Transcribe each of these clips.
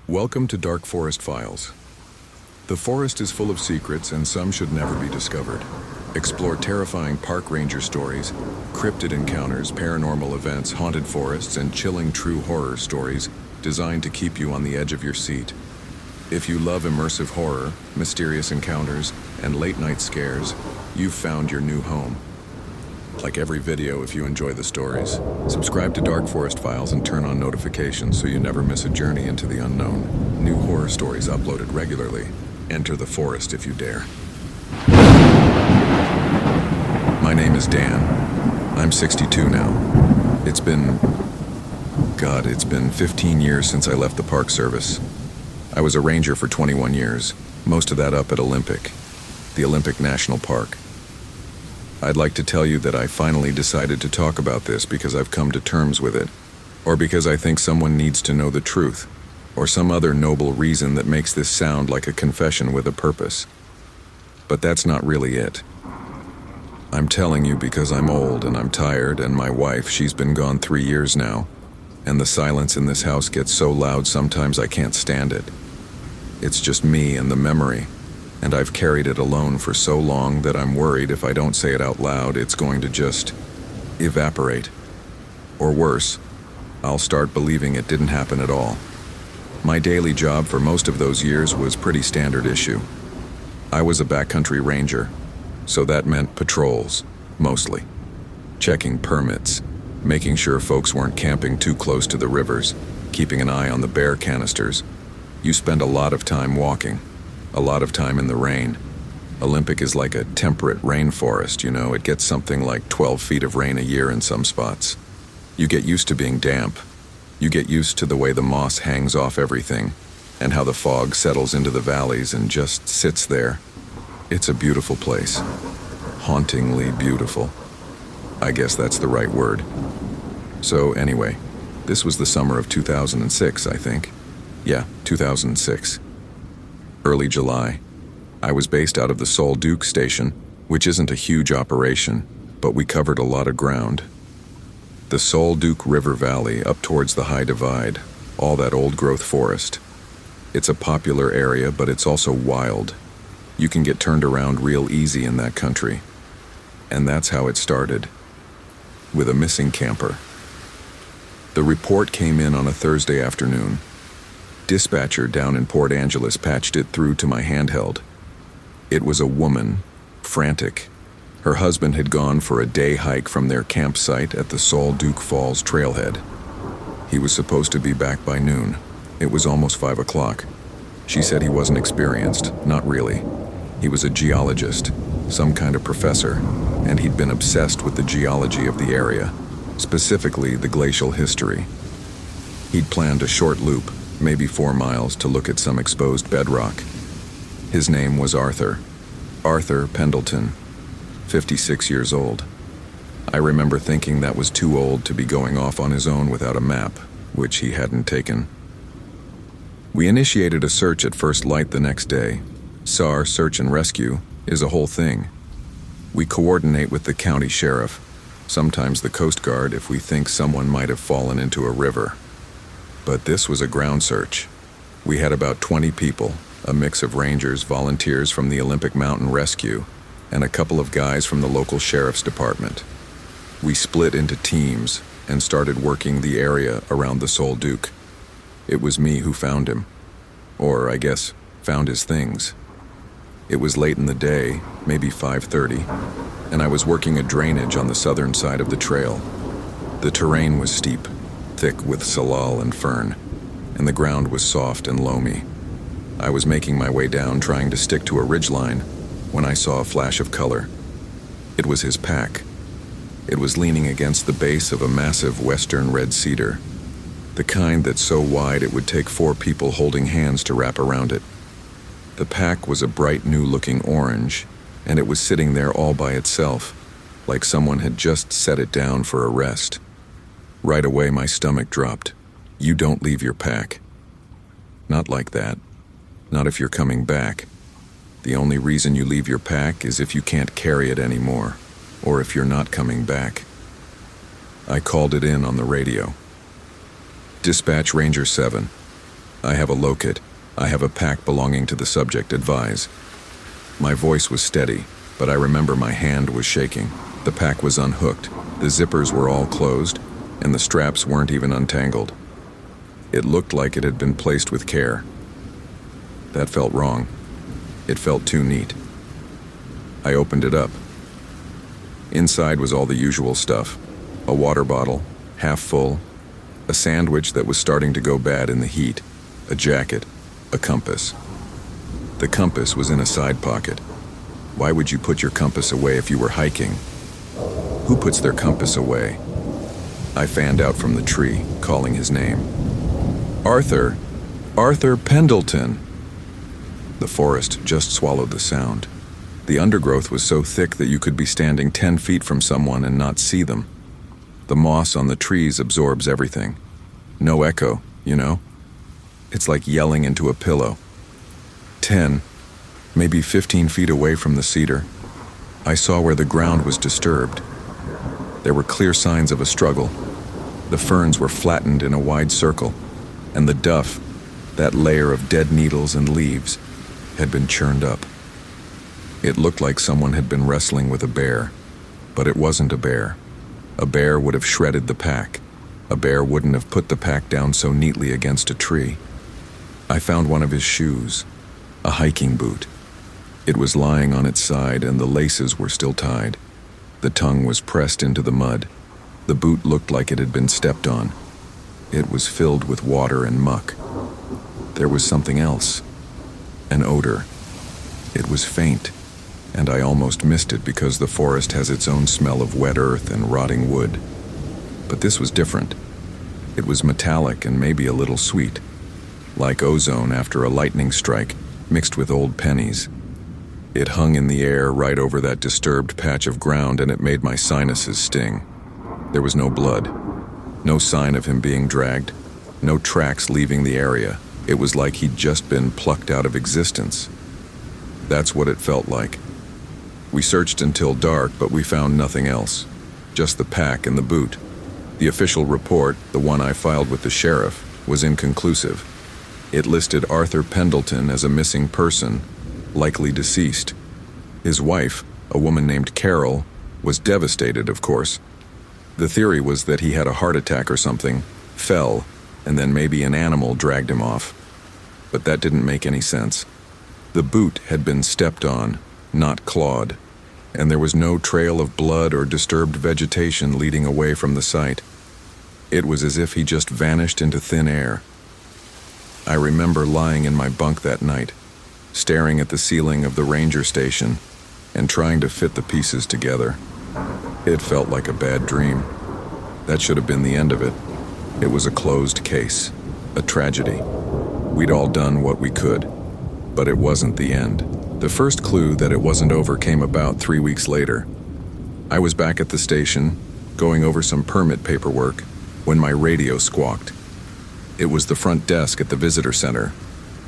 Welcome to Dark Forest Files. The forest is full of secrets and some should never be discovered. Explore terrifying park ranger stories, cryptid encounters, paranormal events, haunted forests, and chilling true horror stories designed to keep you on the edge of your seat. If you love immersive horror, mysterious encounters, and late-night scares, you've found your new home. Like every video, if you enjoy the stories, subscribe to Dark Forest Files and turn on notifications so you never miss a journey into the unknown. New horror stories uploaded regularly. Enter the forest if you dare. My name is Dan. I'm 62 now. It's been 15 years since I left the Park Service. I was a ranger for 21 years, most of that up at Olympic, the Olympic National Park. I'd like to tell you that I finally decided to talk about this because I've come to terms with it, or because I think someone needs to know the truth, or some other noble reason that makes this sound like a confession with a purpose. But that's not really it. I'm telling you because I'm old and I'm tired, and my wife, she's been gone 3 years now, and the silence in this house gets so loud sometimes I can't stand it. It's just me and the memory. And I've carried it alone for so long that I'm worried if I don't say it out loud, it's going to just evaporate. Or worse, I'll start believing it didn't happen at all. My daily job for most of those years was pretty standard issue. I was a backcountry ranger, so that meant patrols, mostly. Checking permits, making sure folks weren't camping too close to the rivers, keeping an eye on the bear canisters. You spend a lot of time walking. A lot of time in the rain. Olympic is like a temperate rainforest, you know. It gets something like 12 feet of rain a year in some spots. You get used to being damp. You get used to the way the moss hangs off everything, and how the fog settles into the valleys and just sits there. It's a beautiful place. Hauntingly beautiful. I guess that's the right word. So anyway, this was the summer of 2006, I think. Yeah, 2006. Early July. I was based out of the Sol Duke station, which isn't a huge operation, but we covered a lot of ground. The Sol Duke River Valley up towards the High Divide, all that old-growth forest. It's a popular area, but it's also wild. You can get turned around real easy in that country. And that's how it started, with a missing camper. The report came in on a Thursday afternoon. Dispatcher down in Port Angeles patched it through to my handheld. It was a woman, frantic. Her husband had gone for a day hike from their campsite at the Sol Duke Falls trailhead. He was supposed to be back by noon. It was almost 5 o'clock. She said he wasn't experienced, not really. He was a geologist, some kind of professor, and he'd been obsessed with the geology of the area, specifically the glacial history. He'd planned a short loop, maybe 4 miles, to look at some exposed bedrock. His name was Arthur Pendleton, 56 years old. I remember thinking that was too old to be going off on his own without a map, which he hadn't taken. We initiated a search at first light the next day. SAR, search and rescue, is a whole thing. We coordinate with the county sheriff, sometimes the Coast Guard if we think someone might have fallen into a river. But this was a ground search. We had about 20 people, a mix of rangers, volunteers from the Olympic Mountain Rescue, and a couple of guys from the local sheriff's department. We split into teams and started working the area around the Sol Duke. It was me who found him. Or, I guess, found his things. It was late in the day, maybe 5:30, and I was working a drainage on the southern side of the trail. The terrain was steep, thick with salal and fern, and the ground was soft and loamy. I was making my way down, trying to stick to a ridgeline, when I saw a flash of color. It was his pack. It was leaning against the base of a massive western red cedar, the kind that's so wide it would take 4 people holding hands to wrap around it. The pack was a bright new-looking orange, and it was sitting there all by itself, like someone had just set it down for a rest. Right away, my stomach dropped. You don't leave your pack. Not like that. Not if you're coming back. The only reason you leave your pack is if you can't carry it anymore, or if you're not coming back. I called it in on the radio. Dispatch Ranger 7. I have a locate. I have a pack belonging to the subject, advise. My voice was steady, but I remember my hand was shaking. The pack was unhooked, the zippers were all closed, and the straps weren't even untangled. It looked like it had been placed with care. That felt wrong. It felt too neat. I opened it up. Inside was all the usual stuff. A water bottle, half full, a sandwich that was starting to go bad in the heat, a jacket, a compass. The compass was in a side pocket. Why would you put your compass away if you were hiking? Who puts their compass away? I fanned out from the tree, calling his name. Arthur! Arthur Pendleton! The forest just swallowed the sound. The undergrowth was so thick that you could be standing 10 feet from someone and not see them. The moss on the trees absorbs everything. No echo, you know? It's like yelling into a pillow. 10, maybe 15 feet away from the cedar, I saw where the ground was disturbed. There were clear signs of a struggle. The ferns were flattened in a wide circle, and the duff, that layer of dead needles and leaves, had been churned up. It looked like someone had been wrestling with a bear, but it wasn't a bear. A bear would have shredded the pack. A bear wouldn't have put the pack down so neatly against a tree. I found one of his shoes, a hiking boot. It was lying on its side and the laces were still tied. The tongue was pressed into the mud. The boot looked like it had been stepped on. It was filled with water and muck. There was something else, an odor. It was faint, and I almost missed it because the forest has its own smell of wet earth and rotting wood. But this was different. It was metallic and maybe a little sweet, like ozone after a lightning strike, mixed with old pennies. It hung in the air right over that disturbed patch of ground, and it made my sinuses sting. There was no blood, no sign of him being dragged, no tracks leaving the area. It was like he'd just been plucked out of existence. That's what it felt like. We searched until dark, but we found nothing else. Just the pack and the boot. The official report, the one I filed with the sheriff, was inconclusive. It listed Arthur Pendleton as a missing person, likely deceased. His wife, a woman named Carol, was devastated, of course. The theory was that he had a heart attack or something, fell, and then maybe an animal dragged him off. But that didn't make any sense. The boot had been stepped on, not clawed, and there was no trail of blood or disturbed vegetation leading away from the site. It was as if he just vanished into thin air. I remember lying in my bunk that night, staring at the ceiling of the ranger station and trying to fit the pieces together. It felt like a bad dream. That should have been the end of it. It was a closed case, a tragedy. We'd all done what we could, but it wasn't the end. The first clue that it wasn't over came about 3 weeks later. I was back at the station, going over some permit paperwork, when my radio squawked. It was the front desk at the visitor center,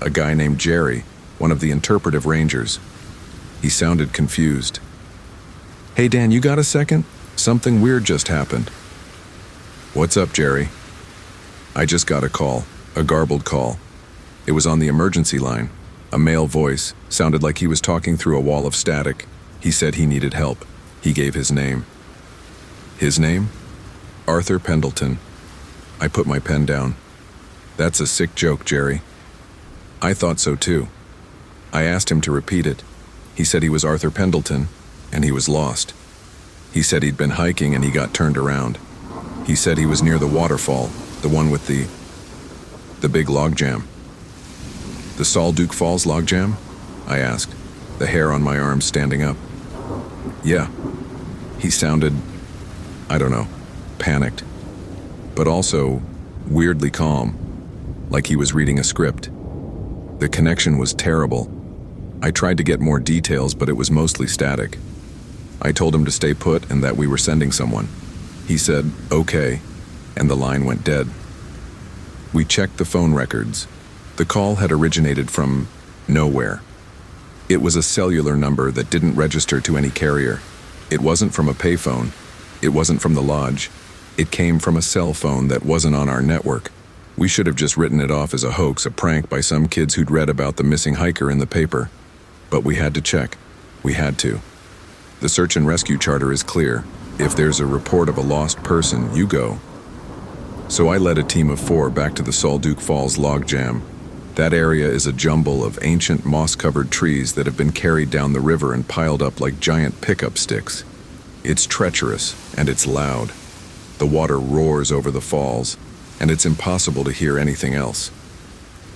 a guy named Jerry, one of the interpretive rangers. He sounded confused. "Hey Dan, you got a second? Something weird just happened." "What's up, Jerry?" I just got a call, a garbled call. It was on the emergency line. A male voice, sounded like he was talking through a wall of static. He said he needed help. He gave his name. His name? Arthur Pendleton. I put my pen down. "That's a sick joke, Jerry." I thought so too. I asked him to repeat it. He said he was Arthur Pendleton, and he was lost. He said he'd been hiking and he got turned around. He said he was near the waterfall, the one with the big logjam. "The Salduke Falls logjam?" I asked, the hair on my arms standing up. "Yeah." He sounded, I don't know, panicked, but also weirdly calm, like he was reading a script. The connection was terrible. I tried to get more details, but it was mostly static. I told him to stay put and that we were sending someone. He said, "Okay," and the line went dead. We checked the phone records. The call had originated from nowhere. It was a cellular number that didn't register to any carrier. It wasn't from a payphone. It wasn't from the lodge. It came from a cell phone that wasn't on our network. We should have just written it off as a hoax, a prank by some kids who'd read about the missing hiker in the paper. But we had to check. We had to. The search and rescue charter is clear. If there's a report of a lost person, you go. So I led a team of 4 back to the Salduke Falls logjam. That area is a jumble of ancient moss-covered trees that have been carried down the river and piled up like giant pickup sticks. It's treacherous, and it's loud. The water roars over the falls, and it's impossible to hear anything else.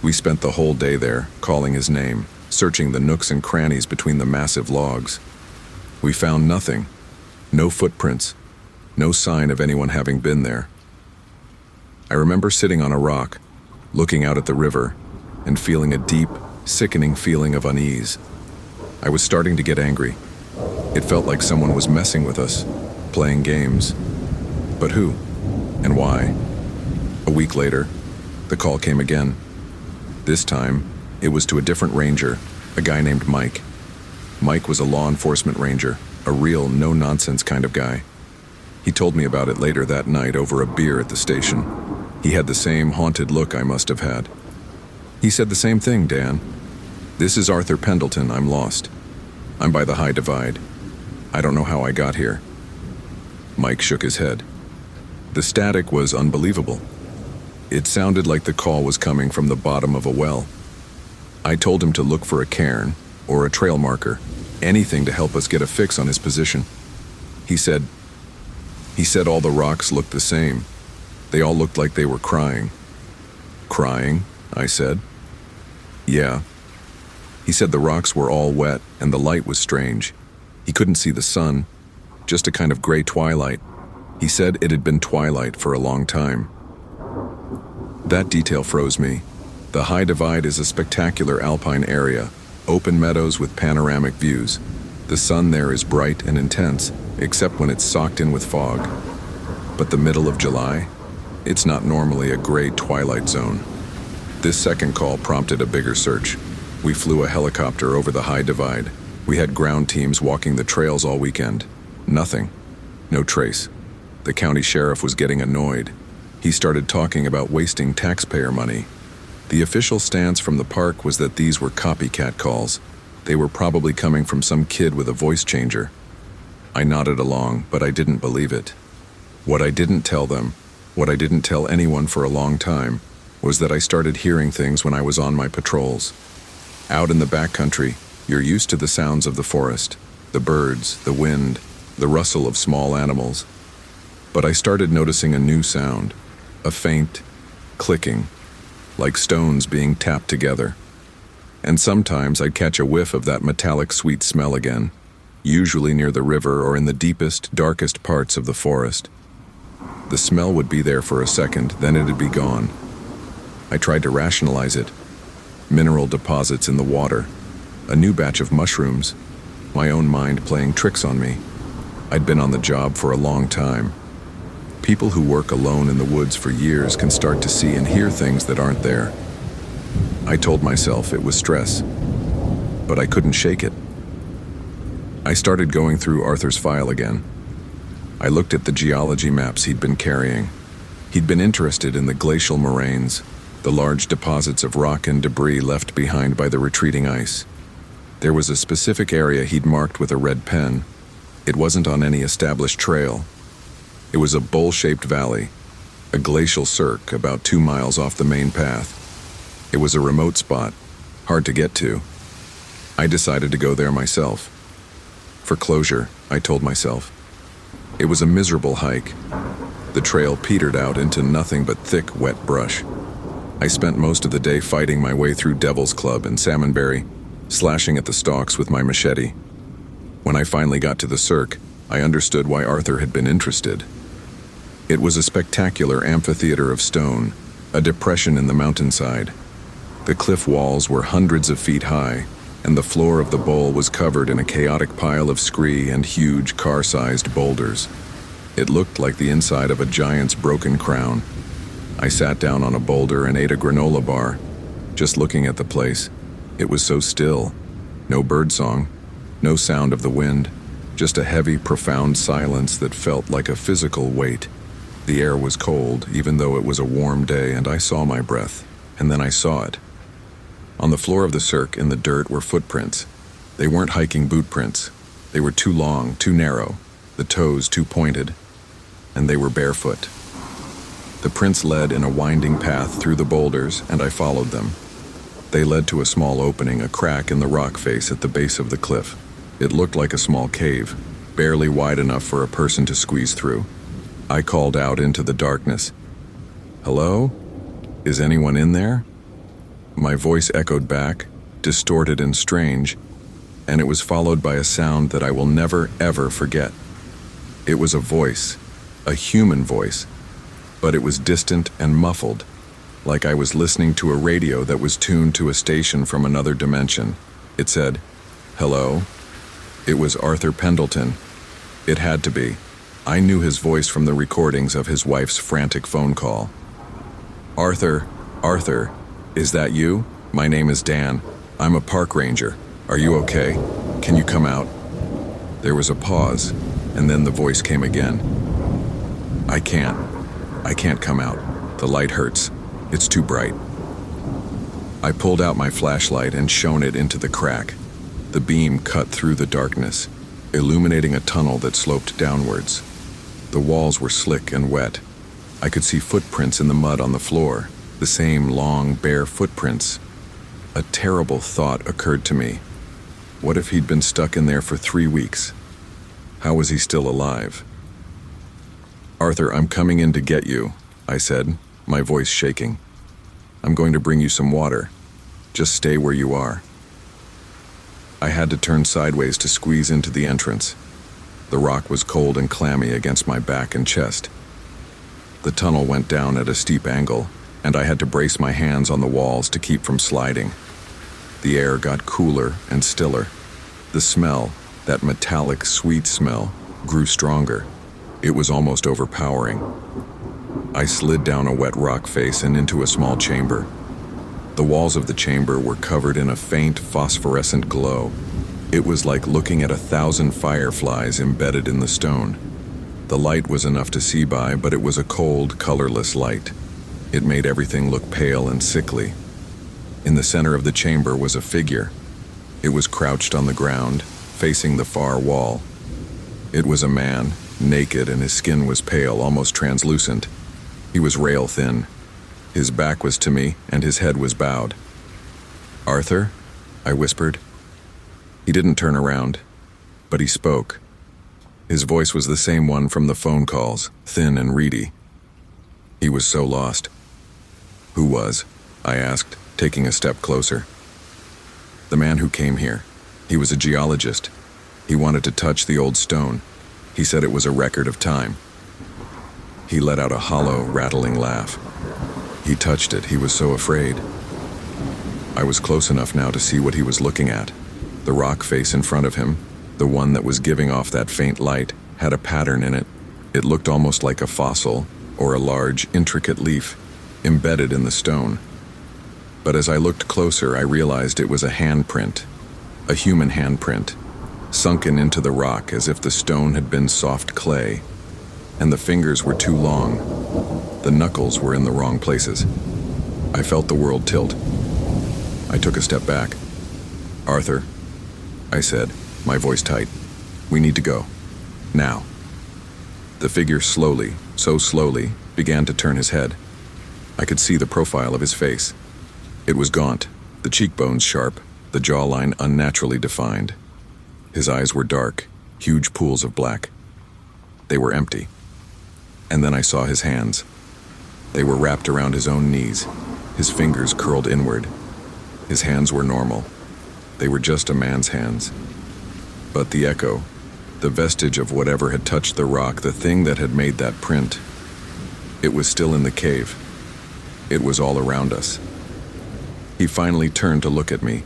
We spent the whole day there, calling his name, searching the nooks and crannies between the massive logs. We found nothing. No footprints. No sign of anyone having been there. I remember sitting on a rock, looking out at the river, and feeling a deep, sickening feeling of unease. I was starting to get angry. It felt like someone was messing with us, playing games. But who? And why? A week later, the call came again. This time, it was to a different ranger, a guy named Mike. Mike was a law enforcement ranger, a real no-nonsense kind of guy. He told me about it later that night over a beer at the station. He had the same haunted look I must have had. He said the same thing, Dan. This is Arthur Pendleton, I'm lost. I'm by the High Divide. I don't know how I got here. Mike shook his head. The static was unbelievable. It sounded like the call was coming from the bottom of a well. I told him to look for a cairn or a trail marker, anything to help us get a fix on his position. He said all the rocks looked the same. They all looked like they were crying. Crying? I said. Yeah. He said the rocks were all wet and the light was strange. He couldn't see the sun, just a kind of gray twilight. He said it had been twilight for a long time. That detail froze me. The High Divide is a spectacular alpine area, open meadows with panoramic views. The sun there is bright and intense, except when it's socked in with fog. But the middle of July? It's not normally a gray twilight zone. This second call prompted a bigger search. We flew a helicopter over the High Divide. We had ground teams walking the trails all weekend. Nothing. No trace. The county sheriff was getting annoyed. He started talking about wasting taxpayer money. The official stance from the park was that these were copycat calls. They were probably coming from some kid with a voice changer. I nodded along, but I didn't believe it. What I didn't tell them, what I didn't tell anyone for a long time, was that I started hearing things when I was on my patrols. Out in the backcountry, you're used to the sounds of the forest, the birds, the wind, the rustle of small animals. But I started noticing a new sound, a faint clicking, like stones being tapped together. And sometimes I'd catch a whiff of that metallic sweet smell again, usually near the river or in the deepest, darkest parts of the forest. The smell would be there for a second, then it'd be gone. I tried to rationalize it. Mineral deposits in the water, a new batch of mushrooms, my own mind playing tricks on me. I'd been on the job for a long time. People who work alone in the woods for years can start to see and hear things that aren't there. I told myself it was stress, but I couldn't shake it. I started going through Arthur's file again. I looked at the geology maps he'd been carrying. He'd been interested in the glacial moraines, the large deposits of rock and debris left behind by the retreating ice. There was a specific area he'd marked with a red pen. It wasn't on any established trail. It was a bowl-shaped valley, a glacial cirque about 2 miles off the main path. It was a remote spot, hard to get to. I decided to go there myself. For closure, I told myself. It was a miserable hike. The trail petered out into nothing but thick, wet brush. I spent most of the day fighting my way through Devil's Club and Salmonberry, slashing at the stalks with my machete. When I finally got to the cirque, I understood why Arthur had been interested. It was a spectacular amphitheater of stone, a depression in the mountainside. The cliff walls were hundreds of feet high, and the floor of the bowl was covered in a chaotic pile of scree and huge car-sized boulders. It looked like the inside of a giant's broken crown. I sat down on a boulder and ate a granola bar, just looking at the place. It was so still. No birdsong, no sound of the wind, just a heavy, profound silence that felt like a physical weight. The air was cold, even though it was a warm day, and I saw my breath, and then I saw it. On the floor of the cirque, in the dirt, were footprints. They weren't hiking boot prints. They were too long, too narrow, the toes too pointed, and they were barefoot. The prints led in a winding path through the boulders, and I followed them. They led to a small opening, a crack in the rock face at the base of the cliff. It looked like a small cave, barely wide enough for a person to squeeze through. I called out into the darkness, "Hello? Is anyone in there?" My voice echoed back, distorted and strange, and it was followed by a sound that I will never, ever forget. It was a voice, a human voice, but it was distant and muffled, like I was listening to a radio that was tuned to a station from another dimension. It said, "Hello?" It was Arthur Pendleton. It had to be. I knew his voice from the recordings of his wife's frantic phone call. "Arthur, Arthur, is that you? My name is Dan. I'm a park ranger. Are you okay? Can you come out?" There was a pause, and then the voice came again. I can't come out. The light hurts. It's too bright." I pulled out my flashlight and shone it into the crack. The beam cut through the darkness, illuminating a tunnel that sloped downwards. The walls were slick and wet. I could see footprints in the mud on the floor, the same long, bare footprints. A terrible thought occurred to me. What if he'd been stuck in there for 3 weeks? How was he still alive? "Arthur, I'm coming in to get you," I said, my voice shaking. "I'm going to bring you some water. Just stay where you are." I had to turn sideways to squeeze into the entrance. The rock was cold and clammy against my back and chest. The tunnel went down at a steep angle, and I had to brace my hands on the walls to keep from sliding. The air got cooler and stiller. The smell, that metallic, sweet smell, grew stronger. It was almost overpowering. I slid down a wet rock face and into a small chamber. The walls of the chamber were covered in a faint phosphorescent glow. It was like looking at 1,000 fireflies embedded in the stone. The light was enough to see by, but it was a cold, colorless light. It made everything look pale and sickly. In the center of the chamber was a figure. It was crouched on the ground, facing the far wall. It was a man, naked, and his skin was pale, almost translucent. He was rail thin. His back was to me, and his head was bowed. "Arthur?" I whispered. He didn't turn around, but he spoke. His voice was the same one from the phone calls, thin and reedy. He was so lost. "Who was?" I asked, taking a step closer. "The man who came here. He was a geologist. He wanted to touch the old stone. He said it was a record of time." He let out a hollow, rattling laugh. He touched it. He was so afraid. I was close enough now to see what he was looking at. The rock face in front of him, the one that was giving off that faint light, had a pattern in it. It looked almost like a fossil or a large, intricate leaf embedded in the stone. But as I looked closer, I realized it was a handprint, a human handprint, sunken into the rock as if the stone had been soft clay, and the fingers were too long. The knuckles were in the wrong places. I felt the world tilt. I took a step back. "Arthur," I said, my voice tight, "we need to go. Now." The figure slowly, so slowly, began to turn his head. I could see the profile of his face. It was gaunt, the cheekbones sharp, the jawline unnaturally defined. His eyes were dark, huge pools of black. They were empty. And then I saw his hands. They were wrapped around his own knees, his fingers curled inward. His hands were normal. They were just a man's hands. But the echo, the vestige of whatever had touched the rock, the thing that had made that print, it was still in the cave. It was all around us. He finally turned to look at me.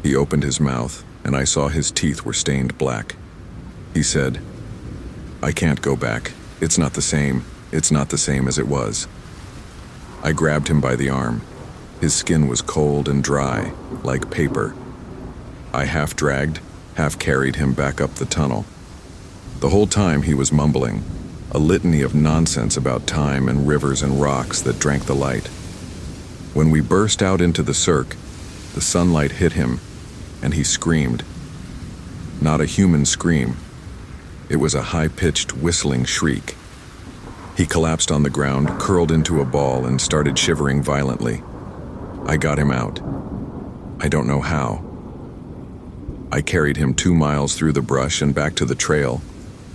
He opened his mouth, and I saw his teeth were stained black. He said, "I can't go back. It's not the same. It's not the same as it was." I grabbed him by the arm. His skin was cold and dry, like paper. I half dragged, half carried him back up the tunnel. The whole time he was mumbling, a litany of nonsense about time and rivers and rocks that drank the light. When we burst out into the cirque, the sunlight hit him, and he screamed. Not a human scream. It was a high-pitched, whistling shriek. He collapsed on the ground, curled into a ball, and started shivering violently. I got him out. I don't know how. I carried him 2 miles through the brush and back to the trail,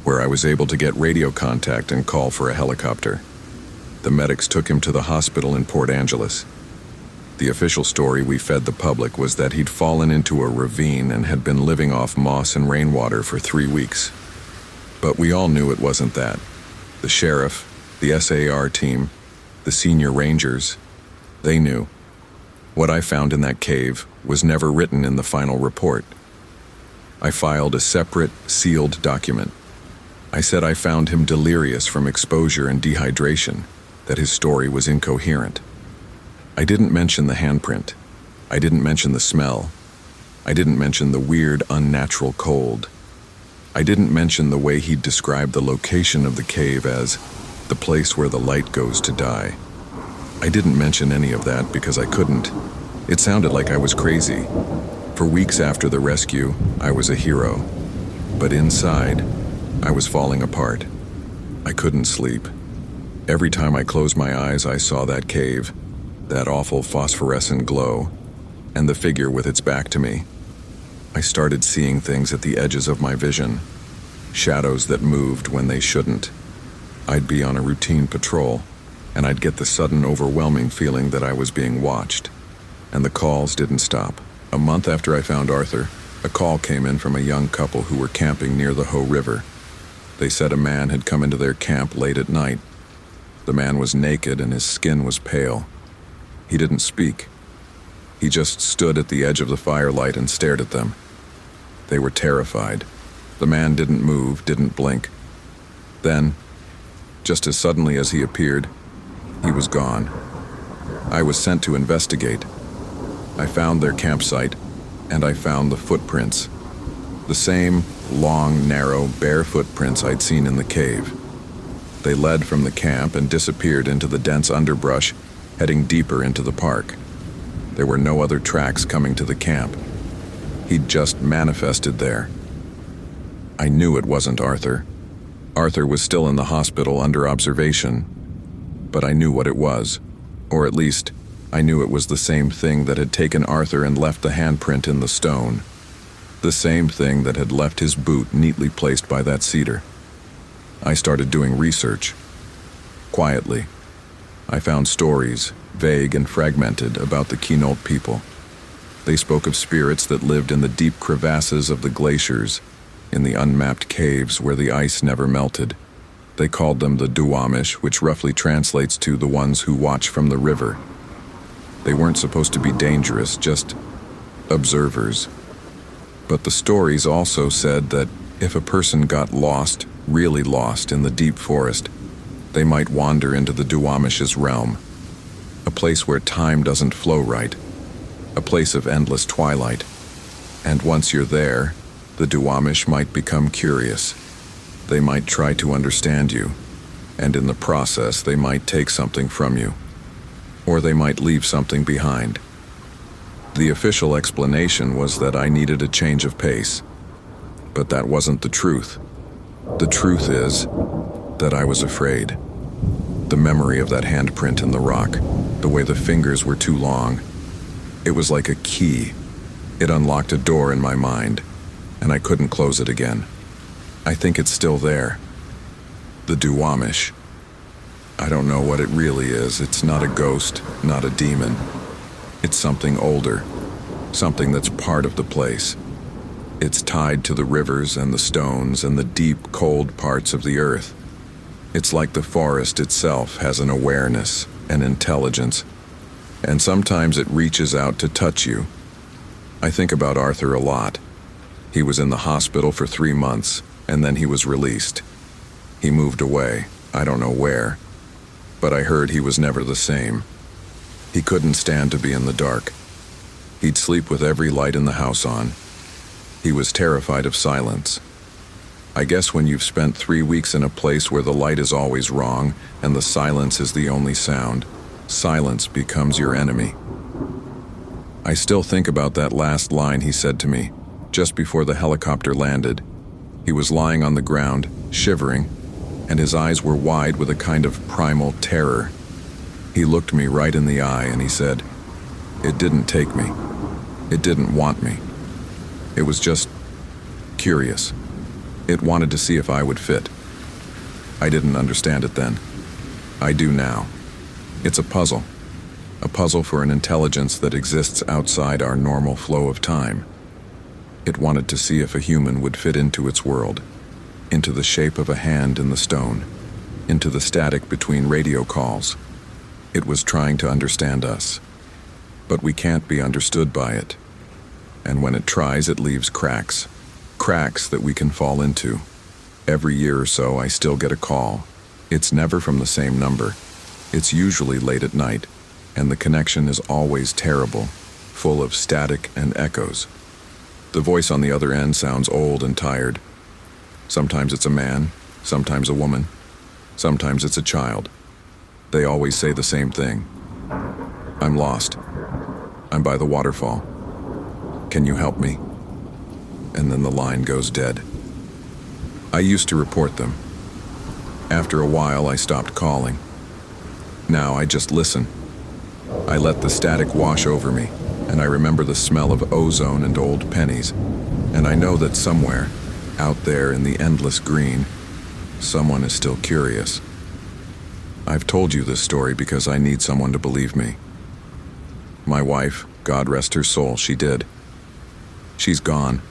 where I was able to get radio contact and call for a helicopter. The medics took him to the hospital in Port Angeles. The official story we fed the public was that he'd fallen into a ravine and had been living off moss and rainwater for 3 weeks. But we all knew it wasn't that. The sheriff, the SAR team, the senior rangers, they knew. What I found in that cave was never written in the final report. I filed a separate, sealed document. I said I found him delirious from exposure and dehydration, that his story was incoherent. I didn't mention the handprint. I didn't mention the smell. I didn't mention the weird, unnatural cold. I didn't mention the way he'd described the location of the cave as the place where the light goes to die. I didn't mention any of that because I couldn't. It sounded like I was crazy. For weeks after the rescue, I was a hero. But inside, I was falling apart. I couldn't sleep. Every time I closed my eyes, I saw that cave, that awful phosphorescent glow, and the figure with its back to me. I started seeing things at the edges of my vision, shadows that moved when they shouldn't. I'd be on a routine patrol, and I'd get the sudden overwhelming feeling that I was being watched. And the calls didn't stop. A month after I found Arthur, a call came in from a young couple who were camping near the Ho River. They said a man had come into their camp late at night. The man was naked and his skin was pale. He didn't speak. He just stood at the edge of the firelight and stared at them. They were terrified. The man didn't move, didn't blink. Then, just as suddenly as he appeared, he was gone. I was sent to investigate. I found their campsite, and I found the footprints. The same long, narrow, bare footprints I'd seen in the cave. They led from the camp and disappeared into the dense underbrush, heading deeper into the park. There were no other tracks coming to the camp. He'd just manifested there. I knew it wasn't Arthur. Arthur was still in the hospital under observation, but I knew what it was, or at least, I knew it was the same thing that had taken Arthur and left the handprint in the stone. The same thing that had left his boot neatly placed by that cedar. I started doing research. Quietly. I found stories, vague and fragmented, about the Quinault people. They spoke of spirits that lived in the deep crevasses of the glaciers, in the unmapped caves where the ice never melted. They called them the Duwamish, which roughly translates to the ones who watch from the river. They weren't supposed to be dangerous, just observers. But the stories also said that if a person got lost, really lost in the deep forest, they might wander into the Duwamish's realm, a place where time doesn't flow right, a place of endless twilight. And once you're there, the Duwamish might become curious. They might try to understand you, and in the process they might take something from you, or they might leave something behind. The official explanation was that I needed a change of pace, but that wasn't the truth. The truth is that I was afraid. The memory of that handprint in the rock, the way the fingers were too long, it was like a key. It unlocked a door in my mind, and I couldn't close it again. I think it's still there. The Duwamish. I don't know what it really is. It's not a ghost, not a demon. It's something older, something that's part of the place. It's tied to the rivers and the stones and the deep, cold parts of the earth. It's like the forest itself has an awareness, an intelligence, and sometimes it reaches out to touch you. I think about Arthur a lot. He was in the hospital for 3 months, and then he was released. He moved away, I don't know where, but I heard he was never the same. He couldn't stand to be in the dark. He'd sleep with every light in the house on. He was terrified of silence. I guess when you've spent 3 weeks in a place where the light is always wrong and the silence is the only sound, silence becomes your enemy. I still think about that last line he said to me, just before the helicopter landed. He was lying on the ground, shivering, and his eyes were wide with a kind of primal terror. He looked me right in the eye and he said, "It didn't take me. It didn't want me. It was just curious. It wanted to see if I would fit." I didn't understand it then. I do now. It's a puzzle for an intelligence that exists outside our normal flow of time. It wanted to see if a human would fit into its world, into the shape of a hand in the stone, into the static between radio calls. It was trying to understand us. But we can't be understood by it. And when it tries, it leaves cracks that we can fall into. Every year or so, I still get a call. It's never from the same number. It's usually late at night, and the connection is always terrible, full of static and echoes. The voice on the other end sounds old and tired. Sometimes it's a man, sometimes a woman, sometimes it's a child. They always say the same thing. "I'm lost. I'm by the waterfall. Can you help me?" And then the line goes dead. I used to report them. After a while, I stopped calling. Now I just listen. I let the static wash over me, and I remember the smell of ozone and old pennies. And I know that somewhere, out there in the endless green, someone is still curious. I've told you this story because I need someone to believe me. My wife, God rest her soul, she did. She's gone,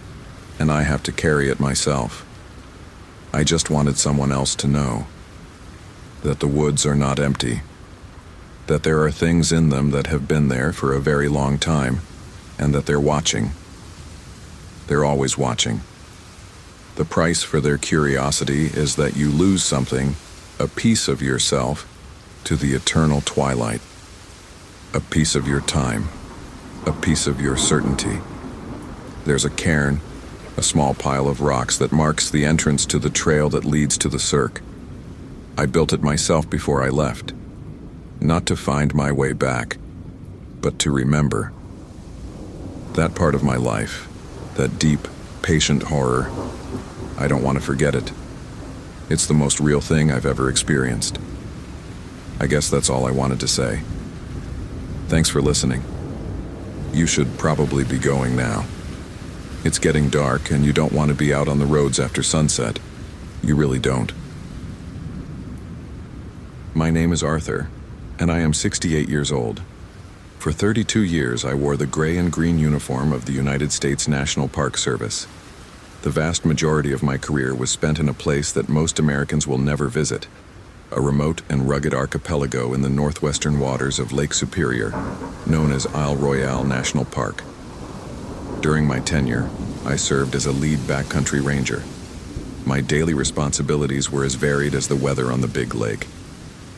and I have to carry it myself. I just wanted someone else to know that the woods are not empty, that there are things in them that have been there for a very long time, and that they're watching. They're always watching. The price for their curiosity is that you lose something, a piece of yourself, to the eternal twilight. A piece of your time, a piece of your certainty. There's a cairn, a small pile of rocks that marks the entrance to the trail that leads to the cirque. I built it myself before I left, not to find my way back, but to remember. That part of my life, that deep, patient horror, I don't want to forget it. It's the most real thing I've ever experienced. I guess that's all I wanted to say. Thanks for listening. You should probably be going now. It's getting dark and you don't want to be out on the roads after sunset. You really don't. My name is Arthur, and I am 68 years old. For 32 years, I wore the gray and green uniform of the United States National Park Service. The vast majority of my career was spent in a place that most Americans will never visit, a remote and rugged archipelago in the northwestern waters of Lake Superior, known as Isle Royale National Park. During my tenure, I served as a lead backcountry ranger. My daily responsibilities were as varied as the weather on the big lake.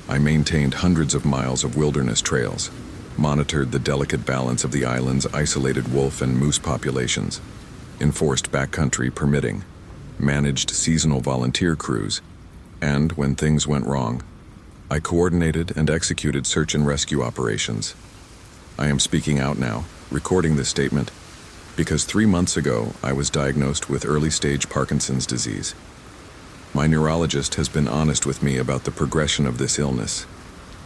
I maintained hundreds of miles of wilderness trails, monitored the delicate balance of the island's isolated wolf and moose populations, enforced backcountry permitting, managed seasonal volunteer crews, and, when things went wrong, I coordinated and executed search and rescue operations. I am speaking out now, recording this statement, because 3 months ago I was diagnosed with early-stage Parkinson's disease. My neurologist has been honest with me about the progression of this illness.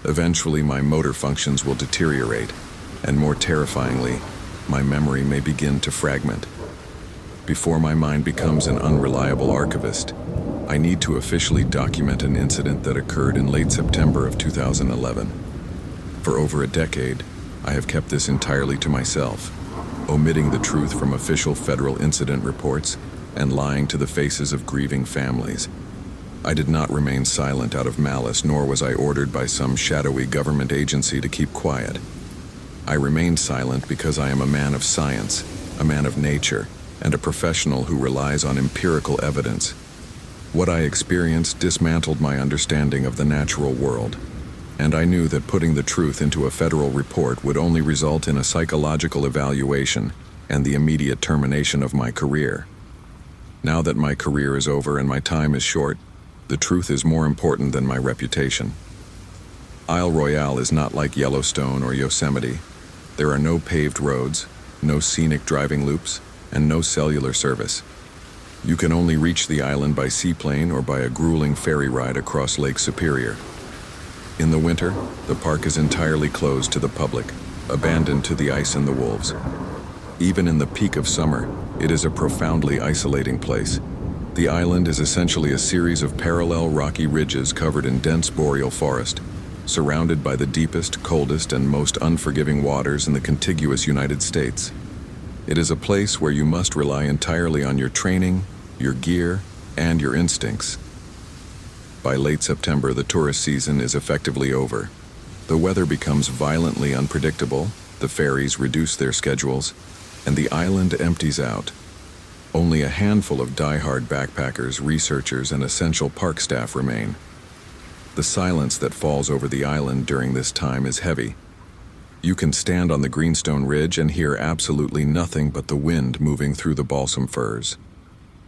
Eventually, my motor functions will deteriorate, and more terrifyingly, my memory may begin to fragment. Before my mind becomes an unreliable archivist, I need to officially document an incident that occurred in late September of 2011. For over a decade, I have kept this entirely to myself, omitting the truth from official federal incident reports and lying to the faces of grieving families. I did not remain silent out of malice, nor was I ordered by some shadowy government agency to keep quiet. I remained silent because I am a man of science, a man of nature, and a professional who relies on empirical evidence. What I experienced dismantled my understanding of the natural world, and I knew that putting the truth into a federal report would only result in a psychological evaluation and the immediate termination of my career. Now that my career is over and my time is short, the truth is more important than my reputation. Isle Royale is not like Yellowstone or Yosemite. There are no paved roads, no scenic driving loops, and no cellular service. You can only reach the island by seaplane or by a grueling ferry ride across Lake Superior. In the winter, the park is entirely closed to the public, abandoned to the ice and the wolves. Even in the peak of summer, it is a profoundly isolating place. The island is essentially a series of parallel rocky ridges covered in dense boreal forest, surrounded by the deepest, coldest, and most unforgiving waters in the contiguous United States. It is a place where you must rely entirely on your training, your gear, and your instincts. By late September, the tourist season is effectively over. The weather becomes violently unpredictable, the ferries reduce their schedules, and the island empties out. Only a handful of die-hard backpackers, researchers, and essential park staff remain. The silence that falls over the island during this time is heavy. You can stand on the Greenstone Ridge and hear absolutely nothing but the wind moving through the balsam firs.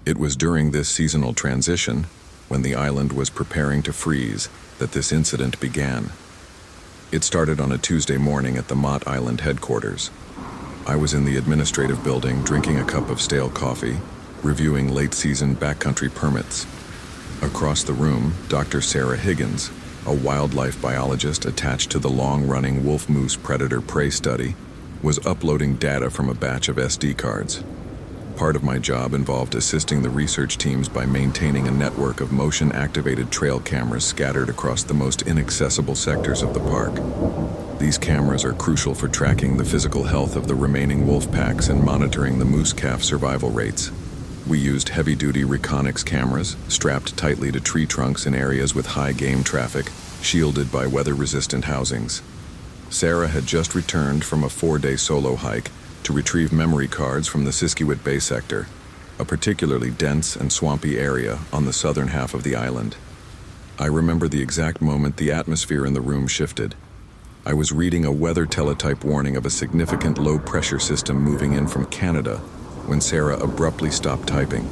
It was during this seasonal transition, when the island was preparing to freeze, that this incident began. It started on a Tuesday morning at the Mott Island headquarters. I was in the administrative building drinking a cup of stale coffee, reviewing late-season backcountry permits. Across the room, Dr. Sarah Higgins, a wildlife biologist attached to the long-running wolf-moose predator-prey study, was uploading data from a batch of SD cards. Part of my job involved assisting the research teams by maintaining a network of motion-activated trail cameras scattered across the most inaccessible sectors of the park. These cameras are crucial for tracking the physical health of the remaining wolf packs and monitoring the moose calf survival rates. We used heavy-duty Reconyx cameras, strapped tightly to tree trunks in areas with high game traffic, shielded by weather-resistant housings. Sarah had just returned from a 4-day solo hike to retrieve memory cards from the Siskiwit Bay sector, a particularly dense and swampy area on the southern half of the island. I remember the exact moment the atmosphere in the room shifted. I was reading a weather teletype warning of a significant low-pressure system moving in from Canada when Sarah abruptly stopped typing.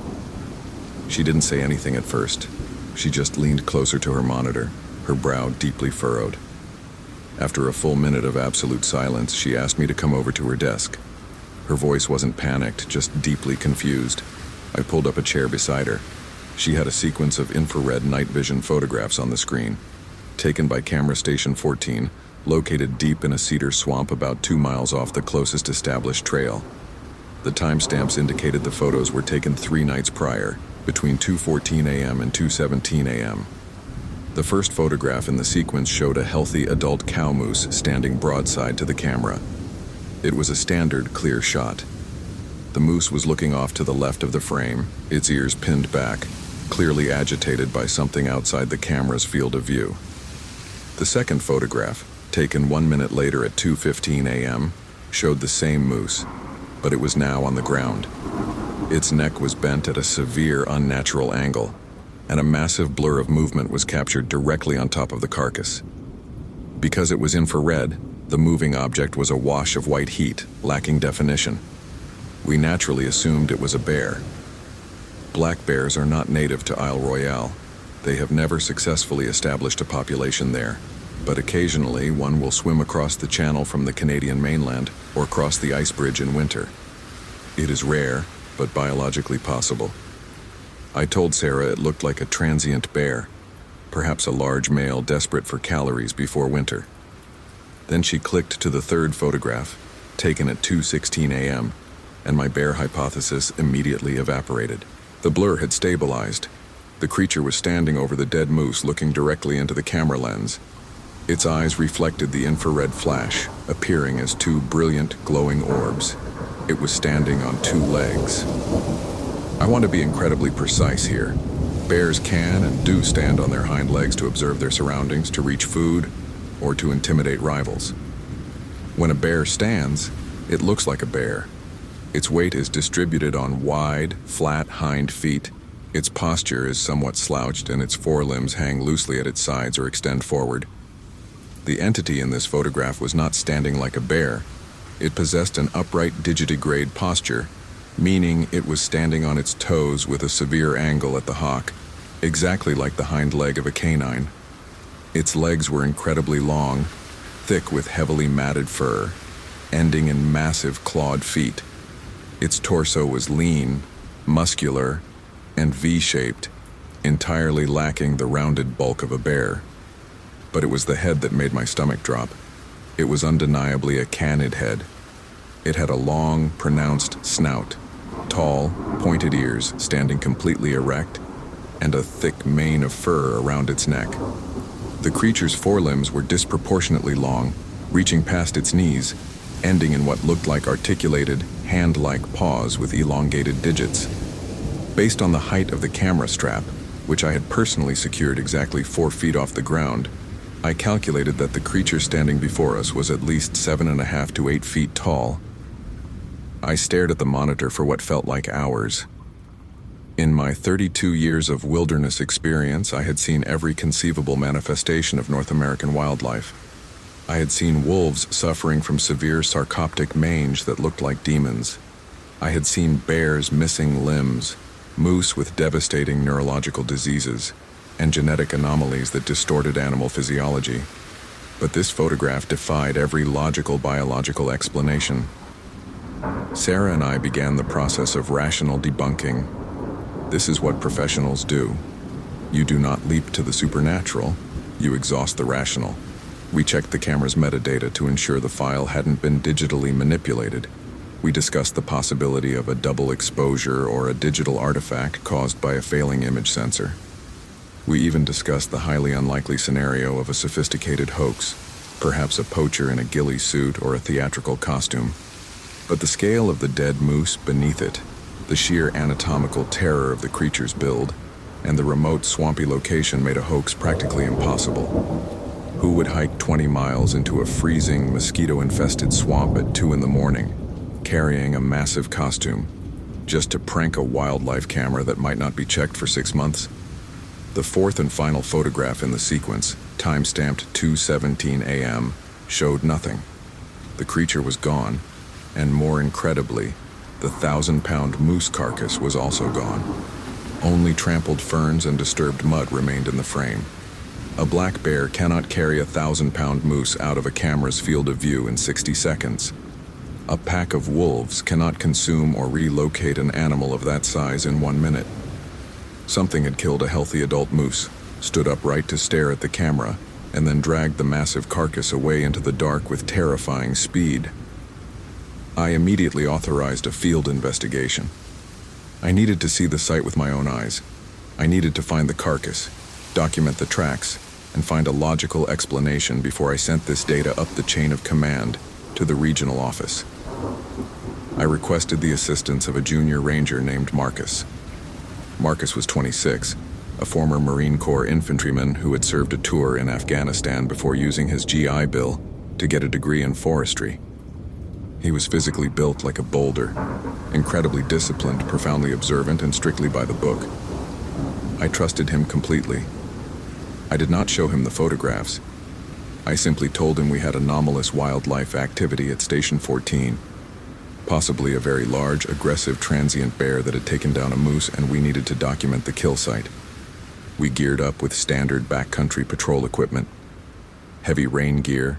She didn't say anything at first. She just leaned closer to her monitor, her brow deeply furrowed. After a full minute of absolute silence, she asked me to come over to her desk. Her voice wasn't panicked, just deeply confused. I pulled up a chair beside her. She had a sequence of infrared night vision photographs on the screen, taken by camera station 14, located deep in a cedar swamp about 2 miles off the closest established trail. The timestamps indicated the photos were taken 3 nights prior, between 2:14 a.m. and 2:17 a.m. The first photograph in the sequence showed a healthy adult cow moose standing broadside to the camera. It was a standard, clear shot. The moose was looking off to the left of the frame, its ears pinned back, clearly agitated by something outside the camera's field of view. The second photograph, taken 1 minute later at 2:15 a.m., showed the same moose, but it was now on the ground. Its neck was bent at a severe, unnatural angle, and a massive blur of movement was captured directly on top of the carcass. Because it was infrared, the moving object was a wash of white heat, lacking definition. We naturally assumed it was a bear. Black bears are not native to Isle Royale. They have never successfully established a population there, but occasionally one will swim across the channel from the Canadian mainland or cross the ice bridge in winter. It is rare, but biologically possible. I told Sarah it looked like a transient bear, perhaps a large male desperate for calories before winter. Then she clicked to the third photograph, taken at 2:16 a.m., and my bear hypothesis immediately evaporated. The blur had stabilized. The creature was standing over the dead moose, looking directly into the camera lens. Its eyes reflected the infrared flash, appearing as 2 brilliant, glowing orbs. It was standing on 2 legs. I want to be incredibly precise here. Bears can and do stand on their hind legs to observe their surroundings, to reach food, or to intimidate rivals. When a bear stands, it looks like a bear. Its weight is distributed on wide, flat hind feet. Its posture is somewhat slouched, and its forelimbs hang loosely at its sides or extend forward. The entity in this photograph was not standing like a bear. It possessed an upright digitigrade posture, meaning it was standing on its toes with a severe angle at the hock, exactly like the hind leg of a canine. Its legs were incredibly long, thick with heavily matted fur, ending in massive clawed feet. Its torso was lean, muscular, and V-shaped, entirely lacking the rounded bulk of a bear. But it was the head that made my stomach drop. It was undeniably a canid head. It had a long, pronounced snout, tall, pointed ears standing completely erect, and a thick mane of fur around its neck. The creature's forelimbs were disproportionately long, reaching past its knees, ending in what looked like articulated, hand-like paws with elongated digits. Based on the height of the camera strap, which I had personally secured exactly 4 feet off the ground, I calculated that the creature standing before us was at least 7.5 to 8 feet tall. I stared at the monitor for what felt like hours. In my 32 years of wilderness experience, I had seen every conceivable manifestation of North American wildlife. I had seen wolves suffering from severe sarcoptic mange that looked like demons. I had seen bears missing limbs, moose with devastating neurological diseases, and genetic anomalies that distorted animal physiology. But this photograph defied every logical biological explanation. Sarah and I began the process of rational debunking. This is what professionals do. You do not leap to the supernatural, you exhaust the rational. We checked the camera's metadata to ensure the file hadn't been digitally manipulated. We discussed the possibility of a double exposure or a digital artifact caused by a failing image sensor. We even discussed the highly unlikely scenario of a sophisticated hoax, perhaps a poacher in a ghillie suit or a theatrical costume. But the scale of the dead moose beneath it, the sheer anatomical terror of the creature's build, and the remote swampy location made a hoax practically impossible. Who would hike 20 miles into a freezing, mosquito-infested swamp at 2 in the morning, carrying a massive costume, just to prank a wildlife camera that might not be checked for 6 months? The fourth and final photograph in the sequence, time-stamped 2:17 a.m., showed nothing. The creature was gone, and more incredibly, the 1,000-pound moose carcass was also gone. Only trampled ferns and disturbed mud remained in the frame. A black bear cannot carry a 1,000-pound moose out of a camera's field of view in 60 seconds. A pack of wolves cannot consume or relocate an animal of that size in 1 minute. Something had killed a healthy adult moose, stood upright to stare at the camera, and then dragged the massive carcass away into the dark with terrifying speed. I immediately authorized a field investigation. I needed to see the site with my own eyes. I needed to find the carcass, document the tracks, and find a logical explanation before I sent this data up the chain of command to the regional office. I requested the assistance of a junior ranger named Marcus. Marcus was 26, a former Marine Corps infantryman who had served a tour in Afghanistan before using his GI Bill to get a degree in forestry. He was physically built like a boulder, incredibly disciplined, profoundly observant, and strictly by the book. I trusted him completely. I did not show him the photographs. I simply told him we had anomalous wildlife activity at Station 14, possibly a very large, aggressive, transient bear that had taken down a moose, and we needed to document the kill site. We geared up with standard backcountry patrol equipment, heavy rain gear,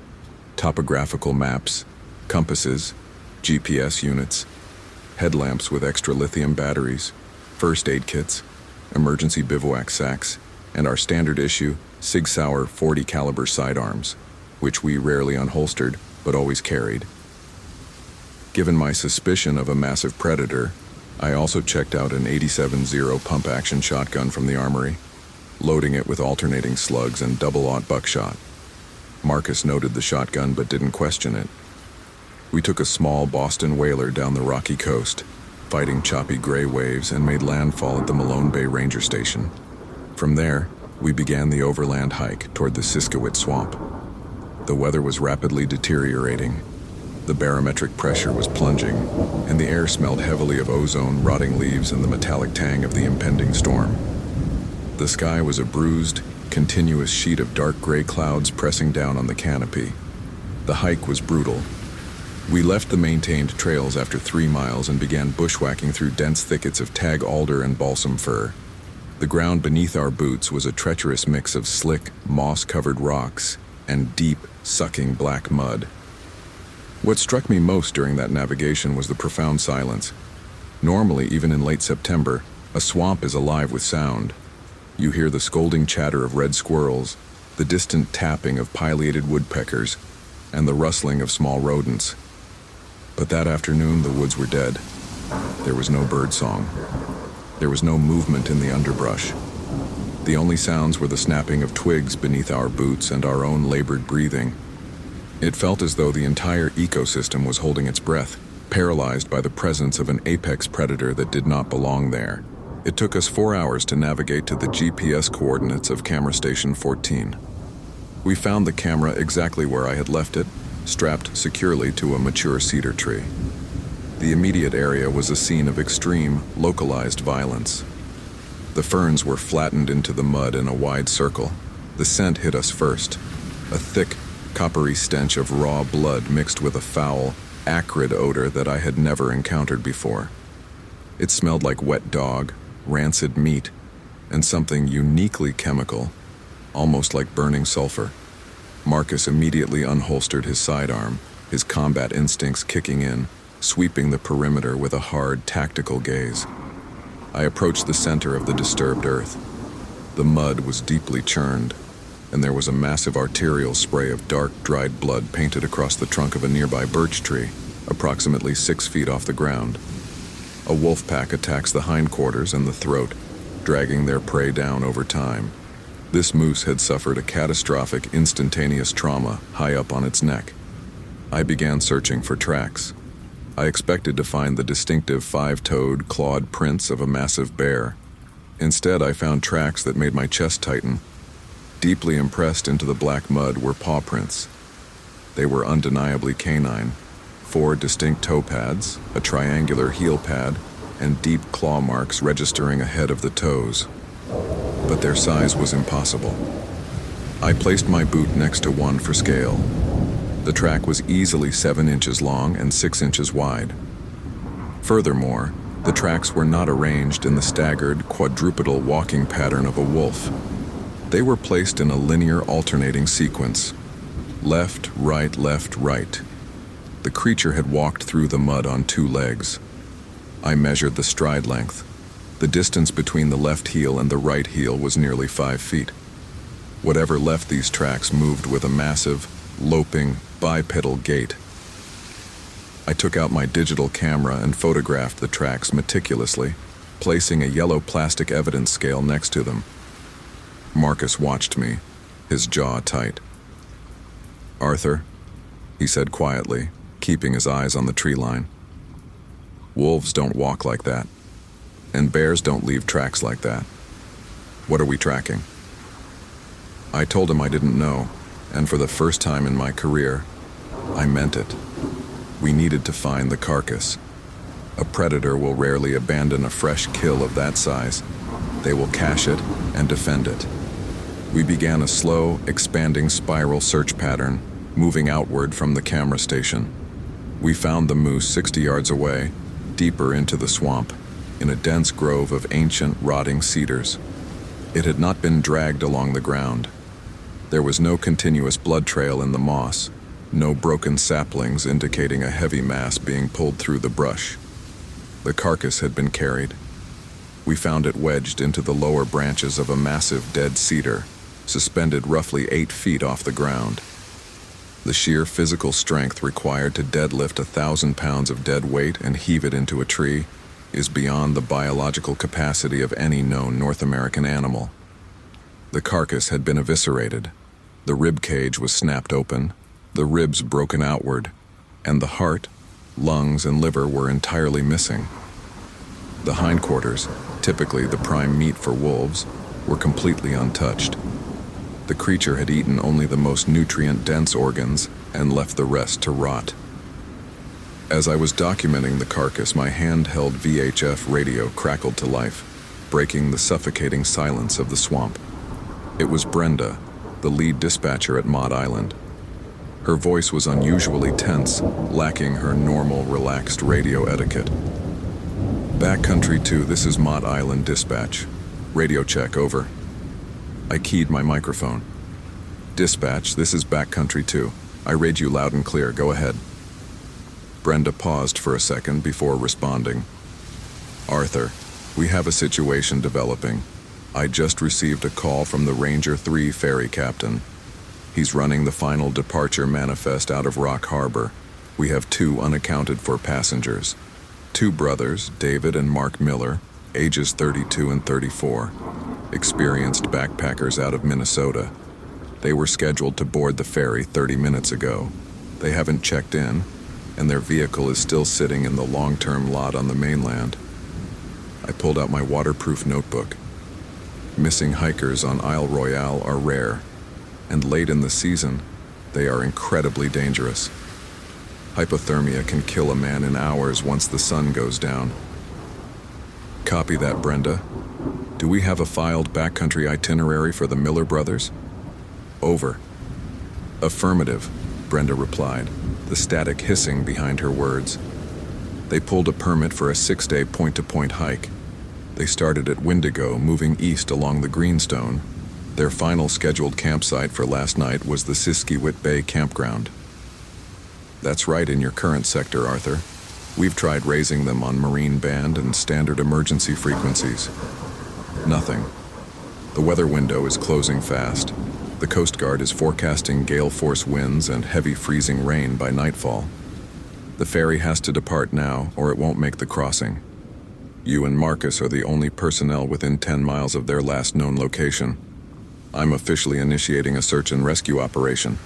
topographical maps, compasses, GPS units, headlamps with extra lithium batteries, first aid kits, emergency bivouac sacks, and our standard issue Sig Sauer 40 caliber sidearms, which we rarely unholstered but always carried. Given my suspicion of a massive predator, I also checked out an 87-0 pump-action shotgun from the armory, loading it with alternating slugs and double-aught buckshot. Marcus noted the shotgun but didn't question it. We took a small Boston whaler down the rocky coast, fighting choppy gray waves, and made landfall at the Malone Bay Ranger Station. From there, we began the overland hike toward the Siskowit Swamp. The weather was rapidly deteriorating. The barometric pressure was plunging, and the air smelled heavily of ozone, rotting leaves, and the metallic tang of the impending storm. The sky was a bruised, continuous sheet of dark gray clouds pressing down on the canopy. The hike was brutal. We left the maintained trails after 3 miles and began bushwhacking through dense thickets of tag alder and balsam fir. The ground beneath our boots was a treacherous mix of slick, moss-covered rocks and deep, sucking black mud. What struck me most during that navigation was the profound silence. Normally, even in late September, a swamp is alive with sound. You hear the scolding chatter of red squirrels, the distant tapping of pileated woodpeckers, and the rustling of small rodents. But that afternoon, the woods were dead. There was no bird song. There was no movement in the underbrush. The only sounds were the snapping of twigs beneath our boots and our own labored breathing. It felt as though the entire ecosystem was holding its breath, paralyzed by the presence of an apex predator that did not belong there. It took us 4 hours to navigate to the GPS coordinates of Camera Station 14. We found the camera exactly where I had left it, strapped securely to a mature cedar tree. The immediate area was a scene of extreme, localized violence. The ferns were flattened into the mud in a wide circle. The scent hit us first, a thick, coppery stench of raw blood mixed with a foul, acrid odor that I had never encountered before. It smelled like wet dog, rancid meat, and something uniquely chemical, almost like burning sulfur. Marcus immediately unholstered his sidearm, his combat instincts kicking in, sweeping the perimeter with a hard, tactical gaze. I approached the center of the disturbed earth. The mud was deeply churned, and there was a massive arterial spray of dark, dried blood painted across the trunk of a nearby birch tree, approximately 6 feet off the ground. A wolf pack attacks the hindquarters and the throat, dragging their prey down over time. This moose had suffered a catastrophic, instantaneous trauma high up on its neck. I began searching for tracks. I expected to find the distinctive 5-toed, clawed prints of a massive bear. Instead, I found tracks that made my chest tighten. Deeply impressed into the black mud were paw prints. They were undeniably canine. 4 distinct toe pads, a triangular heel pad, and deep claw marks registering ahead of the toes. But their size was impossible. I placed my boot next to one for scale. The track was easily 7 inches long and 6 inches wide. Furthermore, the tracks were not arranged in the staggered, quadrupedal walking pattern of a wolf. They were placed in a linear, alternating sequence. Left, right, left, right. The creature had walked through the mud on 2 legs. I measured the stride length. The distance between the left heel and the right heel was nearly 5 feet. Whatever left these tracks moved with a massive, loping, bipedal gait. I took out my digital camera and photographed the tracks meticulously, placing a yellow plastic evidence scale next to them. Marcus watched me, his jaw tight. "Arthur," he said quietly, keeping his eyes on the tree line. "Wolves don't walk like that, and bears don't leave tracks like that. What are we tracking?" I told him I didn't know, and for the first time in my career, I meant it. We needed to find the carcass. A predator will rarely abandon a fresh kill of that size. They will cache it and defend it. We began a slow, expanding spiral search pattern, moving outward from the camera station. We found the moose 60 yards away, deeper into the swamp, in a dense grove of ancient, rotting cedars. It had not been dragged along the ground. There was no continuous blood trail in the moss, no broken saplings indicating a heavy mass being pulled through the brush. The carcass had been carried. We found it wedged into the lower branches of a massive dead cedar, suspended roughly 8 feet off the ground. The sheer physical strength required to deadlift 1,000 pounds of dead weight and heave it into a tree is beyond the biological capacity of any known North American animal. The carcass had been eviscerated. The rib cage was snapped open, the ribs broken outward, and the heart, lungs, and liver were entirely missing. The hindquarters, typically the prime meat for wolves, were completely untouched. The creature had eaten only the most nutrient-dense organs and left the rest to rot. As I was documenting the carcass, my handheld VHF radio crackled to life, breaking the suffocating silence of the swamp. It was Brenda, the lead dispatcher at Maud Island. Her voice was unusually tense, lacking her normal, relaxed radio etiquette. Backcountry 2, this is Mott Island Dispatch. Radio check, over. I keyed my microphone. Dispatch, this is Backcountry 2. I read you loud and clear, go ahead. Brenda paused for a second before responding. Arthur, we have a situation developing. I just received a call from the Ranger 3 ferry captain. He's running the final departure manifest out of Rock Harbor. We have 2 unaccounted for passengers. 2 brothers, David and Mark Miller, ages 32 and 34. Experienced backpackers out of Minnesota. They were scheduled to board the ferry 30 minutes ago. They haven't checked in, and their vehicle is still sitting in the long-term lot on the mainland. I pulled out my waterproof notebook. Missing hikers on Isle Royale are rare, and late in the season, they are incredibly dangerous. Hypothermia can kill a man in hours once the sun goes down. Copy that, Brenda. Do we have a filed backcountry itinerary for the Miller brothers? Over. Affirmative, Brenda replied, the static hissing behind her words. They pulled a permit for a 6-day point-to-point hike. They started at Wendigo, moving east along the Greenstone. Their final scheduled campsite for last night was the Siskiwit Bay campground. That's right in your current sector, Arthur. We've tried raising them on marine band and standard emergency frequencies. Nothing. The weather window is closing fast. The Coast Guard is forecasting gale force winds and heavy freezing rain by nightfall. The ferry has to depart now, or it won't make the crossing. You and Marcus are the only personnel within 10 miles of their last known location. I'm officially initiating a search and rescue operation.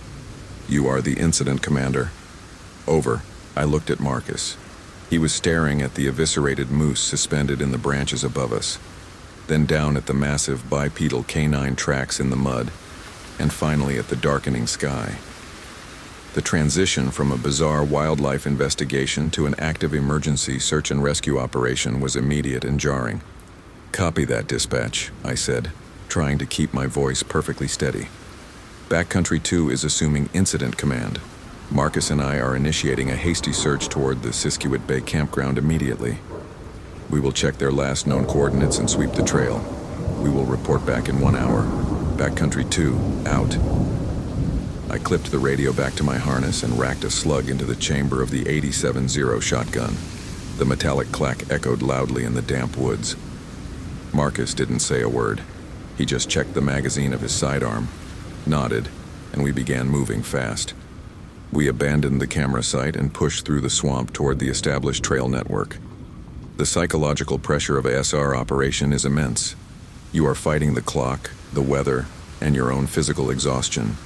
You are the incident commander. Over. I looked at Marcus. He was staring at the eviscerated moose suspended in the branches above us, then down at the massive bipedal canine tracks in the mud, and finally at the darkening sky. The transition from a bizarre wildlife investigation to an active emergency search and rescue operation was immediate and jarring. Copy that, dispatch, I said, trying to keep my voice perfectly steady. Backcountry 2 is assuming incident command. Marcus and I are initiating a hasty search toward the Siskiwit Bay campground immediately. We will check their last known coordinates and sweep the trail. We will report back in 1 hour. Backcountry 2, out. I clipped the radio back to my harness and racked a slug into the chamber of the 87-0 shotgun. The metallic clack echoed loudly in the damp woods. Marcus didn't say a word. He just checked the magazine of his sidearm, nodded, and we began moving fast. We abandoned the camera site and pushed through the swamp toward the established trail network. The psychological pressure of a SR operation is immense. You are fighting the clock, the weather, and your own physical exhaustion.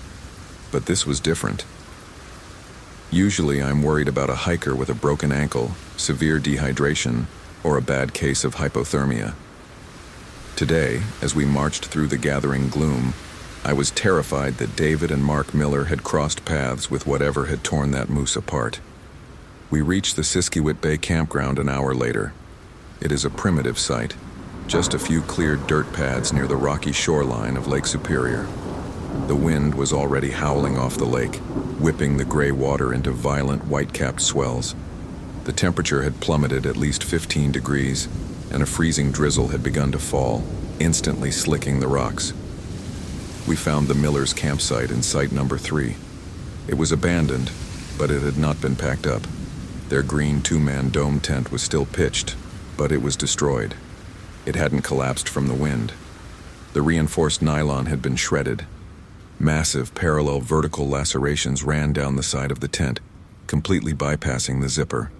But this was different. Usually I'm worried about a hiker with a broken ankle, severe dehydration, or a bad case of hypothermia. Today, as we marched through the gathering gloom, I was terrified that David and Mark Miller had crossed paths with whatever had torn that moose apart. We reached the Siskiwit Bay campground an hour later. It is a primitive site, just a few cleared dirt pads near the rocky shoreline of Lake Superior. The wind was already howling off the lake, whipping the gray water into violent white-capped swells. The temperature had plummeted at least 15 degrees, and a freezing drizzle had begun to fall, instantly slicking the rocks. We found the Millers' campsite in site number 3. It was abandoned, but it had not been packed up. Their green 2-man dome tent was still pitched, but it was destroyed. It hadn't collapsed from the wind. The reinforced nylon had been shredded. Massive parallel vertical lacerations ran down the side of the tent, completely bypassing the zipper.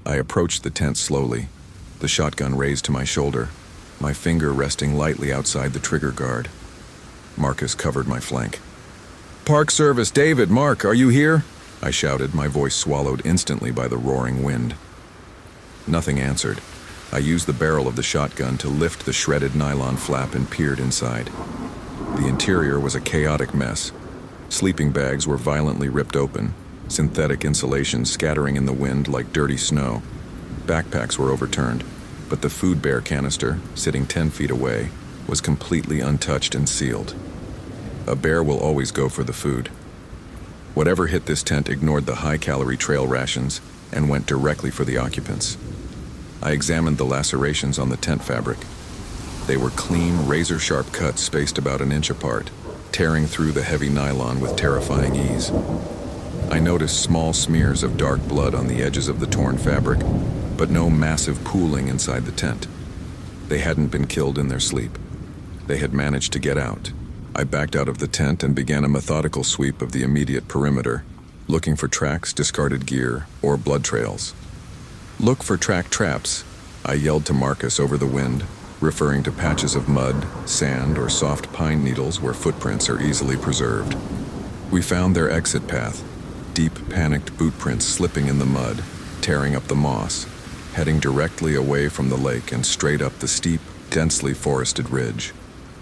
I approached the tent slowly, the shotgun raised to my shoulder, my finger resting lightly outside the trigger guard. Marcus covered my flank. "Park Service, David, Mark, are you here?" I shouted, my voice swallowed instantly by the roaring wind. Nothing answered. I used the barrel of the shotgun to lift the shredded nylon flap and peered inside. The interior was a chaotic mess. Sleeping bags were violently ripped open, synthetic insulation scattering in the wind like dirty snow. Backpacks were overturned, but the food bear canister, sitting 10 feet away, was completely untouched and sealed. A bear will always go for the food. Whatever hit this tent ignored the high-calorie trail rations and went directly for the occupants. I examined the lacerations on the tent fabric. They were clean, razor-sharp cuts spaced about an inch apart, tearing through the heavy nylon with terrifying ease. I noticed small smears of dark blood on the edges of the torn fabric, but no massive pooling inside the tent. They hadn't been killed in their sleep. They had managed to get out. I backed out of the tent and began a methodical sweep of the immediate perimeter, looking for tracks, discarded gear, or blood trails. "Look for track traps," I yelled to Marcus over the wind, referring to patches of mud, sand, or soft pine needles where footprints are easily preserved. We found their exit path, deep, panicked boot prints slipping in the mud, tearing up the moss, heading directly away from the lake and straight up the steep, densely forested ridge.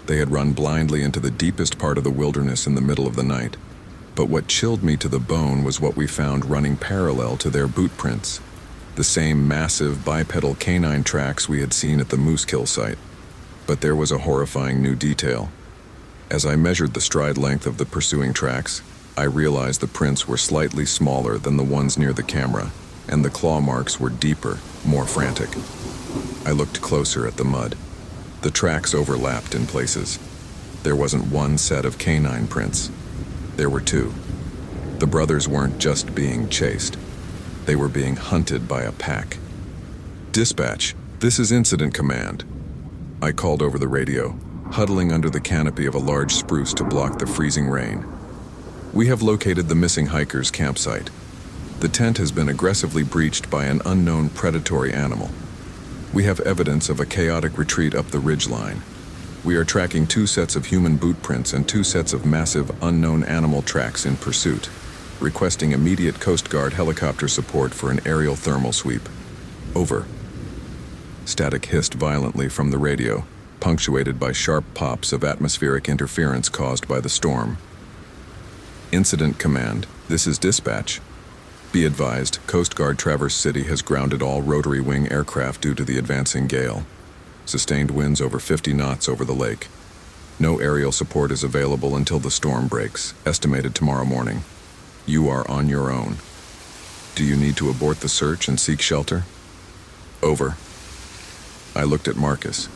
They had run blindly into the deepest part of the wilderness in the middle of the night. But what chilled me to the bone was what we found running parallel to their boot prints. The same massive bipedal canine tracks we had seen at the moose kill site. But there was a horrifying new detail. As I measured the stride length of the pursuing tracks, I realized the prints were slightly smaller than the ones near the camera, and the claw marks were deeper, more frantic. I looked closer at the mud. The tracks overlapped in places. There wasn't one set of canine prints. There were two. The brothers weren't just being chased. They were being hunted by a pack. "Dispatch, this is Incident Command," I called over the radio, huddling under the canopy of a large spruce to block the freezing rain. "We have located the missing hikers' campsite. The tent has been aggressively breached by an unknown predatory animal. We have evidence of a chaotic retreat up the ridgeline. We are tracking 2 sets of human boot prints and 2 sets of massive unknown animal tracks in pursuit, requesting immediate Coast Guard helicopter support for an aerial thermal sweep. Over." Static hissed violently from the radio, punctuated by sharp pops of atmospheric interference caused by the storm. "Incident Command, this is Dispatch. Be advised, Coast Guard Traverse City has grounded all rotary wing aircraft due to the advancing gale. Sustained winds over 50 knots over the lake. No aerial support is available until the storm breaks, estimated tomorrow morning. You are on your own. Do you need to abort the search and seek shelter?" Over. I looked at Marcus.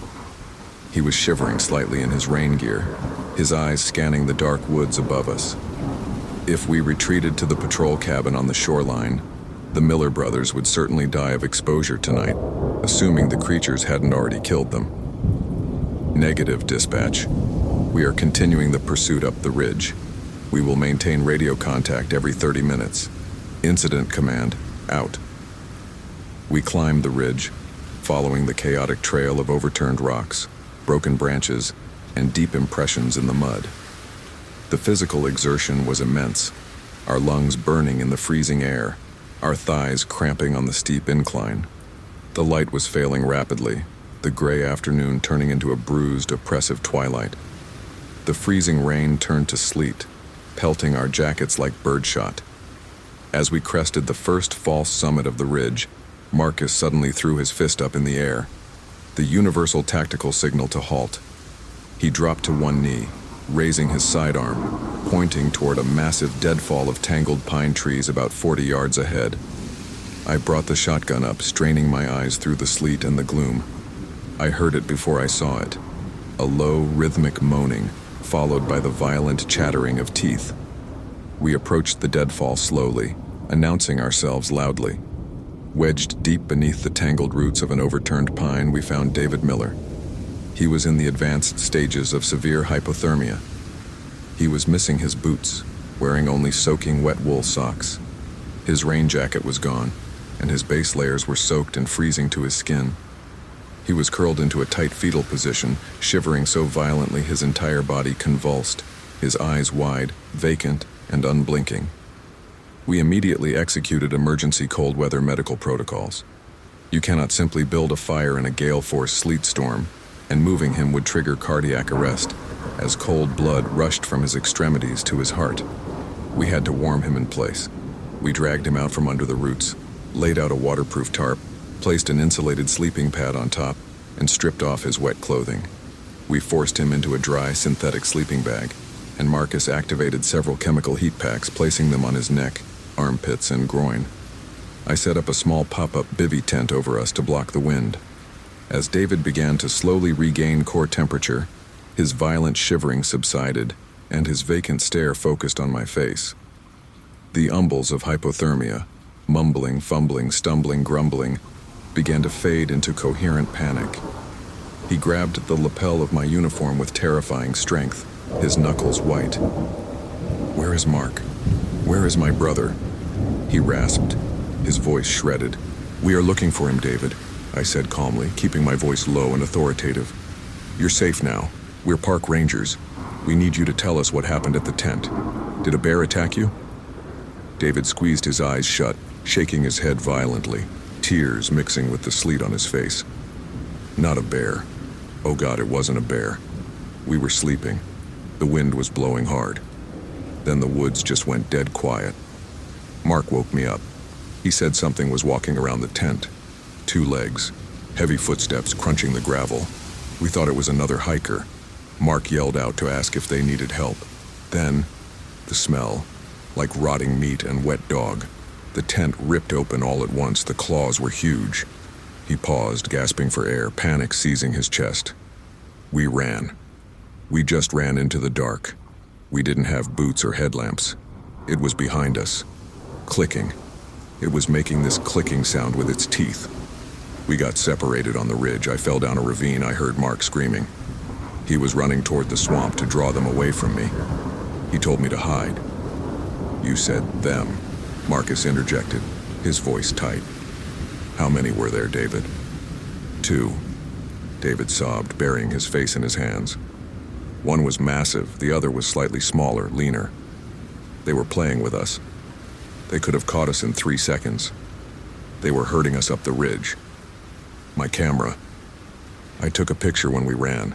He was shivering slightly in his rain gear, his eyes scanning the dark woods above us. "If we retreated to the patrol cabin on the shoreline, the Miller brothers would certainly die of exposure tonight, assuming the creatures hadn't already killed them." "Negative, Dispatch. We are continuing the pursuit up the ridge. We will maintain radio contact every 30 minutes. Incident Command, out." We climbed the ridge, following the chaotic trail of overturned rocks, broken branches, and deep impressions in the mud. The physical exertion was immense, our lungs burning in the freezing air, our thighs cramping on the steep incline. The light was failing rapidly, the gray afternoon turning into a bruised, oppressive twilight. The freezing rain turned to sleet, pelting our jackets like birdshot. As we crested the first false summit of the ridge, Marcus suddenly threw his fist up in the air, the universal tactical signal to halt. He dropped to one knee, raising his sidearm, pointing toward a massive deadfall of tangled pine trees about 40 yards ahead. I brought the shotgun up, straining my eyes through the sleet and the gloom. I heard it before I saw it, a low, rhythmic moaning, followed by the violent chattering of teeth. We approached the deadfall slowly, announcing ourselves loudly. Wedged deep beneath the tangled roots of an overturned pine, we found David Miller. He was in the advanced stages of severe hypothermia. He was missing his boots, wearing only soaking wet wool socks. His rain jacket was gone, and his base layers were soaked and freezing to his skin. He was curled into a tight fetal position, shivering so violently his entire body convulsed, his eyes wide, vacant, and unblinking. We immediately executed emergency cold weather medical protocols. You cannot simply build a fire in a gale-force sleet storm, and moving him would trigger cardiac arrest, as cold blood rushed from his extremities to his heart. We had to warm him in place. We dragged him out from under the roots, laid out a waterproof tarp, placed an insulated sleeping pad on top, and stripped off his wet clothing. We forced him into a dry synthetic sleeping bag, and Marcus activated several chemical heat packs, placing them on his neck, armpits, and groin. I set up a small pop-up bivy tent over us to block the wind. As David began to slowly regain core temperature, his violent shivering subsided, and his vacant stare focused on my face. The umbles of hypothermia, mumbling, fumbling, stumbling, grumbling, began to fade into coherent panic. He grabbed the lapel of my uniform with terrifying strength, his knuckles white. "Where is Mark? Where is my brother?" he rasped, his voice shredded. "We are looking for him, David," I said calmly, keeping my voice low and authoritative. "You're safe now. We're park rangers. We need you to tell us what happened at the tent. Did a bear attack you?" David squeezed his eyes shut, shaking his head violently, tears mixing with the sleet on his face. "Not a bear. Oh God, it wasn't a bear. We were sleeping. The wind was blowing hard. Then the woods just went dead quiet. Mark woke me up. He said something was walking around the tent. 2 legs, heavy footsteps crunching the gravel. We thought it was another hiker. Mark yelled out to ask if they needed help. Then, the smell, like rotting meat and wet dog. The tent ripped open all at once. The claws were huge." He paused, gasping for air, panic seizing his chest. "We ran. We just ran into the dark. We didn't have boots or headlamps. It was behind us. Clicking. It was making this clicking sound with its teeth. We got separated on the ridge. I fell down a ravine. I heard Mark screaming. He was running toward the swamp to draw them away from me. He told me to hide." "You said them," Marcus interjected, his voice tight. "How many were there, David?" "2. David sobbed, burying his face in his hands. "One was massive, the other was slightly smaller, leaner. They were playing with us. They could have caught us in 3 seconds. They were herding us up the ridge. My camera. I took a picture when we ran.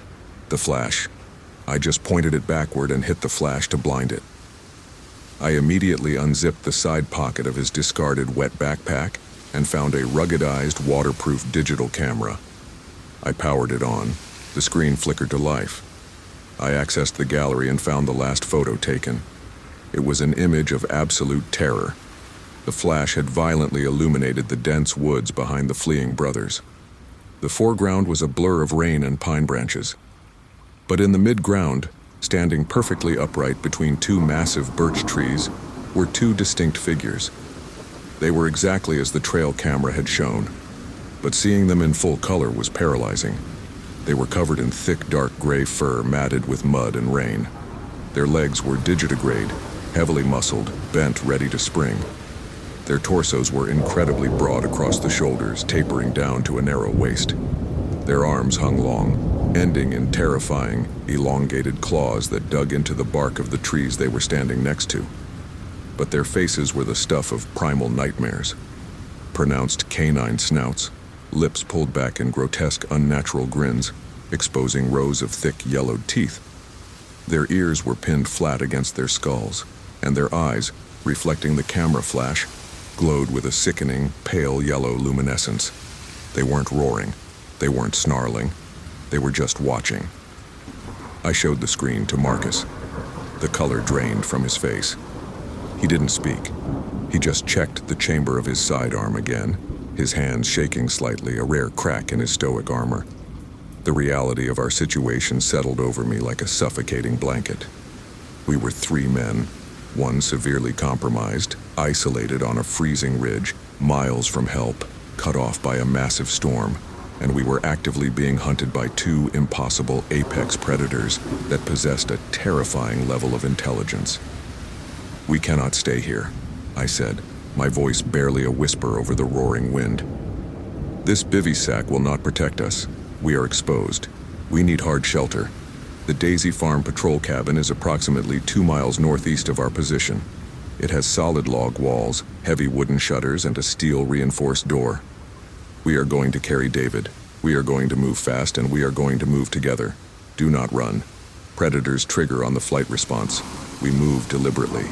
The flash. I just pointed it backward and hit the flash to blind it. I immediately unzipped the side pocket of his discarded wet backpack and found a ruggedized, waterproof digital camera. I powered it on. The screen flickered to life. I accessed the gallery and found the last photo taken. It was an image of absolute terror. The flash had violently illuminated the dense woods behind the fleeing brothers. The foreground was a blur of rain and pine branches. But in the mid-ground, standing perfectly upright between 2 massive birch trees, were 2 distinct figures. They were exactly as the trail camera had shown, but seeing them in full color was paralyzing. They were covered in thick, dark gray fur matted with mud and rain. Their legs were digitigrade, heavily muscled, bent, ready to spring. Their torsos were incredibly broad across the shoulders, tapering down to a narrow waist. Their arms hung long, ending in terrifying, elongated claws that dug into the bark of the trees they were standing next to. But their faces were the stuff of primal nightmares. Pronounced canine snouts, lips pulled back in grotesque, unnatural grins, exposing rows of thick, yellowed teeth. Their ears were pinned flat against their skulls, and their eyes, reflecting the camera flash, glowed with a sickening, pale yellow luminescence. They weren't roaring. They weren't snarling. They were just watching. I showed the screen to Marcus. The color drained from his face. He didn't speak. He just checked the chamber of his sidearm again, his hands shaking slightly, a rare crack in his stoic armor. The reality of our situation settled over me like a suffocating blanket. We were 3 men, one severely compromised, isolated on a freezing ridge, miles from help, cut off by a massive storm, and we were actively being hunted by 2 impossible apex predators that possessed a terrifying level of intelligence. "We cannot stay here," I said, my voice barely a whisper over the roaring wind. "This bivy sack will not protect us. We are exposed. We need hard shelter. The Daisy Farm patrol cabin is approximately 2 miles northeast of our position. It has solid log walls, heavy wooden shutters, and a steel reinforced door. We are going to carry David. We are going to move fast, and we are going to move together. Do not run. Predators trigger on the flight response. We move deliberately."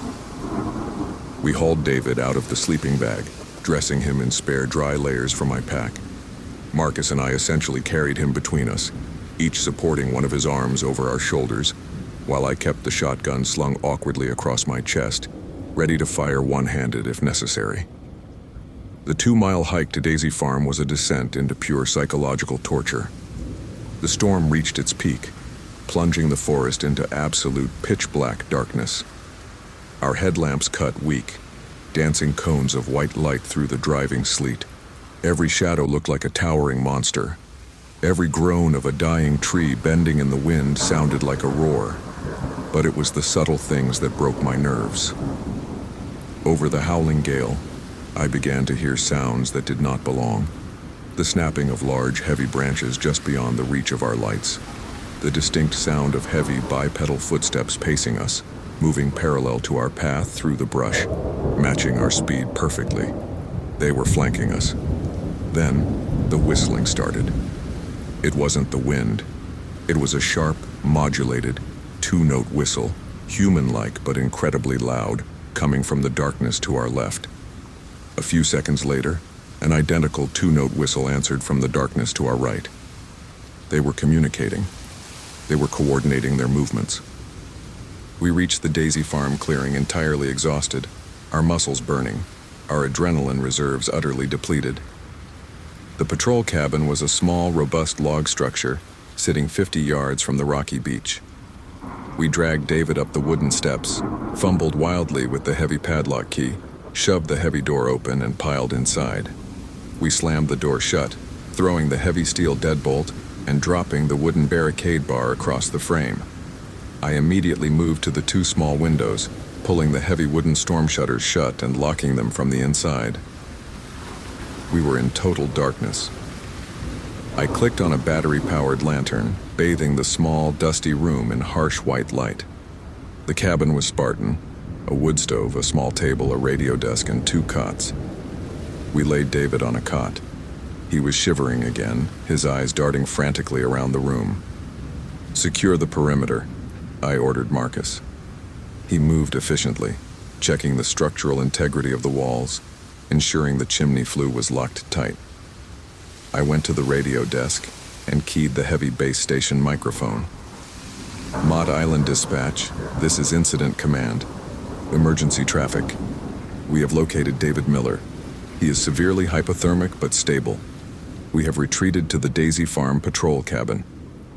We hauled David out of the sleeping bag, dressing him in spare dry layers from my pack. Marcus and I essentially carried him between us, each supporting one of his arms over our shoulders, while I kept the shotgun slung awkwardly across my chest, ready to fire one-handed if necessary. The 2-mile hike to Daisy Farm was a descent into pure psychological torture. The storm reached its peak, plunging the forest into absolute pitch-black darkness. Our headlamps cut weak, dancing cones of white light through the driving sleet. Every shadow looked like a towering monster. Every groan of a dying tree bending in the wind sounded like a roar. But it was the subtle things that broke my nerves. Over the howling gale, I began to hear sounds that did not belong. The snapping of large, heavy branches just beyond the reach of our lights. The distinct sound of heavy, bipedal footsteps pacing us, moving parallel to our path through the brush, matching our speed perfectly. They were flanking us. Then, the whistling started. It wasn't the wind. It was a sharp, modulated, 2-note whistle, human-like but incredibly loud, coming from the darkness to our left. A few seconds later, an identical 2-note whistle answered from the darkness to our right. They were communicating. They were coordinating their movements. We reached the Daisy Farm clearing entirely exhausted, our muscles burning, our adrenaline reserves utterly depleted. The patrol cabin was a small, robust log structure sitting 50 yards from the rocky beach. We dragged David up the wooden steps, fumbled wildly with the heavy padlock key, shoved the heavy door open and piled inside. We slammed the door shut, throwing the heavy steel deadbolt and dropping the wooden barricade bar across the frame. I immediately moved to the 2 small windows, pulling the heavy wooden storm shutters shut and locking them from the inside. We were in total darkness. I clicked on a battery-powered lantern, bathing the small, dusty room in harsh white light. The cabin was Spartan: a wood stove, a small table, a radio desk, and 2 cots. We laid David on a cot. He was shivering again, his eyes darting frantically around the room. "Secure the perimeter," I ordered Marcus. He moved efficiently, checking the structural integrity of the walls, ensuring the chimney flue was locked tight. I went to the radio desk and keyed the heavy base station microphone. "Mott Island Dispatch, this is Incident Command. Emergency traffic. We have located David Miller. He is severely hypothermic but stable. We have retreated to the Daisy Farm patrol cabin.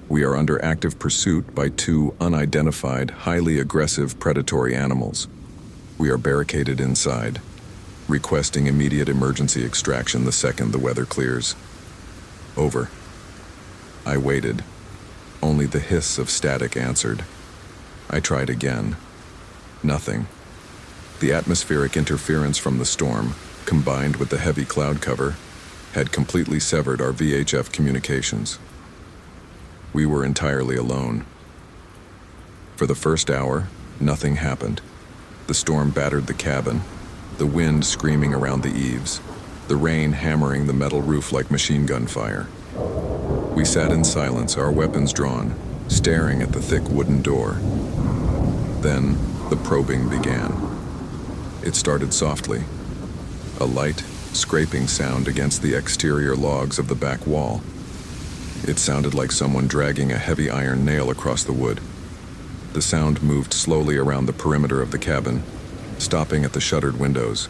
We are under active pursuit by 2 unidentified, highly aggressive predatory animals. We are barricaded inside, requesting immediate emergency extraction the second the weather clears. Over." I waited. Only the hiss of static answered. I tried again. Nothing. The atmospheric interference from the storm, combined with the heavy cloud cover, had completely severed our VHF communications. We were entirely alone. For the first hour, nothing happened. The storm battered the cabin, the wind screaming around the eaves, the rain hammering the metal roof like machine gun fire. We sat in silence, our weapons drawn, staring at the thick wooden door. Then, the probing began. It started softly, a light, scraping sound against the exterior logs of the back wall. It sounded like someone dragging a heavy iron nail across the wood. The sound moved slowly around the perimeter of the cabin, stopping at the shuttered windows.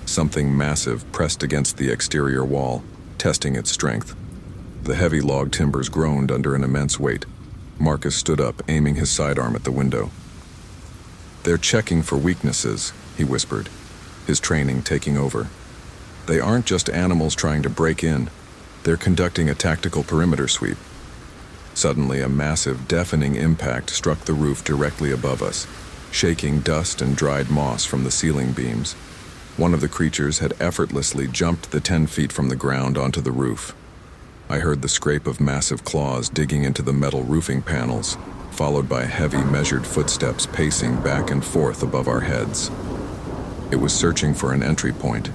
Something massive pressed against the exterior wall, testing its strength. The heavy log timbers groaned under an immense weight. Marcus stood up, aiming his sidearm at the window. "They're checking for weaknesses," he whispered, his training taking over. "They aren't just animals trying to break in. They're conducting a tactical perimeter sweep." Suddenly, a massive, deafening impact struck the roof directly above us, shaking dust and dried moss from the ceiling beams. One of the creatures had effortlessly jumped the 10 feet from the ground onto the roof. I heard the scrape of massive claws digging into the metal roofing panels, followed by heavy, measured footsteps pacing back and forth above our heads. It was searching for an entry point.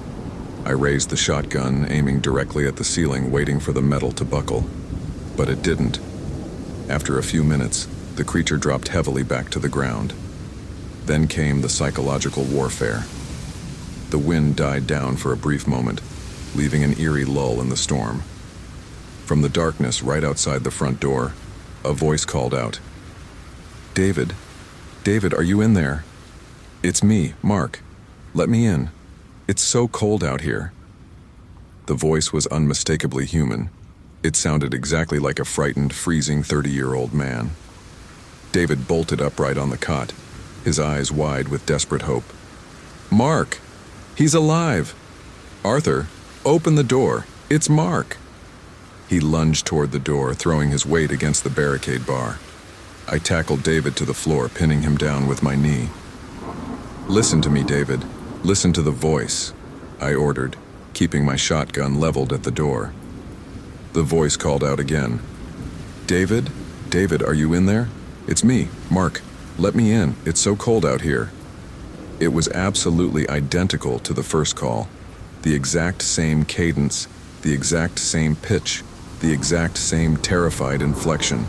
I raised the shotgun, aiming directly at the ceiling, waiting for the metal to buckle. But it didn't. After a few minutes, the creature dropped heavily back to the ground. Then came the psychological warfare. The wind died down for a brief moment, leaving an eerie lull in the storm. From the darkness right outside the front door, a voice called out, David? David, are you in there? It's me, Mark. Let me in. It's so cold out here. The voice was unmistakably human. It sounded exactly like a frightened, freezing 30-year-old man. David bolted upright on the cot, his eyes wide with desperate hope. Mark! He's alive! Arthur, open the door. It's Mark! He lunged toward the door, throwing his weight against the barricade bar. I tackled David to the floor, pinning him down with my knee. Listen to me, David. Listen to the voice, I ordered, keeping my shotgun leveled at the door. The voice called out again. David? David, are you in there? It's me, Mark. Let me in. It's so cold out here. It was absolutely identical to the first call. The exact same cadence, the exact same pitch, the exact same terrified inflection.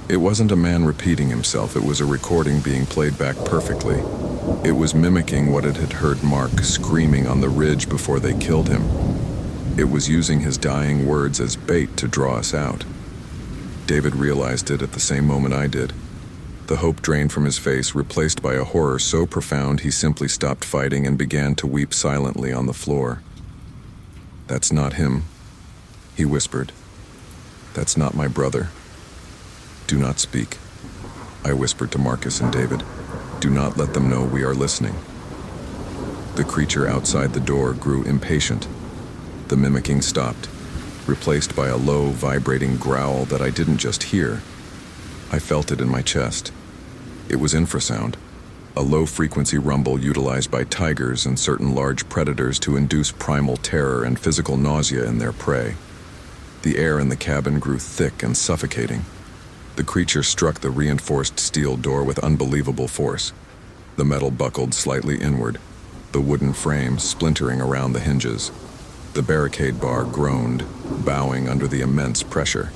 It wasn't a man repeating himself, it was a recording being played back perfectly. It was mimicking what it had heard Mark screaming on the ridge before they killed him. It was using his dying words as bait to draw us out. David realized it at the same moment I did. The hope drained from his face, replaced by a horror so profound he simply stopped fighting and began to weep silently on the floor. That's not him, he whispered. That's not my brother. Do not speak, I whispered to Marcus and David. Do not let them know we are listening. The creature outside the door grew impatient. The mimicking stopped, replaced by a low, vibrating growl that I didn't just hear. I felt it in my chest. It was infrasound, a low-frequency rumble utilized by tigers and certain large predators to induce primal terror and physical nausea in their prey. The air in the cabin grew thick and suffocating. The creature struck the reinforced steel door with unbelievable force. The metal buckled slightly inward, the wooden frame splintering around the hinges. The barricade bar groaned, bowing under the immense pressure.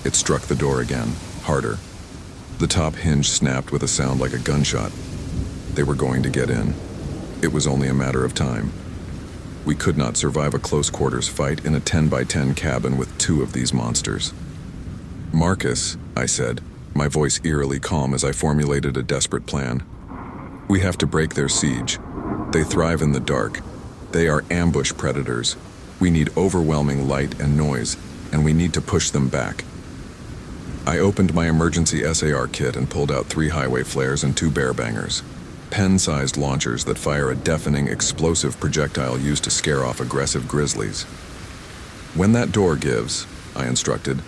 It struck the door again, harder. The top hinge snapped with a sound like a gunshot. They were going to get in. It was only a matter of time. We could not survive a close-quarters fight in a 10-by-10 cabin with two of these monsters. Marcus, I said, my voice eerily calm as I formulated a desperate plan. We have to break their siege. They thrive in the dark. They are ambush predators. We need overwhelming light and noise, and we need to push them back. I opened my emergency SAR kit and pulled out 3 highway flares and 2 bear bangers, pen-sized launchers that fire a deafening, explosive projectile used to scare off aggressive grizzlies. When that door gives, I instructed,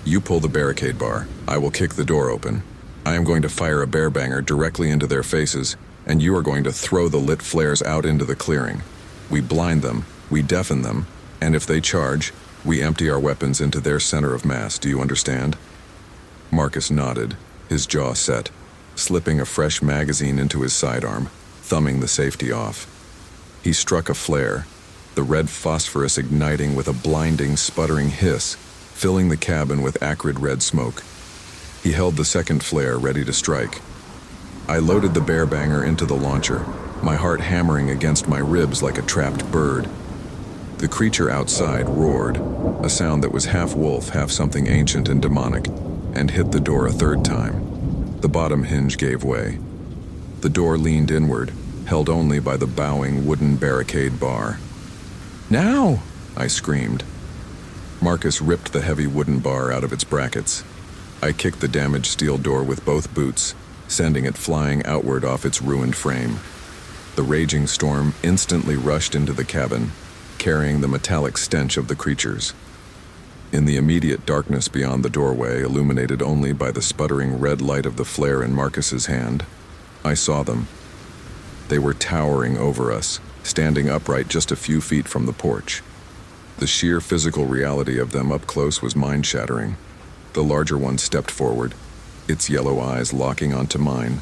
you pull the barricade bar. I will kick the door open. I am going to fire a bear banger directly into their faces, and you are going to throw the lit flares out into the clearing. We blind them, we deafen them, and if they charge, we empty our weapons into their center of mass. Do you understand? Marcus nodded, his jaw set, slipping a fresh magazine into his sidearm, thumbing the safety off. He struck a flare, the red phosphorus igniting with a blinding, sputtering hiss, filling the cabin with acrid red smoke. He held the second flare ready to strike. I loaded the bear banger into the launcher, my heart hammering against my ribs like a trapped bird. The creature outside roared, a sound that was half wolf, half something ancient and demonic, and hit the door a third time. The bottom hinge gave way. The door leaned inward, held only by the bowing wooden barricade bar. Now! I screamed. Marcus ripped the heavy wooden bar out of its brackets. I kicked the damaged steel door with both boots, sending it flying outward off its ruined frame. The raging storm instantly rushed into the cabin, carrying the metallic stench of the creatures. In the immediate darkness beyond the doorway, illuminated only by the sputtering red light of the flare in Marcus's hand, I saw them. They were towering over us, standing upright just a few feet from the porch. The sheer physical reality of them up close was mind-shattering. The larger one stepped forward, its yellow eyes locking onto mine,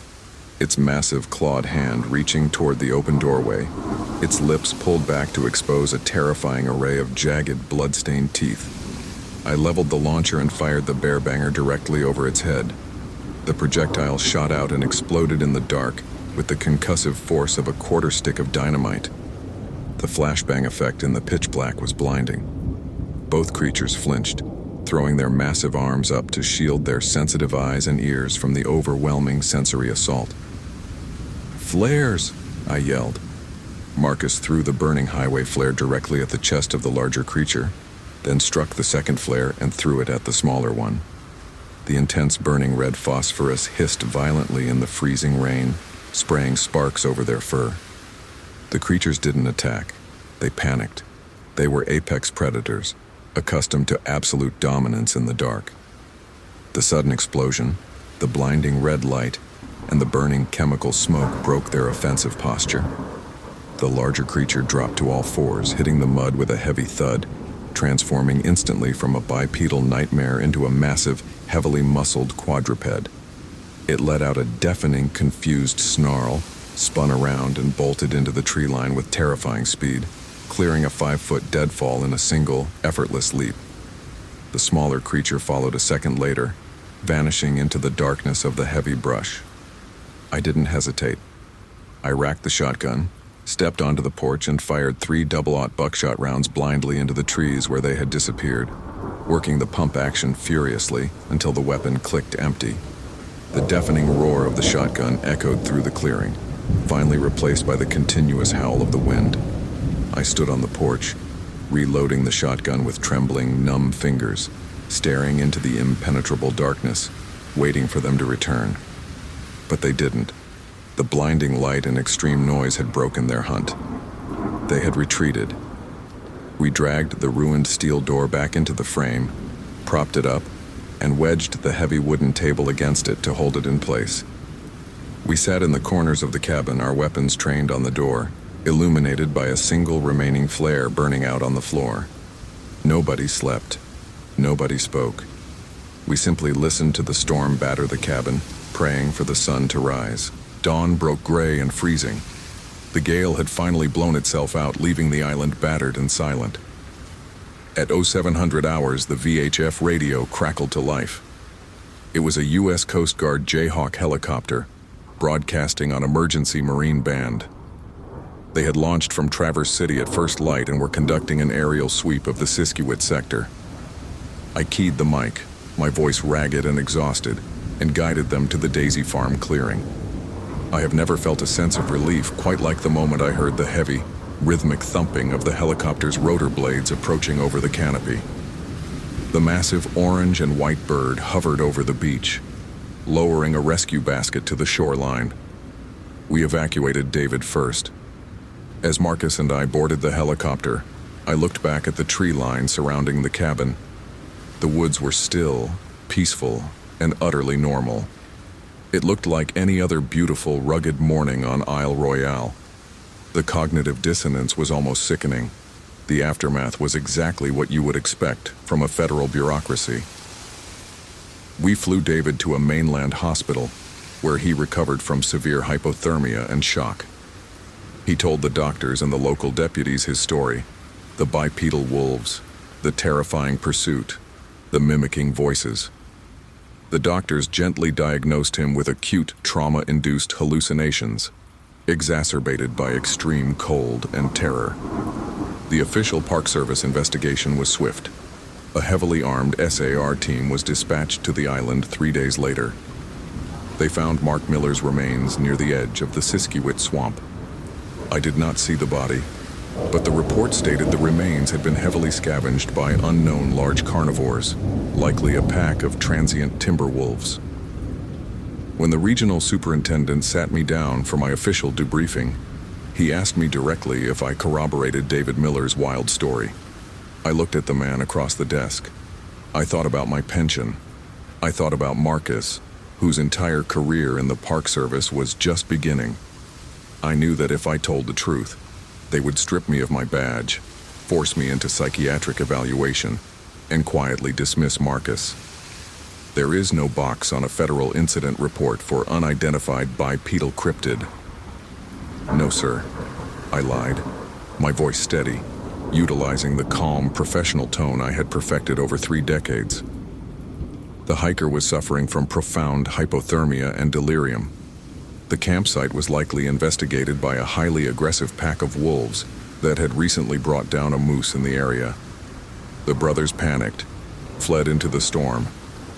its massive clawed hand reaching toward the open doorway, its lips pulled back to expose a terrifying array of jagged, blood-stained teeth. I leveled the launcher and fired the bear banger directly over its head. The projectile shot out and exploded in the dark with the concussive force of a quarter stick of dynamite. The flashbang effect in the pitch black was blinding. Both creatures flinched, throwing their massive arms up to shield their sensitive eyes and ears from the overwhelming sensory assault. "Flares!" I yelled. Marcus threw the burning highway flare directly at the chest of the larger creature, then struck the second flare and threw it at the smaller one. The intense burning red phosphorus hissed violently in the freezing rain, spraying sparks over their fur. The creatures didn't attack. They panicked. They were apex predators, accustomed to absolute dominance in the dark. The sudden explosion, the blinding red light, and the burning chemical smoke broke their offensive posture. The larger creature dropped to all fours, hitting the mud with a heavy thud, transforming instantly from a bipedal nightmare into a massive, heavily muscled quadruped. It let out a deafening, confused snarl, spun around and bolted into the tree line with terrifying speed, clearing a 5-foot deadfall in a single, effortless leap. The smaller creature followed a second later, vanishing into the darkness of the heavy brush. I didn't hesitate. I racked the shotgun, stepped onto the porch and fired 3 double-aught buckshot rounds blindly into the trees where they had disappeared, working the pump action furiously until the weapon clicked empty. The deafening roar of the shotgun echoed through the clearing, finally replaced by the continuous howl of the wind. I stood on the porch, reloading the shotgun with trembling, numb fingers, staring into the impenetrable darkness, waiting for them to return. But they didn't. The blinding light and extreme noise had broken their hunt. They had retreated. We dragged the ruined steel door back into the frame, propped it up, and wedged the heavy wooden table against it to hold it in place. We sat in the corners of the cabin, our weapons trained on the door, illuminated by a single remaining flare burning out on the floor. Nobody slept. Nobody spoke. We simply listened to the storm batter the cabin, praying for the sun to rise. Dawn broke gray and freezing. The gale had finally blown itself out, leaving the island battered and silent. At 0700 hours, the VHF radio crackled to life. It was a U.S. Coast Guard Jayhawk helicopter, broadcasting on emergency marine band. They had launched from Traverse City at first light and were conducting an aerial sweep of the Siskiwit sector. I keyed the mic, my voice ragged and exhausted, and guided them to the Daisy Farm clearing. I have never felt a sense of relief quite like the moment I heard the heavy, rhythmic thumping of the helicopter's rotor blades approaching over the canopy. The massive orange and white bird hovered over the beach, lowering a rescue basket to the shoreline. We evacuated David first. As Marcus and I boarded the helicopter, I looked back at the tree line surrounding the cabin. The woods were still, peaceful, and utterly normal. It looked like any other beautiful, rugged morning on Isle Royale. The cognitive dissonance was almost sickening. The aftermath was exactly what you would expect from a federal bureaucracy. We flew David to a mainland hospital, where he recovered from severe hypothermia and shock. He told the doctors and the local deputies his story: the bipedal wolves, the terrifying pursuit, the mimicking voices. The doctors gently diagnosed him with acute trauma-induced hallucinations, exacerbated by extreme cold and terror. The official Park Service investigation was swift. A heavily armed SAR team was dispatched to the island 3 days later. They found Mark Miller's remains near the edge of the Siskiwit swamp. I did not see the body, but the report stated the remains had been heavily scavenged by unknown large carnivores, likely a pack of transient timber wolves. When the regional superintendent sat me down for my official debriefing, he asked me directly if I corroborated David Miller's wild story. I looked at the man across the desk. I thought about my pension. I thought about Marcus, whose entire career in the Park Service was just beginning. I knew that if I told the truth, they would strip me of my badge, force me into psychiatric evaluation, and quietly dismiss Marcus. There is no box on a federal incident report for unidentified bipedal cryptid. No, sir, I lied, my voice steady, utilizing the calm, professional tone I had perfected over 3 decades. The hiker was suffering from profound hypothermia and delirium. The campsite was likely investigated by a highly aggressive pack of wolves that had recently brought down a moose in the area. The brothers panicked, fled into the storm,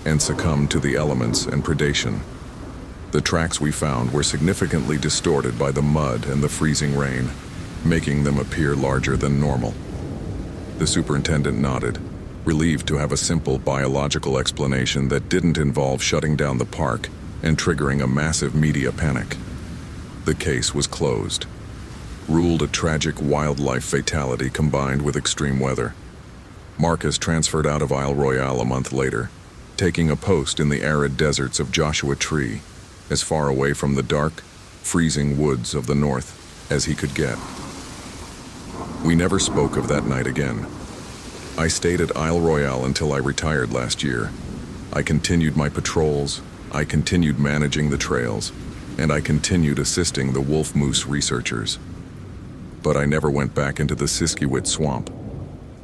and succumbed to the elements and predation. The tracks we found were significantly distorted by the mud and the freezing rain, making them appear larger than normal. The superintendent nodded, relieved to have a simple biological explanation that didn't involve shutting down the park and triggering a massive media panic. The case was closed. Ruled a tragic wildlife fatality combined with extreme weather. Marcus transferred out of Isle Royale a month later, taking a post in the arid deserts of Joshua Tree, as far away from the dark, freezing woods of the north as he could get. We never spoke of that night again. I stayed at Isle Royale until I retired last year. I continued my patrols, I continued managing the trails, and I continued assisting the wolf moose researchers. But I never went back into the Siskiwit swamp.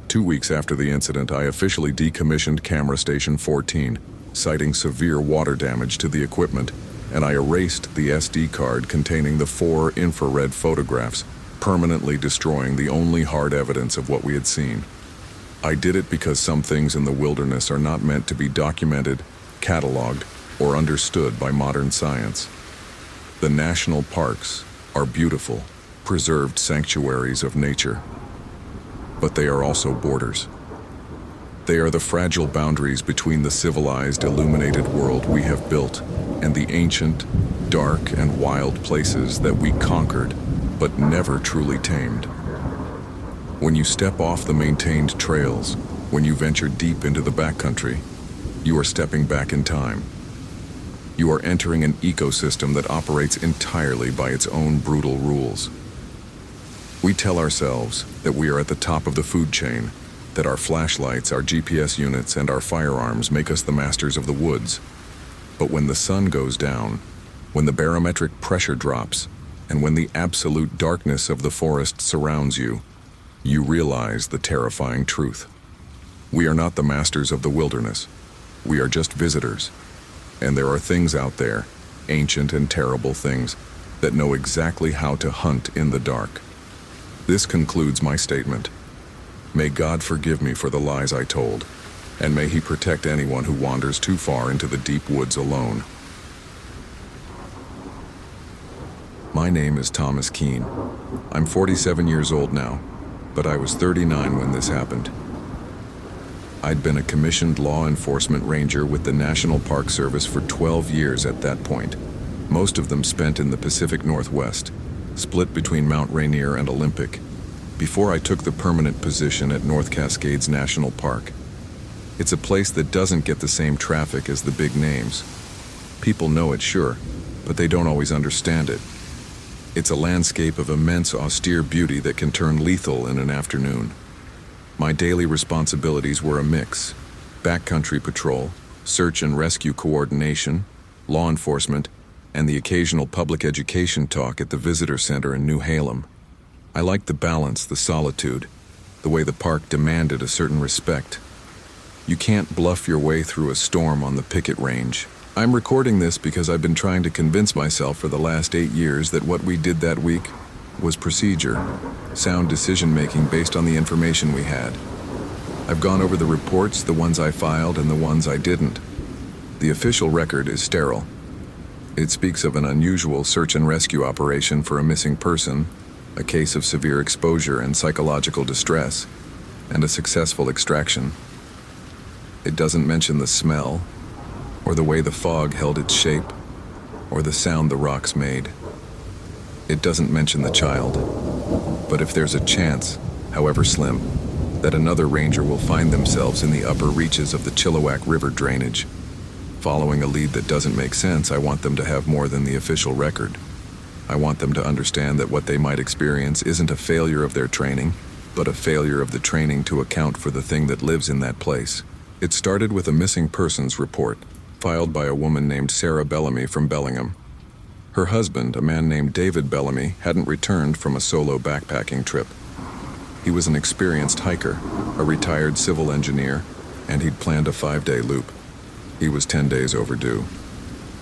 2 weeks after the incident, I officially decommissioned Camera Station 14, citing severe water damage to the equipment, and I erased the SD card containing the 4 infrared photographs, permanently destroying the only hard evidence of what we had seen. I did it because some things in the wilderness are not meant to be documented, cataloged, or understood by modern science. The national parks are beautiful, preserved sanctuaries of nature. But they are also borders. They are the fragile boundaries between the civilized, illuminated world we have built and the ancient, dark, and wild places that we conquered but never truly tamed. When you step off the maintained trails, when you venture deep into the backcountry, you are stepping back in time. You are entering an ecosystem that operates entirely by its own brutal rules. We tell ourselves that we are at the top of the food chain, that our flashlights, our GPS units, and our firearms make us the masters of the woods. But when the sun goes down, when the barometric pressure drops, and when the absolute darkness of the forest surrounds you, you realize the terrifying truth. We are not the masters of the wilderness. We are just visitors. And there are things out there, ancient and terrible things, that know exactly how to hunt in the dark. This concludes my statement. May God forgive me for the lies I told, and may He protect anyone who wanders too far into the deep woods alone. My name is Thomas Keene. I'm 47 years old now, but I was 39 when this happened. I'd been a commissioned law enforcement ranger with the National Park Service for 12 years at that point, most of them spent in the Pacific Northwest, split between Mount Rainier and Olympic, before I took the permanent position at North Cascades National Park. It's a place that doesn't get the same traffic as the big names. People know it, sure, but they don't always understand it. It's a landscape of immense austere beauty that can turn lethal in an afternoon. My daily responsibilities were a mix: backcountry patrol, search and rescue coordination, law enforcement, and the occasional public education talk at the visitor center in New Halem. I liked the balance, the solitude, the way the park demanded a certain respect. You can't bluff your way through a storm on the picket range. I'm recording this because I've been trying to convince myself for the last 8 years that what we did that week was procedure, sound decision-making based on the information we had. I've gone over the reports, the ones I filed and the ones I didn't. The official record is sterile. It speaks of an unusual search and rescue operation for a missing person, a case of severe exposure and psychological distress, and a successful extraction. It doesn't mention the smell, or the way the fog held its shape, or the sound the rocks made. It doesn't mention the child. But if there's a chance, however slim, that another ranger will find themselves in the upper reaches of the Chilliwack River drainage, following a lead that doesn't make sense, I want them to have more than the official record. I want them to understand that what they might experience isn't a failure of their training, but a failure of the training to account for the thing that lives in that place. It started with a missing persons report, filed by a woman named Sarah Bellamy from Bellingham. Her husband, a man named David Bellamy, hadn't returned from a solo backpacking trip. He was an experienced hiker, a retired civil engineer, and he'd planned a 5-day loop. He was 10 days overdue.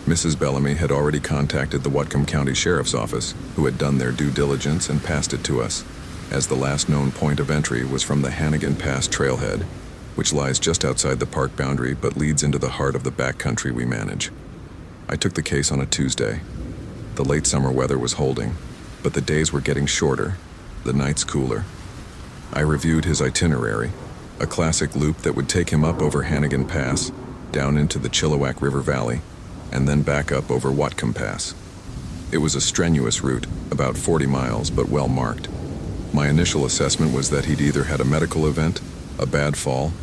Mrs. Bellamy had already contacted the Whatcom County Sheriff's Office, who had done their due diligence and passed it to us, as the last known point of entry was from the Hannigan Pass trailhead. which lies just outside the park boundary but leads into the heart of the backcountry we manage. I took the case on a Tuesday. The late summer weather was holding, but the days were getting shorter, the nights cooler. I reviewed his itinerary, a classic loop that would take him up over Hannigan Pass, down into the Chilliwack River Valley, and then back up over Whatcom Pass. It was a strenuous route, about 40 miles, but well marked. My initial assessment was that he'd either had a medical event, a bad fall,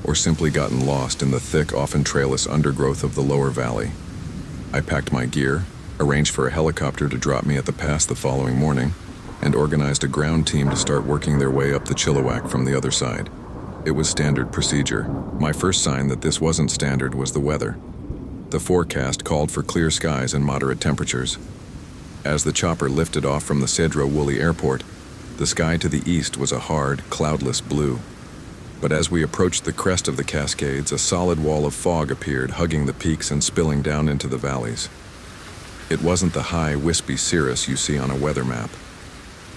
or simply gotten lost in the thick, often trailless undergrowth of the lower valley. I packed my gear, arranged for a helicopter to drop me at the pass the following morning, and organized a ground team to start working their way up the Chilliwack from the other side. It was standard procedure. My first sign that this wasn't standard was the weather. The forecast called for clear skies and moderate temperatures. As the chopper lifted off from the Sedro-Woolley Airport, the sky to the east was a hard, cloudless blue. But as we approached the crest of the Cascades, a solid wall of fog appeared, hugging the peaks and spilling down into the valleys. It wasn't the high, wispy cirrus you see on a weather map.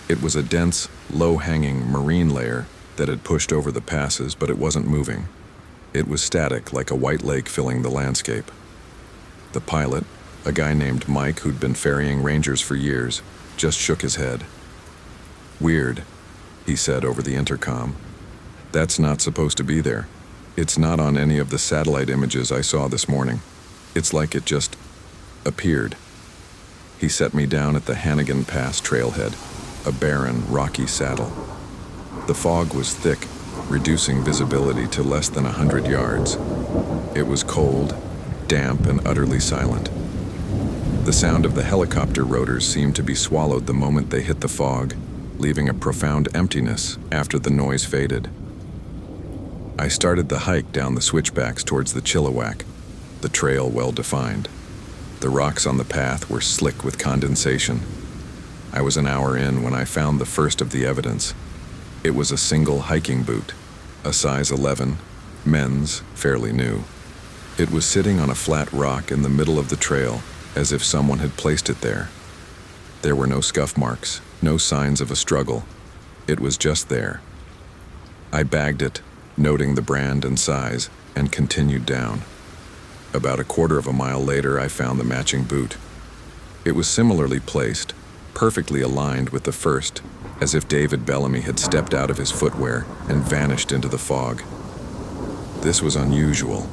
It was a dense, low-hanging marine layer that had pushed over the passes, but it wasn't moving. It was static, like a white lake filling the landscape. The pilot, a guy named Mike who'd been ferrying rangers for years, just shook his head. "Weird," he said over the intercom. "That's not supposed to be there. It's not on any of the satellite images I saw this morning. It's like it just appeared." He set me down at the Hannigan Pass trailhead, a barren, rocky saddle. The fog was thick, reducing visibility to less than 100 yards. It was cold, damp, and utterly silent. The sound of the helicopter rotors seemed to be swallowed the moment they hit the fog, leaving a profound emptiness after the noise faded. I started the hike down the switchbacks towards the Chilliwack, the trail well defined. The rocks on the path were slick with condensation. I was an hour in when I found the first of the evidence. It was a single hiking boot, a size 11, men's, fairly new. It was sitting on a flat rock in the middle of the trail, as if someone had placed it there. There were no scuff marks, no signs of a struggle. It was just there. I bagged it, noting the brand and size, and continued down. About a quarter of a mile later, I found the matching boot. It was similarly placed, perfectly aligned with the first, as if David Bellamy had stepped out of his footwear and vanished into the fog. This was unusual.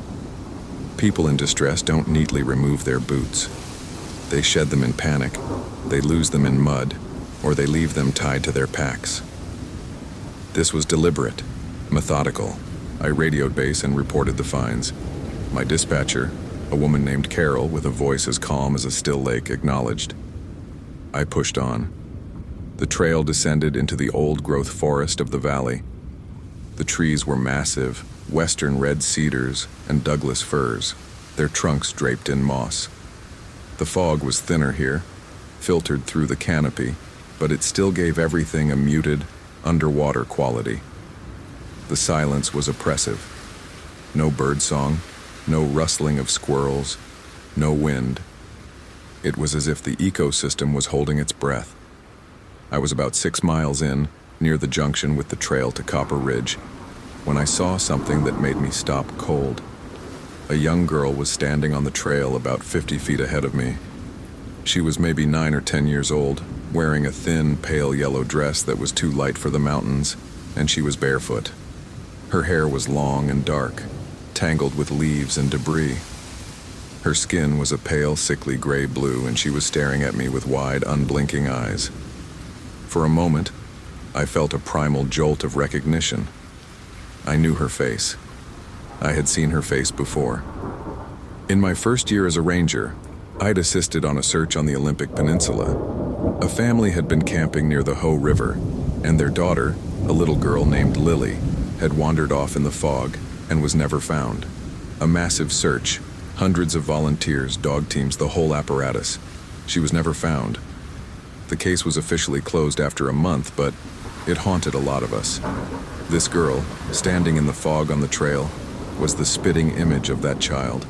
People in distress don't neatly remove their boots. They shed them in panic, they lose them in mud, or they leave them tied to their packs. This was deliberate, methodical. I radioed base and reported the finds. My dispatcher, a woman named Carol with a voice as calm as a still lake, acknowledged. I pushed on. The trail descended into the old-growth forest of the valley. The trees were massive, western red cedars and Douglas firs, their trunks draped in moss. The fog was thinner here, filtered through the canopy, but it still gave everything a muted, underwater quality. The silence was oppressive. No birdsong, no rustling of squirrels, no wind. It was as if the ecosystem was holding its breath. I was about 6 miles in, near the junction with the trail to Copper Ridge, when I saw something that made me stop cold. A young girl was standing on the trail about 50 feet ahead of me. She was maybe 9 or 10 years old, wearing a thin, pale yellow dress that was too light for the mountains, and she was barefoot. Her hair was long and dark, tangled with leaves and debris. Her skin was a pale, sickly gray blue, and she was staring at me with wide, unblinking eyes. For a moment, I felt a primal jolt of recognition. I knew her face. I had seen her face before. In my first year as a ranger, I'd assisted on a search on the Olympic Peninsula. A family had been camping near the Hoh River, and their daughter, a little girl named Lily, had wandered off in the fog and was never found. A massive search, hundreds of volunteers, dog teams, the whole apparatus. She was never found. The case was officially closed after a month, but it haunted a lot of us. This girl, standing in the fog on the trail, was the spitting image of that child.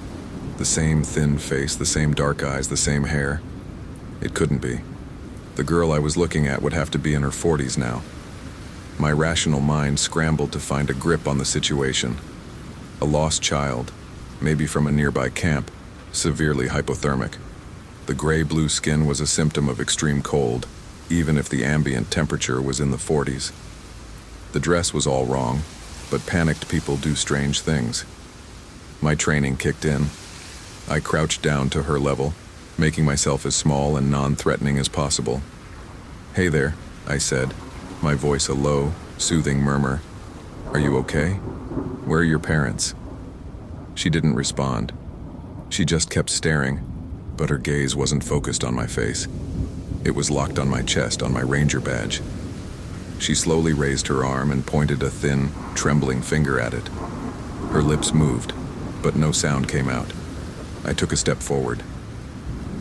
The same thin face, the same dark eyes, the same hair. It couldn't be. The girl I was looking at would have to be in her 40s now. My rational mind scrambled to find a grip on the situation. A lost child, maybe from a nearby camp, severely hypothermic. The gray-blue skin was a symptom of extreme cold, even if the ambient temperature was in the 40s. The dress was all wrong, but panicked people do strange things. My training kicked in. I crouched down to her level, making myself as small and non-threatening as possible. "Hey there," I said, my voice a low, soothing murmur. "Are you okay? Where are your parents?" She didn't respond. She just kept staring, but her gaze wasn't focused on my face. It was locked on my chest, on my ranger badge. She slowly raised her arm and pointed a thin, trembling finger at it. Her lips moved, but no sound came out. I took a step forward.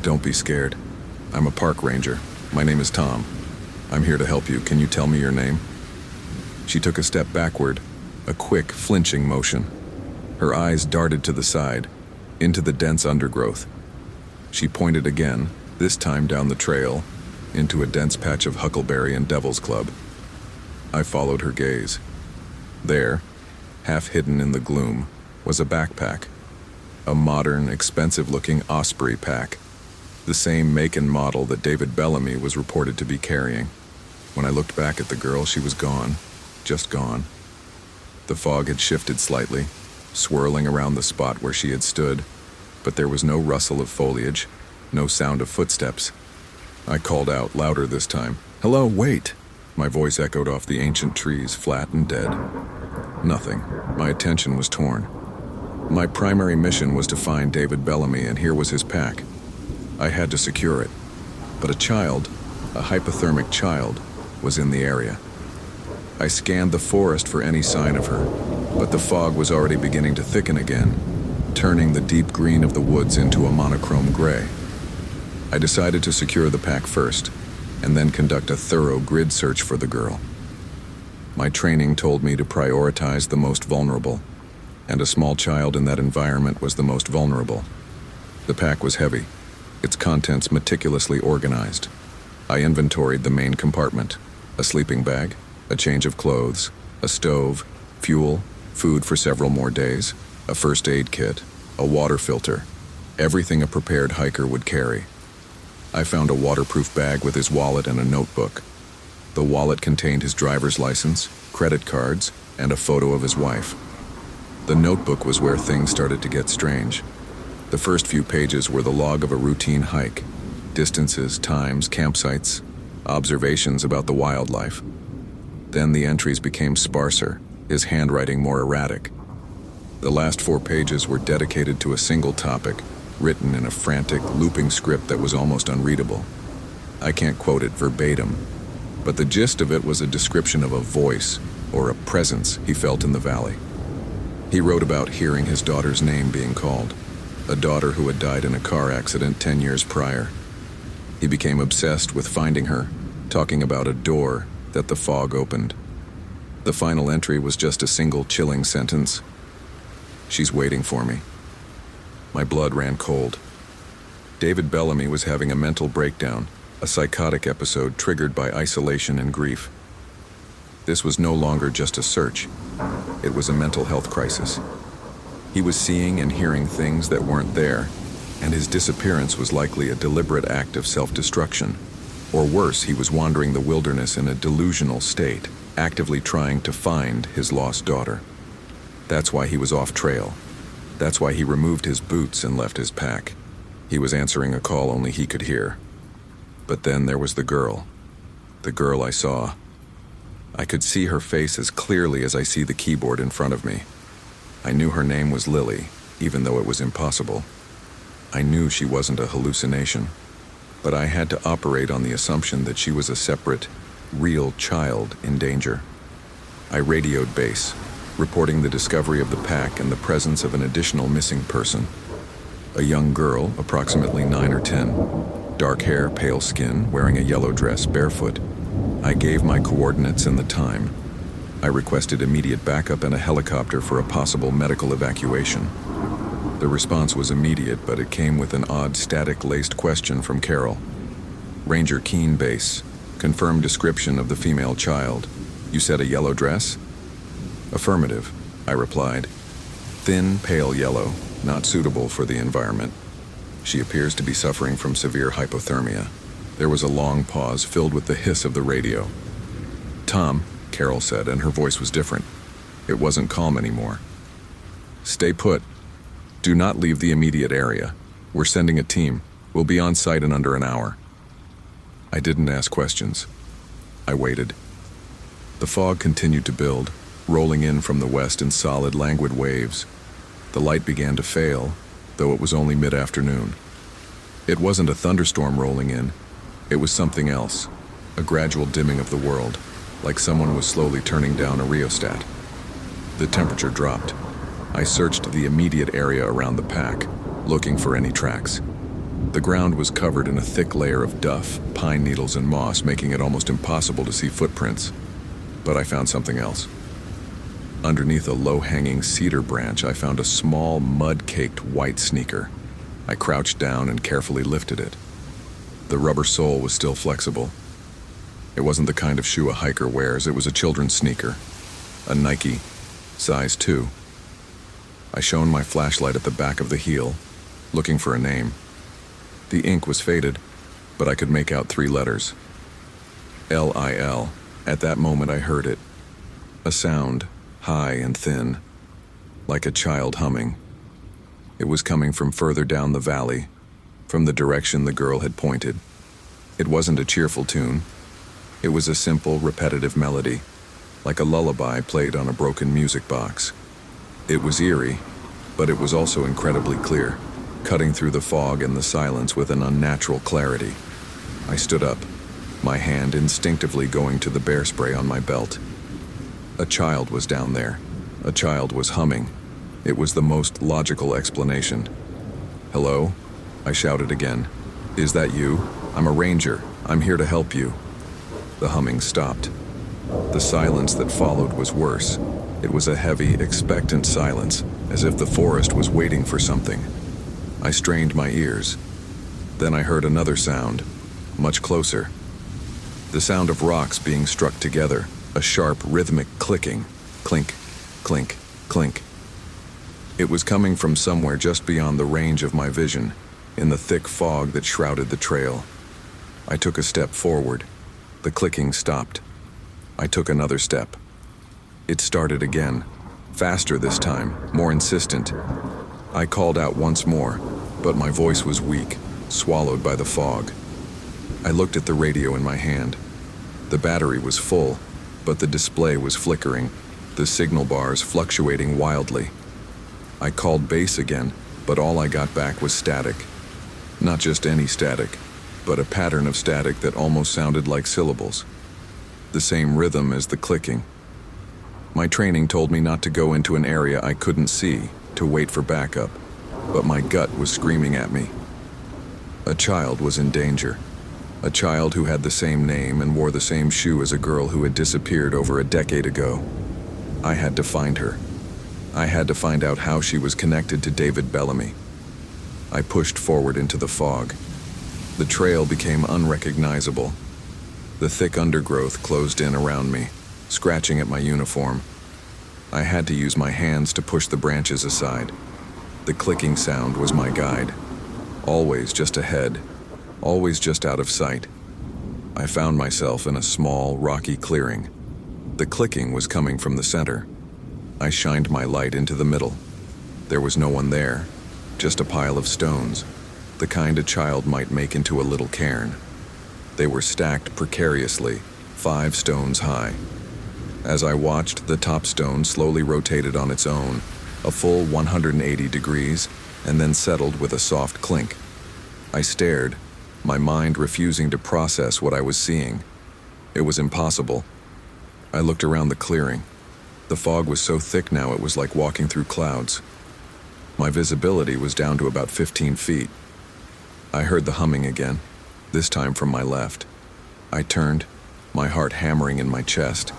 "Don't be scared. I'm a park ranger. My name is Tom. I'm here to help you. Can you tell me your name?" She took a step backward, a quick, flinching motion. Her eyes darted to the side, into the dense undergrowth. She pointed again, this time down the trail, into a dense patch of huckleberry and devil's club. I followed her gaze. There, half hidden in the gloom, was a backpack. A modern, expensive-looking Osprey pack. The same make and model that David Bellamy was reported to be carrying. When I looked back at the girl, she was gone. Just gone. The fog had shifted slightly, swirling around the spot where she had stood, but there was no rustle of foliage, no sound of footsteps. I called out, louder this time. "Hello, wait!" My voice echoed off the ancient trees, flat and dead. Nothing. My attention was torn. My primary mission was to find David Bellamy, and here was his pack. I had to secure it. But a child, a hypothermic child, was in the area. I scanned the forest for any sign of her, but the fog was already beginning to thicken again, turning the deep green of the woods into a monochrome gray. I decided to secure the pack first, and then conduct a thorough grid search for the girl. My training told me to prioritize the most vulnerable, and a small child in that environment was the most vulnerable. The pack was heavy, its contents meticulously organized. I inventoried the main compartment: a sleeping bag, a change of clothes, a stove, fuel, food for several more days, a first aid kit, a water filter, everything a prepared hiker would carry. I found a waterproof bag with his wallet and a notebook. The wallet contained his driver's license, credit cards, and a photo of his wife. The notebook was where things started to get strange. The first few pages were the log of a routine hike: distances, times, campsites, observations about the wildlife. Then the entries became sparser, his handwriting more erratic. The last 4 pages were dedicated to a single topic, written in a frantic, looping script that was almost unreadable. I can't quote it verbatim, but the gist of it was a description of a voice, or a presence, he felt in the valley. He wrote about hearing his daughter's name being called, a daughter who had died in a car accident 10 years prior. He became obsessed with finding her, talking about a door that the fog opened. The final entry was just a single chilling sentence: "She's waiting for me." My blood ran cold. David Bellamy was having a mental breakdown, a psychotic episode triggered by isolation and grief. This was no longer just a search. It was a mental health crisis. He was seeing and hearing things that weren't there, and his disappearance was likely a deliberate act of self-destruction. Or worse, he was wandering the wilderness in a delusional state, actively trying to find his lost daughter. That's why he was off trail. That's why he removed his boots and left his pack. He was answering a call only he could hear. But then there was the girl I saw. I could see her face as clearly as I see the keyboard in front of me. I knew her name was Lily, even though it was impossible. I knew she wasn't a hallucination, but I had to operate on the assumption that she was a separate, real child in danger. I radioed base, reporting the discovery of the pack and the presence of an additional missing person. A young girl, approximately 9 or 10, dark hair, pale skin, wearing a yellow dress, barefoot. I gave my coordinates and the time. I requested immediate backup and a helicopter for a possible medical evacuation. The response was immediate, but it came with an odd static-laced question from Carol. "Ranger Keene Base. Confirmed description of the female child. You said a yellow dress?" "Affirmative," I replied. Thin, pale yellow, not suitable for the environment. She appears to be suffering from severe hypothermia. There was a long pause filled with the hiss of the radio. "Tom," Carol said, and her voice was different. It wasn't calm anymore. "Stay put. Do not leave the immediate area. We're sending a team. We'll be on site in under an hour." I didn't ask questions. I waited. The fog continued to build, rolling in from the west in solid, languid waves. The light began to fail, though it was only mid-afternoon. It wasn't a thunderstorm rolling in. It was something else, a gradual dimming of the world, like someone was slowly turning down a rheostat. The temperature dropped. I searched the immediate area around the pack, looking for any tracks. The ground was covered in a thick layer of duff, pine needles, and moss, making it almost impossible to see footprints. But I found something else. Underneath a low-hanging cedar branch, I found a small, mud-caked white sneaker. I crouched down and carefully lifted it. The rubber sole was still flexible. It wasn't the kind of shoe a hiker wears. It was a children's sneaker, a Nike, size 2. I shone my flashlight at the back of the heel, looking for a name. The ink was faded, but I could make out 3 letters. L-I-L. At that moment I heard it. A sound, high and thin, like a child humming. It was coming from further down the valley, from the direction the girl had pointed. It wasn't a cheerful tune. It was a simple, repetitive melody, like a lullaby played on a broken music box. It was eerie, but it was also incredibly clear, cutting through the fog and the silence with an unnatural clarity. I stood up, my hand instinctively going to the bear spray on my belt. A child was down there. A child was humming. It was the most logical explanation. "Hello?" I shouted again. "Is that you? I'm a ranger. I'm here to help you." The humming stopped. The silence that followed was worse. It was a heavy, expectant silence, as if the forest was waiting for something. I strained my ears. Then I heard another sound, much closer. The sound of rocks being struck together, a sharp, rhythmic clicking. Clink, clink, clink. It was coming from somewhere just beyond the range of my vision, in the thick fog that shrouded the trail. I took a step forward. The clicking stopped. I took another step. It started again, faster this time, more insistent. I called out once more, but my voice was weak, swallowed by the fog. I looked at the radio in my hand. The battery was full, but the display was flickering, the signal bars fluctuating wildly. I called base again, but all I got back was static. Not just any static, but a pattern of static that almost sounded like syllables. The same rhythm as the clicking. My training told me not to go into an area I couldn't see, to wait for backup, but my gut was screaming at me. A child was in danger. A child who had the same name and wore the same shoe as a girl who had disappeared over a decade ago. I had to find her. I had to find out how she was connected to David Bellamy. I pushed forward into the fog. The trail became unrecognizable. The thick undergrowth closed in around me, scratching at my uniform. I had to use my hands to push the branches aside. The clicking sound was my guide. Always just ahead, always just out of sight. I found myself in a small, rocky clearing. The clicking was coming from the center. I shined my light into the middle. There was no one there, just a pile of stones, the kind a child might make into a little cairn. They were stacked precariously, 5 stones high. As I watched, the top stone slowly rotated on its own, a full 180 degrees, and then settled with a soft clink. I stared, my mind refusing to process what I was seeing. It was impossible. I looked around the clearing. The fog was so thick now it was like walking through clouds. My visibility was down to about 15 feet. I heard the humming again, this time from my left. I turned, my heart hammering in my chest.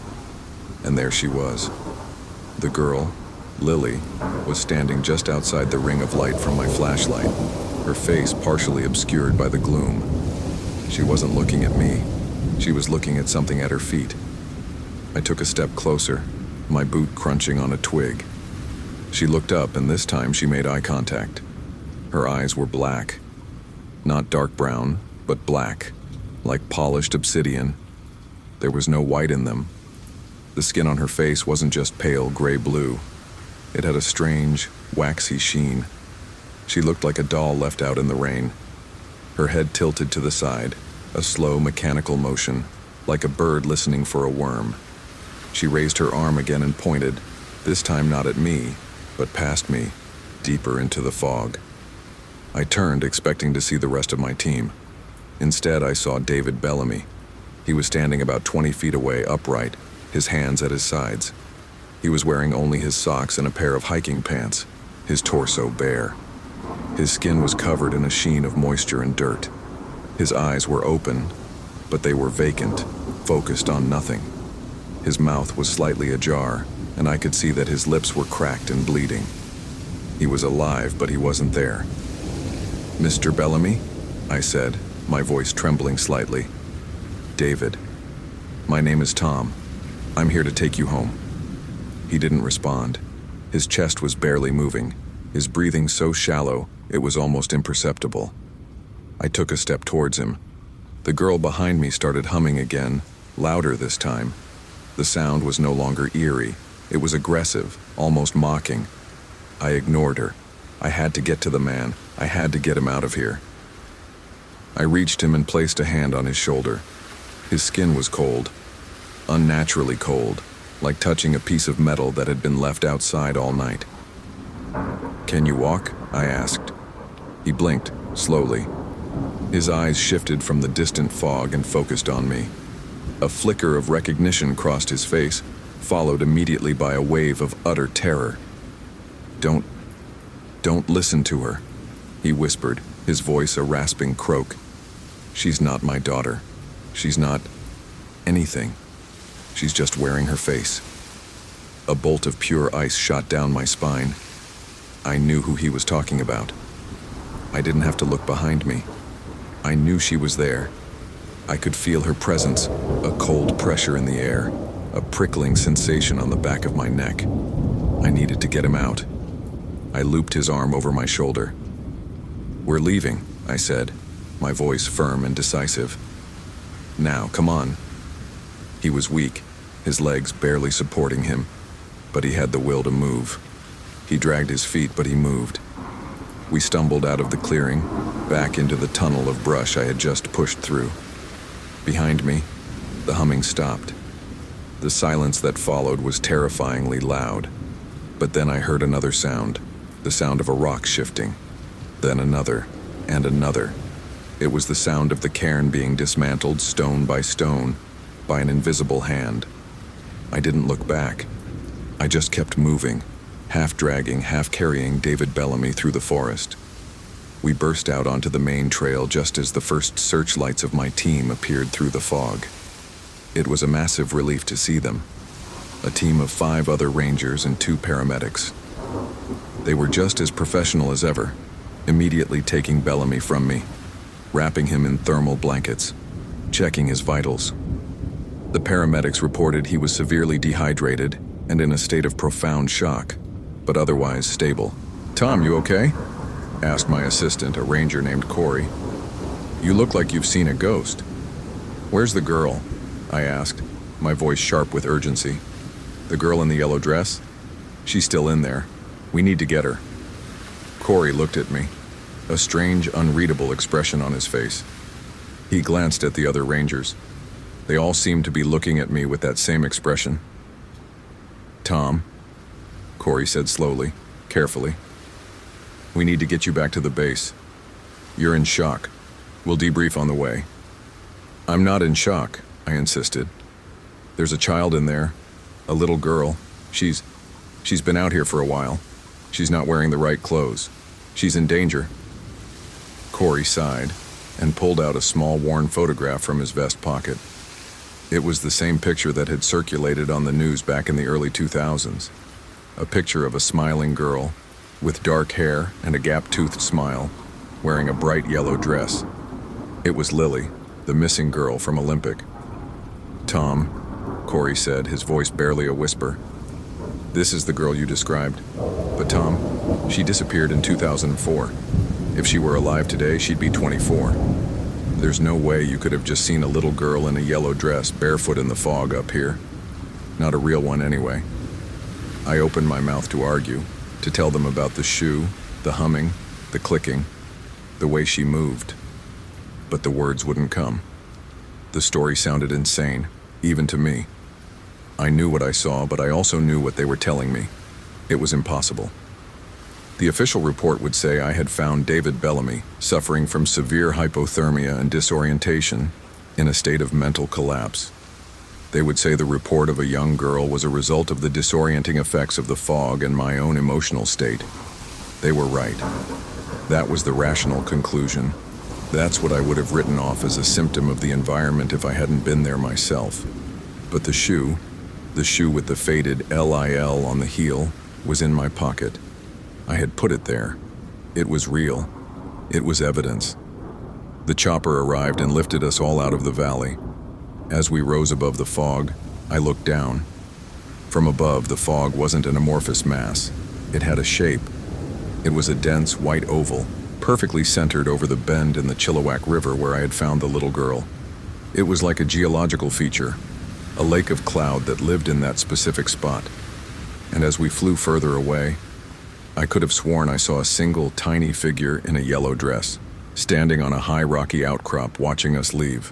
And there she was. The girl, Lily, was standing just outside the ring of light from my flashlight, her face partially obscured by the gloom. She wasn't looking at me. She was looking at something at her feet. I took a step closer, my boot crunching on a twig. She looked up, and this time she made eye contact. Her eyes were black. Not dark brown, but black, like polished obsidian. There was no white in them. The skin on her face wasn't just pale gray-blue. It had a strange, waxy sheen. She looked like a doll left out in the rain. Her head tilted to the side, a slow mechanical motion, like a bird listening for a worm. She raised her arm again and pointed, this time not at me, but past me, deeper into the fog. I turned, expecting to see the rest of my team. Instead, I saw David Bellamy. He was standing about 20 feet away, upright, his hands at his sides. He was wearing only his socks and a pair of hiking pants, his torso bare. His skin was covered in a sheen of moisture and dirt. His eyes were open, but they were vacant, focused on nothing. His mouth was slightly ajar, and I could see that his lips were cracked and bleeding. He was alive, but he wasn't there. "Mr. Bellamy?" I said, my voice trembling slightly. "David. My name is Tom. I'm here to take you home." He didn't respond. His chest was barely moving, his breathing so shallow it was almost imperceptible. I took a step towards him. The girl behind me started humming again, louder this time. The sound was no longer eerie. It was aggressive, almost mocking. I ignored her. I had to get to the man. I had to get him out of here. I reached him and placed a hand on his shoulder. His skin was cold, unnaturally cold, like touching a piece of metal that had been left outside all night. "Can you walk?" I asked. He blinked, slowly. His eyes shifted from the distant fog and focused on me. A flicker of recognition crossed his face, followed immediately by a wave of utter terror. Don't listen to her," he whispered, his voice a rasping croak. "She's not my daughter. She's not anything. She's just wearing her face." A bolt of pure ice shot down my spine. I knew who he was talking about. I didn't have to look behind me. I knew she was there. I could feel her presence, a cold pressure in the air, a prickling sensation on the back of my neck. I needed to get him out. I looped his arm over my shoulder. "We're leaving," I said, my voice firm and decisive. "Now, come on." He was weak, his legs barely supporting him, but he had the will to move. He dragged his feet, but he moved. We stumbled out of the clearing, back into the tunnel of brush I had just pushed through. Behind me, the humming stopped. The silence that followed was terrifyingly loud. But then I heard another sound, the sound of a rock shifting. Then another, and another. It was the sound of the cairn being dismantled stone by stone, by an invisible hand. I didn't look back. I just kept moving, half dragging, half carrying David Bellamy through the forest. We burst out onto the main trail just as the first searchlights of my team appeared through the fog. It was a massive relief to see them. A team of 5 other rangers and 2 paramedics. They were just as professional as ever, immediately taking Bellamy from me, wrapping him in thermal blankets, checking his vitals. The paramedics reported he was severely dehydrated and in a state of profound shock, but otherwise stable. "Tom, you okay?" asked my assistant, a ranger named Corey. "You look like you've seen a ghost." "Where's the girl?" I asked, my voice sharp with urgency. "The girl in the yellow dress? She's still in there. We need to get her." Corey looked at me, a strange, unreadable expression on his face. He glanced at the other rangers. They all seemed to be looking at me with that same expression. "Tom," Corey said slowly, carefully, "we need to get you back to the base. You're in shock. We'll debrief on the way." "I'm not in shock," I insisted. "There's a child in there, a little girl. She's been out here for a while. She's not wearing the right clothes. She's in danger." Corey sighed and pulled out a small worn photograph from his vest pocket. It was the same picture that had circulated on the news back in the early 2000s. A picture of a smiling girl with dark hair and a gap-toothed smile, wearing a bright yellow dress. It was Lily, the missing girl from Olympic. "Tom," Corey said, his voice barely a whisper, This is the girl you described. But Tom, she disappeared in 2004. If she were alive today, she'd be 24. There's no way you could have just seen a little girl in a yellow dress barefoot in the fog up here. Not a real one anyway. I opened my mouth to argue, to tell them about the shoe, the humming, the clicking, the way she moved. But the words wouldn't come. The story sounded insane, even to me. I knew what I saw, but I also knew what they were telling me. It was impossible. The official report would say I had found David Bellamy suffering from severe hypothermia and disorientation in a state of mental collapse. They would say the report of a young girl was a result of the disorienting effects of the fog and my own emotional state. They were right. That was the rational conclusion. That's what I would have written off as a symptom of the environment if I hadn't been there myself. But the shoe with the faded LIL on the heel, was in my pocket. I had put it there. It was real. It was evidence. The chopper arrived and lifted us all out of the valley. As we rose above the fog, I looked down. From above, the fog wasn't an amorphous mass. It had a shape. It was a dense white oval, perfectly centered over the bend in the Chilliwack River where I had found the little girl. It was like a geological feature, a lake of cloud that lived in that specific spot. And as we flew further away, I could have sworn I saw a single tiny figure in a yellow dress, standing on a high rocky outcrop watching us leave.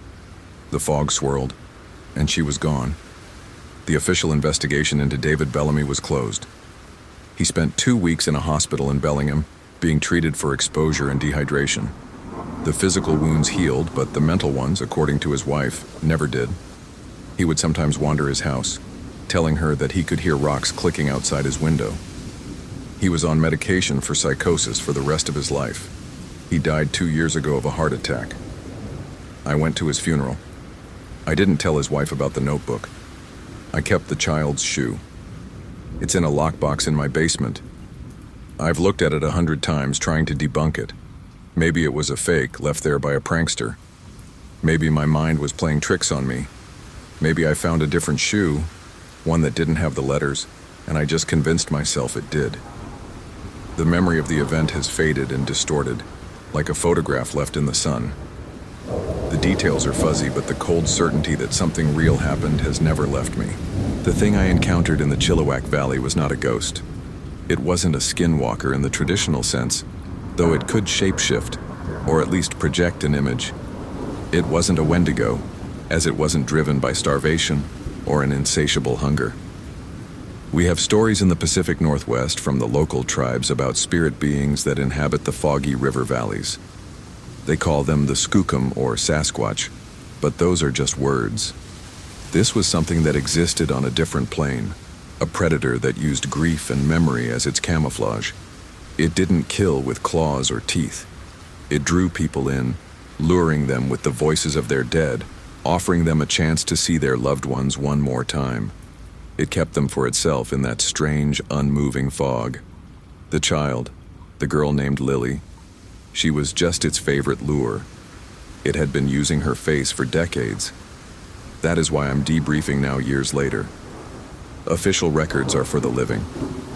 The fog swirled, and she was gone. The official investigation into David Bellamy was closed. He spent 2 weeks in a hospital in Bellingham, being treated for exposure and dehydration. The physical wounds healed, but the mental ones, according to his wife, never did. He would sometimes wander his house, telling her that he could hear rocks clicking outside his window. He was on medication for psychosis for the rest of his life. He died 2 years ago of a heart attack. I went to his funeral. I didn't tell his wife about the notebook. I kept the child's shoe. It's in a lockbox in my basement. I've looked at it 100 times trying to debunk it. Maybe it was a fake left there by a prankster. Maybe my mind was playing tricks on me. Maybe I found a different shoe, one that didn't have the letters, and I just convinced myself it did. The memory of the event has faded and distorted, like a photograph left in the sun. The details are fuzzy, but the cold certainty that something real happened has never left me. The thing I encountered in the Chilliwack Valley was not a ghost. It wasn't a skinwalker in the traditional sense, though it could shapeshift, or at least project an image. It wasn't a Wendigo, as it wasn't driven by starvation or an insatiable hunger. We have stories in the Pacific Northwest from the local tribes about spirit beings that inhabit the foggy river valleys. They call them the Skookum or Sasquatch, but those are just words. This was something that existed on a different plane, a predator that used grief and memory as its camouflage. It didn't kill with claws or teeth. It drew people in, luring them with the voices of their dead, offering them a chance to see their loved ones one more time. It kept them for itself in that strange, unmoving fog. The child, the girl named Lily, she was just its favorite lure. It had been using her face for decades. That is why I'm debriefing now years later. Official records are for the living.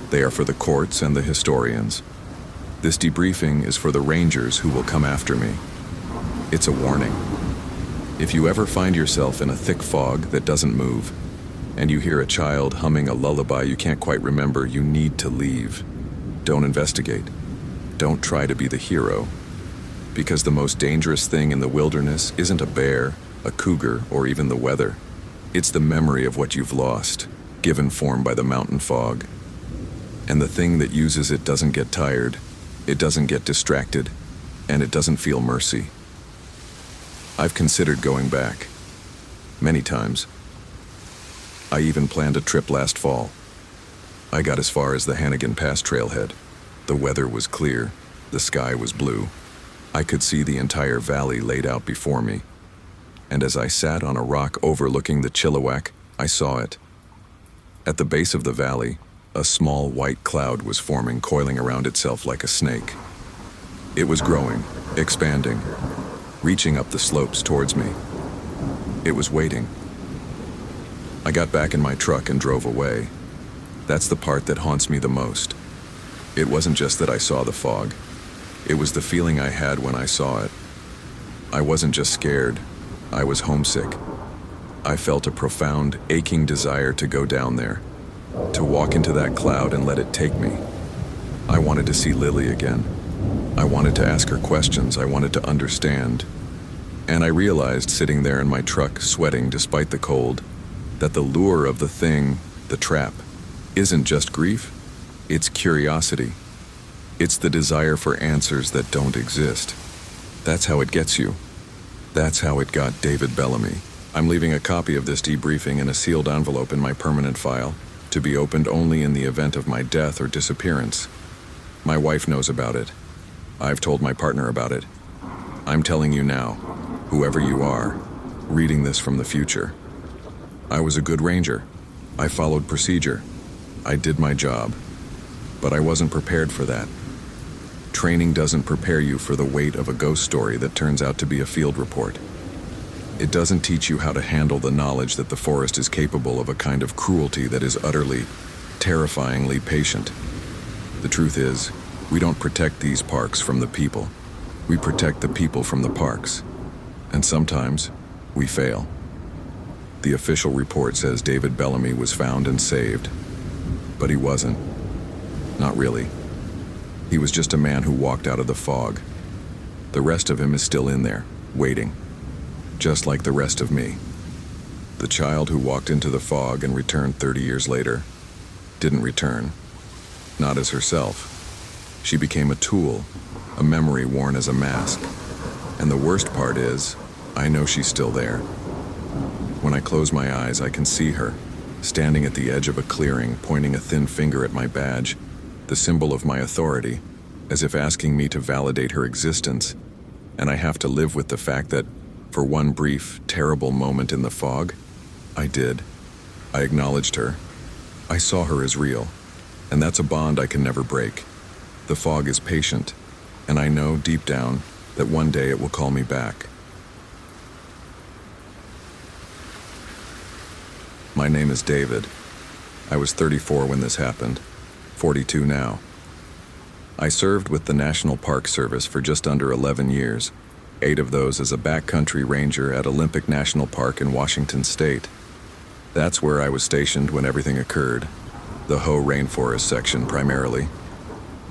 They are for the courts and the historians. This debriefing is for the rangers who will come after me. It's a warning. If you ever find yourself in a thick fog that doesn't move, and you hear a child humming a lullaby you can't quite remember, you need to leave. Don't investigate. Don't try to be the hero. Because the most dangerous thing in the wilderness isn't a bear, a cougar, or even the weather. It's the memory of what you've lost, given form by the mountain fog. And the thing that uses it doesn't get tired, it doesn't get distracted, and it doesn't feel mercy. I've considered going back. Many times. I even planned a trip last fall. I got as far as the Hannigan Pass trailhead. The weather was clear, the sky was blue. I could see the entire valley laid out before me. And as I sat on a rock overlooking the Chilliwack, I saw it. At the base of the valley, a small white cloud was forming, coiling around itself like a snake. It was growing, expanding, reaching up the slopes towards me. It was waiting. I got back in my truck and drove away. That's the part that haunts me the most. It wasn't just that I saw the fog. It was the feeling I had when I saw it. I wasn't just scared, I was homesick. I felt a profound, aching desire to go down there, to walk into that cloud and let it take me. I wanted to see Lily again. I wanted to ask her questions, I wanted to understand. And I realized, sitting there in my truck, sweating despite the cold, that the lure of the thing, the trap, isn't just grief, it's curiosity. It's the desire for answers that don't exist. That's how it gets you. That's how it got David Bellamy. I'm leaving a copy of this debriefing in a sealed envelope in my permanent file, to be opened only in the event of my death or disappearance. My wife knows about it. I've told my partner about it. I'm telling you now, whoever you are, reading this from the future. I was a good ranger. I followed procedure. I did my job. But I wasn't prepared for that. Training doesn't prepare you for the weight of a ghost story that turns out to be a field report. It doesn't teach you how to handle the knowledge that the forest is capable of a kind of cruelty that is utterly, terrifyingly patient. The truth is, we don't protect these parks from the people. We protect the people from the parks. And sometimes, we fail. The official report says David Bellamy was found and saved. But he wasn't. Not really. He was just a man who walked out of the fog. The rest of him is still in there, waiting. Just like the rest of me. The child who walked into the fog and returned 30 years later didn't return. Not as herself. She became a tool, a memory worn as a mask. And the worst part is, I know she's still there. When I close my eyes, I can see her, standing at the edge of a clearing, pointing a thin finger at my badge, the symbol of my authority, as if asking me to validate her existence. And I have to live with the fact that, for one brief, terrible moment in the fog, I did. I acknowledged her. I saw her as real. And that's a bond I can never break. The fog is patient, and I know deep down that one day it will call me back. My name is David. I was 34 when this happened, 42 now. I served with the National Park Service for just under 11 years, 8 of those as a backcountry ranger at Olympic National Park in Washington State. That's where I was stationed when everything occurred, the Hoh Rainforest section primarily.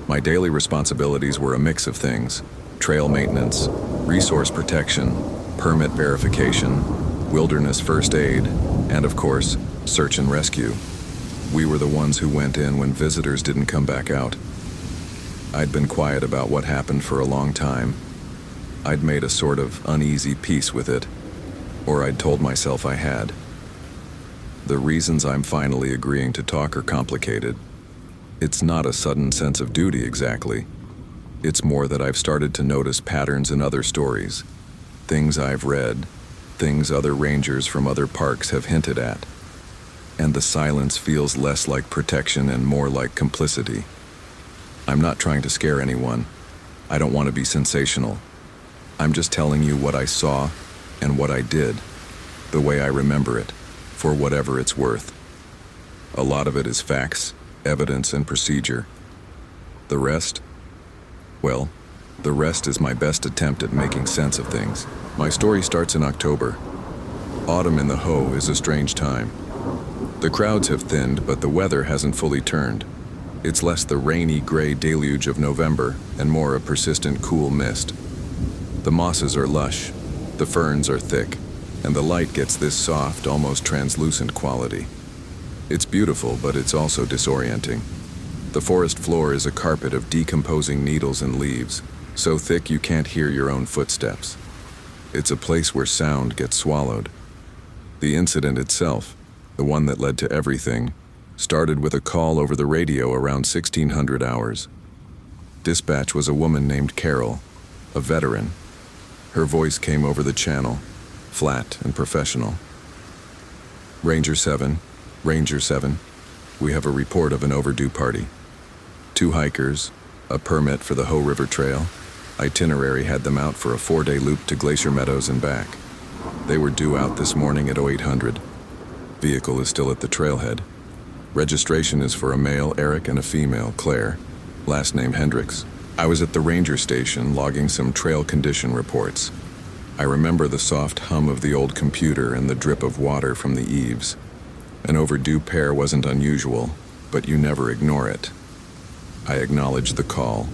My daily responsibilities were a mix of things: trail maintenance, resource protection, permit verification, wilderness first aid, and of course, search and rescue. We were the ones who went in when visitors didn't come back out. I'd been quiet about what happened for a long time. I'd made a sort of uneasy peace with it, or I'd told myself I had. The reasons I'm finally agreeing to talk are complicated. It's not a sudden sense of duty exactly. It's more that I've started to notice patterns in other stories, things I've read, things other rangers from other parks have hinted at. And the silence feels less like protection and more like complicity. I'm not trying to scare anyone. I don't want to be sensational. I'm just telling you what I saw and what I did, the way I remember it, for whatever it's worth. A lot of it is facts, evidence, and procedure. The rest? Well, the rest is my best attempt at making sense of things. My story starts in October. Autumn in the Hoh is a strange time. The crowds have thinned, but the weather hasn't fully turned. It's less the rainy, gray deluge of November and more a persistent, cool mist. The mosses are lush, the ferns are thick, and the light gets this soft, almost translucent quality. It's beautiful, but it's also disorienting. The forest floor is a carpet of decomposing needles and leaves, so thick you can't hear your own footsteps. It's a place where sound gets swallowed. The incident itself, the one that led to everything, started with a call over the radio around 1600 hours. Dispatch was a woman named Carol, a veteran. Her voice came over the channel, flat and professional. Ranger 7, we have a report of an overdue party. 2 hikers, a permit for the Hoh River Trail. Itinerary had them out for a 4-day loop to Glacier Meadows and back. They were due out this morning at 0800. Vehicle is still at the trailhead. Registration is for a male, Eric, and a female, Claire. Last name Hendricks. I was at the ranger station logging some trail condition reports. I remember the soft hum of the old computer and the drip of water from the eaves. An overdue pair wasn't unusual, but you never ignore it. I acknowledged the call.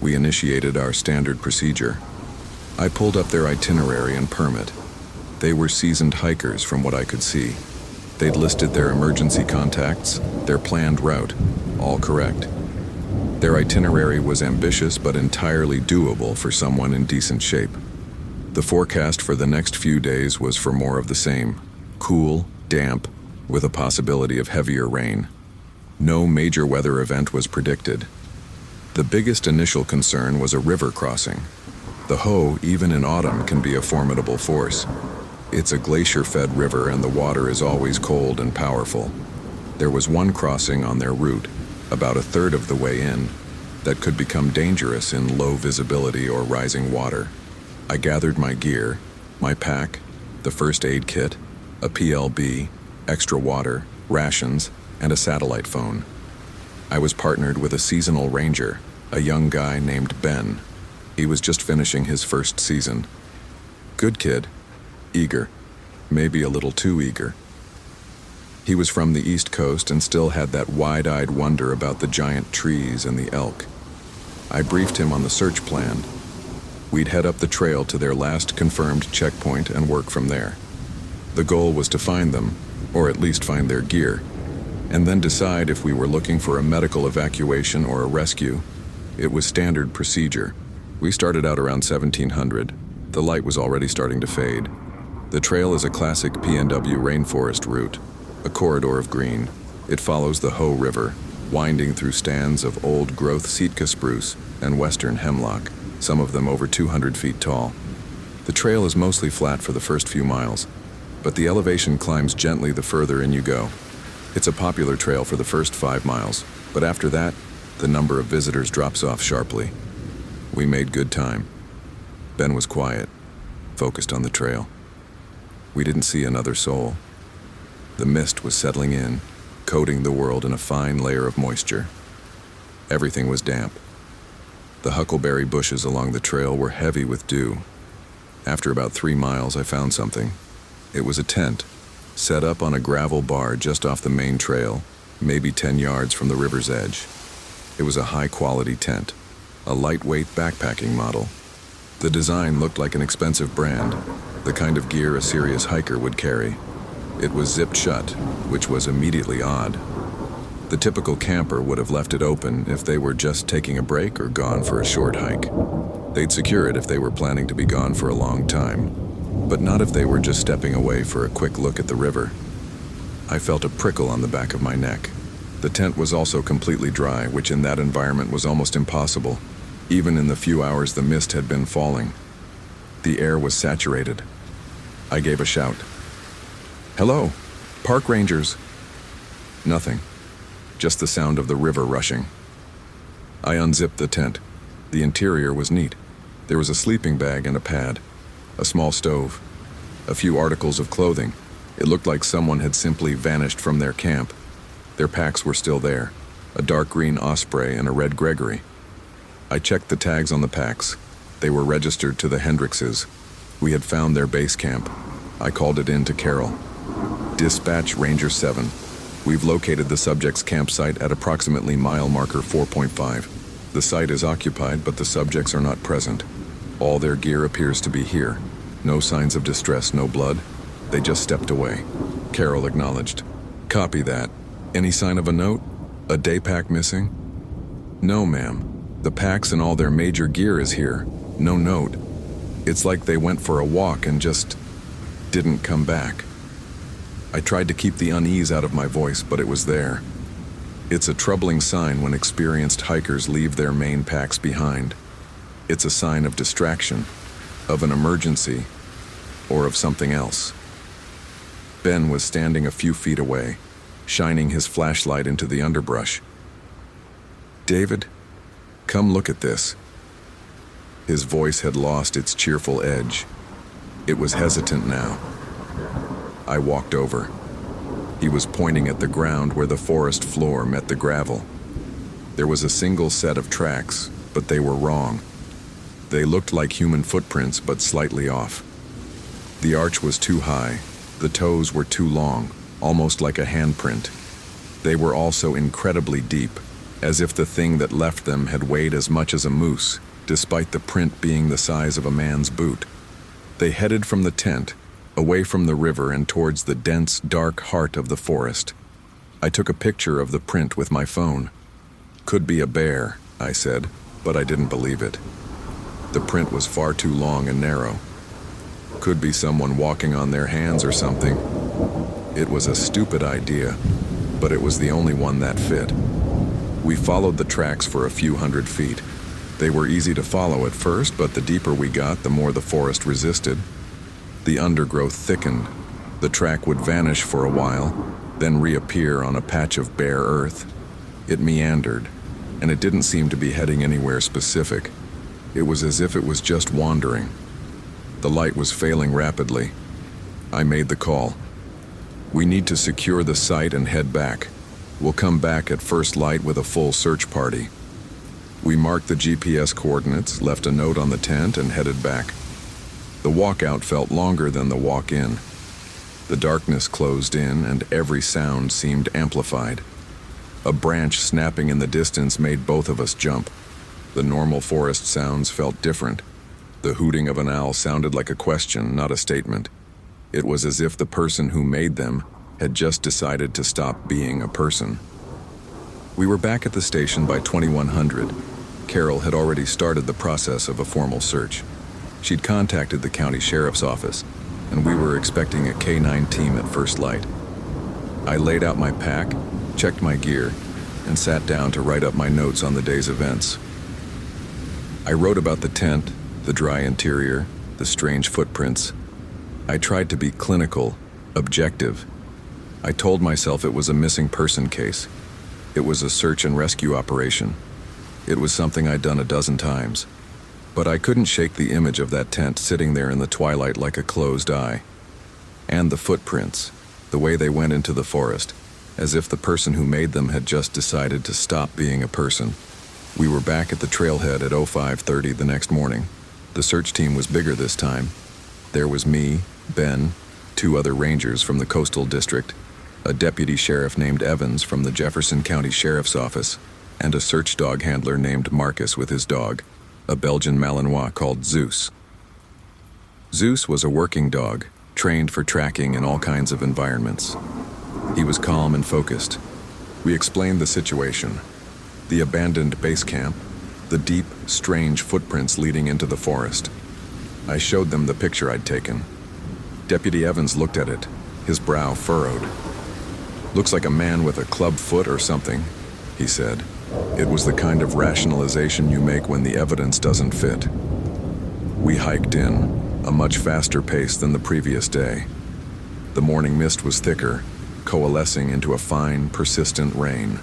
We initiated our standard procedure. I pulled up their itinerary and permit. They were seasoned hikers from what I could see. They'd listed their emergency contacts, their planned route, all correct. Their itinerary was ambitious but entirely doable for someone in decent shape. The forecast for the next few days was for more of the same. Cool, damp, with a possibility of heavier rain. No major weather event was predicted. The biggest initial concern was a river crossing. The Hoh, even in autumn, can be a formidable force. It's a glacier-fed river and the water is always cold and powerful. There was one crossing on their route, about a third of the way in, that could become dangerous in low visibility or rising water. I gathered my gear, my pack, the first aid kit, a PLB, extra water, rations, and a satellite phone. I was partnered with a seasonal ranger, a young guy named Ben. He was just finishing his first season. Good kid. Eager, maybe a little too eager. He was from the East Coast and still had that wide-eyed wonder about the giant trees and the elk. I briefed him on the search plan. We'd head up the trail to their last confirmed checkpoint and work from there. The goal was to find them, or at least find their gear, and then decide if we were looking for a medical evacuation or a rescue. It was standard procedure. We started out around 1700. The light was already starting to fade. The trail is a classic PNW rainforest route, a corridor of green. It follows the Hoh River, winding through stands of old-growth Sitka spruce and western hemlock, some of them over 200 feet tall. The trail is mostly flat for the first few miles, but the elevation climbs gently the further in you go. It's a popular trail for the first 5 miles, but after that, the number of visitors drops off sharply. We made good time. Ben was quiet, focused on the trail. We didn't see another soul. The mist was settling in, coating the world in a fine layer of moisture. Everything was damp. The huckleberry bushes along the trail were heavy with dew. After about 3 miles, I found something. It was a tent, set up on a gravel bar just off the main trail, maybe 10 yards from the river's edge. It was a high-quality tent, a lightweight backpacking model. The design looked like an expensive brand, the kind of gear a serious hiker would carry. It was zipped shut, which was immediately odd. The typical camper would have left it open if they were just taking a break or gone for a short hike. They'd secure it if they were planning to be gone for a long time, but not if they were just stepping away for a quick look at the river. I felt a prickle on the back of my neck. The tent was also completely dry, which in that environment was almost impossible, even in the few hours the mist had been falling. The air was saturated. I gave a shout. "Hello, park rangers." Nothing, just the sound of the river rushing. I unzipped the tent. The interior was neat. There was a sleeping bag and a pad, a small stove, a few articles of clothing. It looked like someone had simply vanished from their camp. Their packs were still there, a dark green Osprey and a red Gregory. I checked the tags on the packs. They were registered to the Hendrickses. We had found their base camp. I called it in to Carol. "Dispatch Ranger 7. We've located the subject's campsite at approximately mile marker 4.5. The site is occupied, but the subjects are not present. All their gear appears to be here. No signs of distress, no blood. They just stepped away." Carol acknowledged. "Copy that. Any sign of a note? A day pack missing?" "No, ma'am. The packs and all their major gear is here. No note. It's like they went for a walk and just didn't come back." I tried to keep the unease out of my voice, but it was there. It's a troubling sign when experienced hikers leave their main packs behind. It's a sign of distraction, of an emergency, or of something else. Ben was standing a few feet away, shining his flashlight into the underbrush. "David, come look at this." His voice had lost its cheerful edge. It was hesitant now. I walked over. He was pointing at the ground where the forest floor met the gravel. There was a single set of tracks, but they were wrong. They looked like human footprints, but slightly off. The arch was too high. The toes were too long, almost like a handprint. They were also incredibly deep, as if the thing that left them had weighed as much as a moose, despite the print being the size of a man's boot. They headed from the tent, away from the river and towards the dense, dark heart of the forest. I took a picture of the print with my phone. "Could be a bear," I said, but I didn't believe it. The print was far too long and narrow. Could be someone walking on their hands or something. It was a stupid idea, but it was the only one that fit. We followed the tracks for a few hundred feet. They were easy to follow at first, but the deeper we got, the more the forest resisted. The undergrowth thickened. The track would vanish for a while, then reappear on a patch of bare earth. It meandered, and it didn't seem to be heading anywhere specific. It was as if it was just wandering. The light was failing rapidly. I made the call. "We need to secure the site and head back. We'll come back at first light with a full search party." We marked the GPS coordinates, left a note on the tent, and headed back. The walkout felt longer than the walk-in. The darkness closed in, and every sound seemed amplified. A branch snapping in the distance made both of us jump. The normal forest sounds felt different. The hooting of an owl sounded like a question, not a statement. It was as if the person who made them had just decided to stop being a person. We were back at the station by 2100. Carol had already started the process of a formal search. She'd contacted the county sheriff's office, and we were expecting a K-9 team at first light. I laid out my pack, checked my gear, and sat down to write up my notes on the day's events. I wrote about the tent, the dry interior, the strange footprints. I tried to be clinical, objective. I told myself it was a missing person case. It was a search and rescue operation. It was something I'd done a dozen times. But I couldn't shake the image of that tent sitting there in the twilight like a closed eye. And the footprints, the way they went into the forest, as if the person who made them had just decided to stop being a person. We were back at the trailhead at 05:30 the next morning. The search team was bigger this time. There was me, Ben, 2 other rangers from the coastal district, a deputy sheriff named Evans from the Jefferson County Sheriff's Office, and a search dog handler named Marcus with his dog, a Belgian Malinois called Zeus. Zeus was a working dog, trained for tracking in all kinds of environments. He was calm and focused. We explained the situation: the abandoned base camp, the deep, strange footprints leading into the forest. I showed them the picture I'd taken. Deputy Evans looked at it, his brow furrowed. "Looks like a man with a club foot or something," he said. It was the kind of rationalization you make when the evidence doesn't fit. We hiked in, a much faster pace than the previous day. The morning mist was thicker, coalescing into a fine, persistent rain.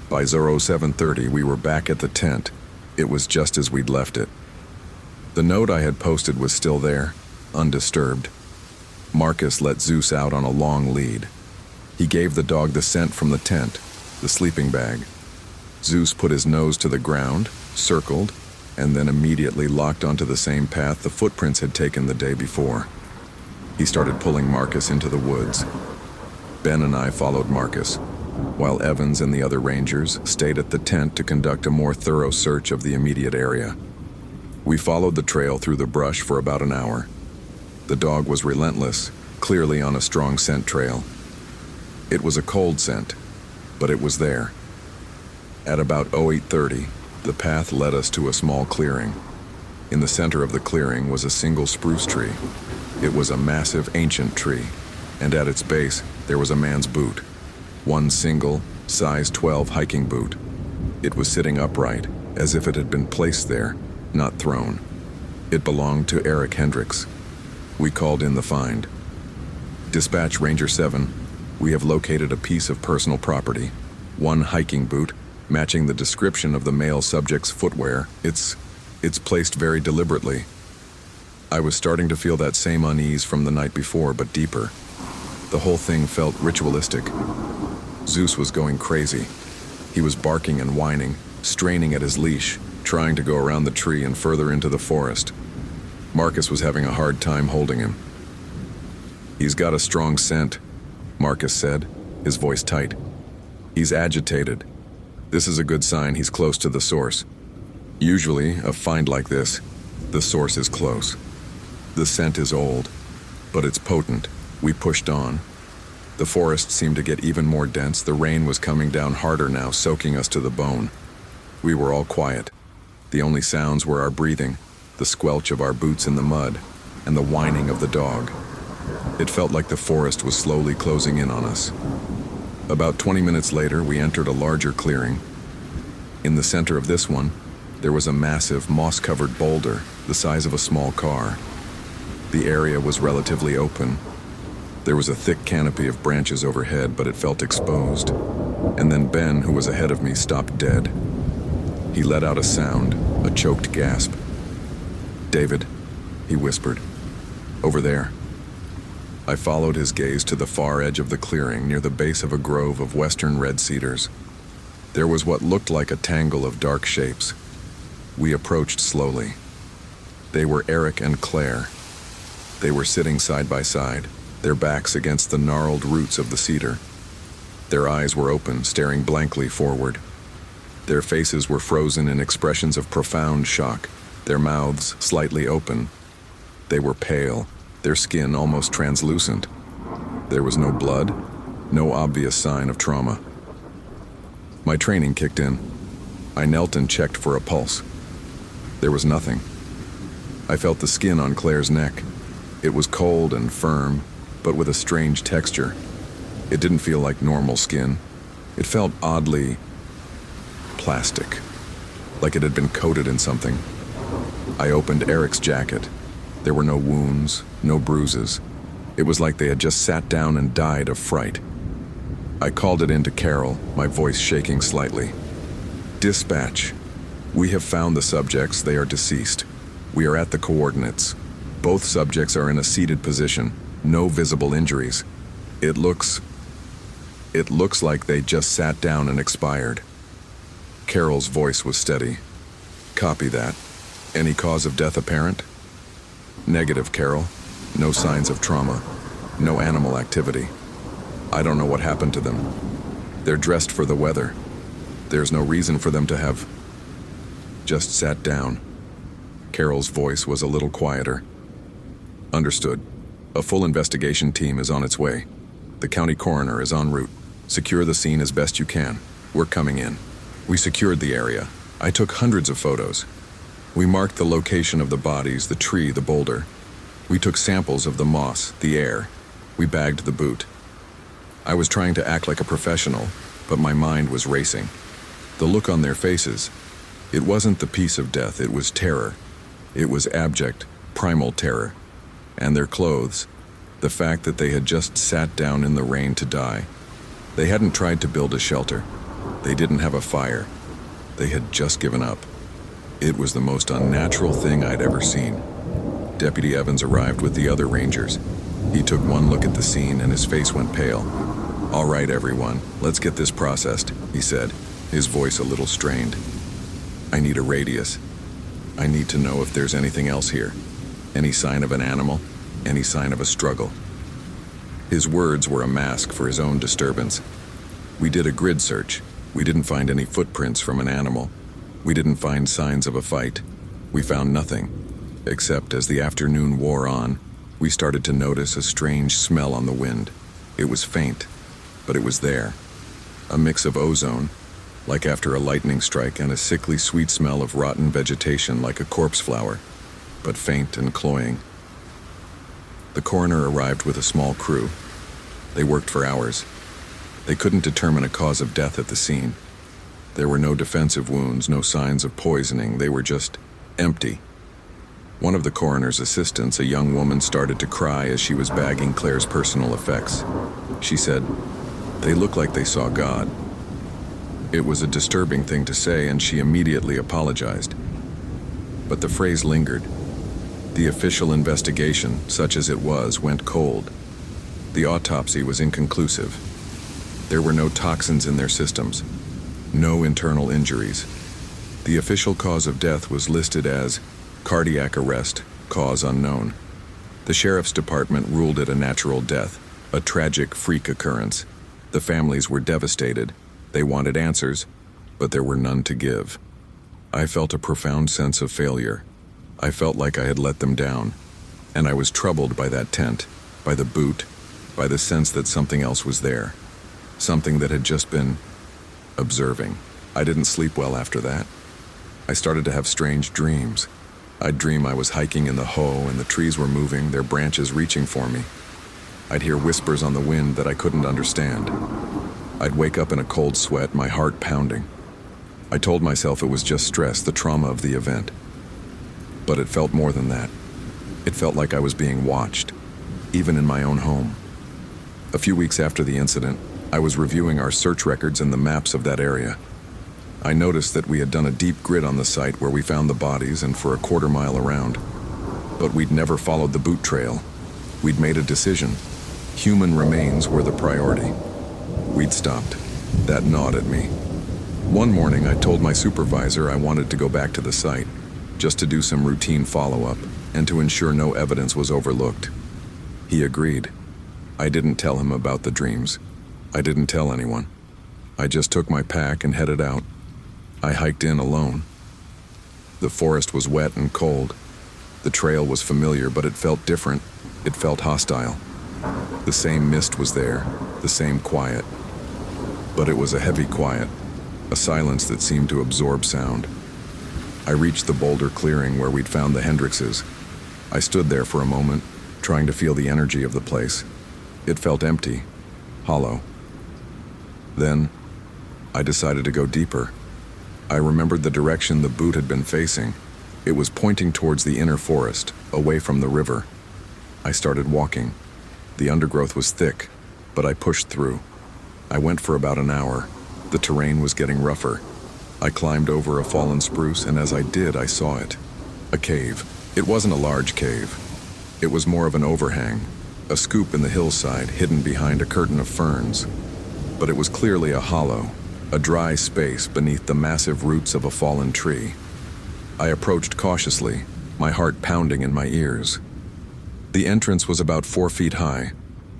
By 07:30, we were back at the tent. It was just as we'd left it. The note I had posted was still there, undisturbed. Marcus let Zeus out on a long lead. He gave the dog the scent from the tent, the sleeping bag. Zeus put his nose to the ground, circled, and then immediately locked onto the same path the footprints had taken the day before. He started pulling Marcus into the woods. Ben and I followed Marcus, while Evans and the other rangers stayed at the tent to conduct a more thorough search of the immediate area. We followed the trail through the brush for about an hour. The dog was relentless, clearly on a strong scent trail. It was a cold scent, but it was there. At about 08:30, the path led us to a small clearing. In the center of the clearing was a single spruce tree. It was a massive, ancient tree, and at its base there was a man's boot. One single, size 12 hiking boot. It was sitting upright, as if it had been placed there, not thrown. It belonged to Eric Hendricks. We called in the find. "Dispatch Ranger 7, we have located a piece of personal property. One hiking boot, matching the description of the male subject's footwear. It's placed very deliberately." I was starting to feel that same unease from the night before, but deeper. The whole thing felt ritualistic. Zeus was going crazy. He was barking and whining, straining at his leash, trying to go around the tree and further into the forest. Marcus was having a hard time holding him. "He's got a strong scent," Marcus said, his voice tight. "He's agitated. This is a good sign he's close to the source. Usually, a find like this, the source is close. The scent is old, but it's potent." We pushed on. The forest seemed to get even more dense. The rain was coming down harder now, soaking us to the bone. We were all quiet. The only sounds were our breathing, the squelch of our boots in the mud, and the whining of the dog. It felt like the forest was slowly closing in on us. About 20 minutes later, we entered a larger clearing. In the center of this one, there was a massive, moss-covered boulder, the size of a small car. The area was relatively open. There was a thick canopy of branches overhead, but it felt exposed. And then Ben, who was ahead of me, stopped dead. He let out a sound, a choked gasp. "David," he whispered. "Over there." I followed his gaze to the far edge of the clearing, near the base of a grove of western red cedars. There was what looked like a tangle of dark shapes. We approached slowly. They were Eric and Claire. They were sitting side by side, their backs against the gnarled roots of the cedar. Their eyes were open, staring blankly forward. Their faces were frozen in expressions of profound shock, their mouths slightly open. They were pale, their skin almost translucent. There was no blood, no obvious sign of trauma. My training kicked in. I knelt and checked for a pulse. There was nothing. I felt the skin on Claire's neck. It was cold and firm, but with a strange texture. It didn't feel like normal skin. It felt oddly plastic, like it had been coated in something. I opened Eric's jacket. There were no wounds, no bruises. It was like they had just sat down and died of fright. I called it into Carol, my voice shaking slightly. "Dispatch. We have found the subjects. They are deceased. We are at the coordinates. Both subjects are in a seated position. No visible injuries. It looks like they just sat down and expired." Carol's voice was steady. "Copy that. Any cause of death apparent?" "Negative, Carol. No signs of trauma. No animal activity. I don't know what happened to them. They're dressed for the weather. There's no reason for them to have just sat down." Carol's voice was a little quieter. "Understood. A full investigation team is on its way. The county coroner is en route. Secure the scene as best you can. We're coming in." We secured the area. I took hundreds of photos. We marked the location of the bodies, the tree, the boulder. We took samples of the moss, the air. We bagged the boot. I was trying to act like a professional, but my mind was racing. The look on their faces, it wasn't the peace of death, it was terror. It was abject, primal terror. And their clothes, the fact that they had just sat down in the rain to die. They hadn't tried to build a shelter. They didn't have a fire. They had just given up. It was the most unnatural thing I'd ever seen. Deputy Evans arrived with the other rangers. He took one look at the scene and his face went pale. "All right, everyone, let's get this processed," he said, his voice a little strained. "I need a radius. I need to know if there's anything else here. Any sign of an animal, any sign of a struggle." His words were a mask for his own disturbance. We did a grid search. We didn't find any footprints from an animal. We didn't find signs of a fight. We found nothing, except as the afternoon wore on, we started to notice a strange smell on the wind. It was faint, but it was there. A mix of ozone, like after a lightning strike, and a sickly sweet smell of rotten vegetation like a corpse flower, but faint and cloying. The coroner arrived with a small crew. They worked for hours. They couldn't determine a cause of death at the scene. There were no defensive wounds, no signs of poisoning. They were just empty. One of the coroner's assistants, a young woman, started to cry as she was bagging Claire's personal effects. She said, "They look like they saw God." It was a disturbing thing to say, and she immediately apologized. But the phrase lingered. The official investigation, such as it was, went cold. The autopsy was inconclusive. There were no toxins in their systems, no internal injuries. The official cause of death was listed as cardiac arrest, cause unknown. The sheriff's department ruled it a natural death, a tragic freak occurrence. The families were devastated. They wanted answers, but there were none to give. I felt a profound sense of failure. I felt like I had let them down, and I was troubled by that tent, by the boot, by the sense that something else was there. Something that had just been observing. I didn't sleep well after that. I started to have strange dreams. I'd dream I was hiking in the Ho and the trees were moving, their branches reaching for me. I'd hear whispers on the wind that I couldn't understand. I'd wake up in a cold sweat, my heart pounding. I told myself it was just stress, the trauma of the event. But it felt more than that. It felt like I was being watched, even in my own home. A few weeks after the incident, I was reviewing our search records and the maps of that area. I noticed that we had done a deep grid on the site where we found the bodies and for a quarter-mile around. But we'd never followed the boot trail. We'd made a decision. Human remains were the priority. We'd stopped. That gnawed at me. One morning, I told my supervisor I wanted to go back to the site, just to do some routine follow-up and to ensure no evidence was overlooked. He agreed. I didn't tell him about the dreams. I didn't tell anyone. I just took my pack and headed out. I hiked in alone. The forest was wet and cold. The trail was familiar, but it felt different. It felt hostile. The same mist was there, the same quiet. But it was a heavy quiet, a silence that seemed to absorb sound. I reached the boulder clearing where we'd found the Hendrixes. I stood there for a moment, trying to feel the energy of the place. It felt empty, hollow. Then, I decided to go deeper. I remembered the direction the boot had been facing. It was pointing towards the inner forest, away from the river. I started walking. The undergrowth was thick, but I pushed through. I went for about an hour. The terrain was getting rougher. I climbed over a fallen spruce, and as I did, I saw it. A cave. It wasn't a large cave. It was more of an overhang, a scoop in the hillside hidden behind a curtain of ferns. But it was clearly a hollow, a dry space beneath the massive roots of a fallen tree. I approached cautiously, my heart pounding in my ears. The entrance was about 4 feet high.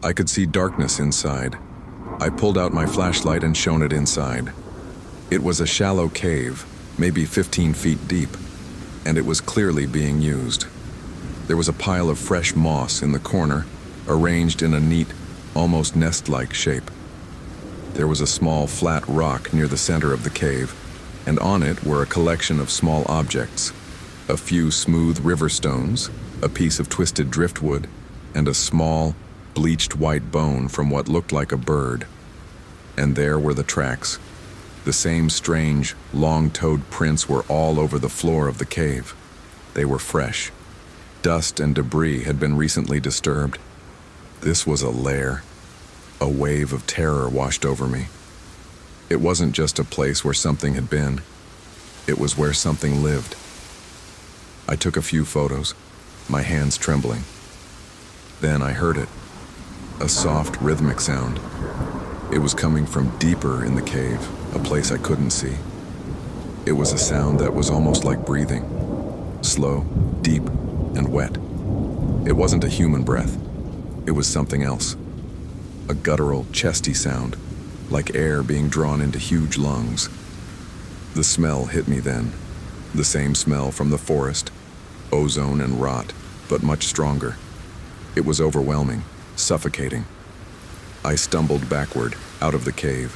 I could see darkness inside. I pulled out my flashlight and shone it inside. It was a shallow cave, maybe 15 feet deep, and it was clearly being used. There was a pile of fresh moss in the corner, arranged in a neat, almost nest-like shape. There was a small, flat rock near the center of the cave, and on it were a collection of small objects. A few smooth river stones, a piece of twisted driftwood, and a small, bleached white bone from what looked like a bird. And there were the tracks. The same strange, long-toed prints were all over the floor of the cave. They were fresh. Dust and debris had been recently disturbed. This was a lair. A wave of terror washed over me. It wasn't just a place where something had been. It was where something lived. I took a few photos, my hands trembling. Then I heard it. A soft, rhythmic sound. It was coming from deeper in the cave, a place I couldn't see. It was a sound that was almost like breathing. Slow, deep, and wet. It wasn't a human breath. It was something else. A guttural, chesty sound, like air being drawn into huge lungs. The smell hit me then. The same smell from the forest, ozone and rot, but much stronger. It was overwhelming, suffocating. I stumbled backward, out of the cave.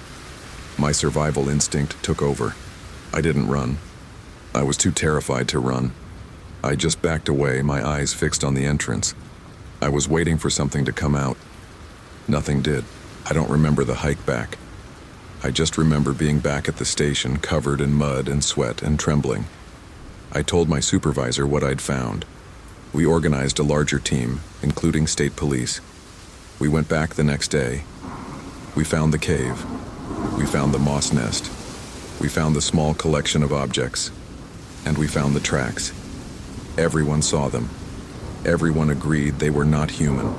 My survival instinct took over. I didn't run. I was too terrified to run. I just backed away, my eyes fixed on the entrance. I was waiting for something to come out. Nothing did. I don't remember the hike back. I just remember being back at the station, covered in mud and sweat and trembling. I told my supervisor what I'd found. We organized a larger team, including state police. We went back the next day. We found the cave. We found the moss nest. We found the small collection of objects. And we found the tracks. Everyone saw them. Everyone agreed they were not human.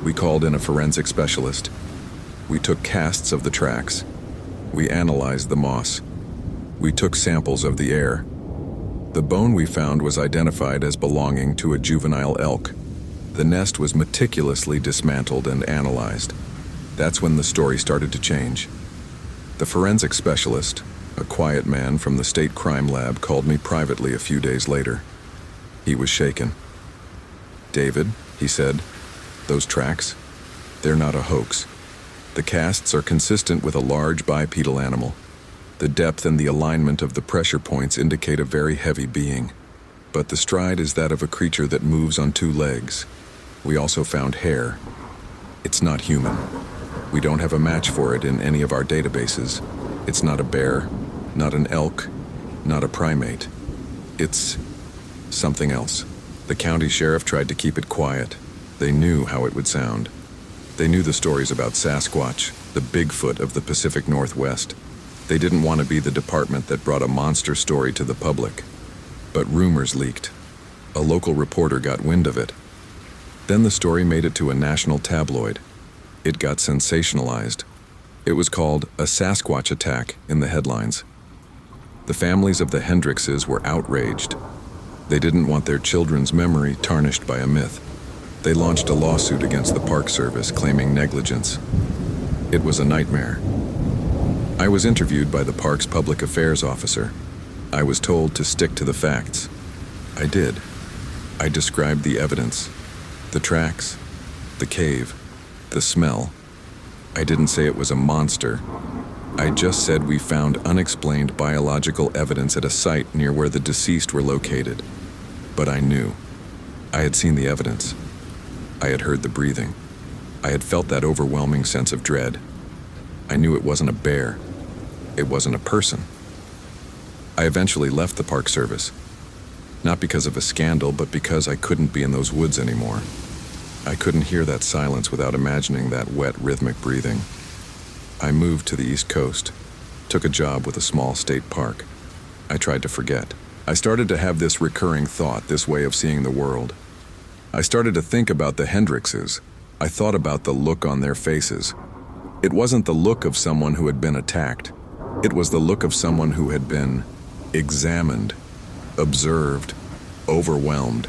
We called in a forensic specialist. We took casts of the tracks. We analyzed the moss. We took samples of the air. The bone we found was identified as belonging to a juvenile elk. The nest was meticulously dismantled and analyzed. That's when the story started to change. The forensic specialist, a quiet man from the state crime lab, called me privately a few days later. He was shaken. "David," he said, "those tracks, they're not a hoax. The casts are consistent with a large bipedal animal. The depth and the alignment of the pressure points indicate a very heavy being. But the stride is that of a creature that moves on two legs. We also found hair. It's not human. We don't have a match for it in any of our databases. It's not a bear, not an elk, not a primate. It's something else." The county sheriff tried to keep it quiet. They knew how it would sound. They knew the stories about Sasquatch, the Bigfoot of the Pacific Northwest. They didn't want to be the department that brought a monster story to the public. But rumors leaked. A local reporter got wind of it. Then the story made it to a national tabloid. It got sensationalized. It was called a Sasquatch attack in the headlines. The families of the Hendrickses were outraged. They didn't want their children's memory tarnished by a myth. They launched a lawsuit against the Park Service claiming negligence. It was a nightmare. I was interviewed by the park's public affairs officer. I was told to stick to the facts. I did. I described the evidence, the tracks, the cave, the smell. I didn't say it was a monster. I just said we found unexplained biological evidence at a site near where the deceased were located. But I knew. I had seen the evidence. I had heard the breathing. I had felt that overwhelming sense of dread. I knew it wasn't a bear. It wasn't a person. I eventually left the Park Service. Not because of a scandal, but because I couldn't be in those woods anymore. I couldn't hear that silence without imagining that wet, rhythmic breathing. I moved to the East Coast, took a job with a small state park. I tried to forget. I started to have this recurring thought, this way of seeing the world. I started to think about the Hendrickses. I thought about the look on their faces. It wasn't the look of someone who had been attacked. It was the look of someone who had been examined, observed, overwhelmed.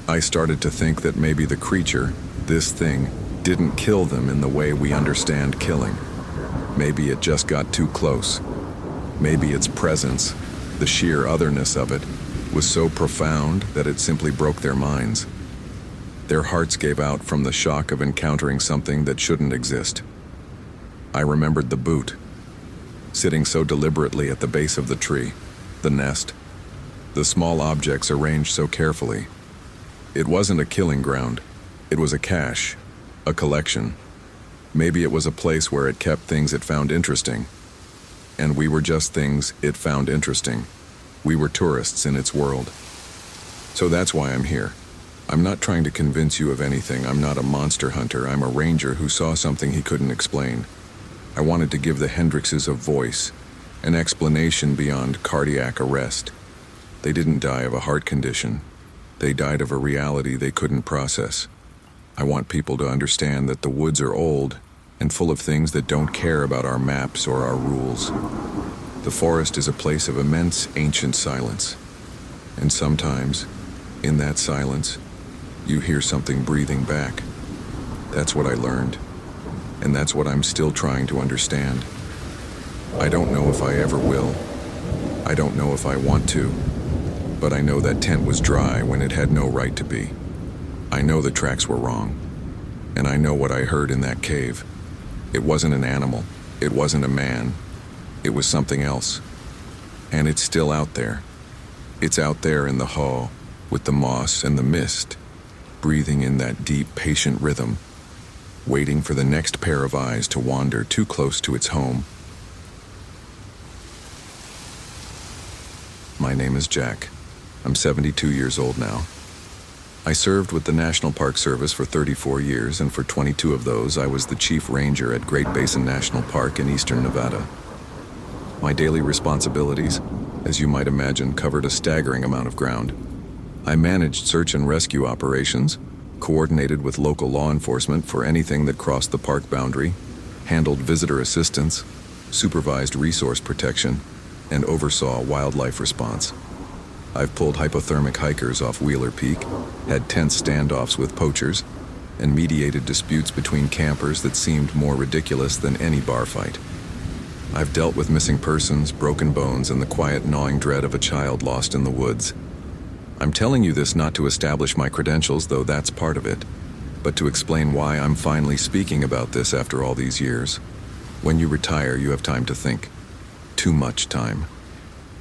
I started to think that maybe the creature, this thing, didn't kill them in the way we understand killing. Maybe it just got too close. Maybe its presence, the sheer otherness of it, was so profound that it simply broke their minds. Their hearts gave out from the shock of encountering something that shouldn't exist. I remembered the boot, sitting so deliberately at the base of the tree, the nest, the small objects arranged so carefully. It wasn't a killing ground. It was a cache, a collection. Maybe it was a place where it kept things it found interesting. And we were just things it found interesting. We were tourists in its world. So that's why I'm here. I'm not trying to convince you of anything. I'm not a monster hunter. I'm a ranger who saw something he couldn't explain. I wanted to give the Hendrickses a voice, an explanation beyond cardiac arrest. They didn't die of a heart condition. They died of a reality they couldn't process. I want people to understand that the woods are old and full of things that don't care about our maps or our rules. The forest is a place of immense ancient silence. And sometimes, in that silence, you hear something breathing back. That's what I learned. And that's what I'm still trying to understand. I don't know if I ever will. I don't know if I want to. But I know that tent was dry when it had no right to be. I know the tracks were wrong. And I know what I heard in that cave. It wasn't an animal. It wasn't a man. It was something else. And it's still out there. It's out there in the hall, with the moss and the mist, breathing in that deep, patient rhythm, waiting for the next pair of eyes to wander too close to its home. My name is Jack. I'm 72 years old now. I served with the National Park Service for 34 years, and for 22 of those, I was the chief ranger at Great Basin National Park in eastern Nevada. My daily responsibilities, as you might imagine, covered a staggering amount of ground. I managed search and rescue operations, coordinated with local law enforcement for anything that crossed the park boundary, handled visitor assistance, supervised resource protection, and oversaw wildlife response. I've pulled hypothermic hikers off Wheeler Peak, had tense standoffs with poachers, and mediated disputes between campers that seemed more ridiculous than any bar fight. I've dealt with missing persons, broken bones, and the quiet gnawing dread of a child lost in the woods. I'm telling you this not to establish my credentials, though that's part of it, but to explain why I'm finally speaking about this after all these years. When you retire, you have time to think. Too much time.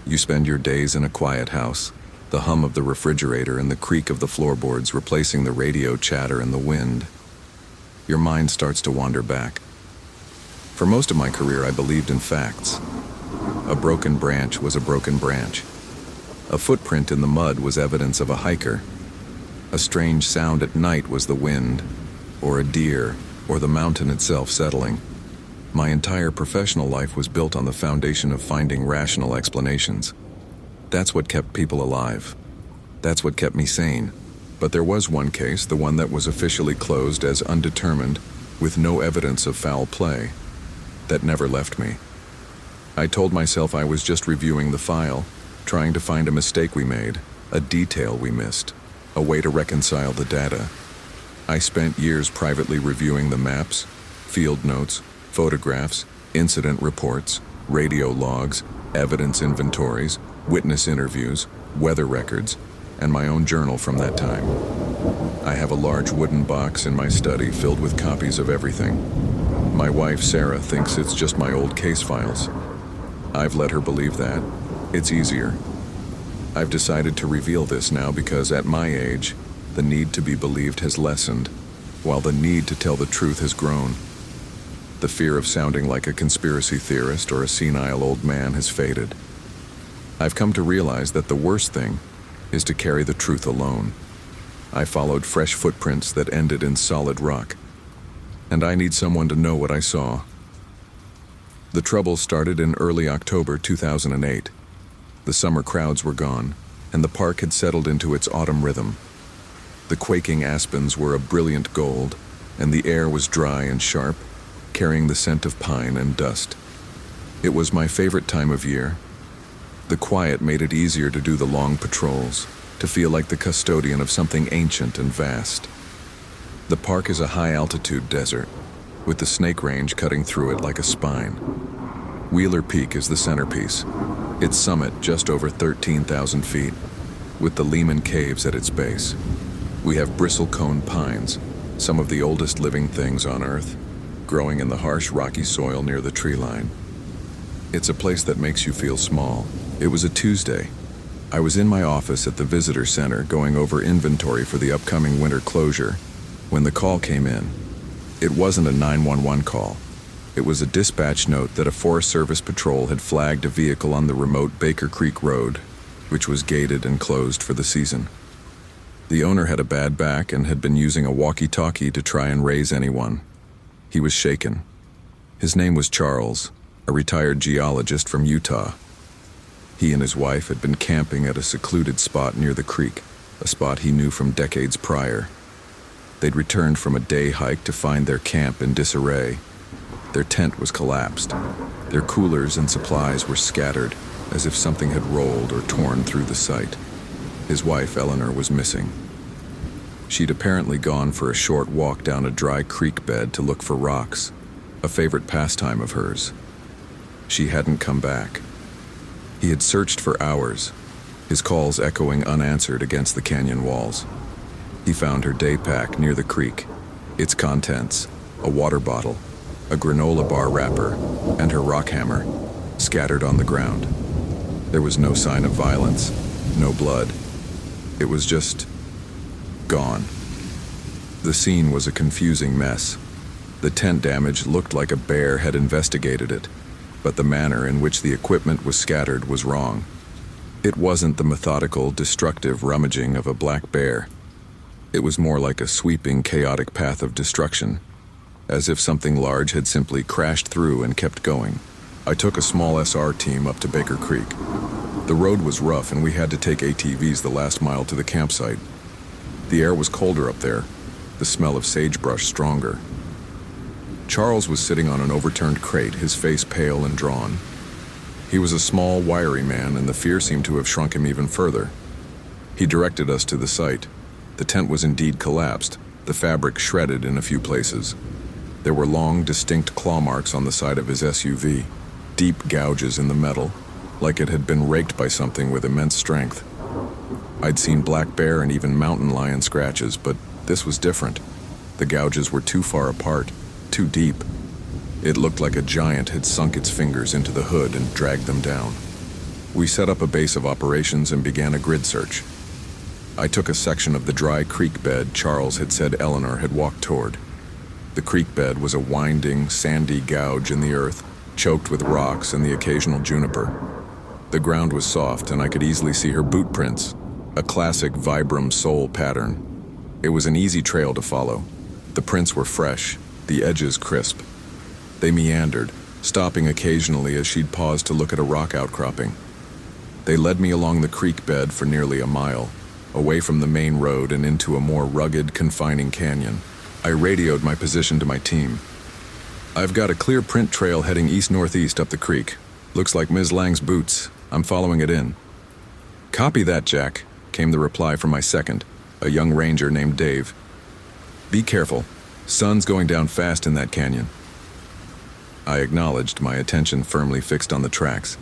You spend your days in a quiet house, the hum of the refrigerator and the creak of the floorboards replacing the radio chatter and the wind. Your mind starts to wander back. For most of my career, I believed in facts. A broken branch was a broken branch. A footprint in the mud was evidence of a hiker. A strange sound at night was the wind, or a deer, or the mountain itself settling. My entire professional life was built on the foundation of finding rational explanations. That's what kept people alive. That's what kept me sane. But there was one case, the one that was officially closed as undetermined, with no evidence of foul play, that never left me. I told myself I was just reviewing the file, trying to find a mistake we made, a detail we missed, a way to reconcile the data. I spent years privately reviewing the maps, field notes, photographs, incident reports, radio logs, evidence inventories, witness interviews, weather records, and my own journal from that time. I have a large wooden box in my study filled with copies of everything. My wife, Sarah, thinks it's just my old case files. I've let her believe that. It's easier. I've decided to reveal this now because at my age, the need to be believed has lessened, while the need to tell the truth has grown. The fear of sounding like a conspiracy theorist or a senile old man has faded. I've come to realize that the worst thing is to carry the truth alone. I followed fresh footprints that ended in solid rock, and I need someone to know what I saw. The trouble started in early October 2008. The summer crowds were gone, and the park had settled into its autumn rhythm. The quaking aspens were a brilliant gold, and the air was dry and sharp, carrying the scent of pine and dust. It was my favorite time of year. The quiet made it easier to do the long patrols, to feel like the custodian of something ancient and vast. The park is a high-altitude desert, with the Snake Range cutting through it like a spine. Wheeler Peak is the centerpiece, its summit just over 13,000 feet, with the Lehman Caves at its base. We have bristlecone pines, some of the oldest living things on Earth, growing in the harsh, rocky soil near the tree line. It's a place that makes you feel small. It was a Tuesday. I was in my office at the visitor center going over inventory for the upcoming winter closure when the call came in. It wasn't a 911 call. It was a dispatch note that a Forest Service patrol had flagged a vehicle on the remote Baker Creek Road, which was gated and closed for the season. The owner had a bad back and had been using a walkie-talkie to try and raise anyone. He was shaken. His name was Charles, a retired geologist from Utah. He and his wife had been camping at a secluded spot near the creek, a spot he knew from decades prior. They'd returned from a day hike to find their camp in disarray. Their tent was collapsed. Their coolers and supplies were scattered, as if something had rolled or torn through the site. His wife, Eleanor, was missing. She'd apparently gone for a short walk down a dry creek bed to look for rocks, a favorite pastime of hers. She hadn't come back. He had searched for hours, his calls echoing unanswered against the canyon walls. He found her day pack near the creek, its contents, a water bottle, a granola bar wrapper, and her rock hammer, scattered on the ground. There was no sign of violence, no blood. It was just gone. The scene was a confusing mess. The tent damage looked like a bear had investigated it, but the manner in which the equipment was scattered was wrong. It wasn't the methodical, destructive rummaging of a black bear. It was more like a sweeping, chaotic path of destruction, as if something large had simply crashed through and kept going. I took a small SR team up to Baker Creek. The road was rough and we had to take ATVs the last mile to the campsite. The air was colder up there, the smell of sagebrush stronger. Charles was sitting on an overturned crate, his face pale and drawn. He was a small, wiry man, and the fear seemed to have shrunk him even further. He directed us to the site. The tent was indeed collapsed, the fabric shredded in a few places. There were long, distinct claw marks on the side of his SUV, deep gouges in the metal, like it had been raked by something with immense strength. I'd seen black bear and even mountain lion scratches, but this was different. The gouges were too far apart, too deep. It looked like a giant had sunk its fingers into the hood and dragged them down. We set up a base of operations and began a grid search. I took a section of the dry creek bed Charles had said Eleanor had walked toward. The creek bed was a winding, sandy gouge in the earth, choked with rocks and the occasional juniper. The ground was soft, and I could easily see her boot prints, a classic Vibram sole pattern. It was an easy trail to follow. The prints were fresh, the edges crisp. They meandered, stopping occasionally as she'd pause to look at a rock outcropping. They led me along the creek bed for nearly a mile, away from the main road and into a more rugged, confining canyon. I radioed my position to my team. "I've got a clear print trail heading east-northeast up the creek. Looks like Ms. Lang's boots. I'm following it in." "Copy that, Jack," came the reply from my second, a young ranger named Dave. "Be careful. Sun's going down fast in that canyon." I acknowledged, my attention firmly fixed on the tracks.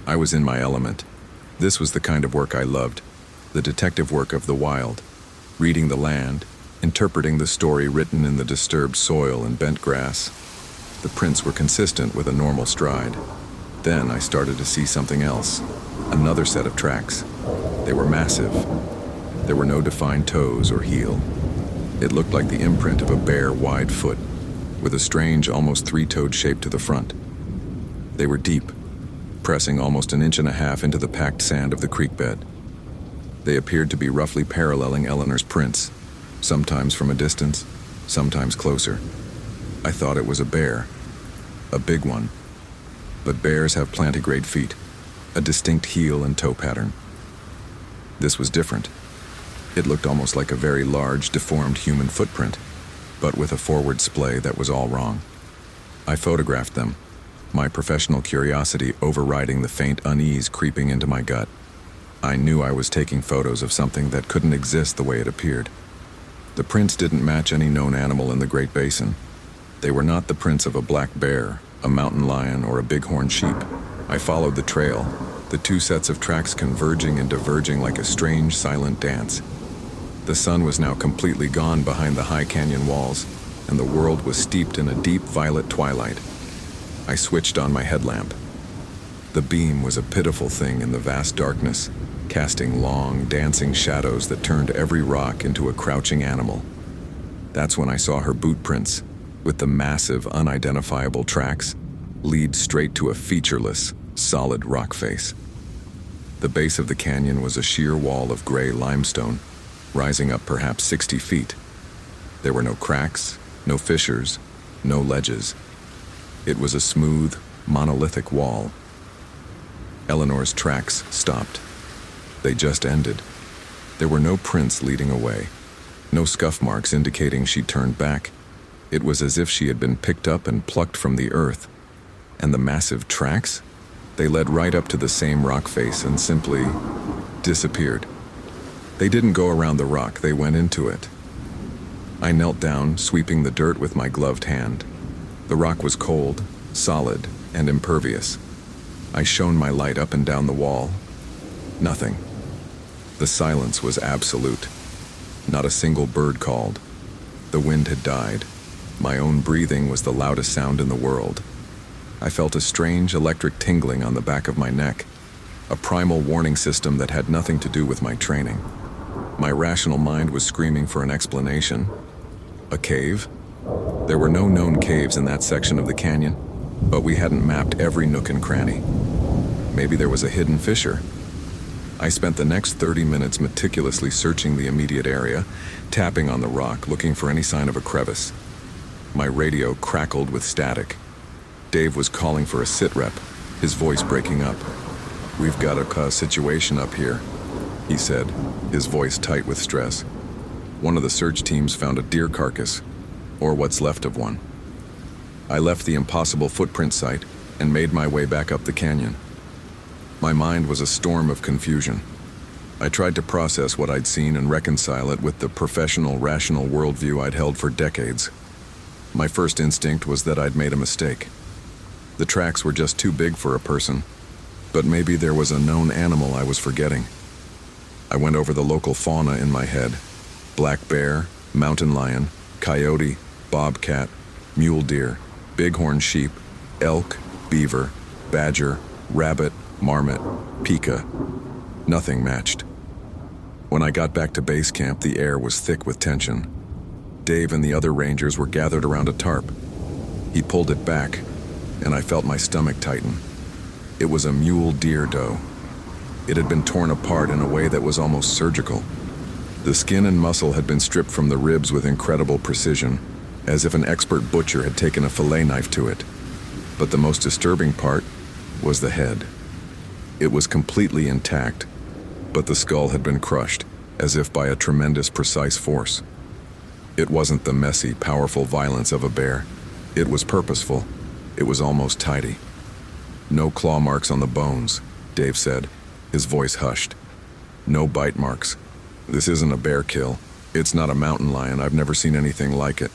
I was in my element. This was the kind of work I loved, the detective work of the wild, reading the land, interpreting the story written in the disturbed soil and bent grass. The prints were consistent with a normal stride. Then I started to see something else, another set of tracks. They were massive. There were no defined toes or heel. It looked like the imprint of a bare, wide foot, with a strange, almost three-toed shape to the front. They were deep, pressing almost an inch and a half into the packed sand of the creek bed. They appeared to be roughly paralleling Eleanor's prints, sometimes from a distance, sometimes closer. I thought it was a bear, a big one. But bears have plantigrade feet, a distinct heel and toe pattern. This was different. It looked almost like a very large, deformed human footprint, but with a forward splay that was all wrong. I photographed them, my professional curiosity overriding the faint unease creeping into my gut. I knew I was taking photos of something that couldn't exist the way it appeared. The prints didn't match any known animal in the Great Basin. They were not the prints of a black bear, a mountain lion, or a bighorn sheep. I followed the trail, the two sets of tracks converging and diverging like a strange, silent dance. The sun was now completely gone behind the high canyon walls, and the world was steeped in a deep violet twilight. I switched on my headlamp. The beam was a pitiful thing in the vast darkness, casting long, dancing shadows that turned every rock into a crouching animal. That's when I saw her boot prints, with the massive, unidentifiable tracks, lead straight to a featureless, solid rock face. The base of the canyon was a sheer wall of gray limestone, rising up perhaps 60 feet. There were no cracks, no fissures, no ledges. It was a smooth, monolithic wall. Eleanor's tracks stopped. They just ended. There were no prints leading away, no scuff marks indicating she turned back. It was as if she had been picked up and plucked from the earth. And the massive tracks? They led right up to the same rock face and simply disappeared. They didn't go around the rock, they went into it. I knelt down, sweeping the dirt with my gloved hand. The rock was cold, solid, and impervious. I shone my light up and down the wall. Nothing. The silence was absolute. Not a single bird called. The wind had died. My own breathing was the loudest sound in the world. I felt a strange electric tingling on the back of my neck, a primal warning system that had nothing to do with my training. My rational mind was screaming for an explanation. A cave? There were no known caves in that section of the canyon, but we hadn't mapped every nook and cranny. Maybe there was a hidden fissure. I spent the next 30 minutes meticulously searching the immediate area, tapping on the rock, looking for any sign of a crevice. My radio crackled with static. Dave was calling for a sit-rep, his voice breaking up. "We've got a situation up here," he said, his voice tight with stress. One of the search teams found a deer carcass, or what's left of one. I left the impossible footprint site and made my way back up the canyon. My mind was a storm of confusion. I tried to process what I'd seen and reconcile it with the professional, rational worldview I'd held for decades. My first instinct was that I'd made a mistake. The tracks were just too big for a person, but maybe there was a known animal I was forgetting. I went over the local fauna in my head: black bear, mountain lion, coyote, bobcat, mule deer, bighorn sheep, elk, beaver, badger, rabbit, marmot, pika. Nothing matched. When I got back to base camp, the air was thick with tension. Dave and the other rangers were gathered around a tarp. He pulled it back, and I felt my stomach tighten. It was a mule deer doe. It had been torn apart in a way that was almost surgical. The skin and muscle had been stripped from the ribs with incredible precision, as if an expert butcher had taken a fillet knife to it. But the most disturbing part was the head. It was completely intact, but the skull had been crushed, as if by a tremendous, precise force. It wasn't the messy, powerful violence of a bear. It was purposeful. It was almost tidy. "No claw marks on the bones," Dave said, his voice hushed. "No bite marks. This isn't a bear kill. It's not a mountain lion. I've never seen anything like it.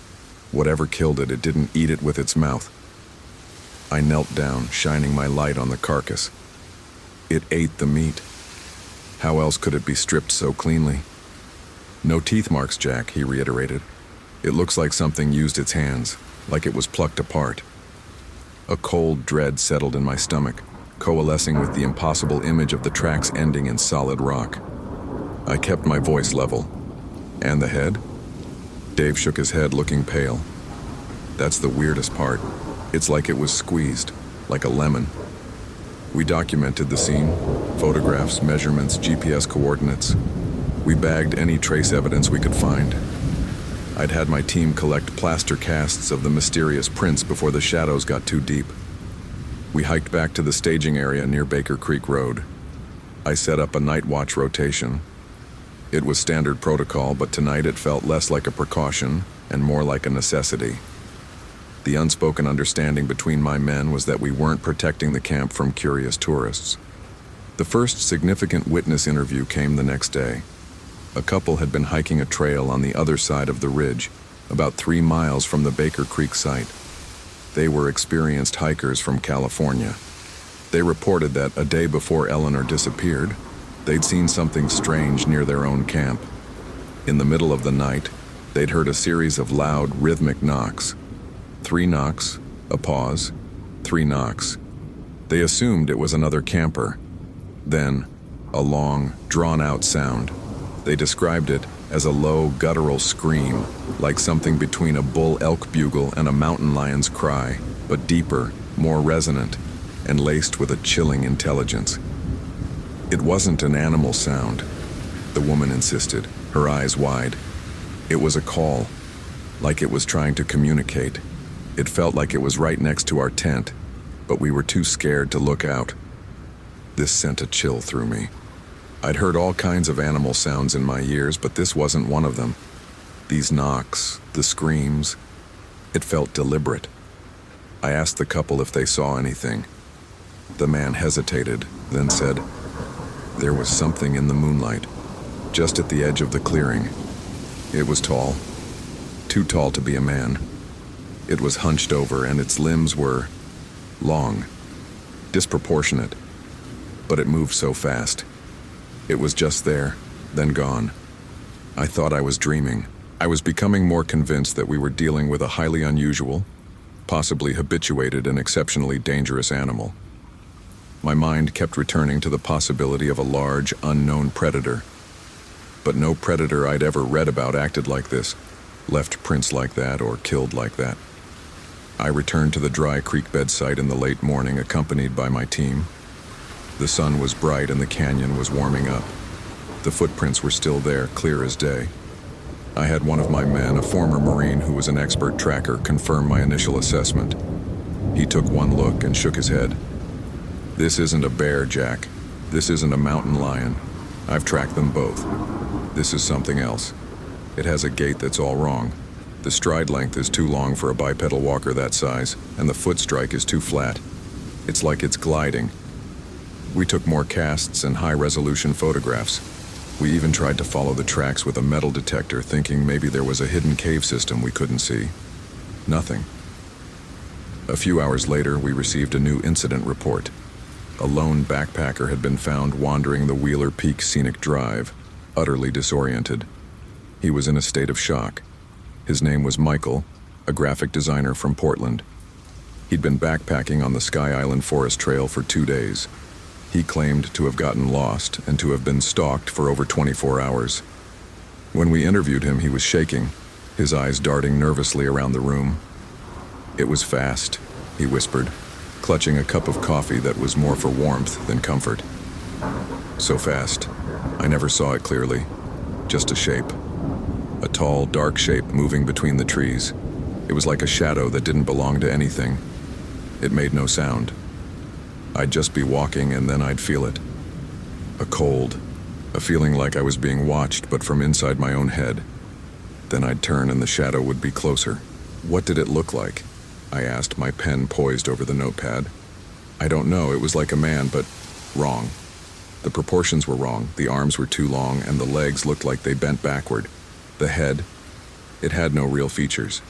Whatever killed it, it didn't eat it with its mouth." I knelt down, shining my light on the carcass. It ate the meat. How else could it be stripped so cleanly? "No teeth marks, Jack," he reiterated. "It looks like something used its hands, like it was plucked apart." A cold dread settled in my stomach, coalescing with the impossible image of the tracks ending in solid rock. I kept my voice level. "And the head?" Dave shook his head, looking pale. "That's the weirdest part. It's like it was squeezed, like a lemon." We documented the scene: photographs, measurements, GPS coordinates. We bagged any trace evidence we could find. I'd had my team collect plaster casts of the mysterious prints before the shadows got too deep. We hiked back to the staging area near Baker Creek Road. I set up a night watch rotation. It was standard protocol, but tonight it felt less like a precaution and more like a necessity. The unspoken understanding between my men was that we weren't protecting the camp from curious tourists. The first significant witness interview came the next day. A couple had been hiking a trail on the other side of the ridge, about 3 miles from the Baker Creek site. They were experienced hikers from California. They reported that a day before Eleanor disappeared, they'd seen something strange near their own camp. In the middle of the night, they'd heard a series of loud, rhythmic knocks. 3 knocks, a pause, 3 knocks. They assumed it was another camper. Then, a long, drawn-out sound. They described it as a low, guttural scream, like something between a bull elk bugle and a mountain lion's cry, but deeper, more resonant, and laced with a chilling intelligence. "It wasn't an animal sound," the woman insisted, her eyes wide. "It was a call, like it was trying to communicate. It felt like it was right next to our tent, but we were too scared to look out." This sent a chill through me. I'd heard all kinds of animal sounds in my years, but this wasn't one of them. These knocks, the screams, it felt deliberate. I asked the couple if they saw anything. The man hesitated, then said, "There was something in the moonlight, just at the edge of the clearing. It was tall, too tall to be a man. It was hunched over, and its limbs were long, disproportionate, but it moved so fast. It was just there, then gone." I thought I was dreaming. I was becoming more convinced that we were dealing with a highly unusual, possibly habituated and exceptionally dangerous animal. My mind kept returning to the possibility of a large, unknown predator. But no predator I'd ever read about acted like this, left prints like that, or killed like that. I returned to the dry creek bed site in the late morning, accompanied by my team. The sun was bright and the canyon was warming up. The footprints were still there, clear as day. I had one of my men, a former Marine who was an expert tracker, confirm my initial assessment. He took one look and shook his head. "This isn't a bear, Jack. This isn't a mountain lion. I've tracked them both. This is something else." It has a gait that's all wrong. The stride length is too long for a bipedal walker that size, and the foot strike is too flat. It's like it's gliding. We took more casts and high-resolution photographs. We even tried to follow the tracks with a metal detector, thinking maybe there was a hidden cave system we couldn't see. Nothing. A few hours later, we received a new incident report. A lone backpacker had been found wandering the Wheeler Peak Scenic Drive, utterly disoriented. He was in a state of shock. His name was Michael, a graphic designer from Portland. He'd been backpacking on the Sky Island Forest Trail for 2 days. He claimed to have gotten lost and to have been stalked for over 24 hours. When we interviewed him, he was shaking, his eyes darting nervously around the room. "It was fast," he whispered, clutching a cup of coffee that was more for warmth than comfort. "So fast, I never saw it clearly. Just a shape. A tall, dark shape moving between the trees. It was like a shadow that didn't belong to anything. It made no sound. I'd just be walking and then I'd feel it. A cold, a feeling like I was being watched but from inside my own head. Then I'd turn and the shadow would be closer." "What did it look like?" I asked, my pen poised over the notepad. "I don't know, it was like a man, but wrong. The proportions were wrong, the arms were too long, and the legs looked like they bent backward. The head, it had no real features.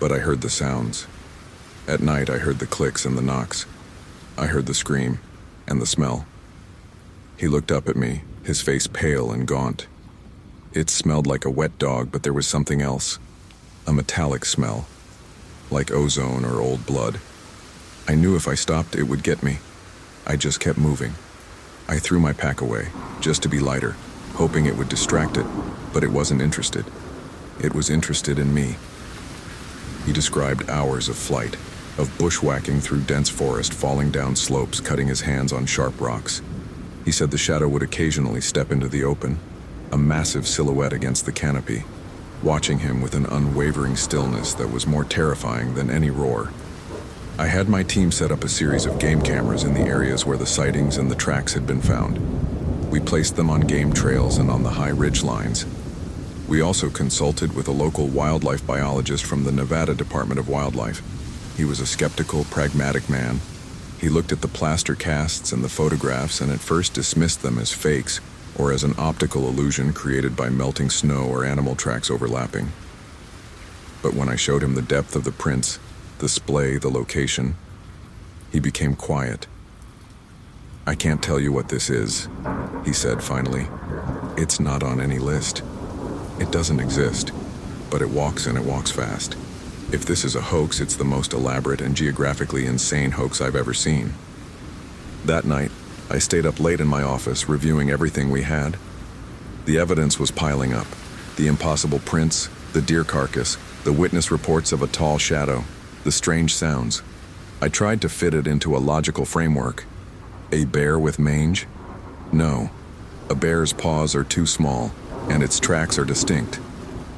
But I heard the sounds. At night I heard the clicks and the knocks. I heard the scream and the smell." He looked up at me, his face pale and gaunt. It smelled like a wet dog, but there was something else. A metallic smell, like ozone or old blood. I knew if I stopped, it would get me. I just kept moving. I threw my pack away, just to be lighter, hoping it would distract it, but it wasn't interested. It was interested in me. He described hours of flight, of bushwhacking through dense forest, falling down slopes, cutting his hands on sharp rocks. He said the shadow would occasionally step into the open, a massive silhouette against the canopy, watching him with an unwavering stillness that was more terrifying than any roar. I had my team set up a series of game cameras in the areas where the sightings and the tracks had been found. We placed them on game trails and on the high ridge lines. We also consulted with a local wildlife biologist from the Nevada Department of Wildlife. He was a skeptical, pragmatic man. He looked at the plaster casts and the photographs and at first dismissed them as fakes or as an optical illusion created by melting snow or animal tracks overlapping. But when I showed him the depth of the prints, the splay, the location, he became quiet. "I can't tell you what this is," he said finally. "It's not on any list. It doesn't exist, but it walks and it walks fast. If this is a hoax, it's the most elaborate and geographically insane hoax I've ever seen." That night, I stayed up late in my office reviewing everything we had. The evidence was piling up. The impossible prints, the deer carcass, the witness reports of a tall shadow, the strange sounds. I tried to fit it into a logical framework. A bear with mange? No. A bear's paws are too small, and its tracks are distinct.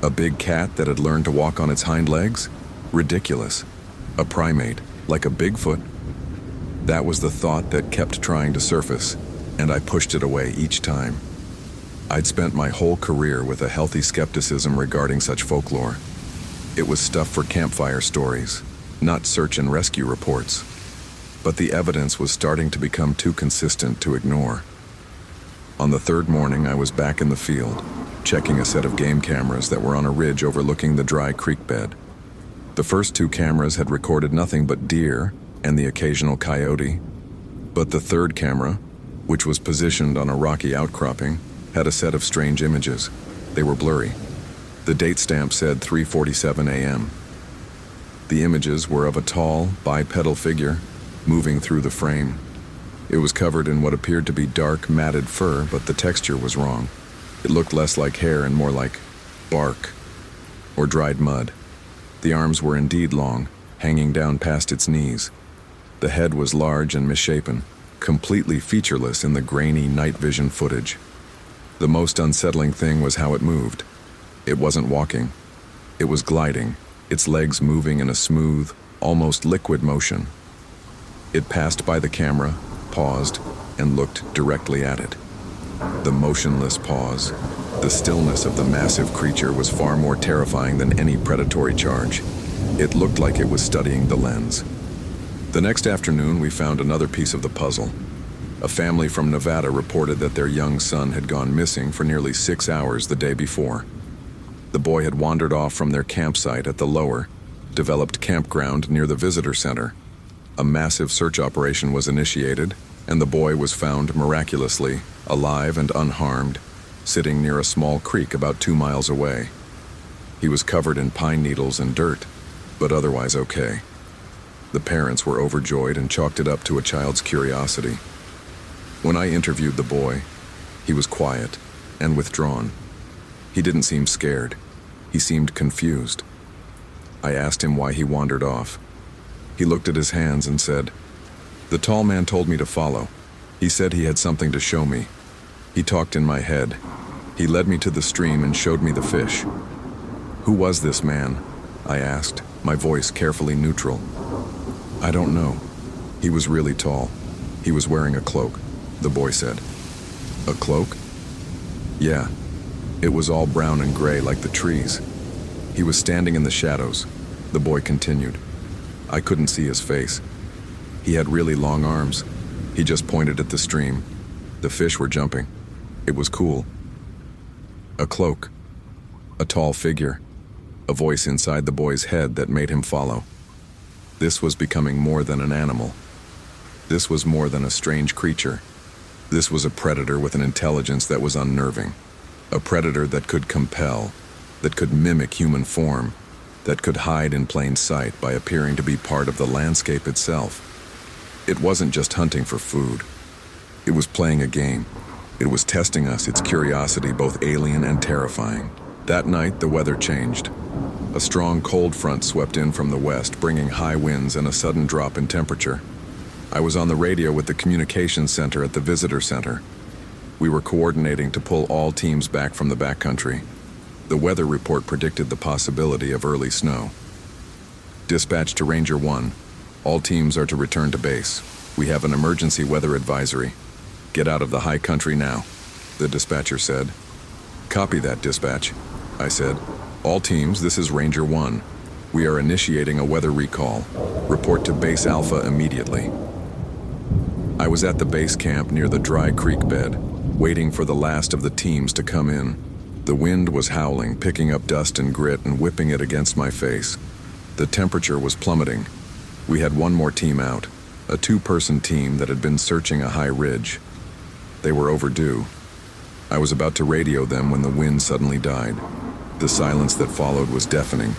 A big cat that had learned to walk on its hind legs? Ridiculous. A primate, like a Bigfoot? That was the thought that kept trying to surface, and I pushed it away each time. I'd spent my whole career with a healthy skepticism regarding such folklore. It was stuff for campfire stories, not search and rescue reports. But the evidence was starting to become too consistent to ignore. On the third morning, I was back in the field, checking a set of game cameras that were on a ridge overlooking the dry creek bed. The first 2 cameras had recorded nothing but deer and the occasional coyote. But the third camera, which was positioned on a rocky outcropping, had a set of strange images. They were blurry. The date stamp said 3:47 a.m. The images were of a tall, bipedal figure moving through the frame. It was covered in what appeared to be dark, matted fur, but the texture was wrong. It looked less like hair and more like bark or dried mud. The arms were indeed long, hanging down past its knees. The head was large and misshapen, completely featureless in the grainy night vision footage. The most unsettling thing was how it moved. It wasn't walking. It was gliding, its legs moving in a smooth, almost liquid motion. It passed by the camera, paused, and looked directly at it. The motionless pause, The stillness of the massive creature was far more terrifying than any predatory charge. It looked like it was studying the lens. The next afternoon, we found another piece of the puzzle. A family from Nevada reported that their young son had gone missing for nearly 6 hours the day before. The boy had wandered off from their campsite at the lower, developed campground near the visitor center. A massive search operation was initiated, and the boy was found miraculously, alive and unharmed, sitting near a small creek about 2 miles away. He was covered in pine needles and dirt, but otherwise okay. The parents were overjoyed and chalked it up to a child's curiosity. When I interviewed the boy, he was quiet and withdrawn. He didn't seem scared. He seemed confused. I asked him why he wandered off. He looked at his hands and said, "The tall man told me to follow. He said he had something to show me. He talked in my head. He led me to the stream and showed me the fish." "Who was this man?" I asked, my voice carefully neutral. "I don't know. He was really tall. He was wearing a cloak," the boy said. "A cloak?" "Yeah. It was all brown and gray like the trees. He was standing in the shadows," the boy continued. I couldn't see his face. He had really long arms. He just pointed at the stream. The fish were jumping. It was cool. A cloak. A tall figure. A voice inside the boy's head that made him follow. This was becoming more than an animal. This was more than a strange creature. This was a predator with an intelligence that was unnerving. A predator that could compel, that could mimic human form, that could hide in plain sight by appearing to be part of the landscape itself. It wasn't just hunting for food. It was playing a game. It was testing us, its curiosity, both alien and terrifying. That night, the weather changed. A strong cold front swept in from the west, bringing high winds and a sudden drop in temperature. I was on the radio with the communications center at the visitor center. We were coordinating to pull all teams back from the backcountry. The weather report predicted the possibility of early snow. "Dispatch to Ranger 1. All teams are to return to base. We have an emergency weather advisory. Get out of the high country now," the dispatcher said. "Copy that, dispatch," I said. "All teams, this is Ranger 1. We are initiating a weather recall. Report to Base Alpha immediately." I was at the base camp near the dry creek bed, waiting for the last of the teams to come in. The wind was howling, picking up dust and grit and whipping it against my face. The temperature was plummeting. We had one more team out, a 2-person team that had been searching a high ridge. They were overdue. I was about to radio them when the wind suddenly died. The silence that followed was deafening.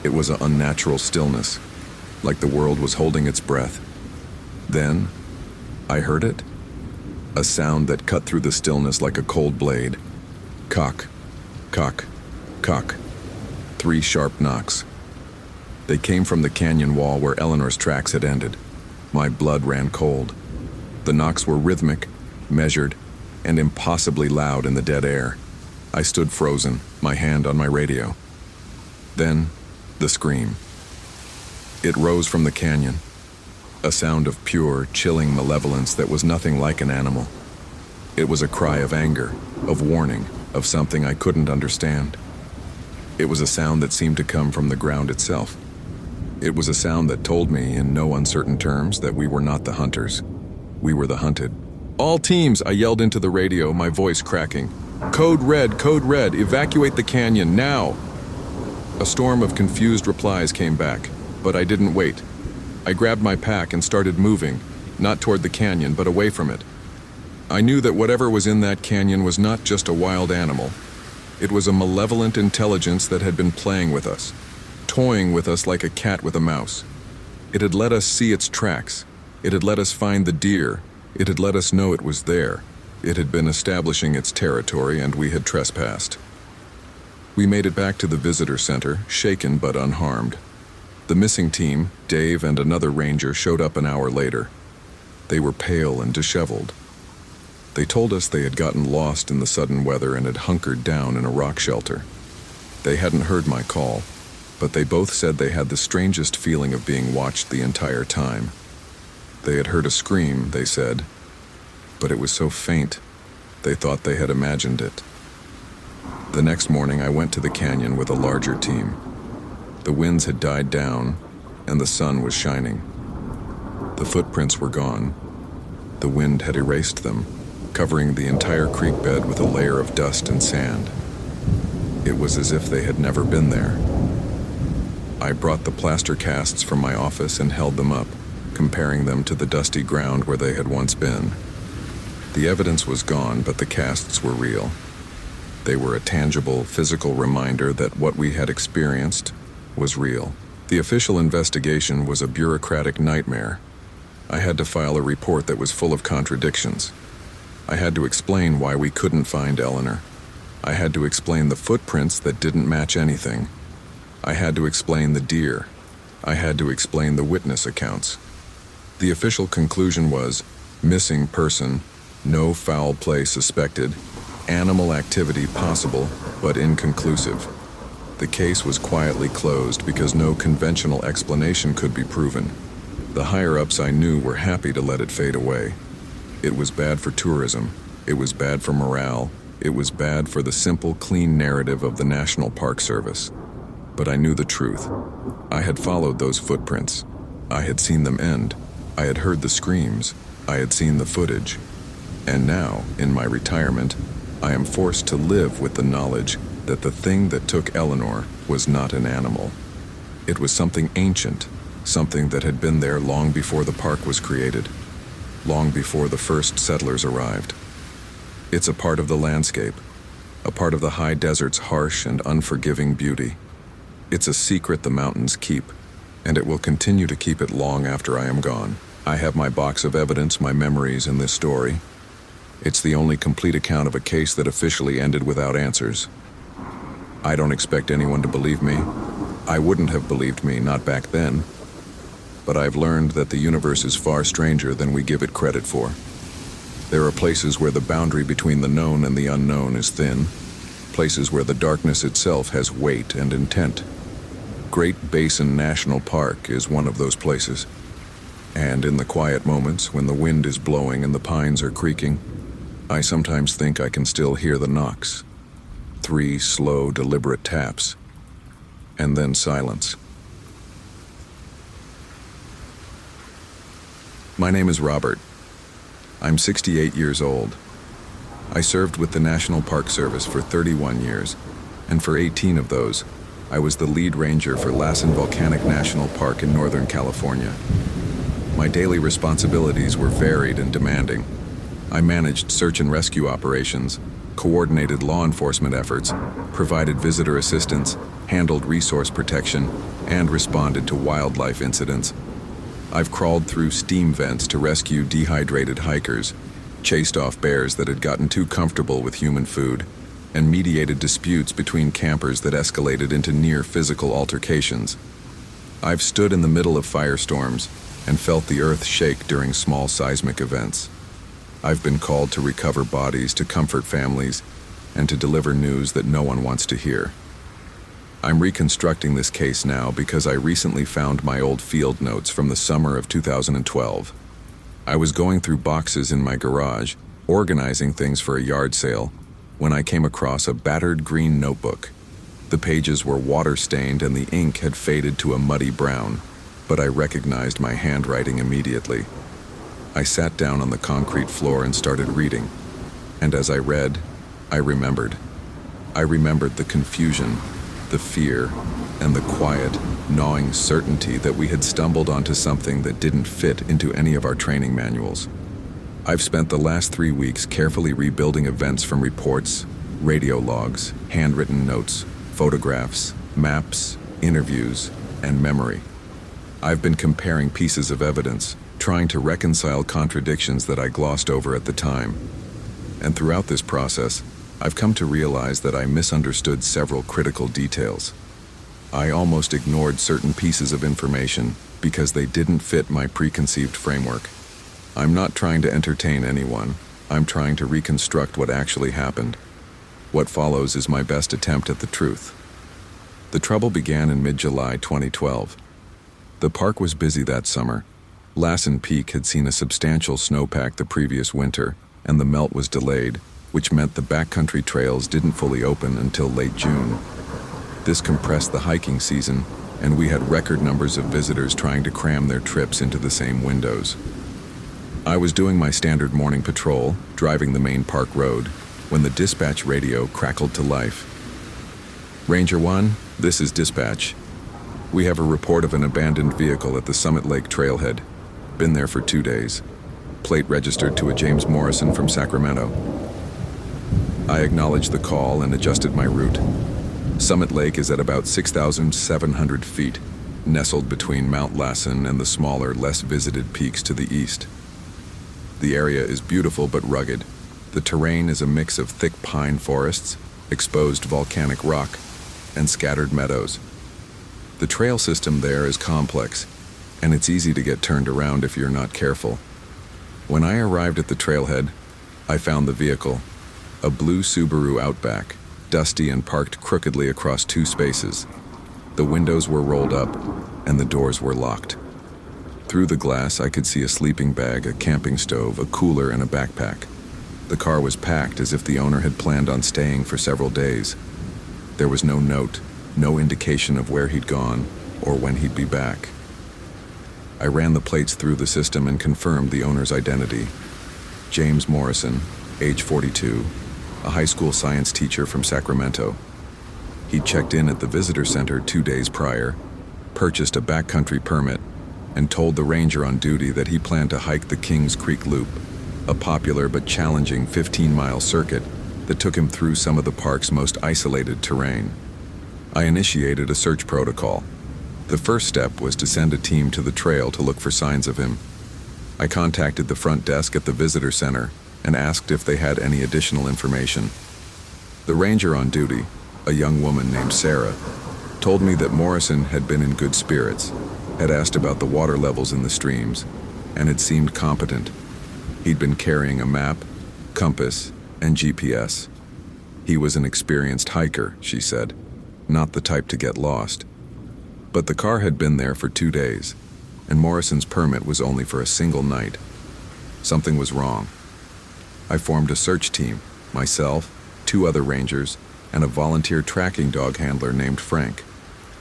It was an unnatural stillness, like the world was holding its breath. Then, I heard it. A sound that cut through the stillness like a cold blade. Cock, cock, cock. 3 sharp knocks. They came from the canyon wall where Eleanor's tracks had ended. My blood ran cold. The knocks were rhythmic, measured, and impossibly loud in the dead air. I stood frozen, my hand on my radio. Then, the scream. It rose from the canyon. A sound of pure, chilling malevolence that was nothing like an animal. It was a cry of anger, of warning, of something I couldn't understand. It was a sound that seemed to come from the ground itself. It was a sound that told me, in no uncertain terms, that we were not the hunters. We were the hunted. "All teams," I yelled into the radio, my voice cracking. Code red, evacuate the canyon, now!" A storm of confused replies came back, but I didn't wait. I grabbed my pack and started moving, not toward the canyon, but away from it. I knew that whatever was in that canyon was not just a wild animal. It was a malevolent intelligence that had been playing with us, toying with us like a cat with a mouse. It had let us see its tracks. It had let us find the deer. It had let us know it was there. It had been establishing its territory, and we had trespassed. We made it back to the visitor center, shaken but unharmed. The missing team, Dave and another ranger, showed up an hour later. They were pale and disheveled. They told us they had gotten lost in the sudden weather and had hunkered down in a rock shelter. They hadn't heard my call, but they both said they had the strangest feeling of being watched the entire time. They had heard a scream, they said, but it was so faint, they thought they had imagined it. The next morning, I went to the canyon with a larger team. The winds had died down, and the sun was shining. The footprints were gone. The wind had erased them, covering the entire creek bed with a layer of dust and sand. It was as if they had never been there. I brought the plaster casts from my office and held them up, comparing them to the dusty ground where they had once been. The evidence was gone, but the casts were real. They were a tangible, physical reminder that what we had experienced was real. The official investigation was a bureaucratic nightmare. I had to file a report that was full of contradictions. I had to explain why we couldn't find Eleanor. I had to explain the footprints that didn't match anything. I had to explain the deer. I had to explain the witness accounts. The official conclusion was missing person, no foul play suspected, animal activity possible, but inconclusive. The case was quietly closed because no conventional explanation could be proven. The higher-ups I knew were happy to let it fade away. It was bad for tourism. It was bad for morale. It was bad for the simple, clean narrative of the National Park Service. But I knew the truth. I had followed those footprints. I had seen them end. I had heard the screams. I had seen the footage. And now, in my retirement, I am forced to live with the knowledge that the thing that took Eleanor was not an animal. It was something ancient, something that had been there long before the park was created, long before the first settlers arrived. It's a part of the landscape, a part of the high desert's harsh and unforgiving beauty. It's a secret the mountains keep, and it will continue to keep it long after I am gone. I have my box of evidence, my memories in this story. It's the only complete account of a case that officially ended without answers. I don't expect anyone to believe me. I wouldn't have believed me, not back then. But I've learned that the universe is far stranger than we give it credit for. There are places where the boundary between the known and the unknown is thin, places where the darkness itself has weight and intent. Great Basin National Park is one of those places. And in the quiet moments when the wind is blowing and the pines are creaking, I sometimes think I can still hear the knocks. 3 slow, deliberate taps. And then silence. My name is Robert. I'm 68 years old. I served with the National Park Service for 31 years, and for 18 of those, I was the lead ranger for Lassen Volcanic National Park in Northern California. My daily responsibilities were varied and demanding. I managed search and rescue operations, coordinated law enforcement efforts, provided visitor assistance, handled resource protection, and responded to wildlife incidents. I've crawled through steam vents to rescue dehydrated hikers, chased off bears that had gotten too comfortable with human food, and mediated disputes between campers that escalated into near physical altercations. I've stood in the middle of firestorms and felt the earth shake during small seismic events. I've been called to recover bodies, to comfort families, and to deliver news that no one wants to hear. I'm reconstructing this case now because I recently found my old field notes from the summer of 2012. I was going through boxes in my garage, organizing things for a yard sale, when I came across a battered green notebook. The pages were water-stained and the ink had faded to a muddy brown, but I recognized my handwriting immediately. I sat down on the concrete floor and started reading, and as I read, I remembered. I remembered the confusion, the fear, and the quiet, gnawing certainty that we had stumbled onto something that didn't fit into any of our training manuals. I've spent the last 3 weeks carefully rebuilding events from reports, radio logs, handwritten notes, photographs, maps, interviews, and memory. I've been comparing pieces of evidence, trying to reconcile contradictions that I glossed over at the time. And throughout this process, I've come to realize that I misunderstood several critical details. I almost ignored certain pieces of information because they didn't fit my preconceived framework. I'm not trying to entertain anyone. I'm trying to reconstruct what actually happened. What follows is my best attempt at the truth. The trouble began in mid-July 2012. The park was busy that summer. Lassen Peak had seen a substantial snowpack the previous winter, and the melt was delayed, which meant the backcountry trails didn't fully open until late June. This compressed the hiking season, and we had record numbers of visitors trying to cram their trips into the same windows. I was doing my standard morning patrol, driving the main park road, when the dispatch radio crackled to life. Ranger 1, this is dispatch. We have a report of an abandoned vehicle at the Summit Lake trailhead. Been there for 2 days. Plate registered to a James Morrison from Sacramento. I acknowledged the call and adjusted my route. Summit Lake is at about 6,700 feet, nestled between Mount Lassen and the smaller, less visited peaks to the east. The area is beautiful but rugged. The terrain is a mix of thick pine forests, exposed volcanic rock, and scattered meadows. The trail system there is complex, and it's easy to get turned around if you're not careful. When I arrived at the trailhead, I found the vehicle, a blue Subaru Outback, dusty and parked crookedly across 2 spaces. The windows were rolled up, and the doors were locked. Through the glass, I could see a sleeping bag, a camping stove, a cooler, and a backpack. The car was packed as if the owner had planned on staying for several days. There was no note, no indication of where he'd gone or when he'd be back. I ran the plates through the system and confirmed the owner's identity. James Morrison, age 42, a high school science teacher from Sacramento. He'd checked in at the visitor center 2 days prior, purchased a backcountry permit, and told the ranger on duty that he planned to hike the Kings Creek Loop, a popular but challenging 15-mile circuit that took him through some of the park's most isolated terrain. I initiated a search protocol. The first step was to send a team to the trail to look for signs of him. I contacted the front desk at the visitor center and asked if they had any additional information. The ranger on duty, a young woman named Sarah, told me that Morrison had been in good spirits, had asked about the water levels in the streams, and had seemed competent. He'd been carrying a map, compass, and GPS. He was an experienced hiker, she said, not the type to get lost. But the car had been there for 2 days, and Morrison's permit was only for a single night. Something was wrong. I formed a search team, myself, 2 other rangers, and a volunteer tracking dog handler named Frank.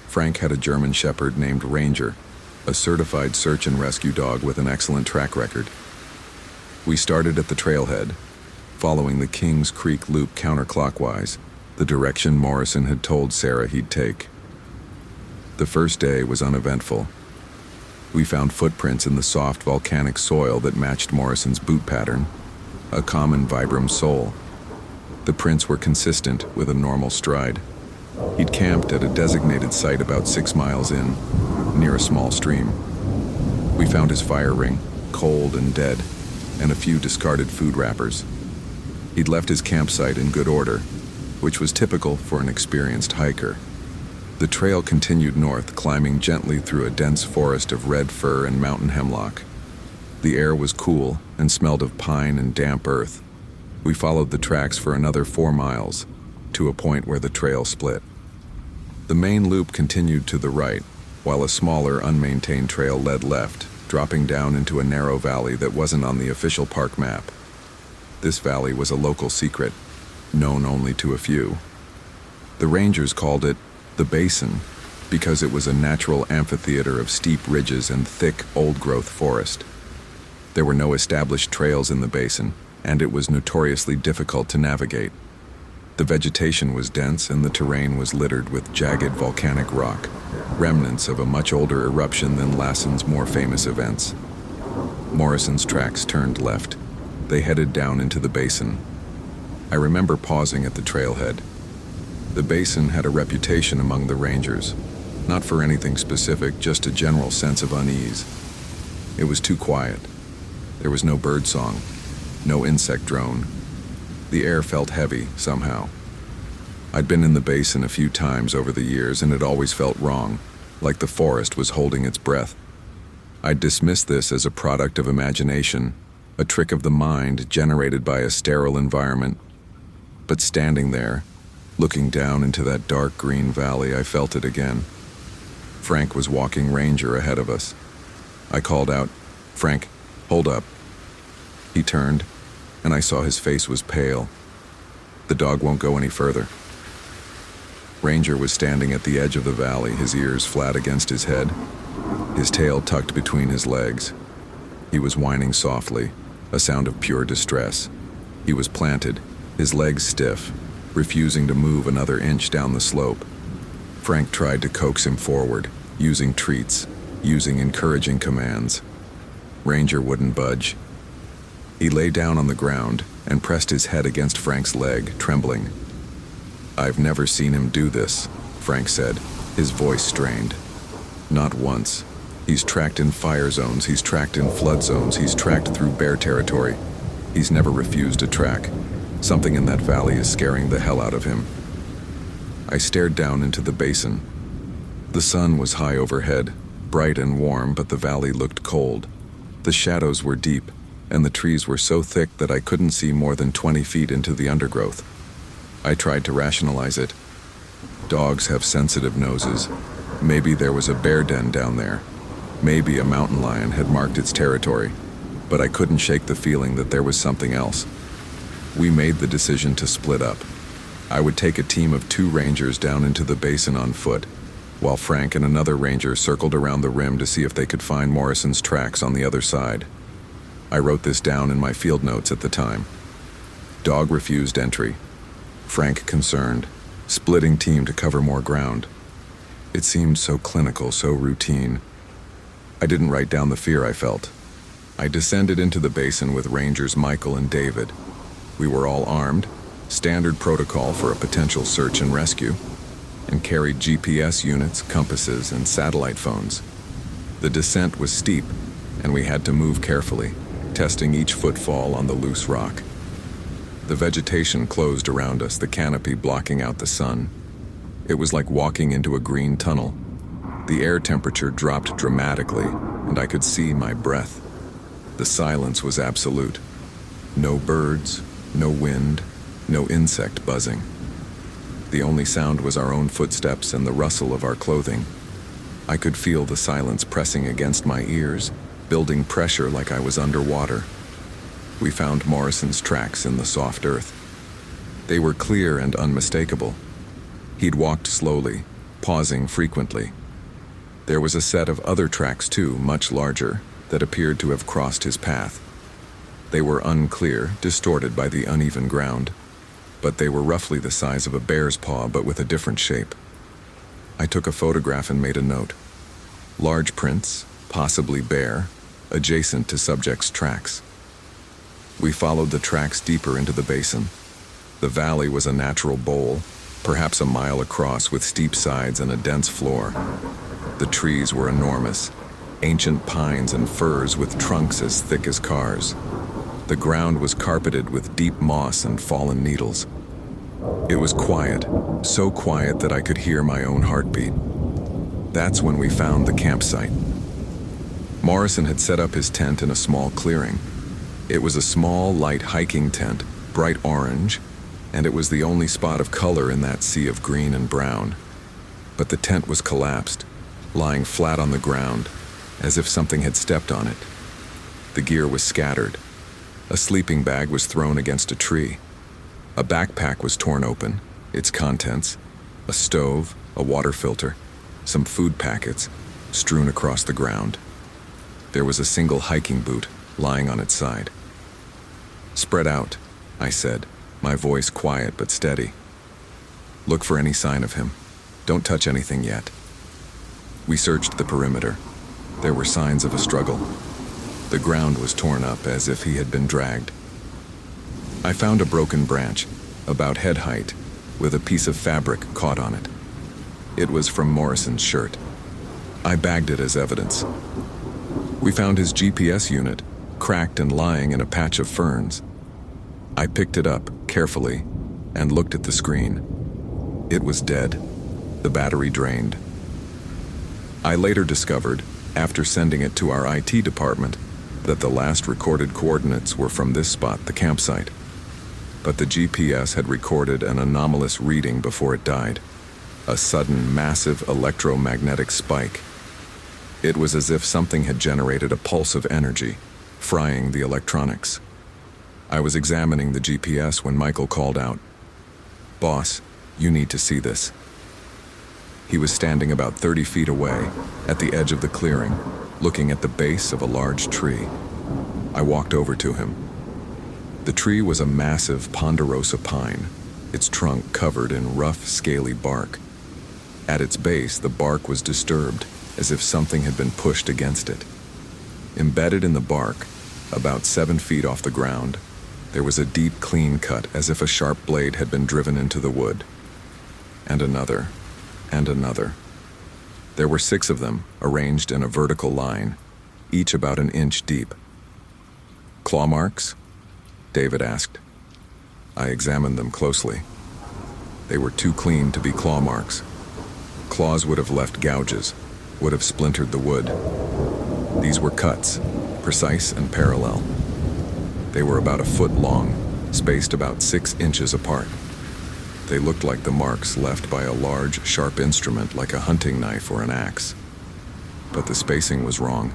Frank had a German Shepherd named Ranger, a certified search and rescue dog with an excellent track record. We started at the trailhead, following the Kings Creek Loop counterclockwise, the direction Morrison had told Sarah he'd take. The first day was uneventful. We found footprints in the soft volcanic soil that matched Morrison's boot pattern, a common Vibram sole. The prints were consistent with a normal stride. He'd camped at a designated site about 6 miles in, near a small stream. We found his fire ring, cold and dead, and a few discarded food wrappers. He'd left his campsite in good order, which was typical for an experienced hiker. The trail continued north, climbing gently through a dense forest of red fir and mountain hemlock. The air was cool and smelled of pine and damp earth. We followed the tracks for another 4 miles, to a point where the trail split. The main loop continued to the right, while a smaller, unmaintained trail led left, dropping down into a narrow valley that wasn't on the official park map. This valley was a local secret, known only to a few. The rangers called it the Basin because it was a natural amphitheater of steep ridges and thick, old-growth forest. There were no established trails in the basin, and it was notoriously difficult to navigate. The vegetation was dense and the terrain was littered with jagged volcanic rock, remnants of a much older eruption than Lassen's more famous events. Morrison's tracks turned left. They headed down into the basin. I remember pausing at the trailhead. The basin had a reputation among the rangers, not for anything specific, just a general sense of unease. It was too quiet. There was no birdsong, no insect drone. The air felt heavy, somehow. I'd been in the basin a few times over the years, and it always felt wrong, like the forest was holding its breath. I'd dismissed this as a product of imagination, a trick of the mind generated by a sterile environment. But standing there, looking down into that dark green valley, I felt it again. Frank was walking Ranger ahead of us. I called out, "Frank, hold up." He turned, and I saw his face was pale, The dog won't go any further. Ranger was standing at the edge of the valley, his ears flat against his head, his tail tucked between his legs. He was whining softly, a sound of pure distress. He was planted, his legs stiff, refusing to move another inch down the slope. Frank tried to coax him forward, using treats, using encouraging commands. Ranger wouldn't budge. He lay down on the ground and pressed his head against Frank's leg, trembling. "I've never seen him do this," Frank said, his voice strained. "Not once. He's tracked in fire zones, he's tracked in flood zones, he's tracked through bear territory. He's never refused a track. Something in that valley is scaring the hell out of him." I stared down into the basin. The sun was high overhead, bright and warm, but the valley looked cold. The shadows were deep, and the trees were so thick that I couldn't see more than 20 feet into the undergrowth. I tried to rationalize it. Dogs have sensitive noses. Maybe there was a bear den down there. Maybe a mountain lion had marked its territory. But I couldn't shake the feeling that there was something else. We made the decision to split up. I would take a team of 2 rangers down into the basin on foot, while Frank and another ranger circled around the rim to see if they could find Morrison's tracks on the other side. I wrote this down in my field notes at the time. Dog refused entry. Frank concerned. Splitting team to cover more ground. It seemed so clinical, so routine. I didn't write down the fear I felt. I descended into the basin with Rangers Michael and David. We were all armed, standard protocol for a potential search and rescue, and carried GPS units, compasses, and satellite phones. The descent was steep, and we had to move carefully, testing each footfall on the loose rock. The vegetation closed around us, the canopy blocking out the sun. It was like walking into a green tunnel. The air temperature dropped dramatically, and I could see my breath. The silence was absolute. No birds, no wind, no insect buzzing. The only sound was our own footsteps and the rustle of our clothing. I could feel the silence pressing against my ears, building pressure like I was underwater. We found Morrison's tracks in the soft earth. They were clear and unmistakable. He'd walked slowly, pausing frequently. There was a set of other tracks too, much larger, that appeared to have crossed his path. They were unclear, distorted by the uneven ground, but they were roughly the size of a bear's paw, but with a different shape. I took a photograph and made a note. Large prints, possibly bear, adjacent to subject's tracks. We followed the tracks deeper into the basin. The valley was a natural bowl, perhaps a mile across with steep sides and a dense floor. The trees were enormous, ancient pines and firs with trunks as thick as cars. The ground was carpeted with deep moss and fallen needles. It was quiet, so quiet that I could hear my own heartbeat. That's when we found the campsite. Morrison had set up his tent in a small clearing. It was a small, light hiking tent, bright orange, and it was the only spot of color in that sea of green and brown. But the tent was collapsed, lying flat on the ground, as if something had stepped on it. The gear was scattered. A sleeping bag was thrown against a tree. A backpack was torn open, its contents, a stove, a water filter, some food packets, strewn across the ground. There was a single hiking boot lying on its side. "Spread out," I said, my voice quiet but steady. "Look for any sign of him. Don't touch anything yet." We searched the perimeter. There were signs of a struggle. The ground was torn up as if he had been dragged. I found a broken branch, about head height, with a piece of fabric caught on it. It was from Morrison's shirt. I bagged it as evidence. We found his GPS unit, cracked and lying in a patch of ferns. I picked it up, carefully, and looked at the screen. It was dead, the battery drained. I later discovered, after sending it to our IT department, that the last recorded coordinates were from this spot, the campsite. But the GPS had recorded an anomalous reading before it died. A sudden, massive electromagnetic spike. It was as if something had generated a pulse of energy, frying the electronics. I was examining the GPS when Michael called out, "Boss, you need to see this." He was standing about 30 feet away, at the edge of the clearing, looking at the base of a large tree. I walked over to him. The tree was a massive ponderosa pine, its trunk covered in rough, scaly bark. At its base, the bark was disturbed, as if something had been pushed against it. Embedded in the bark, about 7 feet off the ground, there was a deep, clean cut, as if a sharp blade had been driven into the wood. And another, and another. There were 6 of them, arranged in a vertical line, each about an inch deep. "Claw marks?" David asked. I examined them closely. They were too clean to be claw marks. Claws would have left gouges, would have splintered the wood. These were cuts, precise and parallel. They were about a foot long, spaced about 6 inches apart. They looked like the marks left by a large, sharp instrument like a hunting knife or an axe. But the spacing was wrong.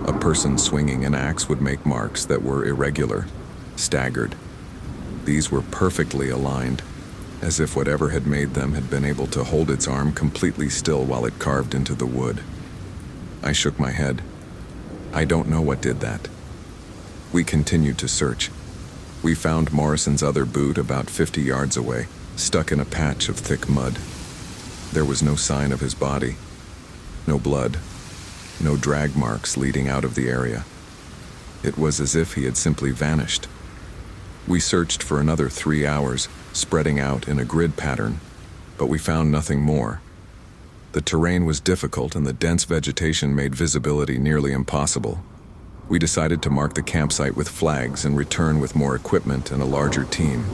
A person swinging an axe would make marks that were irregular, staggered. These were perfectly aligned, as if whatever had made them had been able to hold its arm completely still while it carved into the wood. I shook my head. I don't know what did that. We continued to search. We found Morrison's other boot about 50 yards away, stuck in a patch of thick mud. There was no sign of his body, no blood, no drag marks leading out of the area. It was as if he had simply vanished. We searched for another 3 hours, spreading out in a grid pattern, but we found nothing more. The terrain was difficult and the dense vegetation made visibility nearly impossible. We decided to mark the campsite with flags and return with more equipment and a larger team.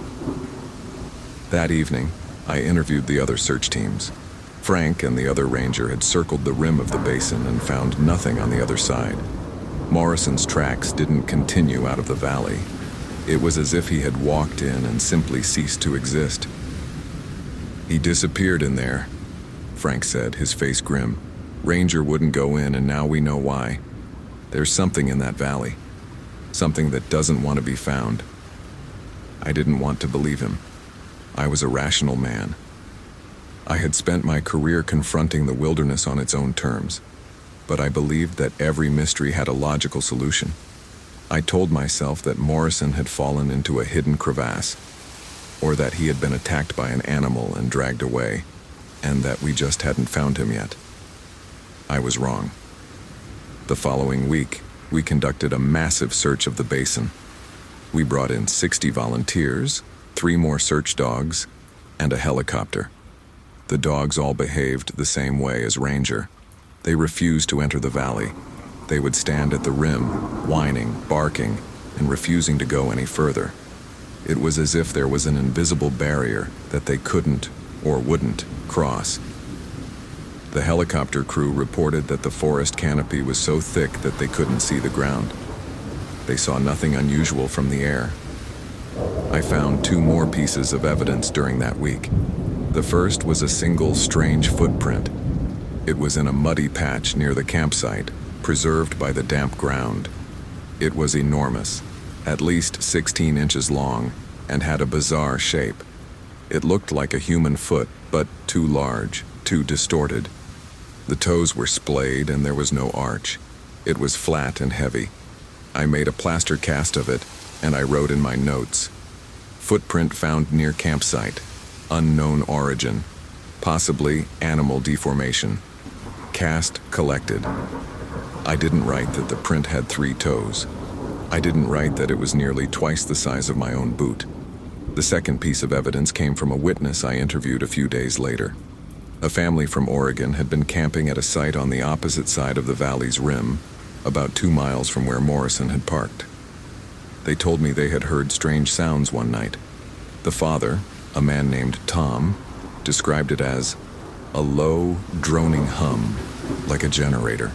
That evening, I interviewed the other search teams. Frank and the other ranger had circled the rim of the basin and found nothing on the other side. Morrison's tracks didn't continue out of the valley. It was as if he had walked in and simply ceased to exist. "He disappeared in there," Frank said, his face grim. "Ranger wouldn't go in, and now we know why. There's something in that valley. Something that doesn't want to be found." I didn't want to believe him. I was a rational man. I had spent my career confronting the wilderness on its own terms, but I believed that every mystery had a logical solution. I told myself that Morrison had fallen into a hidden crevasse, or that he had been attacked by an animal and dragged away, and that we just hadn't found him yet. I was wrong. The following week, we conducted a massive search of the basin. We brought in 60 volunteers, 3 more search dogs, and a helicopter. The dogs all behaved the same way as Ranger. They refused to enter the valley. They would stand at the rim, whining, barking, and refusing to go any further. It was as if there was an invisible barrier that they couldn't or wouldn't cross. The helicopter crew reported that the forest canopy was so thick that they couldn't see the ground. They saw nothing unusual from the air. I found 2 more pieces of evidence during that week. The first was a single strange footprint. It was in a muddy patch near the campsite, preserved by the damp ground. It was enormous, at least 16 inches long, and had a bizarre shape. It looked like a human foot, but too large, too distorted. The toes were splayed and there was no arch. It was flat and heavy. I made a plaster cast of it, and I wrote in my notes, "Footprint found near campsite. Unknown origin. Possibly animal deformation. Cast collected." I didn't write that the print had 3 toes. I didn't write that it was nearly twice the size of my own boot. The second piece of evidence came from a witness I interviewed a few days later. A family from Oregon had been camping at a site on the opposite side of the valley's rim, about 2 miles from where Morrison had parked. They told me they had heard strange sounds one night. The father, a man named Tom, described it as a low, droning hum, like a generator.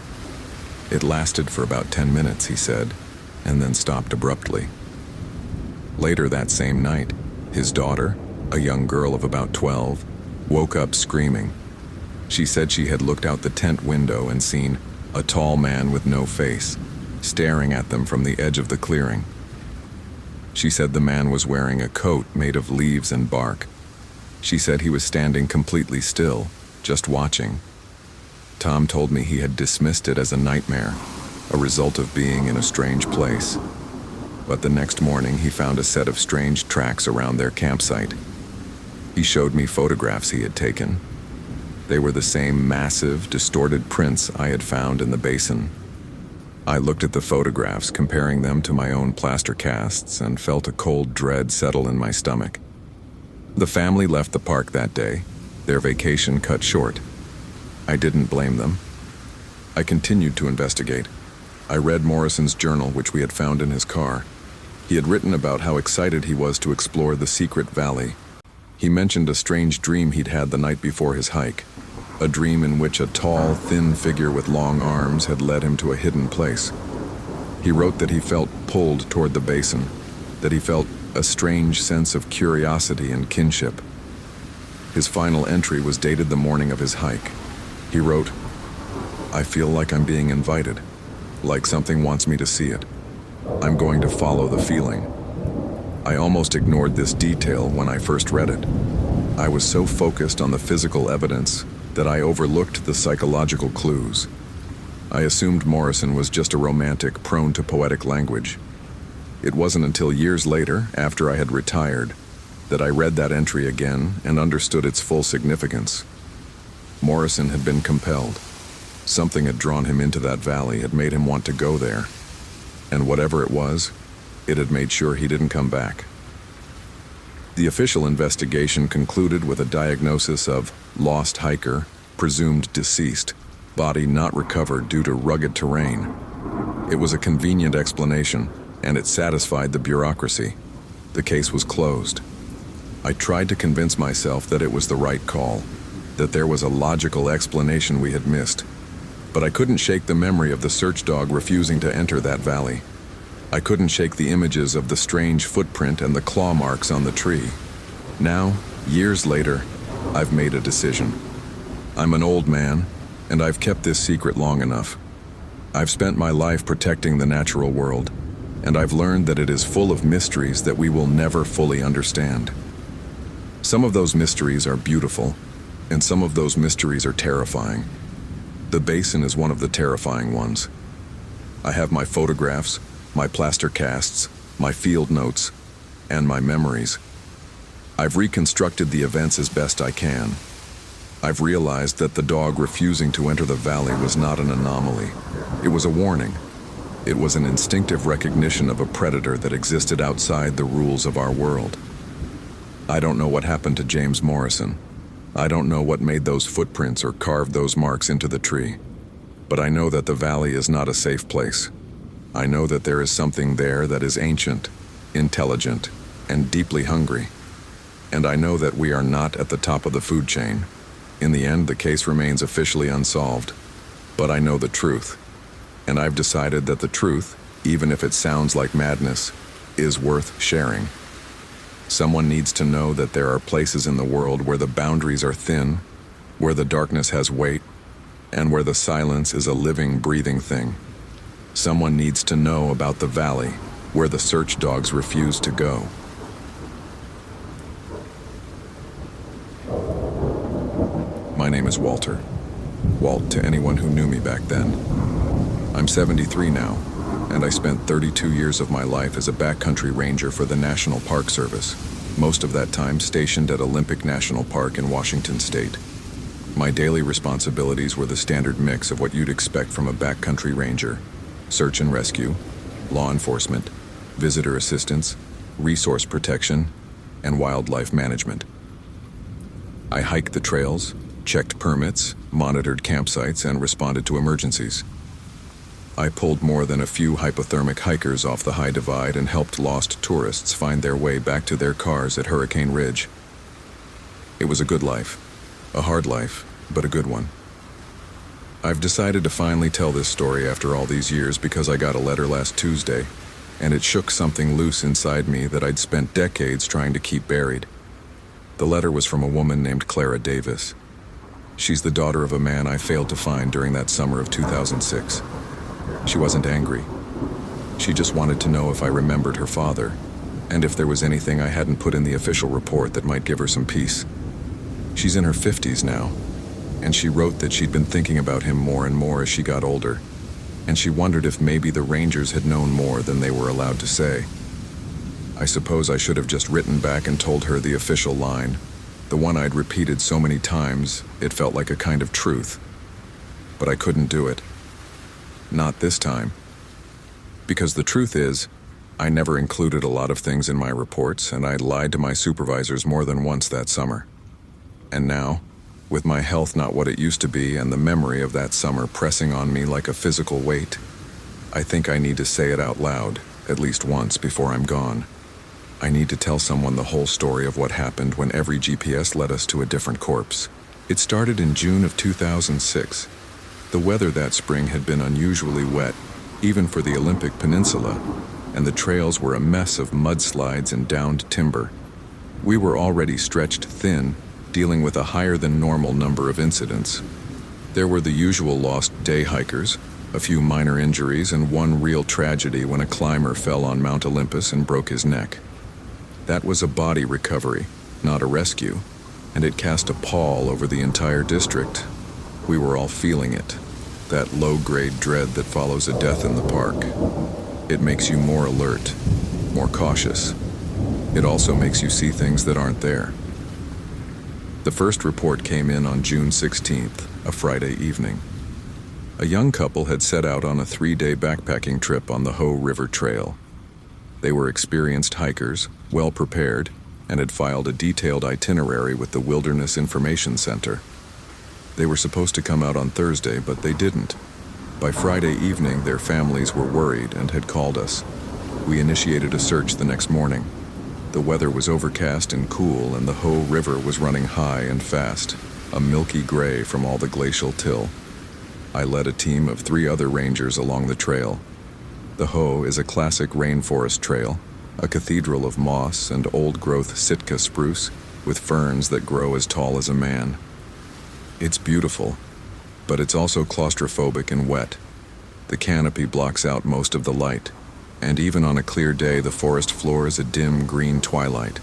It lasted for about 10 minutes, he said, and then stopped abruptly. Later that same night, his daughter, a young girl of about 12, woke up screaming. She said she had looked out the tent window and seen a tall man with no face, staring at them from the edge of the clearing. She said the man was wearing a coat made of leaves and bark, She said he was standing completely still, just watching. Tom told me he had dismissed it as a nightmare, a result of being in a strange place. But the next morning he found a set of strange tracks around their campsite. He showed me photographs he had taken. They were the same massive, distorted prints I had found in the basin. I looked at the photographs, comparing them to my own plaster casts, and felt a cold dread settle in my stomach. The family left the park that day, their vacation cut short. I didn't blame them. I continued to investigate. I read Morrison's journal, which we had found in his car. He had written about how excited he was to explore the secret valley. He mentioned a strange dream he'd had the night before his hike, a dream in which a tall, thin figure with long arms had led him to a hidden place. He wrote that he felt pulled toward the basin, that he felt a strange sense of curiosity and kinship. His final entry was dated the morning of his hike. He wrote, "I feel like I'm being invited, like something wants me to see it. I'm going to follow the feeling." I almost ignored this detail when I first read it. I was so focused on the physical evidence that I overlooked the psychological clues. I assumed Morrison was just a romantic prone to poetic language. It wasn't until years later, after I had retired, that I read that entry again and understood its full significance. Morrison had been compelled. Something had drawn him into that valley, had made him want to go there. And whatever it was, it had made sure he didn't come back. The official investigation concluded with a diagnosis of lost hiker, presumed deceased, body not recovered due to rugged terrain. It was a convenient explanation, and it satisfied the bureaucracy. The case was closed. I tried to convince myself that it was the right call, that there was a logical explanation we had missed. But I couldn't shake the memory of the search dog refusing to enter that valley. I couldn't shake the images of the strange footprint and the claw marks on the tree. Now, years later, I've made a decision. I'm an old man, and I've kept this secret long enough. I've spent my life protecting the natural world, and I've learned that it is full of mysteries that we will never fully understand. Some of those mysteries are beautiful, and some of those mysteries are terrifying. The basin is one of the terrifying ones. I have my photographs, my plaster casts, my field notes, and my memories. I've reconstructed the events as best I can. I've realized that the dog refusing to enter the valley was not an anomaly. It was a warning. It was an instinctive recognition of a predator that existed outside the rules of our world. I don't know what happened to James Morrison. I don't know what made those footprints or carved those marks into the tree. But I know that the valley is not a safe place. I know that there is something there that is ancient, intelligent, and deeply hungry. And I know that we are not at the top of the food chain. In the end, the case remains officially unsolved. But I know the truth. And I've decided that the truth, even if it sounds like madness, is worth sharing. Someone needs to know that there are places in the world where the boundaries are thin, where the darkness has weight, and where the silence is a living, breathing thing. Someone needs to know about the valley, where the search dogs refuse to go. My name is Walter. Walt to anyone who knew me back then. I'm 73 now, and I spent 32 years of my life as a backcountry ranger for the National Park Service, most of that time stationed at Olympic National Park in Washington State. My daily responsibilities were the standard mix of what you'd expect from a backcountry ranger: search and rescue, law enforcement, visitor assistance, resource protection, and wildlife management. I hiked the trails, checked permits, monitored campsites, and responded to emergencies. I pulled more than a few hypothermic hikers off the high divide and helped lost tourists find their way back to their cars at Hurricane Ridge. It was a good life. A hard life, but a good one. I've decided to finally tell this story after all these years because I got a letter last Tuesday, and it shook something loose inside me that I'd spent decades trying to keep buried. The letter was from a woman named Clara Davis. She's the daughter of a man I failed to find during that summer of 2006. She wasn't angry. She just wanted to know if I remembered her father, and if there was anything I hadn't put in the official report that might give her some peace. She's in her 50s now, and she wrote that she'd been thinking about him more and more as she got older, and she wondered if maybe the Rangers had known more than they were allowed to say. I suppose I should have just written back and told her the official line, the one I'd repeated so many times it felt like a kind of truth. But I couldn't do it. Not this time. Because the truth is, I never included a lot of things in my reports, and I lied to my supervisors more than once that summer. And now, with my health not what it used to be and the memory of that summer pressing on me like a physical weight, I think I need to say it out loud, at least once before I'm gone. I need to tell someone the whole story of what happened when every GPS led us to a different corpse. It started in June of 2006. The weather that spring had been unusually wet, even for the Olympic Peninsula, and the trails were a mess of mudslides and downed timber. We were already stretched thin, dealing with a higher than normal number of incidents. There were the usual lost day hikers, a few minor injuries, and one real tragedy when a climber fell on Mount Olympus and broke his neck. That was a body recovery, not a rescue, and it cast a pall over the entire district. We were all feeling it, that low-grade dread that follows a death in the park. It makes you more alert, more cautious. It also makes you see things that aren't there. The first report came in on June 16th, a Friday evening. A young couple had set out on a 3-day backpacking trip on the Ho River Trail. They were experienced hikers, well prepared, and had filed a detailed itinerary with the Wilderness Information Center. They were supposed to come out on Thursday, but they didn't. By Friday evening, their families were worried and had called us. We initiated a search the next morning. The weather was overcast and cool, and the Ho River was running high and fast, a milky gray from all the glacial till. I led a team of 3 other rangers along the trail. The Ho is a classic rainforest trail, a cathedral of moss and old-growth Sitka spruce with ferns that grow as tall as a man. It's beautiful, but it's also claustrophobic and wet. The canopy blocks out most of the light, and even on a clear day, the forest floor is a dim green twilight.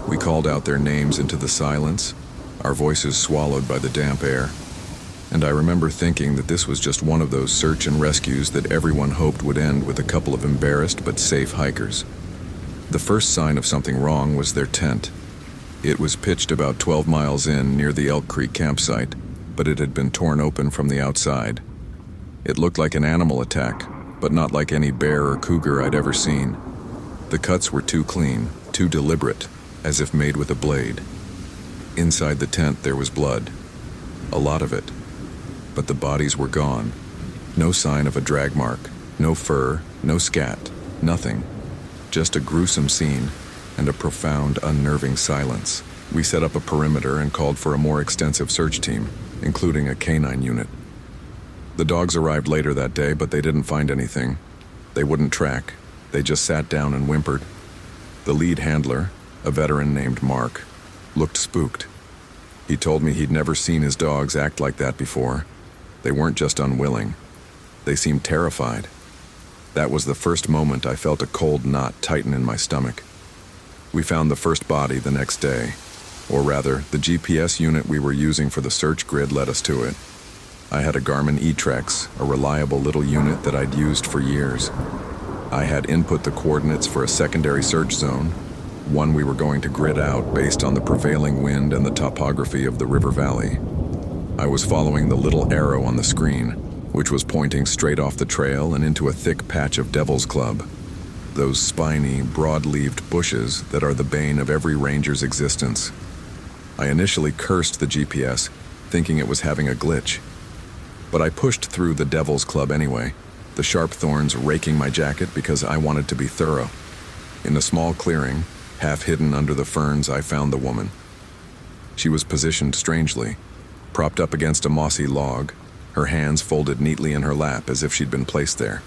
We called out their names into the silence, our voices swallowed by the damp air. And I remember thinking that this was just one of those search and rescues that everyone hoped would end with a couple of embarrassed but safe hikers. The first sign of something wrong was their tent. It was pitched about 12 miles in near the Elk Creek campsite, but it had been torn open from the outside. It looked like an animal attack, but not like any bear or cougar I'd ever seen. The cuts were too clean, too deliberate, as if made with a blade. Inside the tent there was blood, a lot of it. But the bodies were gone. No sign of a drag mark, no fur, no scat, nothing. Just a gruesome scene and a profound, unnerving silence. We set up a perimeter and called for a more extensive search team, including a canine unit. The dogs arrived later that day, but they didn't find anything. They wouldn't track. They just sat down and whimpered. The lead handler, a veteran named Mark, looked spooked. He told me he'd never seen his dogs act like that before. They weren't just unwilling. They seemed terrified. That was the first moment I felt a cold knot tighten in my stomach. We found the first body the next day. Or rather, the GPS unit we were using for the search grid led us to it. I had a Garmin eTrex, a reliable little unit that I'd used for years. I had input the coordinates for a secondary search zone, one we were going to grid out based on the prevailing wind and the topography of the river valley. I was following the little arrow on the screen, which was pointing straight off the trail and into a thick patch of Devil's Club, those spiny, broad-leaved bushes that are the bane of every ranger's existence. I initially cursed the GPS, thinking it was having a glitch. But I pushed through the Devil's Club anyway, the sharp thorns raking my jacket because I wanted to be thorough. In a small clearing, half hidden under the ferns, I found the woman. She was positioned strangely, propped up against a mossy log, her hands folded neatly in her lap as if she'd been placed there.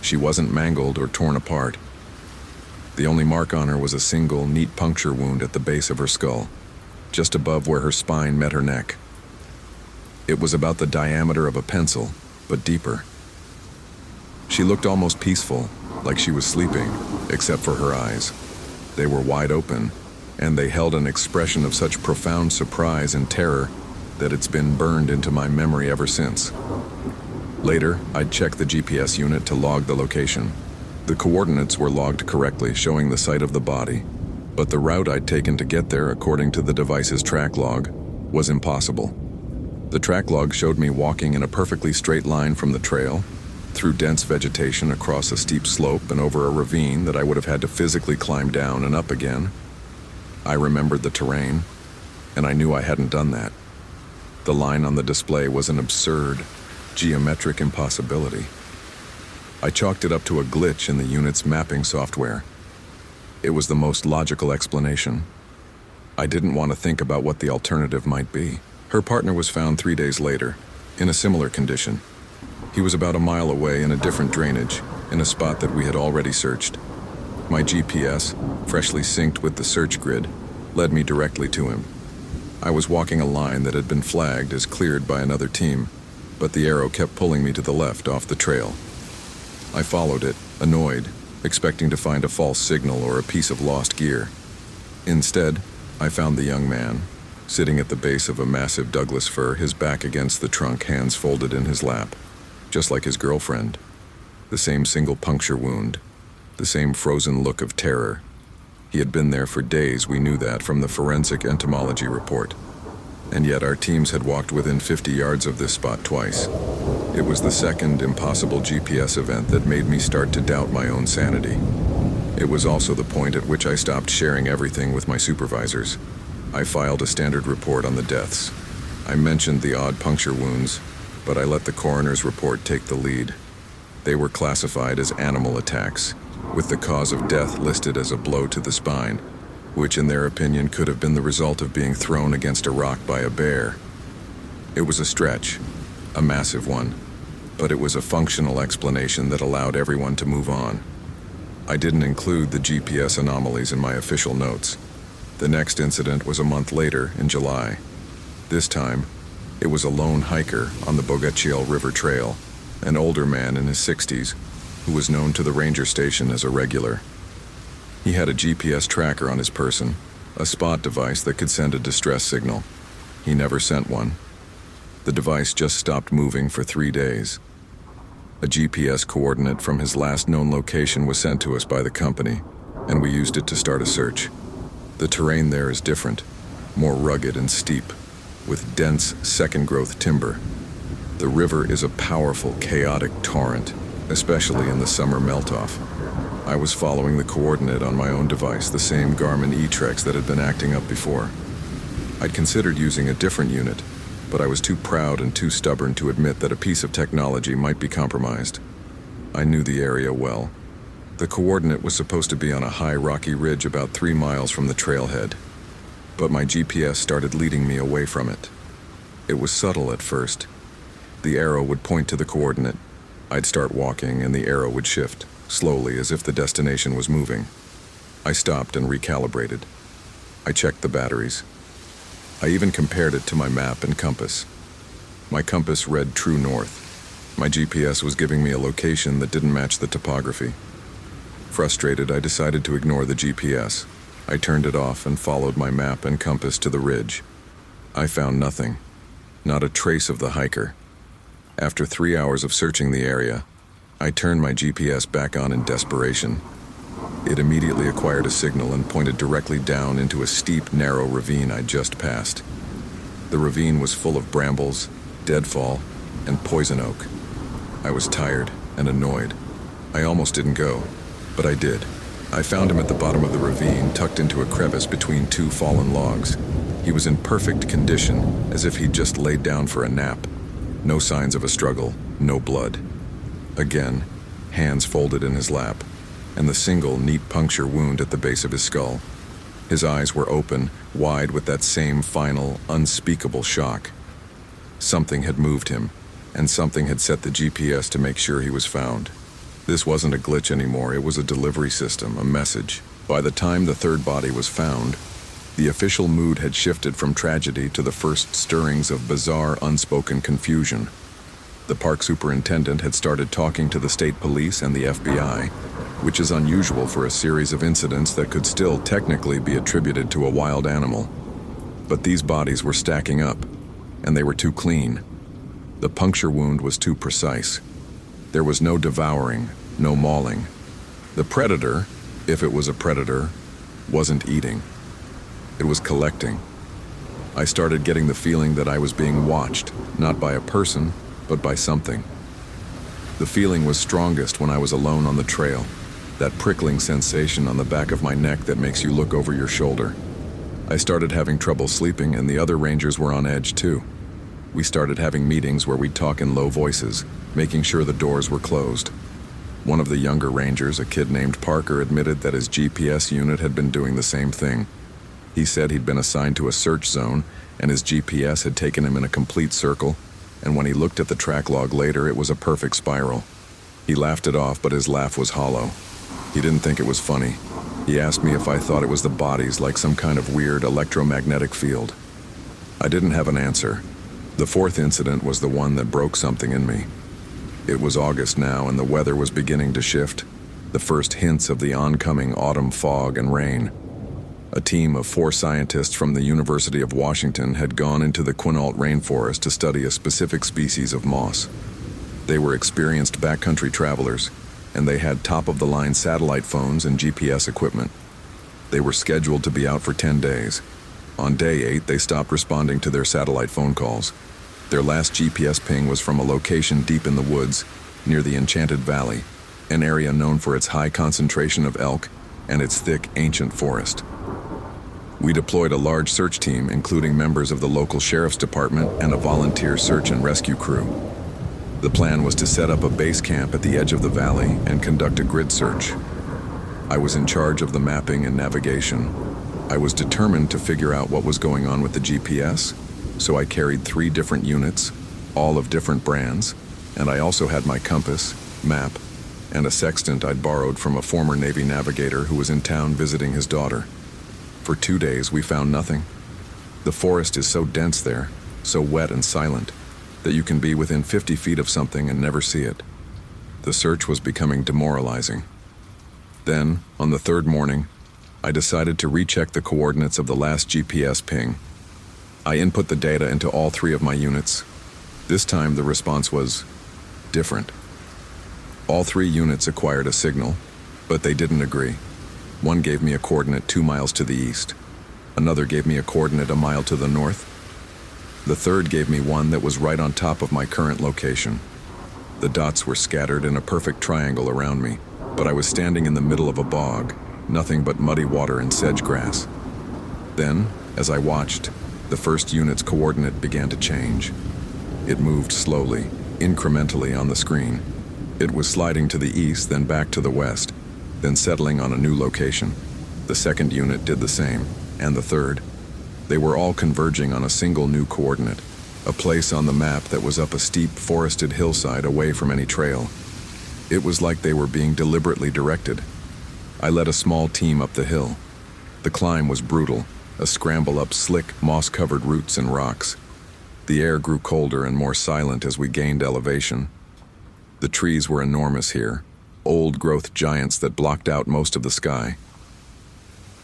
She wasn't mangled or torn apart. The only mark on her was a single, neat puncture wound at the base of her skull, just above where her spine met her neck. It was about the diameter of a pencil, but deeper. She looked almost peaceful, like she was sleeping, except for her eyes. They were wide open, and they held an expression of such profound surprise and terror that it's been burned into my memory ever since. Later, I'd check the GPS unit to log the location. The coordinates were logged correctly, showing the site of the body, but the route I'd taken to get there, according to the device's track log, was impossible. The track log showed me walking in a perfectly straight line from the trail, through dense vegetation across a steep slope and over a ravine that I would have had to physically climb down and up again. I remembered the terrain, and I knew I hadn't done that. The line on the display was an absurd, geometric impossibility. I chalked it up to a glitch in the unit's mapping software. It was the most logical explanation. I didn't want to think about what the alternative might be. Her partner was found 3 days later, in a similar condition. He was about a mile away in a different drainage, in a spot that we had already searched. My GPS, freshly synced with the search grid, led me directly to him. I was walking a line that had been flagged as cleared by another team, but the arrow kept pulling me to the left off the trail. I followed it, annoyed, expecting to find a false signal or a piece of lost gear. Instead, I found the young man, sitting at the base of a massive Douglas fir, his back against the trunk, hands folded in his lap, just like his girlfriend. The same single puncture wound, the same frozen look of terror. He had been there for days, we knew that from the forensic entomology report. And yet our teams had walked within 50 yards of this spot twice. It was the second impossible GPS event that made me start to doubt my own sanity. It was also the point at which I stopped sharing everything with my supervisors. I filed a standard report on the deaths. I mentioned the odd puncture wounds, but I let the coroner's report take the lead. They were classified as animal attacks, with the cause of death listed as a blow to the spine, which in their opinion could have been the result of being thrown against a rock by a bear. It was a stretch, a massive one, but it was a functional explanation that allowed everyone to move on. I didn't include the GPS anomalies in my official notes. The next incident was a month later, in July. This time, it was a lone hiker on the Bogachiel River Trail, an older man in his 60s, who was known to the ranger station as a regular. He had a GPS tracker on his person, a spot device that could send a distress signal. He never sent one. The device just stopped moving for 3 days. A GPS coordinate from his last known location was sent to us by the company, and we used it to start a search. The terrain there is different, more rugged and steep, with dense second-growth timber. The river is a powerful, chaotic torrent, especially in the summer melt-off. I was following the coordinate on my own device, the same Garmin E-Trex that had been acting up before. I'd considered using a different unit, but I was too proud and too stubborn to admit that a piece of technology might be compromised. I knew the area well. The coordinate was supposed to be on a high rocky ridge about 3 miles from the trailhead, but my GPS started leading me away from it. It was subtle at first. The arrow would point to the coordinate. I'd start walking and the arrow would shift, slowly as if the destination was moving. I stopped and recalibrated. I checked the batteries. I even compared it to my map and compass. My compass read true north. My GPS was giving me a location that didn't match the topography. Frustrated, I decided to ignore the GPS. I turned it off and followed my map and compass to the ridge. I found nothing, not a trace of the hiker. After 3 hours of searching the area, I turned my GPS back on in desperation. It immediately acquired a signal and pointed directly down into a steep, narrow ravine I'd just passed. The ravine was full of brambles, deadfall, and poison oak. I was tired and annoyed. I almost didn't go, but I did. I found him at the bottom of the ravine, tucked into a crevice between 2 fallen logs. He was in perfect condition, as if he'd just laid down for a nap. No signs of a struggle, no blood. Again, hands folded in his lap, and the single neat puncture wound at the base of his skull. His eyes were open, wide with that same final, unspeakable shock. Something had moved him, and something had set the GPS to make sure he was found. This wasn't a glitch anymore, it was a delivery system, a message. By the time the third body was found, the official mood had shifted from tragedy to the first stirrings of bizarre, unspoken confusion. The park superintendent had started talking to the state police and the FBI, which is unusual for a series of incidents that could still technically be attributed to a wild animal. But these bodies were stacking up, and they were too clean. The puncture wound was too precise. There was no devouring, no mauling. The predator, if it was a predator, wasn't eating. It was collecting. I started getting the feeling that I was being watched, not by a person, but by something. The feeling was strongest when I was alone on the trail, that prickling sensation on the back of my neck that makes you look over your shoulder. I started having trouble sleeping, and the other rangers were on edge too. We started having meetings where we'd talk in low voices, making sure the doors were closed. One of the younger rangers, a kid named Parker, admitted that his GPS unit had been doing the same thing. He said he'd been assigned to a search zone, and his GPS had taken him in a complete circle, and when he looked at the track log later, it was a perfect spiral. He laughed it off, but his laugh was hollow. He didn't think it was funny. He asked me if I thought it was the bodies, like some kind of weird electromagnetic field. I didn't have an answer. The fourth incident was the one that broke something in me. It was August now, and the weather was beginning to shift. The first hints of the oncoming autumn fog and rain. A team of 4 scientists from the University of Washington had gone into the Quinault rainforest to study a specific species of moss. They were experienced backcountry travelers, and they had top-of-the-line satellite phones and GPS equipment. They were scheduled to be out for 10 days. On day 8, they stopped responding to their satellite phone calls. Their last GPS ping was from a location deep in the woods, near the Enchanted Valley, an area known for its high concentration of elk and its thick, ancient forest. We deployed a large search team, including members of the local sheriff's department and a volunteer search and rescue crew. The plan was to set up a base camp at the edge of the valley and conduct a grid search. I was in charge of the mapping and navigation. I was determined to figure out what was going on with the GPS, so I carried 3 different units, all of different brands, and I also had my compass, map, and a sextant I'd borrowed from a former Navy navigator who was in town visiting his daughter. For 2 days, we found nothing. The forest is so dense there, so wet and silent, that you can be within 50 feet of something and never see it. The search was becoming demoralizing. Then, on the 3rd morning, I decided to recheck the coordinates of the last GPS ping. I input the data into all 3 of my units. This time, the response was different. All 3 units acquired a signal, but they didn't agree. One gave me a coordinate 2 miles to the east. Another gave me a coordinate a mile to the north. The third gave me one that was right on top of my current location. The dots were scattered in a perfect triangle around me, but I was standing in the middle of a bog, nothing but muddy water and sedge grass. Then, as I watched, the first unit's coordinate began to change. It moved slowly, incrementally on the screen. It was sliding to the east, then back to the west, then settling on a new location. The second unit did the same, and the third. They were all converging on a single new coordinate, a place on the map that was up a steep forested hillside away from any trail. It was like they were being deliberately directed. I led a small team up the hill. The climb was brutal, a scramble up slick, moss-covered roots and rocks. The air grew colder and more silent as we gained elevation. The trees were enormous here, old-growth giants that blocked out most of the sky.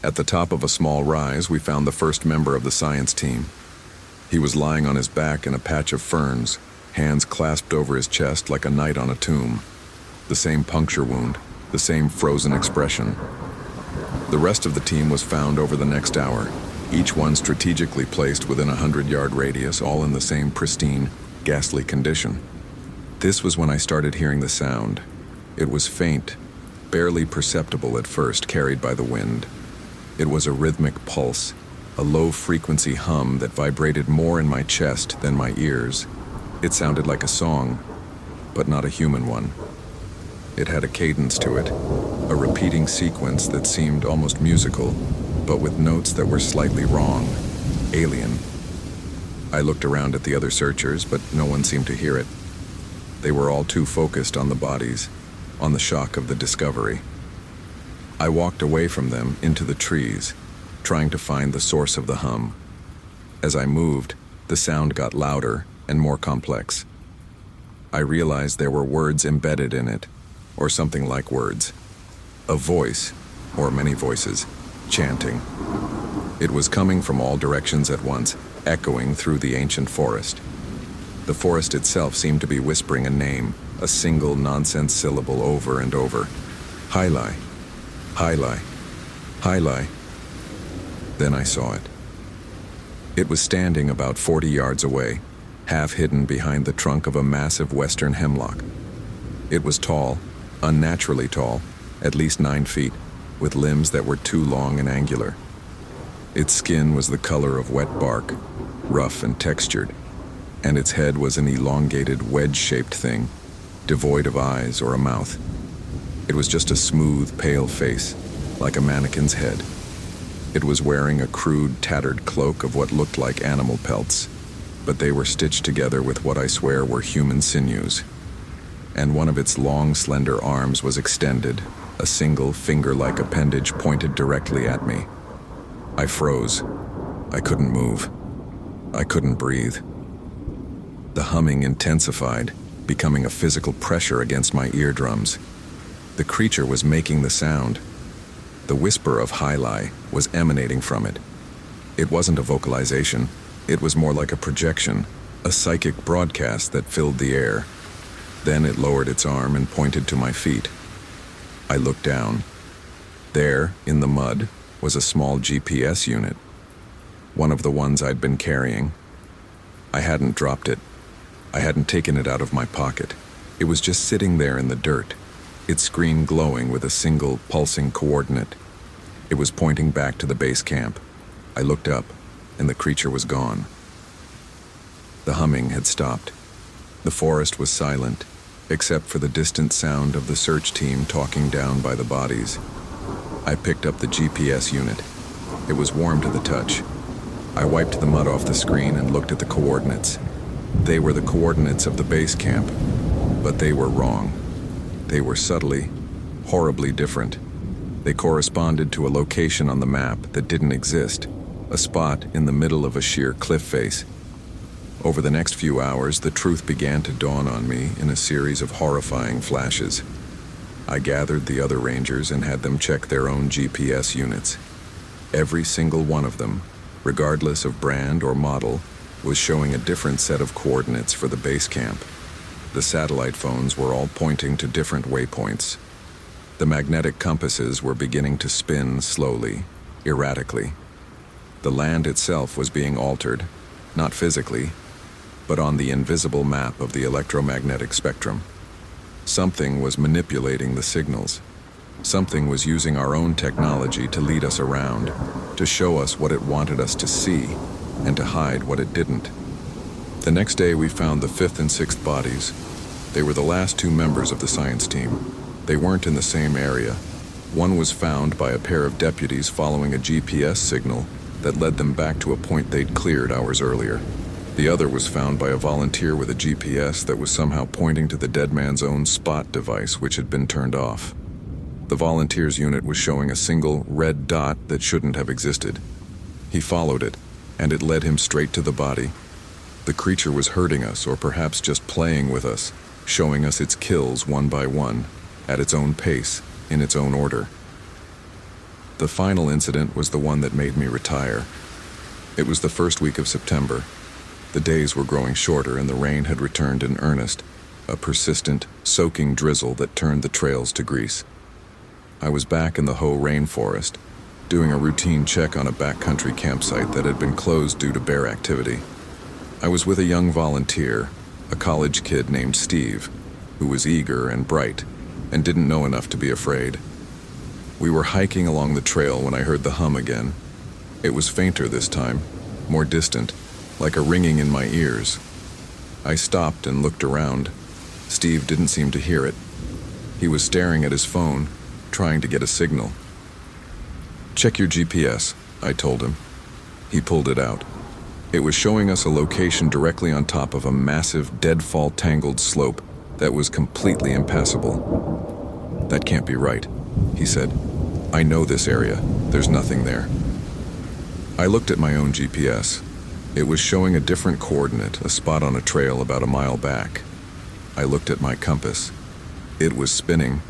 At the top of a small rise, we found the first member of the science team. He was lying on his back in a patch of ferns, hands clasped over his chest like a knight on a tomb. The same puncture wound, the same frozen expression. The rest of the team was found over the next hour, each one strategically placed within a 100-yard radius, all in the same pristine, ghastly condition. This was when I started hearing the sound. It was faint, barely perceptible at first, carried by the wind. It was a rhythmic pulse, a low-frequency hum that vibrated more in my chest than my ears. It sounded like a song, but not a human one. It had a cadence to it, a repeating sequence that seemed almost musical, but with notes that were slightly wrong, alien. I looked around at the other searchers, but no one seemed to hear it. They were all too focused on the bodies, on the shock of the discovery. I walked away from them into the trees, trying to find the source of the hum. As I moved, the sound got louder and more complex. I realized there were words embedded in it, or something like words. A voice, or many voices, chanting. It was coming from all directions at once, echoing through the ancient forest. The forest itself seemed to be whispering a name, a single nonsense syllable over and over. Hylai, Hylai, Hylai. Then I saw it. It was standing about 40 yards away, half hidden behind the trunk of a massive western hemlock. It was tall, unnaturally tall, at least 9 feet, with limbs that were too long and angular. Its skin was the color of wet bark, rough and textured, and its head was an elongated, wedge-shaped thing, devoid of eyes or a mouth. It was just a smooth, pale face, like a mannequin's head. It was wearing a crude, tattered cloak of what looked like animal pelts, but they were stitched together with what I swear were human sinews. And one of its long, slender arms was extended, a single finger-like appendage pointed directly at me. I froze. I couldn't move. I couldn't breathe. The humming intensified, becoming a physical pressure against my eardrums. The creature was making the sound. The whisper of Hylai was emanating from it. It wasn't a vocalization. It was more like a projection, a psychic broadcast that filled the air. Then it lowered its arm and pointed to my feet. I looked down. There, in the mud, was a small GPS unit. One of the ones I'd been carrying. I hadn't dropped it. I hadn't taken it out of my pocket. It was just sitting there in the dirt, its screen glowing with a single pulsing coordinate. It was pointing back to the base camp. I looked up, and the creature was gone. The humming had stopped. The forest was silent, except for the distant sound of the search team talking down by the bodies. I picked up the GPS unit. It was warm to the touch. I wiped the mud off the screen and looked at the coordinates. They were the coordinates of the base camp, but they were wrong. They were subtly, horribly different. They corresponded to a location on the map that didn't exist, a spot in the middle of a sheer cliff face. Over the next few hours, the truth began to dawn on me in a series of horrifying flashes. I gathered the other rangers and had them check their own GPS units. Every single one of them, regardless of brand or model, was showing a different set of coordinates for the base camp. The satellite phones were all pointing to different waypoints. The magnetic compasses were beginning to spin slowly, erratically. The land itself was being altered, not physically, but on the invisible map of the electromagnetic spectrum. Something was manipulating the signals. Something was using our own technology to lead us around, to show us what it wanted us to see, and to hide what it didn't. The next day we found the 5th and 6th bodies. They were the last 2 members of the science team. They weren't in the same area. One was found by a pair of deputies following a GPS signal that led them back to a point they'd cleared hours earlier. The other was found by a volunteer with a GPS that was somehow pointing to the dead man's own spot device, which had been turned off. The volunteer's unit was showing a single red dot that shouldn't have existed. He followed it, and it led him straight to the body. The creature was hurting us, or perhaps just playing with us, showing us its kills one by one, at its own pace, in its own order. The final incident was the one that made me retire. It was the first week of September. The days were growing shorter and the rain had returned in earnest, a persistent, soaking drizzle that turned the trails to grease. I was back in the Hoh rainforest, doing a routine check on a backcountry campsite that had been closed due to bear activity. I was with a young volunteer, a college kid named Steve, who was eager and bright and didn't know enough to be afraid. We were hiking along the trail when I heard the hum again. It was fainter this time, more distant, like a ringing in my ears. I stopped and looked around. Steve didn't seem to hear it. He was staring at his phone, trying to get a signal. "Check your GPS," I told him. He pulled it out. It was showing us a location directly on top of a massive, deadfall-tangled slope that was completely impassable. "That can't be right," he said. "I know this area. There's nothing there." I looked at my own GPS. It was showing a different coordinate, a spot on a trail about a mile back. I looked at my compass. It was spinning.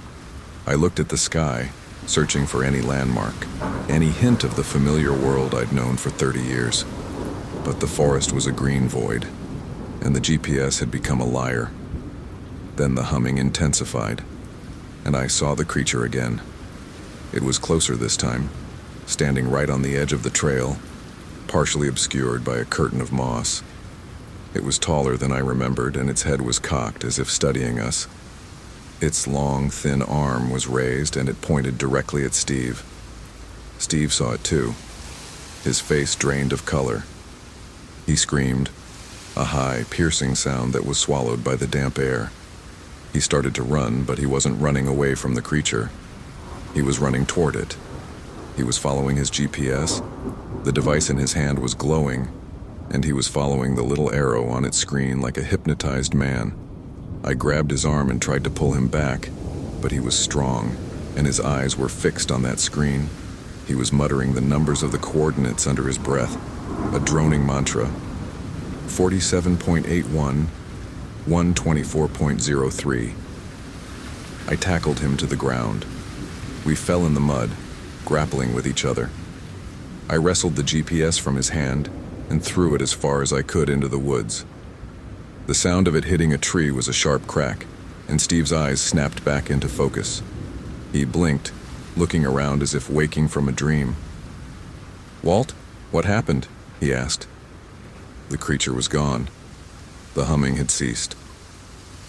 I looked at the sky, searching for any landmark, any hint of the familiar world I'd known for 30 years. But the forest was a green void, and the GPS had become a liar. Then the humming intensified, and I saw the creature again. It was closer this time, standing right on the edge of the trail, partially obscured by a curtain of moss. It was taller than I remembered, and its head was cocked as if studying us. Its long, thin arm was raised, and it pointed directly at Steve. Steve saw it too, his face drained of color. He screamed, a high, piercing sound that was swallowed by the damp air. He started to run, but he wasn't running away from the creature. He was running toward it. He was following his GPS. The device in his hand was glowing, and he was following the little arrow on its screen like a hypnotized man. I grabbed his arm and tried to pull him back, but he was strong, and his eyes were fixed on that screen. He was muttering the numbers of the coordinates under his breath, a droning mantra. 47.81, 124.03. I tackled him to the ground. We fell in the mud, grappling with each other. I wrestled the GPS from his hand and threw it as far as I could into the woods. The sound of it hitting a tree was a sharp crack, and Steve's eyes snapped back into focus. He blinked, looking around as if waking from a dream. "Walt, what happened?" he asked. The creature was gone. The humming had ceased.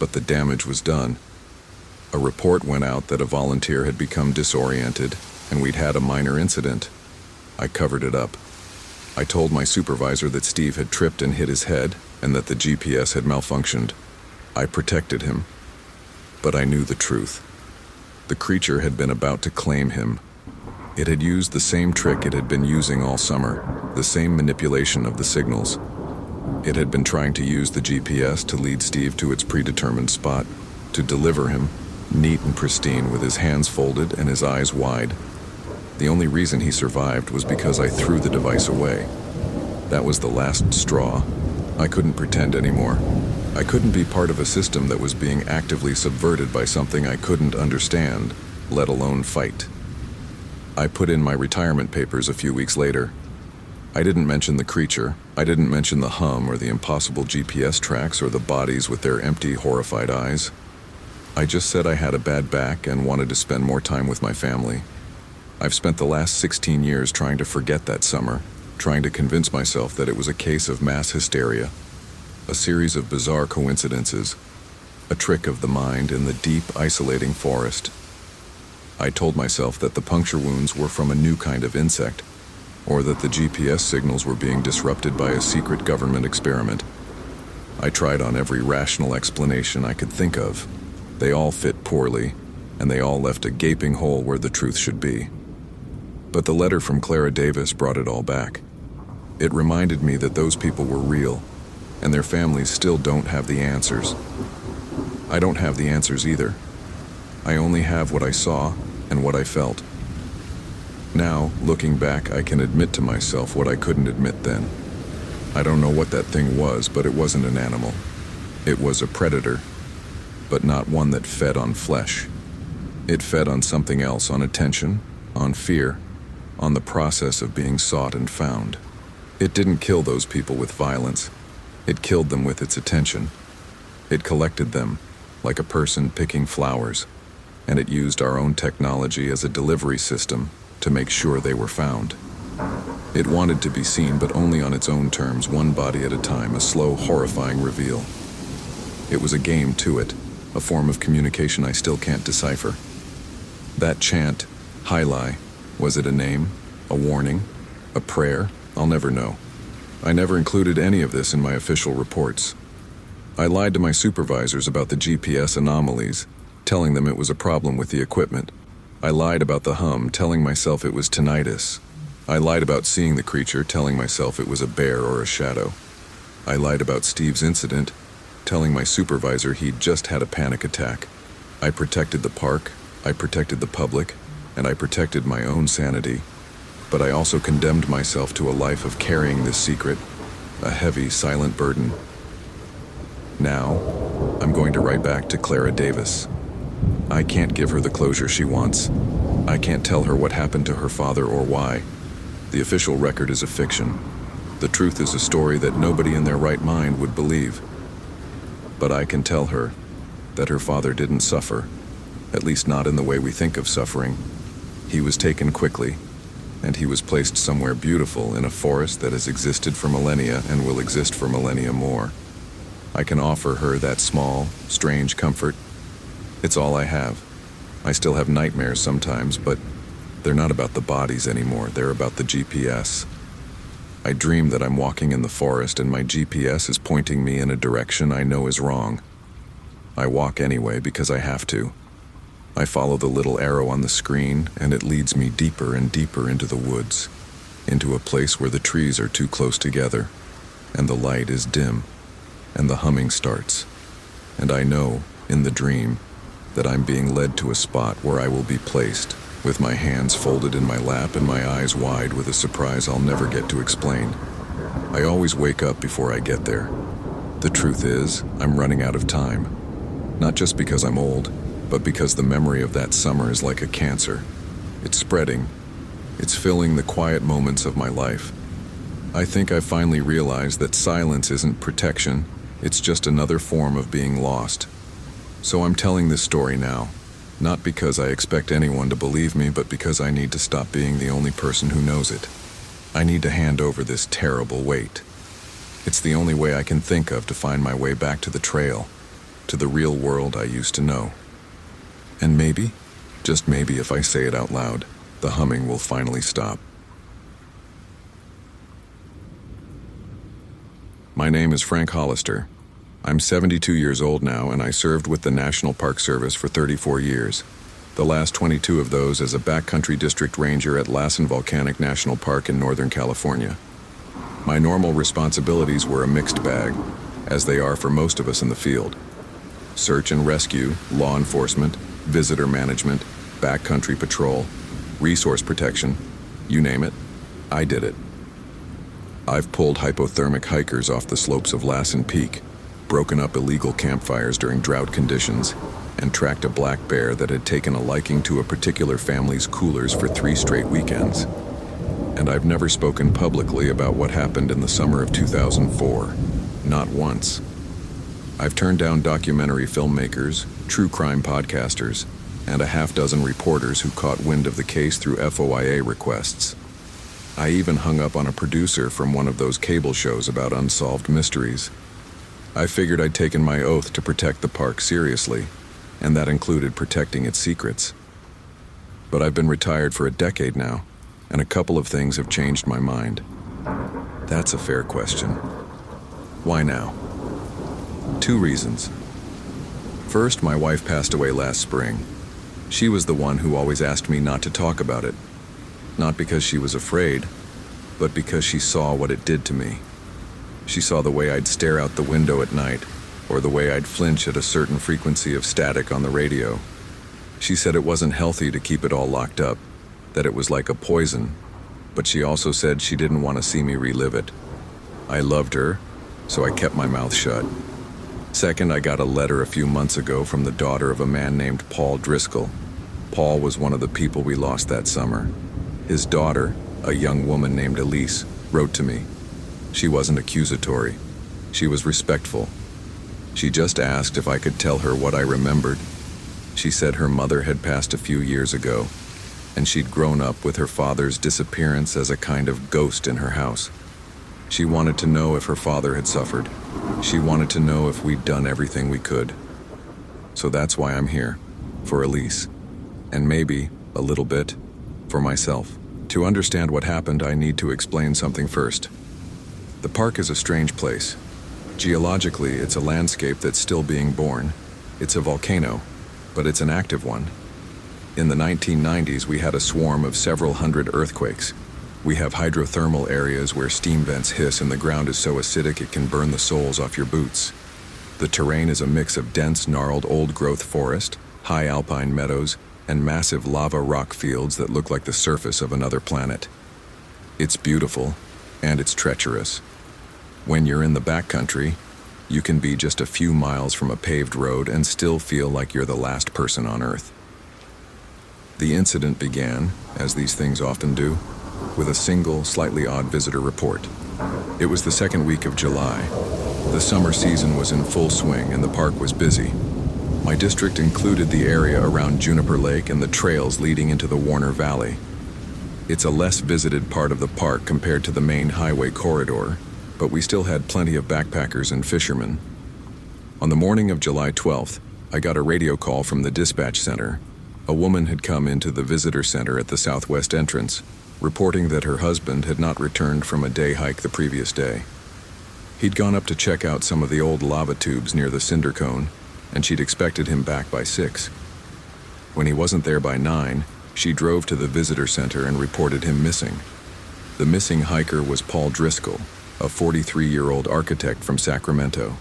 But the damage was done. A report went out that a volunteer had become disoriented, and we'd had a minor incident. I covered it up. I told my supervisor that Steve had tripped and hit his head, and that the GPS had malfunctioned. I protected him. But I knew the truth. The creature had been about to claim him. It had used the same trick it had been using all summer, the same manipulation of the signals. It had been trying to use the GPS to lead Steve to its predetermined spot, to deliver him, neat and pristine, with his hands folded and his eyes wide. The only reason he survived was because I threw the device away. That was the last straw. I couldn't pretend anymore. I couldn't be part of a system that was being actively subverted by something I couldn't understand, let alone fight. I put in my retirement papers a few weeks later. I didn't mention the creature. I didn't mention the hum or the impossible GPS tracks or the bodies with their empty, horrified eyes. I just said I had a bad back and wanted to spend more time with my family. I've spent the last 16 years trying to forget that summer, trying to convince myself that it was a case of mass hysteria, a series of bizarre coincidences, a trick of the mind in the deep, isolating forest. I told myself that the puncture wounds were from a new kind of insect, or that the GPS signals were being disrupted by a secret government experiment. I tried on every rational explanation I could think of. They all fit poorly, and they all left a gaping hole where the truth should be. But the letter from Clara Davis brought it all back. It reminded me that those people were real, and their families still don't have the answers. I don't have the answers either. I only have what I saw and what I felt. Now, looking back, I can admit to myself what I couldn't admit then. I don't know what that thing was, but it wasn't an animal. It was a predator, but not one that fed on flesh. It fed on something else, on attention, on fear, on the process of being sought and found. It didn't kill those people with violence. It killed them with its attention. It collected them, like a person picking flowers, and it used our own technology as a delivery system to make sure they were found. It wanted to be seen, but only on its own terms, one body at a time, a slow, horrifying reveal. It was a game to it, a form of communication I still can't decipher. That chant, Hylai, was it a name, a warning, a prayer? I'll never know. I never included any of this in my official reports. I lied to my supervisors about the GPS anomalies, telling them it was a problem with the equipment. I lied about the hum, telling myself it was tinnitus. I lied about seeing the creature, telling myself it was a bear or a shadow. I lied about Steve's incident, telling my supervisor he'd just had a panic attack. I protected the park, I protected the public, and I protected my own sanity. But I also condemned myself to a life of carrying this secret, a heavy, silent burden. Now, I'm going to write back to Clara Davis. I can't give her the closure she wants. I can't tell her what happened to her father or why. The official record is a fiction. The truth is a story that nobody in their right mind would believe. But I can tell her that her father didn't suffer, at least not in the way we think of suffering. He was taken quickly, and he was placed somewhere beautiful in a forest that has existed for millennia and will exist for millennia more. I can offer her that small, strange comfort. It's all I have. I still have nightmares sometimes, but they're not about the bodies anymore. They're about the GPS. I dream that I'm walking in the forest and my GPS is pointing me in a direction I know is wrong. I walk anyway because I have to. I follow the little arrow on the screen and it leads me deeper and deeper into the woods, into a place where the trees are too close together and the light is dim and the humming starts. And I know, in the dream, that I'm being led to a spot where I will be placed, with my hands folded in my lap and my eyes wide with a surprise I'll never get to explain. I always wake up before I get there. The truth is, I'm running out of time. Not just because I'm old, but because the memory of that summer is like a cancer. It's spreading. It's filling the quiet moments of my life. I think I finally realized that silence isn't protection, it's just another form of being lost. So I'm telling this story now, not because I expect anyone to believe me, but because I need to stop being the only person who knows it. I need to hand over this terrible weight. It's the only way I can think of to find my way back to the trail, to the real world I used to know. And maybe, just maybe if I say it out loud, the humming will finally stop. My name is Frank Hollister. I'm 72 years old now, and I served with the National Park Service for 34 years. The last 22 of those as a backcountry district ranger at Lassen Volcanic National Park in Northern California. My normal responsibilities were a mixed bag, as they are for most of us in the field. Search and rescue, law enforcement, visitor management, backcountry patrol, resource protection, you name it, I did it. I've pulled hypothermic hikers off the slopes of Lassen Peak, broken up illegal campfires during drought conditions, and tracked a black bear that had taken a liking to a particular family's coolers for 3 straight weekends. And I've never spoken publicly about what happened in the summer of 2004. Not once. I've turned down documentary filmmakers, true crime podcasters, and a half-dozen reporters who caught wind of the case through FOIA requests. I even hung up on a producer from one of those cable shows about unsolved mysteries. I figured I'd taken my oath to protect the park seriously, and that included protecting its secrets. But I've been retired for a decade now, and a couple of things have changed my mind. That's a fair question. Why now? 2 reasons. First, my wife passed away last spring. She was the one who always asked me not to talk about it. Not because she was afraid, but because she saw what it did to me. She saw the way I'd stare out the window at night, or the way I'd flinch at a certain frequency of static on the radio. She said it wasn't healthy to keep it all locked up, that it was like a poison, but she also said she didn't want to see me relive it. I loved her, so I kept my mouth shut. Second, I got a letter a few months ago from the daughter of a man named Paul Driscoll. Paul was one of the people we lost that summer. His daughter, a young woman named Elise, wrote to me. She wasn't accusatory. She was respectful. She just asked if I could tell her what I remembered. She said her mother had passed a few years ago, and she'd grown up with her father's disappearance as a kind of ghost in her house. She wanted to know if her father had suffered. She wanted to know if we'd done everything we could. So that's why I'm here, for Elise, and maybe, a little bit, for myself. To understand what happened, I need to explain something first. The park is a strange place. Geologically, it's a landscape that's still being born. It's a volcano, but it's an active one. In the 1990s, we had a swarm of several hundred earthquakes. We have hydrothermal areas where steam vents hiss and the ground is so acidic it can burn the soles off your boots. The terrain is a mix of dense, gnarled old-growth forest, high alpine meadows, and massive lava rock fields that look like the surface of another planet. It's beautiful, and it's treacherous. When you're in the backcountry, You can be just a few miles from a paved road and still feel like you're the last person on Earth. The incident began, as these things often do, with a single, slightly odd visitor report. It was the second week of July. The summer season was in full swing and the park was busy. My district included the area around Juniper Lake and the trails leading into the Warner Valley. It's a less visited part of the park compared to the main highway corridor, but we still had plenty of backpackers and fishermen. On the morning of July 12th, I got a radio call from the dispatch center. A woman had come into the visitor center at the southwest entrance, reporting that her husband had not returned from a day hike the previous day. He'd gone up to check out some of the old lava tubes near the cinder cone, and she'd expected him back by 6. When he wasn't there by 9, she drove to the visitor center and reported him missing. The missing hiker was Paul Driscoll, a 43-year-old architect from Sacramento.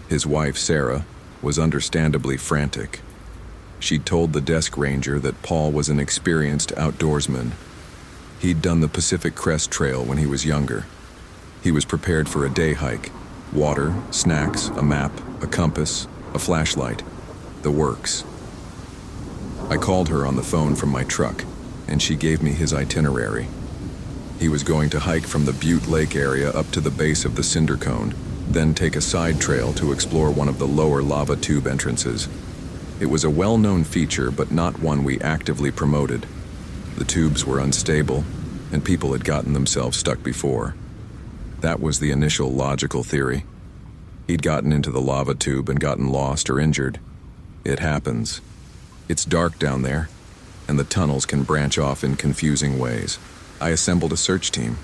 His wife, Sarah, was understandably frantic. She'd told the desk ranger that Paul was an experienced outdoorsman. He'd done the Pacific Crest Trail when he was younger. He was prepared for a day hike: water, snacks, a map, a compass, a flashlight, the works. I called her on the phone from my truck, and she gave me his itinerary. He was going to hike from the Butte Lake area up to the base of the cinder cone, then take a side trail to explore one of the lower lava tube entrances. It was a well-known feature, but not one we actively promoted. The tubes were unstable, and people had gotten themselves stuck before. That was the initial logical theory. He'd gotten into the lava tube and gotten lost or injured. It happens. It's dark down there, and the tunnels can branch off in confusing ways. I assembled a search team.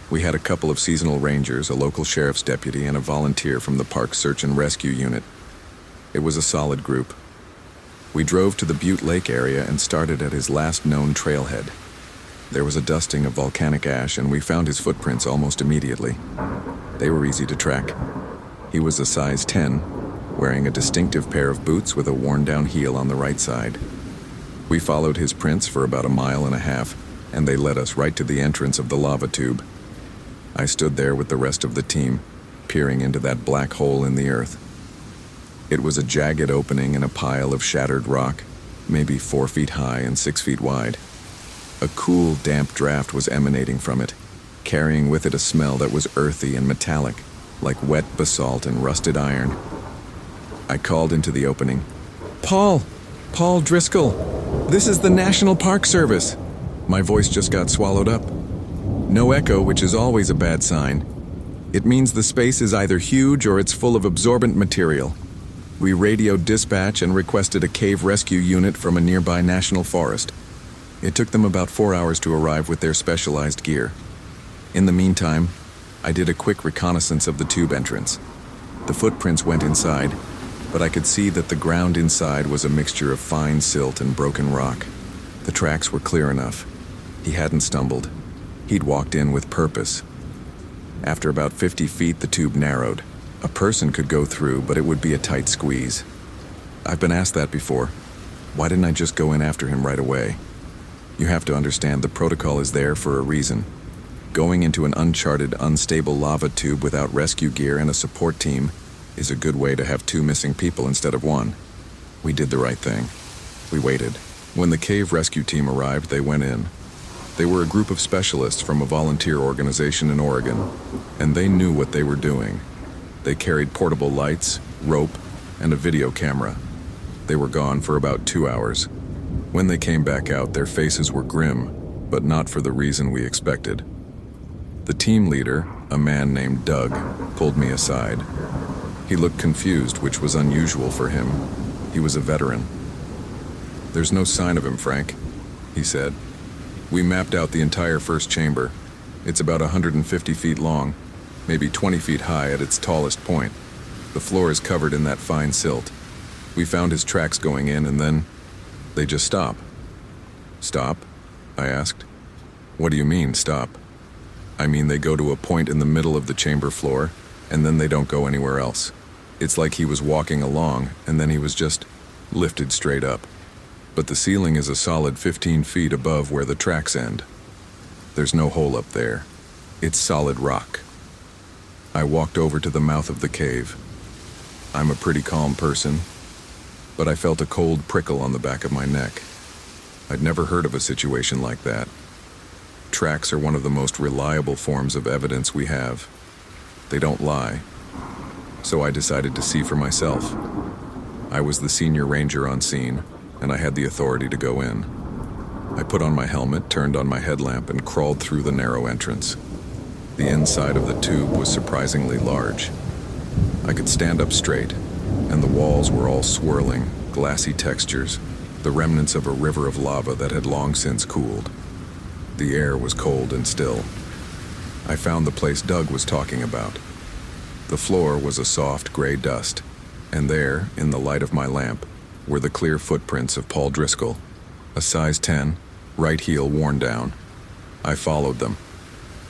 We had a couple of seasonal rangers, a local sheriff's deputy, and a volunteer from the park's search and rescue unit. It was a solid group. We drove to the Butte Lake area and started at his last known trailhead. There was a dusting of volcanic ash, and we found his footprints almost immediately. They were easy to track. He was a size 10, wearing a distinctive pair of boots with a worn-down heel on the right side. We followed his prints for about 1.5 miles, and they led us right to the entrance of the lava tube. I stood there with the rest of the team, peering into that black hole in the earth. It was a jagged opening in a pile of shattered rock, maybe 4 feet high and 6 feet wide. A cool, damp draft was emanating from it, carrying with it a smell that was earthy and metallic, like wet basalt and rusted iron. I called into the opening. Paul Driscoll, this is the National Park Service." My voice just got swallowed up. No echo, which is always a bad sign. It means the space is either huge or it's full of absorbent material. We radioed dispatch and requested a cave rescue unit from a nearby national forest. It took them about 4 hours to arrive with their specialized gear. In the meantime, I did a quick reconnaissance of the tube entrance. The footprints went inside, but I could see that the ground inside was a mixture of fine silt and broken rock. The tracks were clear enough. He hadn't stumbled. He'd walked in with purpose. After about 50 feet, the tube narrowed. A person could go through, but it would be a tight squeeze. I've been asked that before. Why didn't I just go in after him right away? You have to understand the protocol is there for a reason. Going into an uncharted, unstable lava tube without rescue gear and a support team is a good way to have 2 missing people instead of 1. We did the right thing. We waited. When the cave rescue team arrived, they went in. They were a group of specialists from a volunteer organization in Oregon, and they knew what they were doing. They carried portable lights, rope, and a video camera. They were gone for about 2 hours. When they came back out, their faces were grim, but not for the reason we expected. The team leader, a man named Doug, pulled me aside. He looked confused, which was unusual for him. He was a veteran. "There's no sign of him, Frank," he said. "We mapped out the entire first chamber. It's about 150 feet long, maybe 20 feet high at its tallest point. The floor is covered in that fine silt. We found his tracks going in, and then they just stop." "Stop?" I asked. "What do you mean, stop?" "I mean they go to a point in the middle of the chamber floor, and then they don't go anywhere else. It's like he was walking along, and then he was just lifted straight up. But the ceiling is a solid 15 feet above where the tracks end. There's no hole up there. It's solid rock." I walked over to the mouth of the cave. I'm a pretty calm person, but I felt a cold prickle on the back of my neck. I'd never heard of a situation like that. Tracks are one of the most reliable forms of evidence we have. They don't lie. So I decided to see for myself. I was the senior ranger on scene, and I had the authority to go in. I put on my helmet, turned on my headlamp, and crawled through the narrow entrance. The inside of the tube was surprisingly large. I could stand up straight, and the walls were all swirling, glassy textures, the remnants of a river of lava that had long since cooled. The air was cold and still. I found the place Doug was talking about. The floor was a soft gray dust, and there, in the light of my lamp, were the clear footprints of Paul Driscoll, a size 10, right heel worn down. I followed them.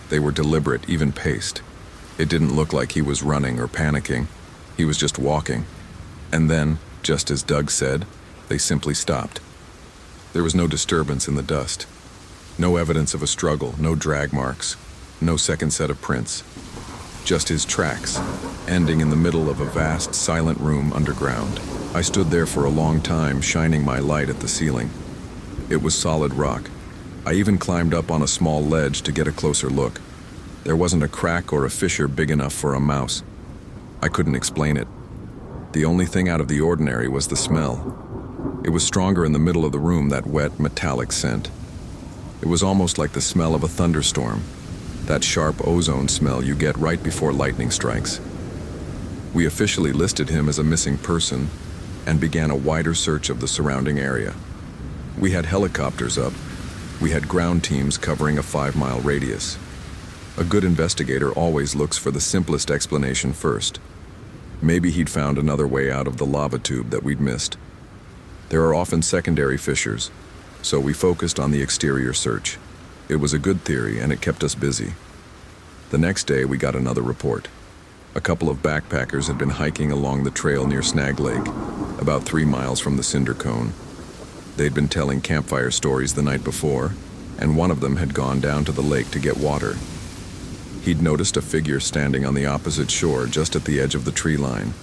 They were deliberate, even paced. It didn't look like he was running or panicking. He was just walking. And then, just as Doug said, they simply stopped. There was no disturbance in the dust. No evidence of a struggle, no drag marks, no second set of prints. Just his tracks, ending in the middle of a vast, silent room underground. I stood there for a long time, shining my light at the ceiling. It was solid rock. I even climbed up on a small ledge to get a closer look. There wasn't a crack or a fissure big enough for a mouse. I couldn't explain it. The only thing out of the ordinary was the smell. It was stronger in the middle of the room, that wet, metallic scent. It was almost like the smell of a thunderstorm, that sharp ozone smell you get right before lightning strikes. We officially listed him as a missing person and began a wider search of the surrounding area. We had helicopters up. We had ground teams covering a 5-mile radius. A good investigator always looks for the simplest explanation first. Maybe he'd found another way out of the lava tube that we'd missed. There are often secondary fissures, so we focused on the exterior search. It was a good theory, and it kept us busy. The next day, we got another report. A couple of backpackers had been hiking along the trail near Snag Lake, about 3 miles from the cinder cone. They'd been telling campfire stories the night before, and one of them had gone down to the lake to get water. He'd noticed a figure standing on the opposite shore just at the edge of the tree line.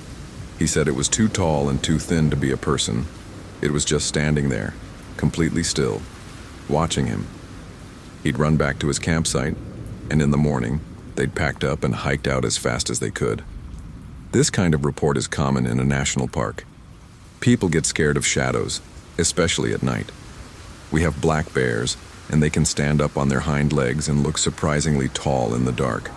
He said it was too tall and too thin to be a person. It was just standing there, completely still, watching him. He'd run back to his campsite, and in the morning, they'd packed up and hiked out as fast as they could. This kind of report is common in a national park. People get scared of shadows, especially at night. We have black bears, and they can stand up on their hind legs and look surprisingly tall in the dark.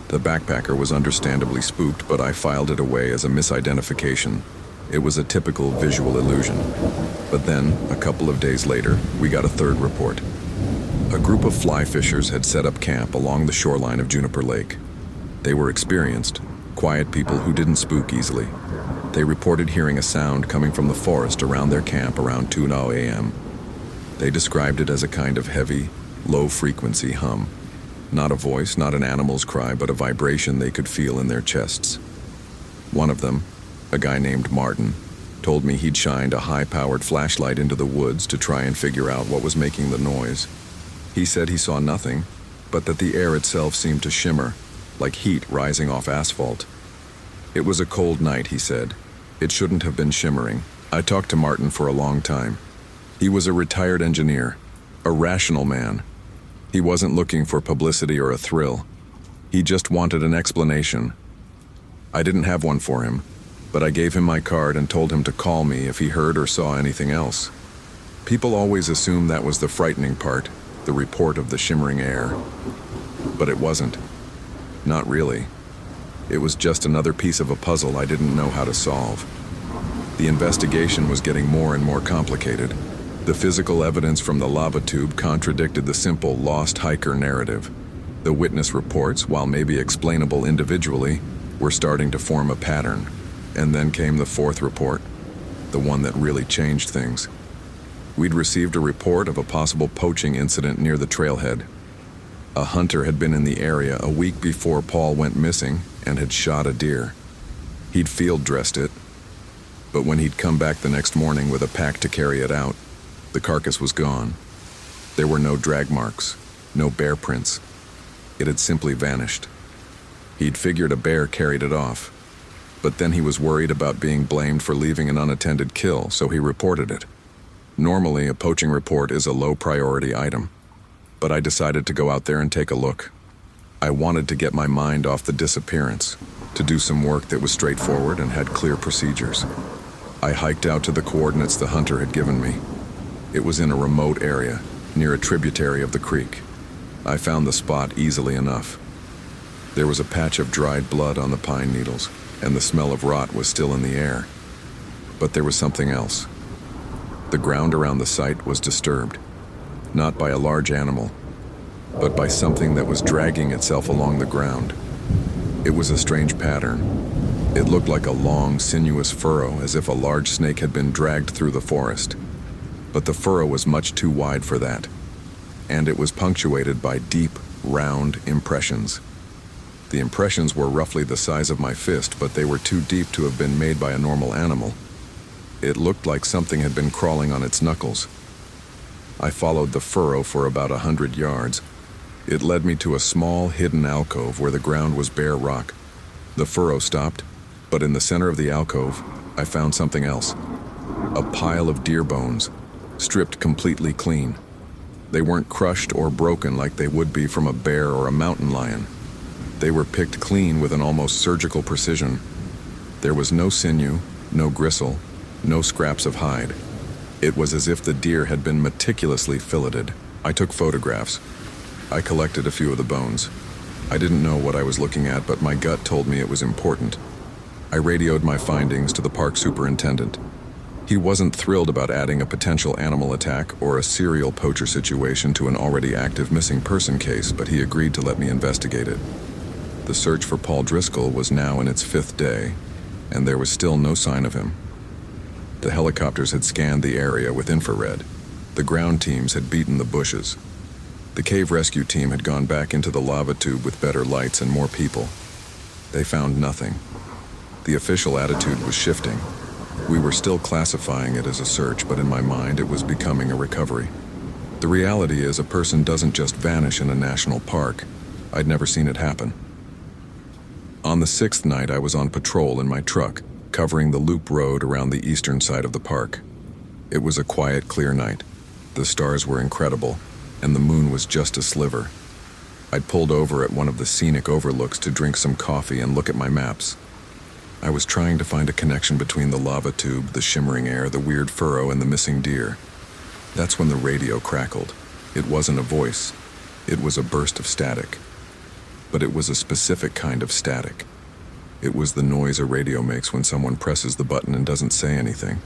The backpacker was understandably spooked, but I filed it away as a misidentification. It was a typical visual illusion. But then, a couple of days later, we got a third report. A group of fly fishers had set up camp along the shoreline of Juniper Lake. They were experienced, quiet people who didn't spook easily. They reported hearing a sound coming from the forest around their camp around 2 a.m. They described it as a kind of heavy, low-frequency hum. Not a voice, not an animal's cry, but a vibration they could feel in their chests. One of them, a guy named Martin, told me he'd shined a high-powered flashlight into the woods to try and figure out what was making the noise. He said he saw nothing, but that the air itself seemed to shimmer, like heat rising off asphalt. It was a cold night, he said. It shouldn't have been shimmering. I talked to Martin for a long time. He was a retired engineer, a rational man. He wasn't looking for publicity or a thrill. He just wanted an explanation. I didn't have one for him, but I gave him my card and told him to call me if he heard or saw anything else. People always assume that was the frightening part, the report of the shimmering air. But it wasn't. Not really. It was just another piece of a puzzle I didn't know how to solve. The investigation was getting more and more complicated. The physical evidence from the lava tube contradicted the simple lost hiker narrative. The witness reports, while maybe explainable individually, were starting to form a pattern. And then came the fourth report, the one that really changed things. We'd received a report of a possible poaching incident near the trailhead. A hunter had been in the area a week before Paul went missing and had shot a deer. He'd field dressed it, but when he'd come back the next morning with a pack to carry it out, the carcass was gone. There were no drag marks, no bear prints. It had simply vanished. He'd figured a bear carried it off. But then he was worried about being blamed for leaving an unattended kill, so he reported it. Normally, a poaching report is a low-priority item, but I decided to go out there and take a look. I wanted to get my mind off the disappearance, to do some work that was straightforward and had clear procedures. I hiked out to the coordinates the hunter had given me. It was in a remote area, near a tributary of the creek. I found the spot easily enough. There was a patch of dried blood on the pine needles, and the smell of rot was still in the air. But there was something else. The ground around the site was disturbed, not by a large animal, but by something that was dragging itself along the ground. It was a strange pattern. It looked like a long, sinuous furrow, as if a large snake had been dragged through the forest. But the furrow was much too wide for that, and it was punctuated by deep, round impressions. The impressions were roughly the size of my fist, but they were too deep to have been made by a normal animal. It looked like something had been crawling on its knuckles. I followed the furrow for about 100 yards. It led me to a small, hidden alcove where the ground was bare rock. The furrow stopped, but in the center of the alcove, I found something else. A pile of deer bones, stripped completely clean. They weren't crushed or broken like they would be from a bear or a mountain lion. They were picked clean with an almost surgical precision. There was no sinew, no gristle, no scraps of hide. It was as if the deer had been meticulously filleted. I took photographs. I collected a few of the bones. I didn't know what I was looking at, but my gut told me it was important. I radioed my findings to the park superintendent. He wasn't thrilled about adding a potential animal attack or a serial poacher situation to an already active missing person case, but he agreed to let me investigate it. The search for Paul Driscoll was now in its 5th day, and there was still no sign of him. The helicopters had scanned the area with infrared. The ground teams had beaten the bushes. The cave rescue team had gone back into the lava tube with better lights and more people. They found nothing. The official attitude was shifting. We were still classifying it as a search, but in my mind it was becoming a recovery. The reality is a person doesn't just vanish in a national park. I'd never seen it happen. On the 6th night, I was on patrol in my truck, covering the loop road around the eastern side of the park. It was a quiet, clear night. The stars were incredible, and the moon was just a sliver. I'd pulled over at one of the scenic overlooks to drink some coffee and look at my maps. I was trying to find a connection between the lava tube, the shimmering air, the weird furrow, and the missing deer. That's when the radio crackled. It wasn't a voice. It was a burst of static. But it was a specific kind of static. It was the noise a radio makes when someone presses the button and doesn't say anything.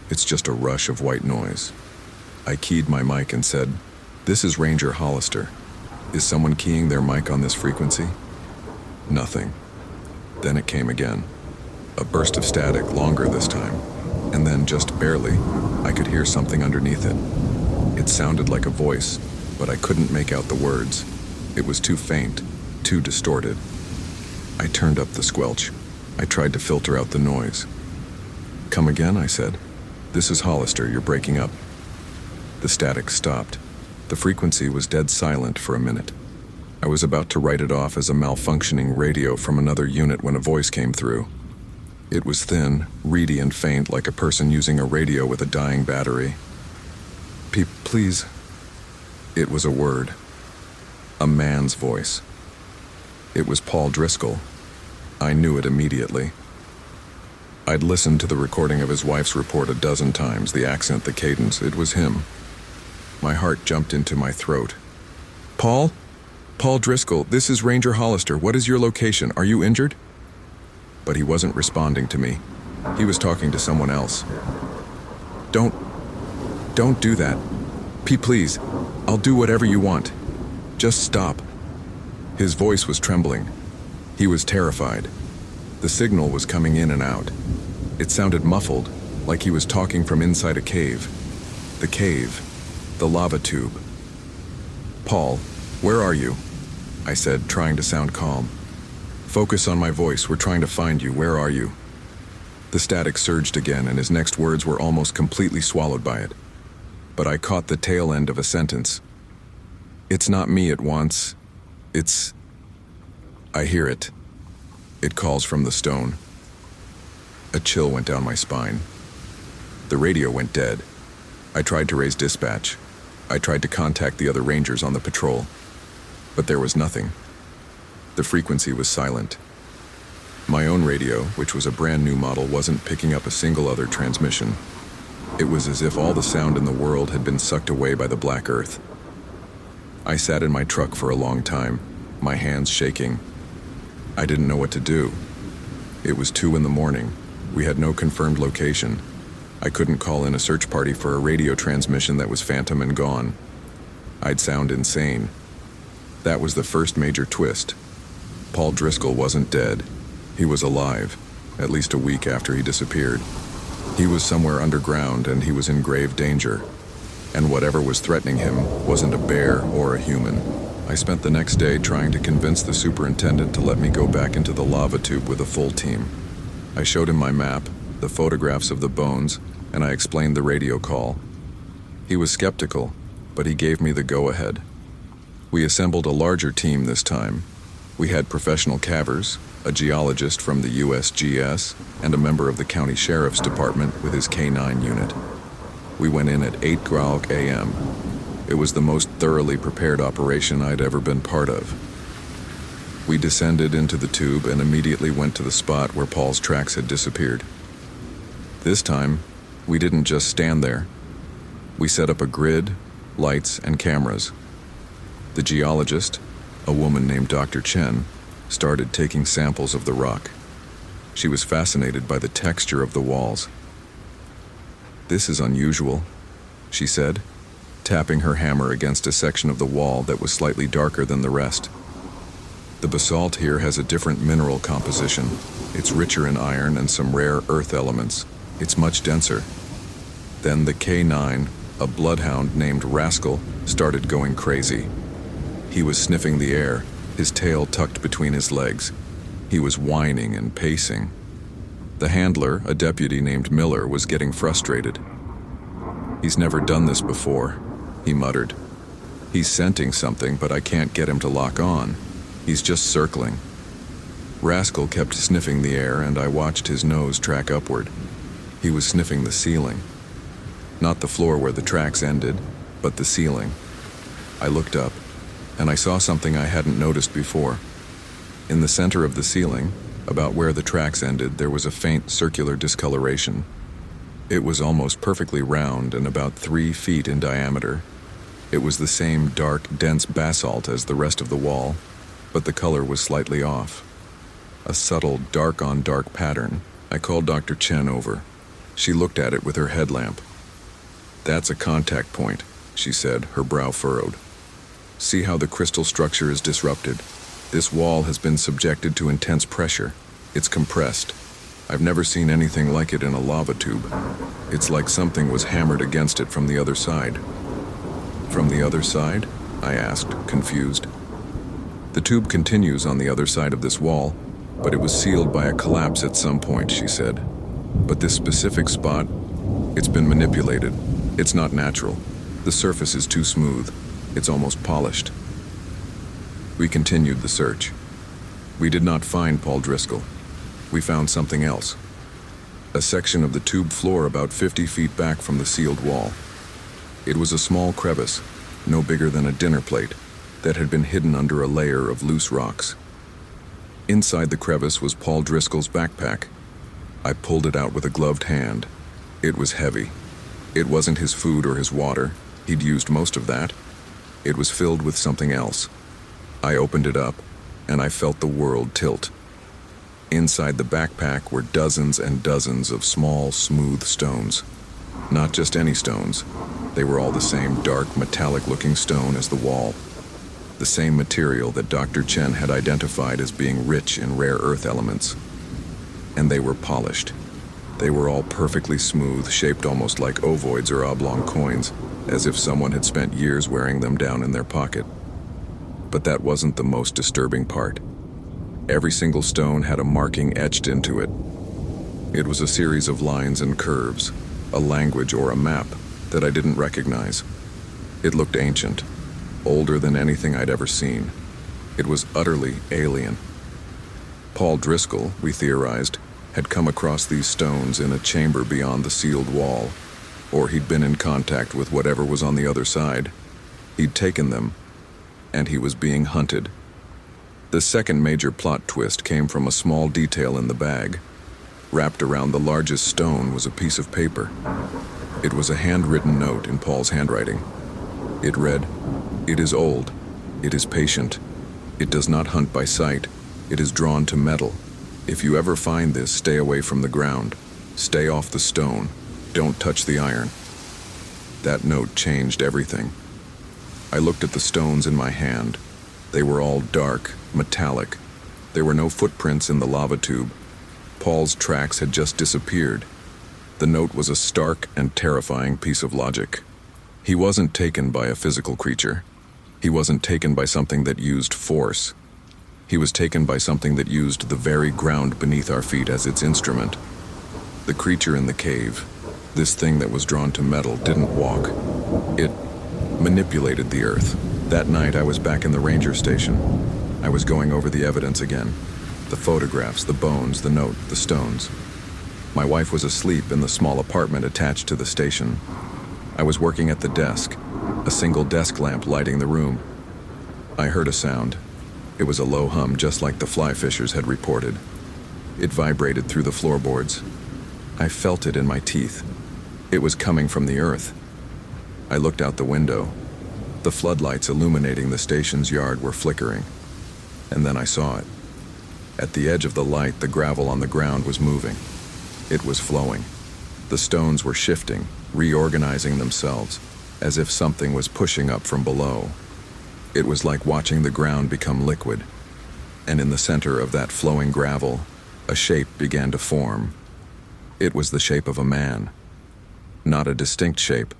It's just a rush of white noise. I keyed my mic and said, "This is Ranger Hollister. Is someone keying their mic on this frequency?" Nothing. Then it came again. A burst of static, longer this time. And then, just barely, I could hear something underneath it. It sounded like a voice, but I couldn't make out the words. It was too faint, too distorted. I turned up the squelch. I tried to filter out the noise. "Come again," I said. "This is Hollister, you're breaking up." The static stopped. The frequency was dead silent for a minute. I was about to write it off as a malfunctioning radio from another unit when a voice came through. It was thin, reedy and faint, like a person using a radio with a dying battery. Please." It was a word. A man's voice. It was Paul Driscoll. I knew it immediately. I'd listened to the recording of his wife's report a dozen times, the accent, the cadence. It was him. My heart jumped into my throat. "Paul? Paul Driscoll, this is Ranger Hollister. What is your location? Are you injured?" But he wasn't responding to me. He was talking to someone else. Don't do that. Please, I'll do whatever you want. Just stop." His voice was trembling. He was terrified. The signal was coming in and out. It sounded muffled, like he was talking from inside a cave. The cave. The lava tube. "Paul, where are you?" I said, trying to sound calm. "Focus on my voice. We're trying to find you. Where are you?" The static surged again, and his next words were almost completely swallowed by it. But I caught the tail end of a sentence. "It's not me it wants. I hear it. It calls from the stone. A chill went down my spine. The radio went dead. I tried to raise dispatch. I tried to contact the other rangers on the patrol. But there was nothing. The frequency was silent. My own radio, which was a brand new model, wasn't picking up a single other transmission. It was as if all the sound in the world had been sucked away by the black earth. I sat in my truck for a long time, my hands shaking. I didn't know what to do. It was 2 a.m. We had no confirmed location. I couldn't call in a search party for a radio transmission that was phantom and gone. I'd sound insane. That was the first major twist. Paul Driscoll wasn't dead. He was alive, at least a week after he disappeared. He was somewhere underground and he was in grave danger. And whatever was threatening him wasn't a bear or a human. I spent the next day trying to convince the superintendent to let me go back into the lava tube with a full team. I showed him my map, the photographs of the bones, and I explained the radio call. He was skeptical, but he gave me the go-ahead. We assembled a larger team this time. We had professional cavers, a geologist from the USGS, and a member of the county sheriff's department with his K9 unit. We went in at 8 a.m. It was the most thoroughly prepared operation I'd ever been part of. We descended into the tube and immediately went to the spot where Paul's tracks had disappeared. This time, we didn't just stand there. We set up a grid, lights, and cameras. The geologist, a woman named Dr. Chen, started taking samples of the rock. She was fascinated by the texture of the walls. "This is unusual," she said, tapping her hammer against a section of the wall that was slightly darker than the rest. "The basalt here has a different mineral composition. It's richer in iron and some rare earth elements. It's much denser." Then the K9, a bloodhound named Rascal, started going crazy. He was sniffing the air, his tail tucked between his legs. He was whining and pacing. The handler, a deputy named Miller, was getting frustrated. "He's never done this before," he muttered. "He's scenting something, but I can't get him to lock on. He's just circling." Rascal kept sniffing the air, and I watched his nose track upward. He was sniffing the ceiling. Not the floor where the tracks ended, but the ceiling. I looked up, and I saw something I hadn't noticed before. In the center of the ceiling, about where the tracks ended, there was a faint circular discoloration. It was almost perfectly round and about 3 feet in diameter. It was the same dark, dense basalt as the rest of the wall, but the color was slightly off. A subtle dark-on-dark pattern. I called Dr. Chen over. She looked at it with her headlamp. "That's a contact point," she said, her brow furrowed. "See how the crystal structure is disrupted? This wall has been subjected to intense pressure. It's compressed. I've never seen anything like it in a lava tube. It's like something was hammered against it from the other side." "From the other side?" I asked, confused. "The tube continues on the other side of this wall, but it was sealed by a collapse at some point," she said. "But this specific spot, it's been manipulated. It's not natural. The surface is too smooth. It's almost polished." We continued the search. We did not find Paul Driscoll. We found something else. A section of the tube floor about 50 feet back from the sealed wall. It was a small crevice, no bigger than a dinner plate, that had been hidden under a layer of loose rocks. Inside the crevice was Paul Driscoll's backpack. I pulled it out with a gloved hand. It was heavy. It wasn't his food or his water. He'd used most of that. It was filled with something else. I opened it up, and I felt the world tilt. Inside the backpack were dozens and dozens of small, smooth stones. Not just any stones. They were all the same dark, metallic-looking stone as the wall. The same material that Dr. Chen had identified as being rich in rare earth elements. And they were polished. They were all perfectly smooth, shaped almost like ovoids or oblong coins, as if someone had spent years wearing them down in their pocket. But that wasn't the most disturbing part. Every single stone had a marking etched into it. It was a series of lines and curves, a language or a map that I didn't recognize. It looked ancient, older than anything I'd ever seen. It was utterly alien. Paul Driscoll, we theorized, had come across these stones in a chamber beyond the sealed wall, or he'd been in contact with whatever was on the other side. He'd taken them, and he was being hunted. The second major plot twist came from a small detail in the bag. Wrapped around the largest stone was a piece of paper. It was a handwritten note in Paul's handwriting. It read, "It is old. It is patient. It does not hunt by sight. It is drawn to metal. If you ever find this, stay away from the ground. Stay off the stone. Don't touch the iron." That note changed everything. I looked at the stones in my hand. They were all dark, metallic. There were no footprints in the lava tube. Paul's tracks had just disappeared. The note was a stark and terrifying piece of logic. He wasn't taken by a physical creature. He wasn't taken by something that used force. He was taken by something that used the very ground beneath our feet as its instrument. The creature in the cave, this thing that was drawn to metal, didn't walk. It manipulated the earth. That night I was back in the ranger station. I was going over the evidence again. The photographs, the bones, the note, the stones. My wife was asleep in the small apartment attached to the station. I was working at the desk, a single desk lamp lighting the room. I heard a sound. It was a low hum, just like the fly fishers had reported. It vibrated through the floorboards. I felt it in my teeth. It was coming from the earth. I looked out the window. The floodlights illuminating the station's yard were flickering. And then I saw it. At the edge of the light, the gravel on the ground was moving. It was flowing. The stones were shifting, reorganizing themselves, as if something was pushing up from below. It was like watching the ground become liquid. And in the center of that flowing gravel, a shape began to form. It was the shape of a man. Not a distinct shape,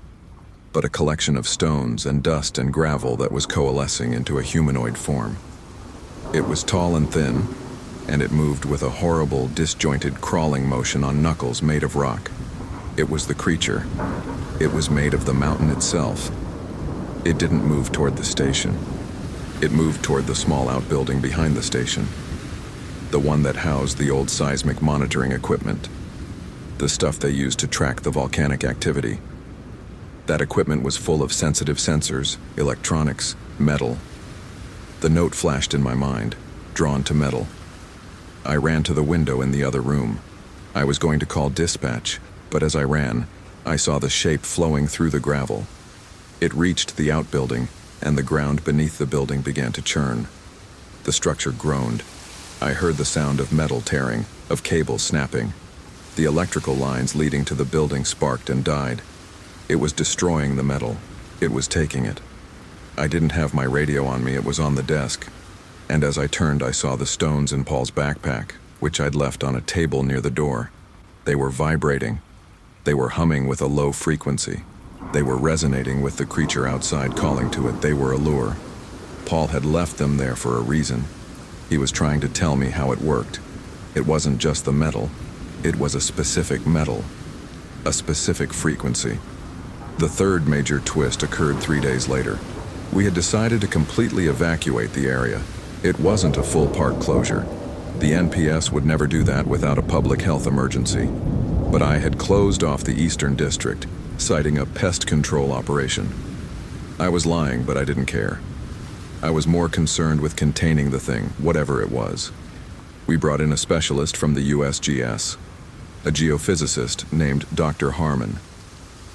but a collection of stones and dust and gravel that was coalescing into a humanoid form. It was tall and thin, and it moved with a horrible, disjointed crawling motion on knuckles made of rock. It was the creature. It was made of the mountain itself. It didn't move toward the station. It moved toward the small outbuilding behind the station, the one that housed the old seismic monitoring equipment, the stuff they used to track the volcanic activity. That equipment was full of sensitive sensors, electronics, metal. The note flashed in my mind, drawn to metal. I ran to the window in the other room. I was going to call dispatch, but as I ran, I saw the shape flowing through the gravel. It reached the outbuilding, and the ground beneath the building began to churn. The structure groaned. I heard the sound of metal tearing, of cables snapping. The electrical lines leading to the building sparked and died. It was destroying the metal. It was taking it. I didn't have my radio on me, it was on the desk. And as I turned, I saw the stones in Paul's backpack, which I'd left on a table near the door. They were vibrating. They were humming with a low frequency. They were resonating with the creature outside, calling to it. They were a lure. Paul had left them there for a reason. He was trying to tell me how it worked. It wasn't just the metal. It was a specific metal, a specific frequency. The third major twist occurred 3 days later. We had decided to completely evacuate the area. It wasn't a full park closure. The NPS would never do that without a public health emergency. But I had closed off the Eastern District, citing a pest control operation. I was lying, but I didn't care. I was more concerned with containing the thing, whatever it was. We brought in a specialist from the USGS, a geophysicist named Dr. Harmon.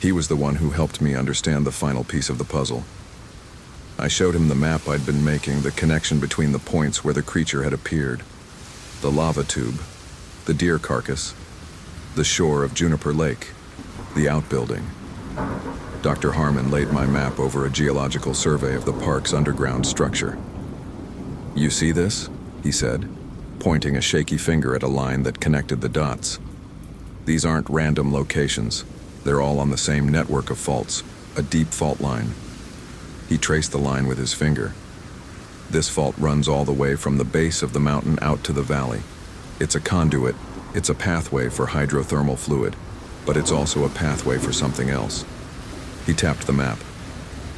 He was the one who helped me understand the final piece of the puzzle. I showed him the map I'd been making, the connection between the points where the creature had appeared. The lava tube, the deer carcass, the shore of Juniper Lake, the outbuilding. Dr. Harmon laid my map over a geological survey of the park's underground structure. "You see this?" he said, pointing a shaky finger at a line that connected the dots. "These aren't random locations. They're all on the same network of faults, a deep fault line." He traced the line with his finger. "This fault runs all the way from the base of the mountain out to the valley. It's a conduit, it's a pathway for hydrothermal fluid, but it's also a pathway for something else." He tapped the map.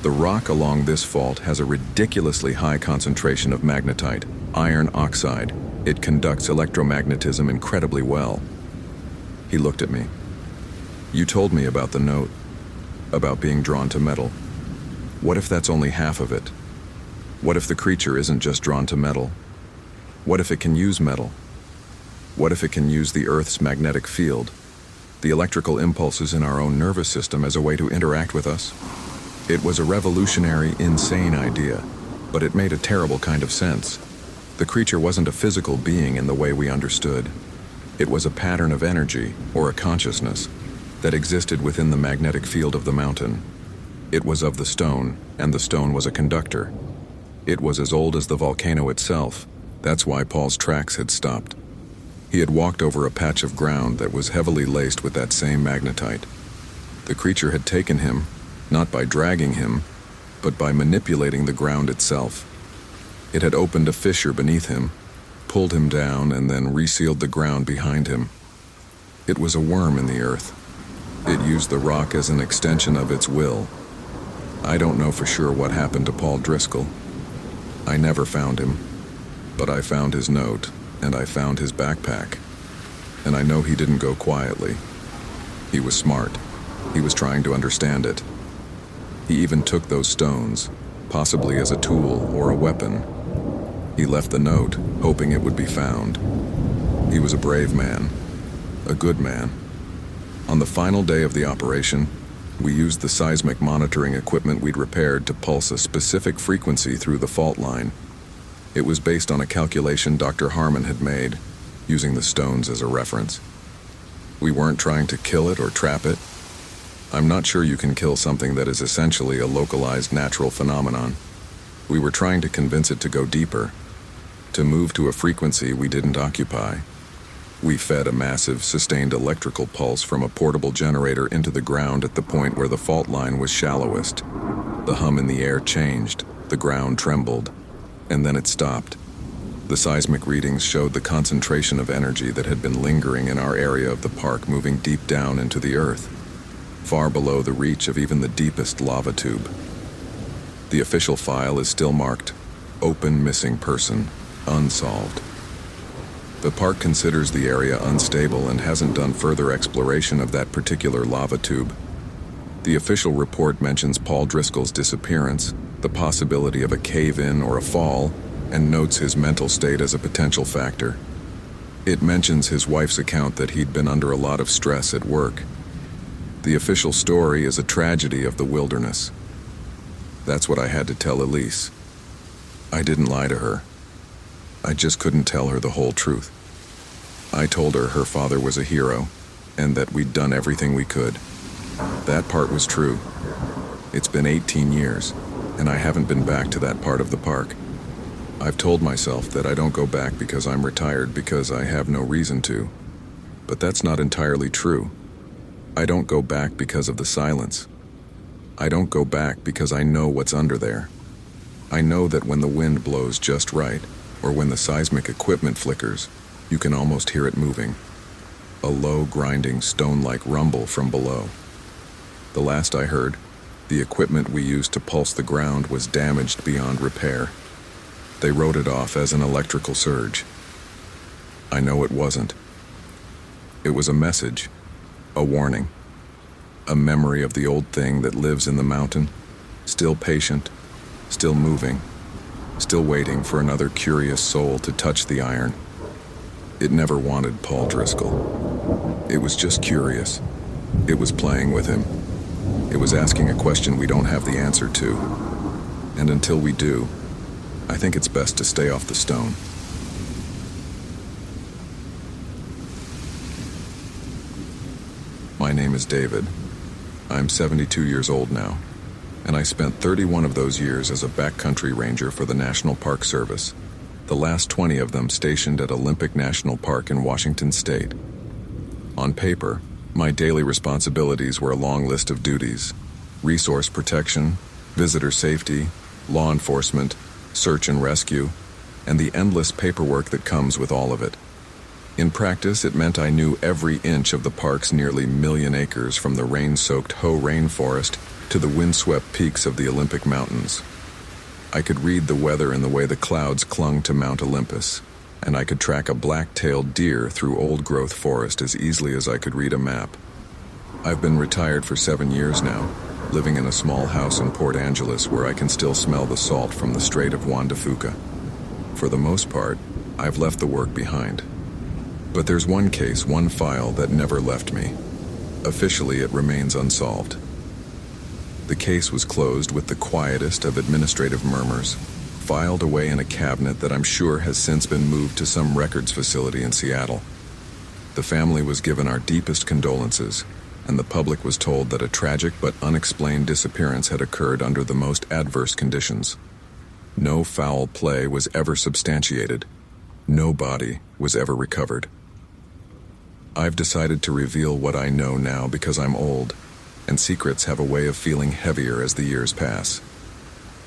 "The rock along this fault has a ridiculously high concentration of magnetite, iron oxide. It conducts electromagnetism incredibly well. He looked at me. You told me about the note, about being drawn to metal. What if that's only half of it? What if the creature isn't just drawn to metal? What if it can use metal? What if it can use the Earth's magnetic field, the electrical impulses in our own nervous system as a way to interact with us? It was a revolutionary, insane idea, but it made a terrible kind of sense. The creature wasn't a physical being in the way we understood. It was a pattern of energy, or a consciousness, that existed within the magnetic field of the mountain. It was of the stone, and the stone was a conductor. It was as old as the volcano itself. That's why Paul's tracks had stopped. He had walked over a patch of ground that was heavily laced with that same magnetite. The creature had taken him, not by dragging him, but by manipulating the ground itself. It had opened a fissure beneath him, pulled him down, and then resealed the ground behind him. It was a worm in the earth. It used the rock as an extension of its will. I don't know for sure what happened to Paul Driscoll. I never found him, but I found his note, and I found his backpack. And I know he didn't go quietly. He was smart. He was trying to understand it. He even took those stones, possibly as a tool or a weapon. He left the note, hoping it would be found. He was a brave man, a good man. On the final day of the operation, we used the seismic monitoring equipment we'd repaired to pulse a specific frequency through the fault line. It was based on a calculation Dr. Harmon had made, using the stones as a reference. We weren't trying to kill it or trap it. I'm not sure you can kill something that is essentially a localized natural phenomenon. We were trying to convince it to go deeper, to move to a frequency we didn't occupy. We fed a massive, sustained electrical pulse from a portable generator into the ground at the point where the fault line was shallowest. The hum in the air changed, the ground trembled, and then it stopped. The seismic readings showed the concentration of energy that had been lingering in our area of the park moving deep down into the earth, far below the reach of even the deepest lava tube. The official file is still marked, Open Missing Person, Unsolved. The park considers the area unstable and hasn't done further exploration of that particular lava tube. The official report mentions Paul Driscoll's disappearance, the possibility of a cave-in or a fall, and notes his mental state as a potential factor. It mentions his wife's account that he'd been under a lot of stress at work. The official story is a tragedy of the wilderness. That's what I had to tell Elise. I didn't lie to her. I just couldn't tell her the whole truth. I told her her father was a hero, and that we'd done everything we could. That part was true. It's been 18 years, and I haven't been back to that part of the park. I've told myself that I don't go back because I'm retired because I have no reason to. But that's not entirely true. I don't go back because of the silence. I don't go back because I know what's under there. I know that when the wind blows just right, or when the seismic equipment flickers, you can almost hear it moving. A low, grinding, stone-like rumble from below. The last I heard, the equipment we used to pulse the ground was damaged beyond repair. They wrote it off as an electrical surge. I know it wasn't. It was a message, a warning, a memory of the old thing that lives in the mountain, still patient, still moving, still waiting for another curious soul to touch the iron. It never wanted Paul Driscoll. It was just curious. It was playing with him. It was asking a question we don't have the answer to. And until we do, I think it's best to stay off the stone. My name is David. I'm 72 years old now, and I spent 31 of those years as a backcountry ranger for the National Park Service, the last 20 of them stationed at Olympic National Park in Washington State. On paper, my daily responsibilities were a long list of duties: resource protection, visitor safety, law enforcement, search and rescue, and the endless paperwork that comes with all of it. In practice, it meant I knew every inch of the park's nearly 1,000,000 acres, from the rain-soaked Hoh rainforest to the windswept peaks of the Olympic Mountains. I could read the weather in the way the clouds clung to Mount Olympus, and I could track a black-tailed deer through old-growth forest as easily as I could read a map. I've been retired for 7 years now, living in a small house in Port Angeles where I can still smell the salt from the Strait of Juan de Fuca. For the most part, I've left the work behind. But there's one case, one file that never left me. Officially, it remains unsolved. The case was closed with the quietest of administrative murmurs, filed away in a cabinet that I'm sure has since been moved to some records facility in Seattle. The family was given our deepest condolences, and the public was told that a tragic but unexplained disappearance had occurred under the most adverse conditions. No foul play was ever substantiated. No body was ever recovered. I've decided to reveal what I know now because I'm old, and secrets have a way of feeling heavier as the years pass.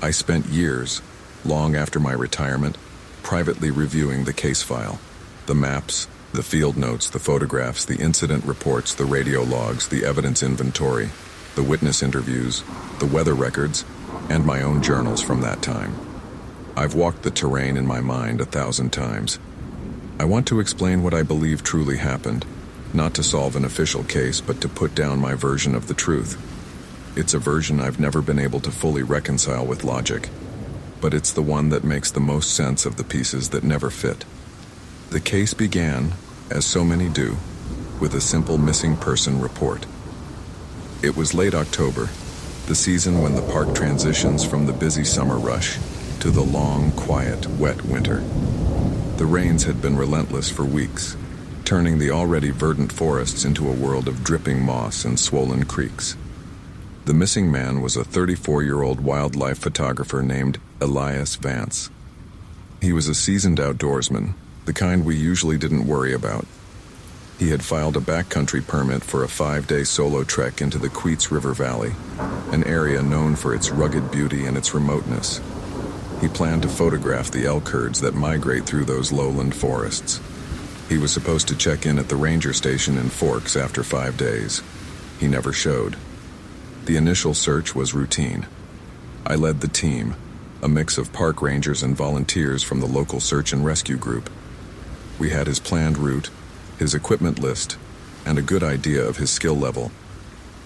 I spent years, long after my retirement, privately reviewing the case file, the maps, the field notes, the photographs, the incident reports, the radio logs, the evidence inventory, the witness interviews, the weather records, and my own journals from that time. I've walked the terrain in my mind 1,000 times. I want to explain what I believe truly happened, not to solve an official case, but to put down my version of the truth. It's a version I've never been able to fully reconcile with logic, but it's the one that makes the most sense of the pieces that never fit. The case began, as so many do, with a simple missing person report. It was late October, the season when the park transitions from the busy summer rush to the long, quiet, wet winter. The rains had been relentless for weeks, turning the already verdant forests into a world of dripping moss and swollen creeks. The missing man was a 34-year-old wildlife photographer named Elias Vance. He was a seasoned outdoorsman, the kind we usually didn't worry about. He had filed a backcountry permit for a 5-day solo trek into the Queets River Valley, an area known for its rugged beauty and its remoteness. He planned to photograph the elk herds that migrate through those lowland forests. He was supposed to check in at the ranger station in Forks after 5 days. He never showed. The initial search was routine. I led the team, a mix of park rangers and volunteers from the local search and rescue group. We had his planned route, his equipment list, and a good idea of his skill level.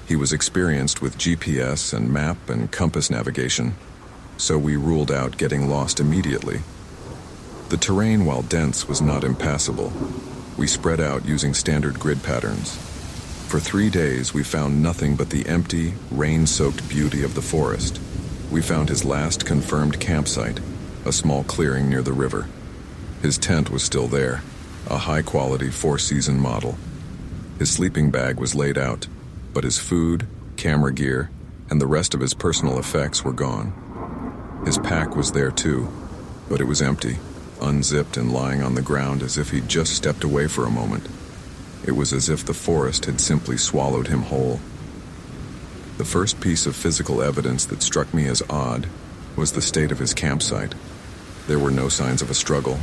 He was experienced with GPS and map and compass navigation, so we ruled out getting lost immediately. The terrain, while dense, was not impassable. We spread out using standard grid patterns. For 3 days, we found nothing but the empty, rain-soaked beauty of the forest. We found his last confirmed campsite, a small clearing near the river. His tent was still there, a high-quality 4-season model. His sleeping bag was laid out, but his food, camera gear, and the rest of his personal effects were gone. His pack was there too, but it was empty, unzipped and lying on the ground as if he'd just stepped away for a moment. It was as if the forest had simply swallowed him whole. The first piece of physical evidence that struck me as odd was the state of his campsite. There were no signs of a struggle,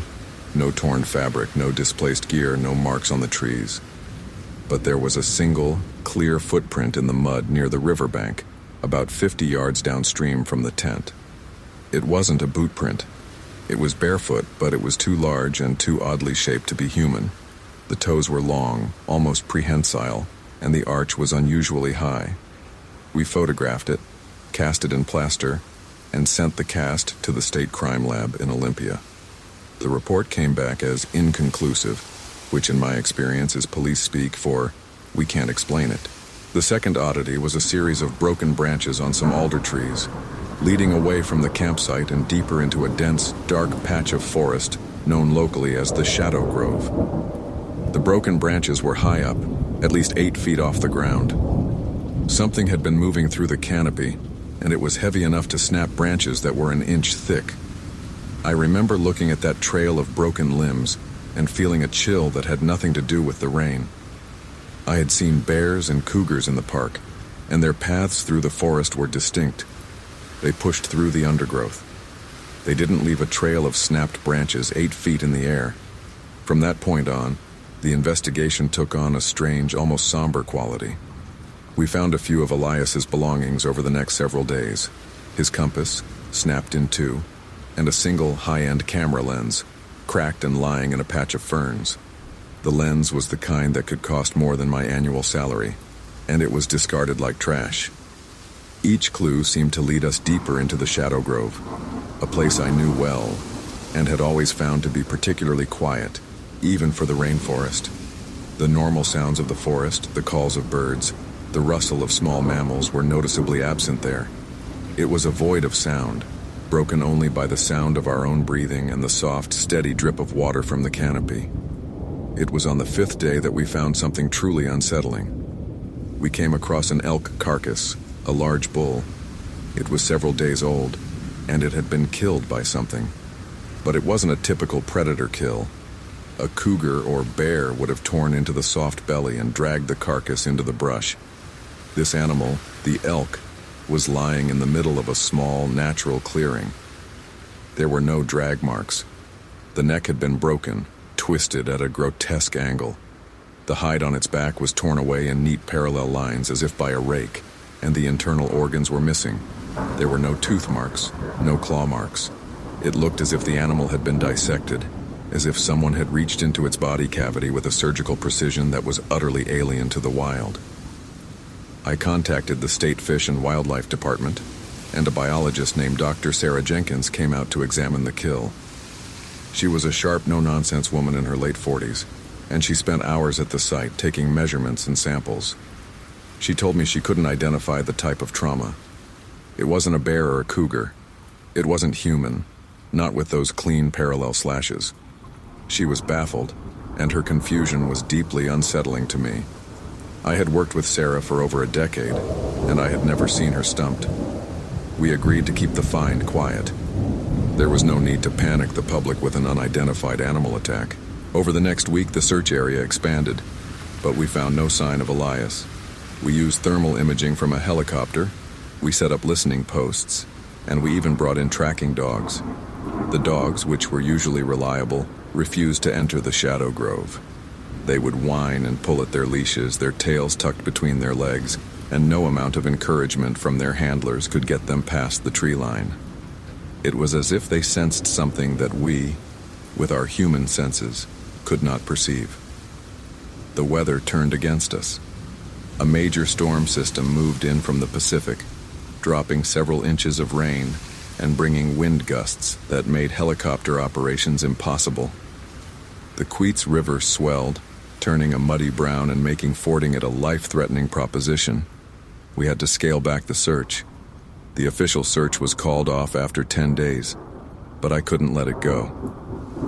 no torn fabric, no displaced gear, no marks on the trees. But there was a single, clear footprint in the mud near the riverbank, about 50 yards downstream from the tent. It wasn't a boot print. It was barefoot, but it was too large and too oddly shaped to be human. The toes were long, almost prehensile, and the arch was unusually high. We photographed it, cast it in plaster, and sent the cast to the state crime lab in Olympia. The report came back as inconclusive, which in my experience is police speak for, we can't explain it. The second oddity was a series of broken branches on some alder trees, leading away from the campsite and deeper into a dense, dark patch of forest known locally as the Shadow Grove. The broken branches were high up, at least 8 feet off the ground. Something had been moving through the canopy, and it was heavy enough to snap branches that were an inch thick. I remember looking at that trail of broken limbs and feeling a chill that had nothing to do with the rain. I had seen bears and cougars in the park, and their paths through the forest were distinct. They pushed through the undergrowth. They didn't leave a trail of snapped branches 8 feet in the air. From that point on, the investigation took on a strange, almost somber quality. We found a few of Elias's belongings over the next several days. His compass, snapped in two, and a single high-end camera lens, cracked and lying in a patch of ferns. The lens was the kind that could cost more than my annual salary, and it was discarded like trash. Each clue seemed to lead us deeper into the Shadow Grove, a place I knew well and had always found to be particularly quiet, even for the rainforest. The normal sounds of the forest, the calls of birds, the rustle of small mammals were noticeably absent there. It was a void of sound, broken only by the sound of our own breathing and the soft, steady drip of water from the canopy. It was on the 5th day that we found something truly unsettling. We came across an elk carcass, a large bull. It was several days old, and it had been killed by something. But it wasn't a typical predator kill. A cougar or bear would have torn into the soft belly and dragged the carcass into the brush. This animal, the elk, was lying in the middle of a small, natural clearing. There were no drag marks. The neck had been broken, twisted at a grotesque angle. The hide on its back was torn away in neat parallel lines as if by a rake, and the internal organs were missing. There were no tooth marks, no claw marks. It looked as if the animal had been dissected, as if someone had reached into its body cavity with a surgical precision that was utterly alien to the wild. I contacted the State Fish and Wildlife Department, and a biologist named Dr. Sarah Jenkins came out to examine the kill. She was a sharp, no-nonsense woman in her late 40s, and she spent hours at the site taking measurements and samples. She told me she couldn't identify the type of trauma. It wasn't a bear or a cougar. It wasn't human, not with those clean parallel slashes. She was baffled, and her confusion was deeply unsettling to me. I had worked with Sarah for over a decade, and I had never seen her stumped. We agreed to keep the find quiet. There was no need to panic the public with an unidentified animal attack. Over the next week, the search area expanded, but we found no sign of Elias. We used thermal imaging from a helicopter, we set up listening posts, and we even brought in tracking dogs. The dogs, which were usually reliable, refused to enter the Shadow Grove. They would whine and pull at their leashes, their tails tucked between their legs, and no amount of encouragement from their handlers could get them past the tree line. It was as if they sensed something that we, with our human senses, could not perceive. The weather turned against us. A major storm system moved in from the Pacific, dropping several inches of rain and bringing wind gusts that made helicopter operations impossible. The Queets River swelled, turning a muddy brown and making fording it a life-threatening proposition. We had to scale back the search. The official search was called off after 10 days, but I couldn't let it go.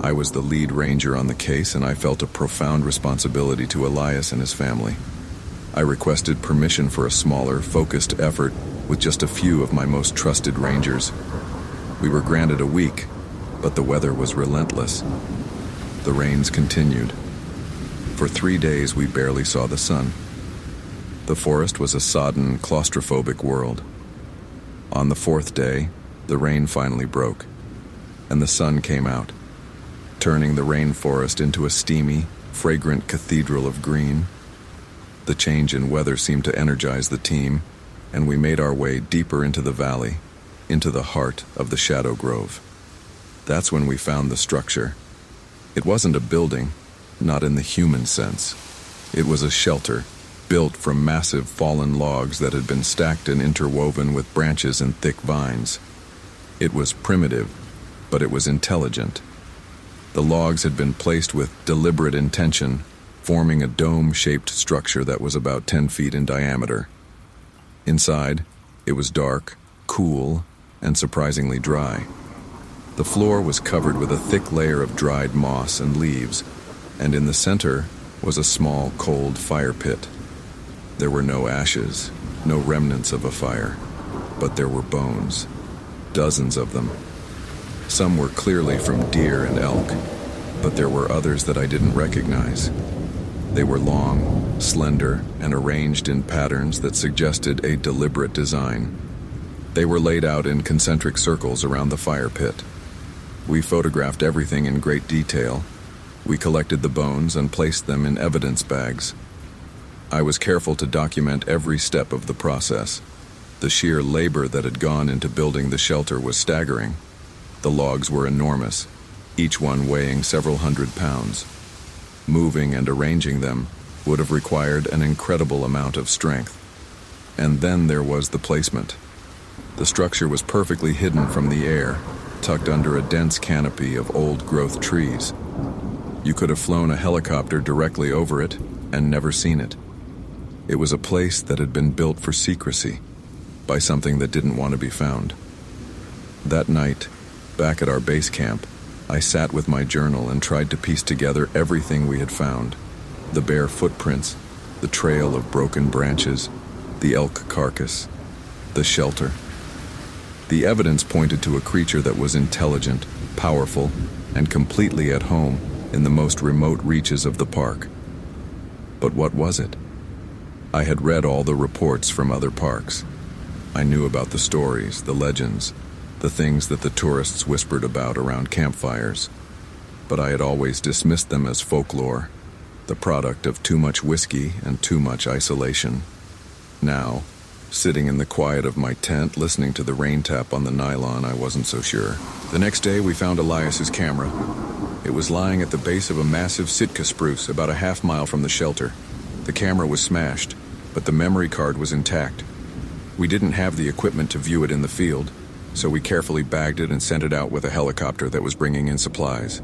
I was the lead ranger on the case, and I felt a profound responsibility to Elias and his family. I requested permission for a smaller, focused effort with just a few of my most trusted rangers. We were granted a week, but the weather was relentless. The rains continued. For 3 days, we barely saw the sun. The forest was a sodden, claustrophobic world. On the 4th day, the rain finally broke, and the sun came out, turning the rainforest into a steamy, fragrant cathedral of green. The change in weather seemed to energize the team, and we made our way deeper into the valley, into the heart of the Shadow Grove. That's when we found the structure. It wasn't a building, not in the human sense. It was a shelter, built from massive fallen logs that had been stacked and interwoven with branches and thick vines. It was primitive, but it was intelligent. The logs had been placed with deliberate intention, forming a dome-shaped structure that was about 10 feet in diameter. Inside, it was dark, cool, and surprisingly dry. The floor was covered with a thick layer of dried moss and leaves, and in the center was a small, cold fire pit. There were no ashes, no remnants of a fire, but there were bones, dozens of them. Some were clearly from deer and elk, but there were others that I didn't recognize. They were long, slender, and arranged in patterns that suggested a deliberate design. They were laid out in concentric circles around the fire pit. We photographed everything in great detail. We collected the bones and placed them in evidence bags. I was careful to document every step of the process. The sheer labor that had gone into building the shelter was staggering. The logs were enormous, each one weighing several hundred pounds. Moving and arranging them would have required an incredible amount of strength. And then there was the placement. The structure was perfectly hidden from the air, tucked under a dense canopy of old-growth trees. You could have flown a helicopter directly over it and never seen it. It was a place that had been built for secrecy by something that didn't want to be found. That night, back at our base camp, I sat with my journal and tried to piece together everything we had found. The bare footprints, the trail of broken branches, the elk carcass, the shelter. The evidence pointed to a creature that was intelligent, powerful, and completely at home in the most remote reaches of the park. But what was it? I had read all the reports from other parks. I knew about the stories, the legends, the things that the tourists whispered about around campfires. But I had always dismissed them as folklore, the product of too much whiskey and too much isolation. Now, sitting in the quiet of my tent, listening to the rain tap on the nylon, I wasn't so sure. The next day, we found Elias's camera. It was lying at the base of a massive Sitka spruce about a half-mile from the shelter. The camera was smashed, but the memory card was intact. We didn't have the equipment to view it in the field, so we carefully bagged it and sent it out with a helicopter that was bringing in supplies.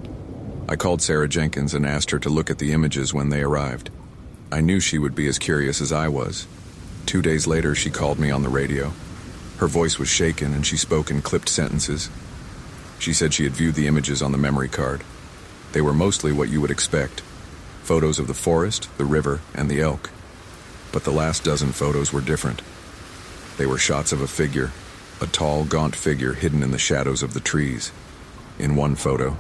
I called Sarah Jenkins and asked her to look at the images when they arrived. I knew she would be as curious as I was. 2 days later, she called me on the radio. Her voice was shaken and she spoke in clipped sentences. She said she had viewed the images on the memory card. They were mostly what you would expect. Photos of the forest, the river, and the elk. But the last dozen photos were different. They were shots of a figure, a tall, gaunt figure hidden in the shadows of the trees. In one photo,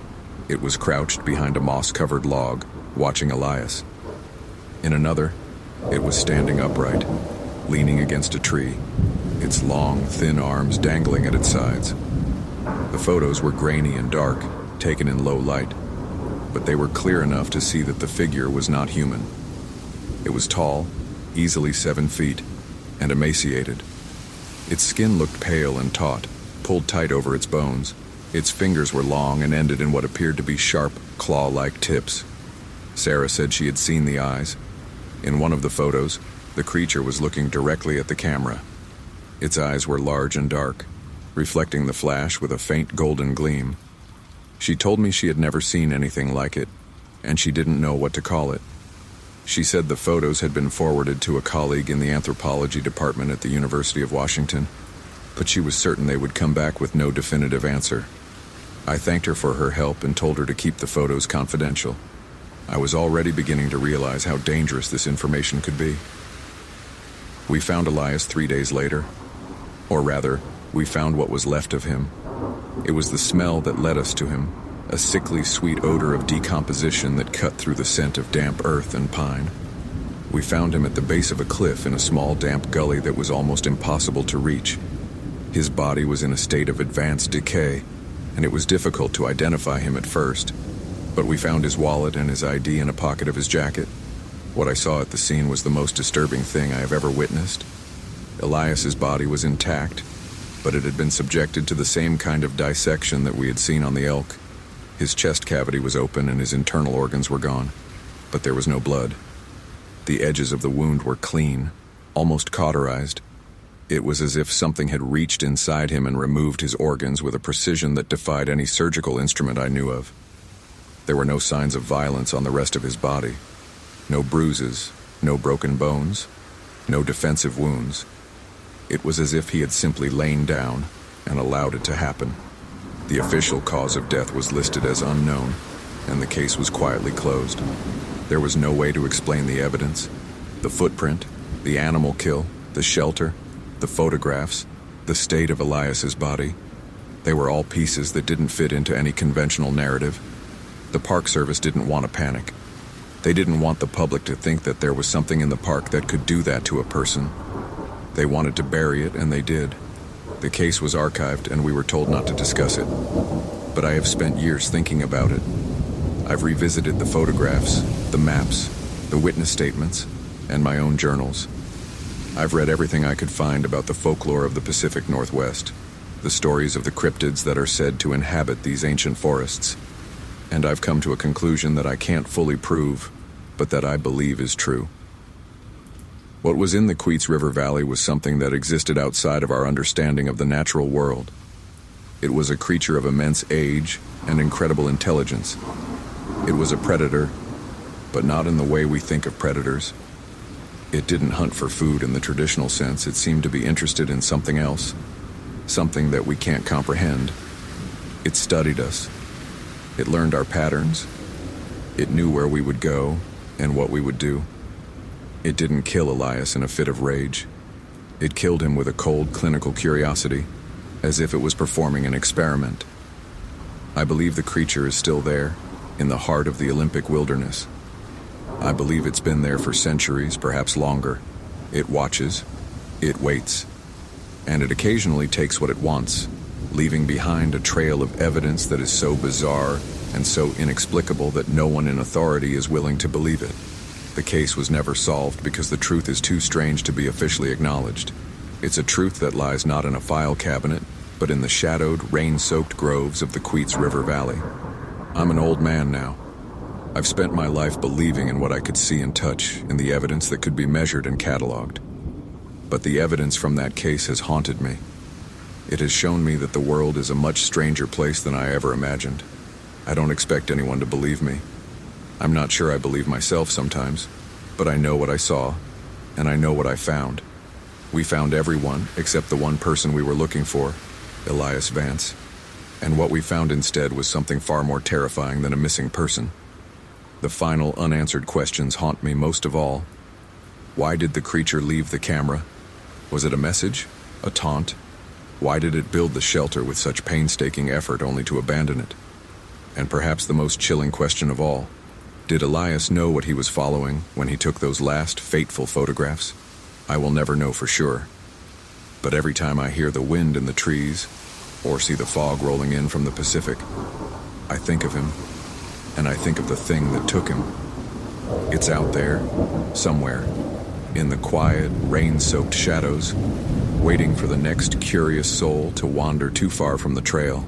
it was crouched behind a moss-covered log, watching Elias. In another, it was standing upright, leaning against a tree, its long, thin arms dangling at its sides. The photos were grainy and dark, taken in low light, but they were clear enough to see that the figure was not human. It was tall, easily 7 feet, and emaciated. Its skin looked pale and taut, pulled tight over its bones. Its fingers were long and ended in what appeared to be sharp, claw-like tips. Sarah said she had seen the eyes. In one of the photos, the creature was looking directly at the camera. Its eyes were large and dark, reflecting the flash with a faint golden gleam. She told me she had never seen anything like it, and she didn't know what to call it. She said the photos had been forwarded to a colleague in the anthropology department at the University of Washington, but she was certain they would come back with no definitive answer. I thanked her for her help and told her to keep the photos confidential. I was already beginning to realize how dangerous this information could be. We found Elias 3 days later. Or rather, we found what was left of him. It was the smell that led us to him, a sickly sweet odor of decomposition that cut through the scent of damp earth and pine. We found him at the base of a cliff in a small damp gully that was almost impossible to reach. His body was in a state of advanced decay, and it was difficult to identify him at first. But we found his wallet and his ID in a pocket of his jacket. What I saw at the scene was the most disturbing thing I have ever witnessed. Elias's body was intact, but it had been subjected to the same kind of dissection that we had seen on the elk. His chest cavity was open and his internal organs were gone, but there was no blood. The edges of the wound were clean, almost cauterized. It was as if something had reached inside him and removed his organs with a precision that defied any surgical instrument I knew of. There were no signs of violence on the rest of his body. No bruises, no broken bones, no defensive wounds. It was as if he had simply lain down and allowed it to happen. The official cause of death was listed as unknown, and the case was quietly closed. There was no way to explain the evidence. The footprint, the animal kill, the shelter, the photographs, the state of Elias's body. They were all pieces that didn't fit into any conventional narrative. The Park Service didn't want to panic. They didn't want the public to think that there was something in the park that could do that to a person. They wanted to bury it, and they did. The case was archived, and we were told not to discuss it. But I have spent years thinking about it. I've revisited the photographs, the maps, the witness statements, and my own journals. I've read everything I could find about the folklore of the Pacific Northwest, the stories of the cryptids that are said to inhabit these ancient forests. and I've come to a conclusion that I can't fully prove, but that I believe is true. What was in the Queets River Valley was something that existed outside of our understanding of the natural world. It was a creature of immense age and incredible intelligence. It was a predator, but not in the way we think of predators. It didn't hunt for food in the traditional sense. It seemed to be interested in something else, something that we can't comprehend. It studied us. It learned our patterns. It knew where we would go and what we would do. It didn't kill Elias in a fit of rage. It killed him with a cold, clinical curiosity, as if it was performing an experiment. I believe the creature is still there, in the heart of the Olympic wilderness. I believe it's been there for centuries, perhaps longer. It watches, it waits, and it occasionally takes what it wants, leaving behind a trail of evidence that is so bizarre and so inexplicable that no one in authority is willing to believe it. The case was never solved because the truth is too strange to be officially acknowledged. It's a truth that lies not in a file cabinet, but in the shadowed, rain-soaked groves of the Queets River Valley. I'm an old man now. I've spent my life believing in what I could see and touch, in the evidence that could be measured and cataloged. But the evidence from that case has haunted me. It has shown me that the world is a much stranger place than I ever imagined. I don't expect anyone to believe me. I'm not sure I believe myself sometimes, but I know what I saw, and I know what I found. We found everyone except the one person we were looking for, Elias Vance. And what we found instead was something far more terrifying than a missing person. The final unanswered questions haunt me most of all. Why did the creature leave the camera? Was it a message? A taunt? Why did it build the shelter with such painstaking effort only to abandon it? And perhaps the most chilling question of all, did Elias know what he was following when he took those last fateful photographs? I will never know for sure. But every time I hear the wind in the trees, or see the fog rolling in from the Pacific, I think of him, and I think of the thing that took him. It's out there, somewhere, in the quiet, rain-soaked shadows, waiting for the next curious soul to wander too far from the trail.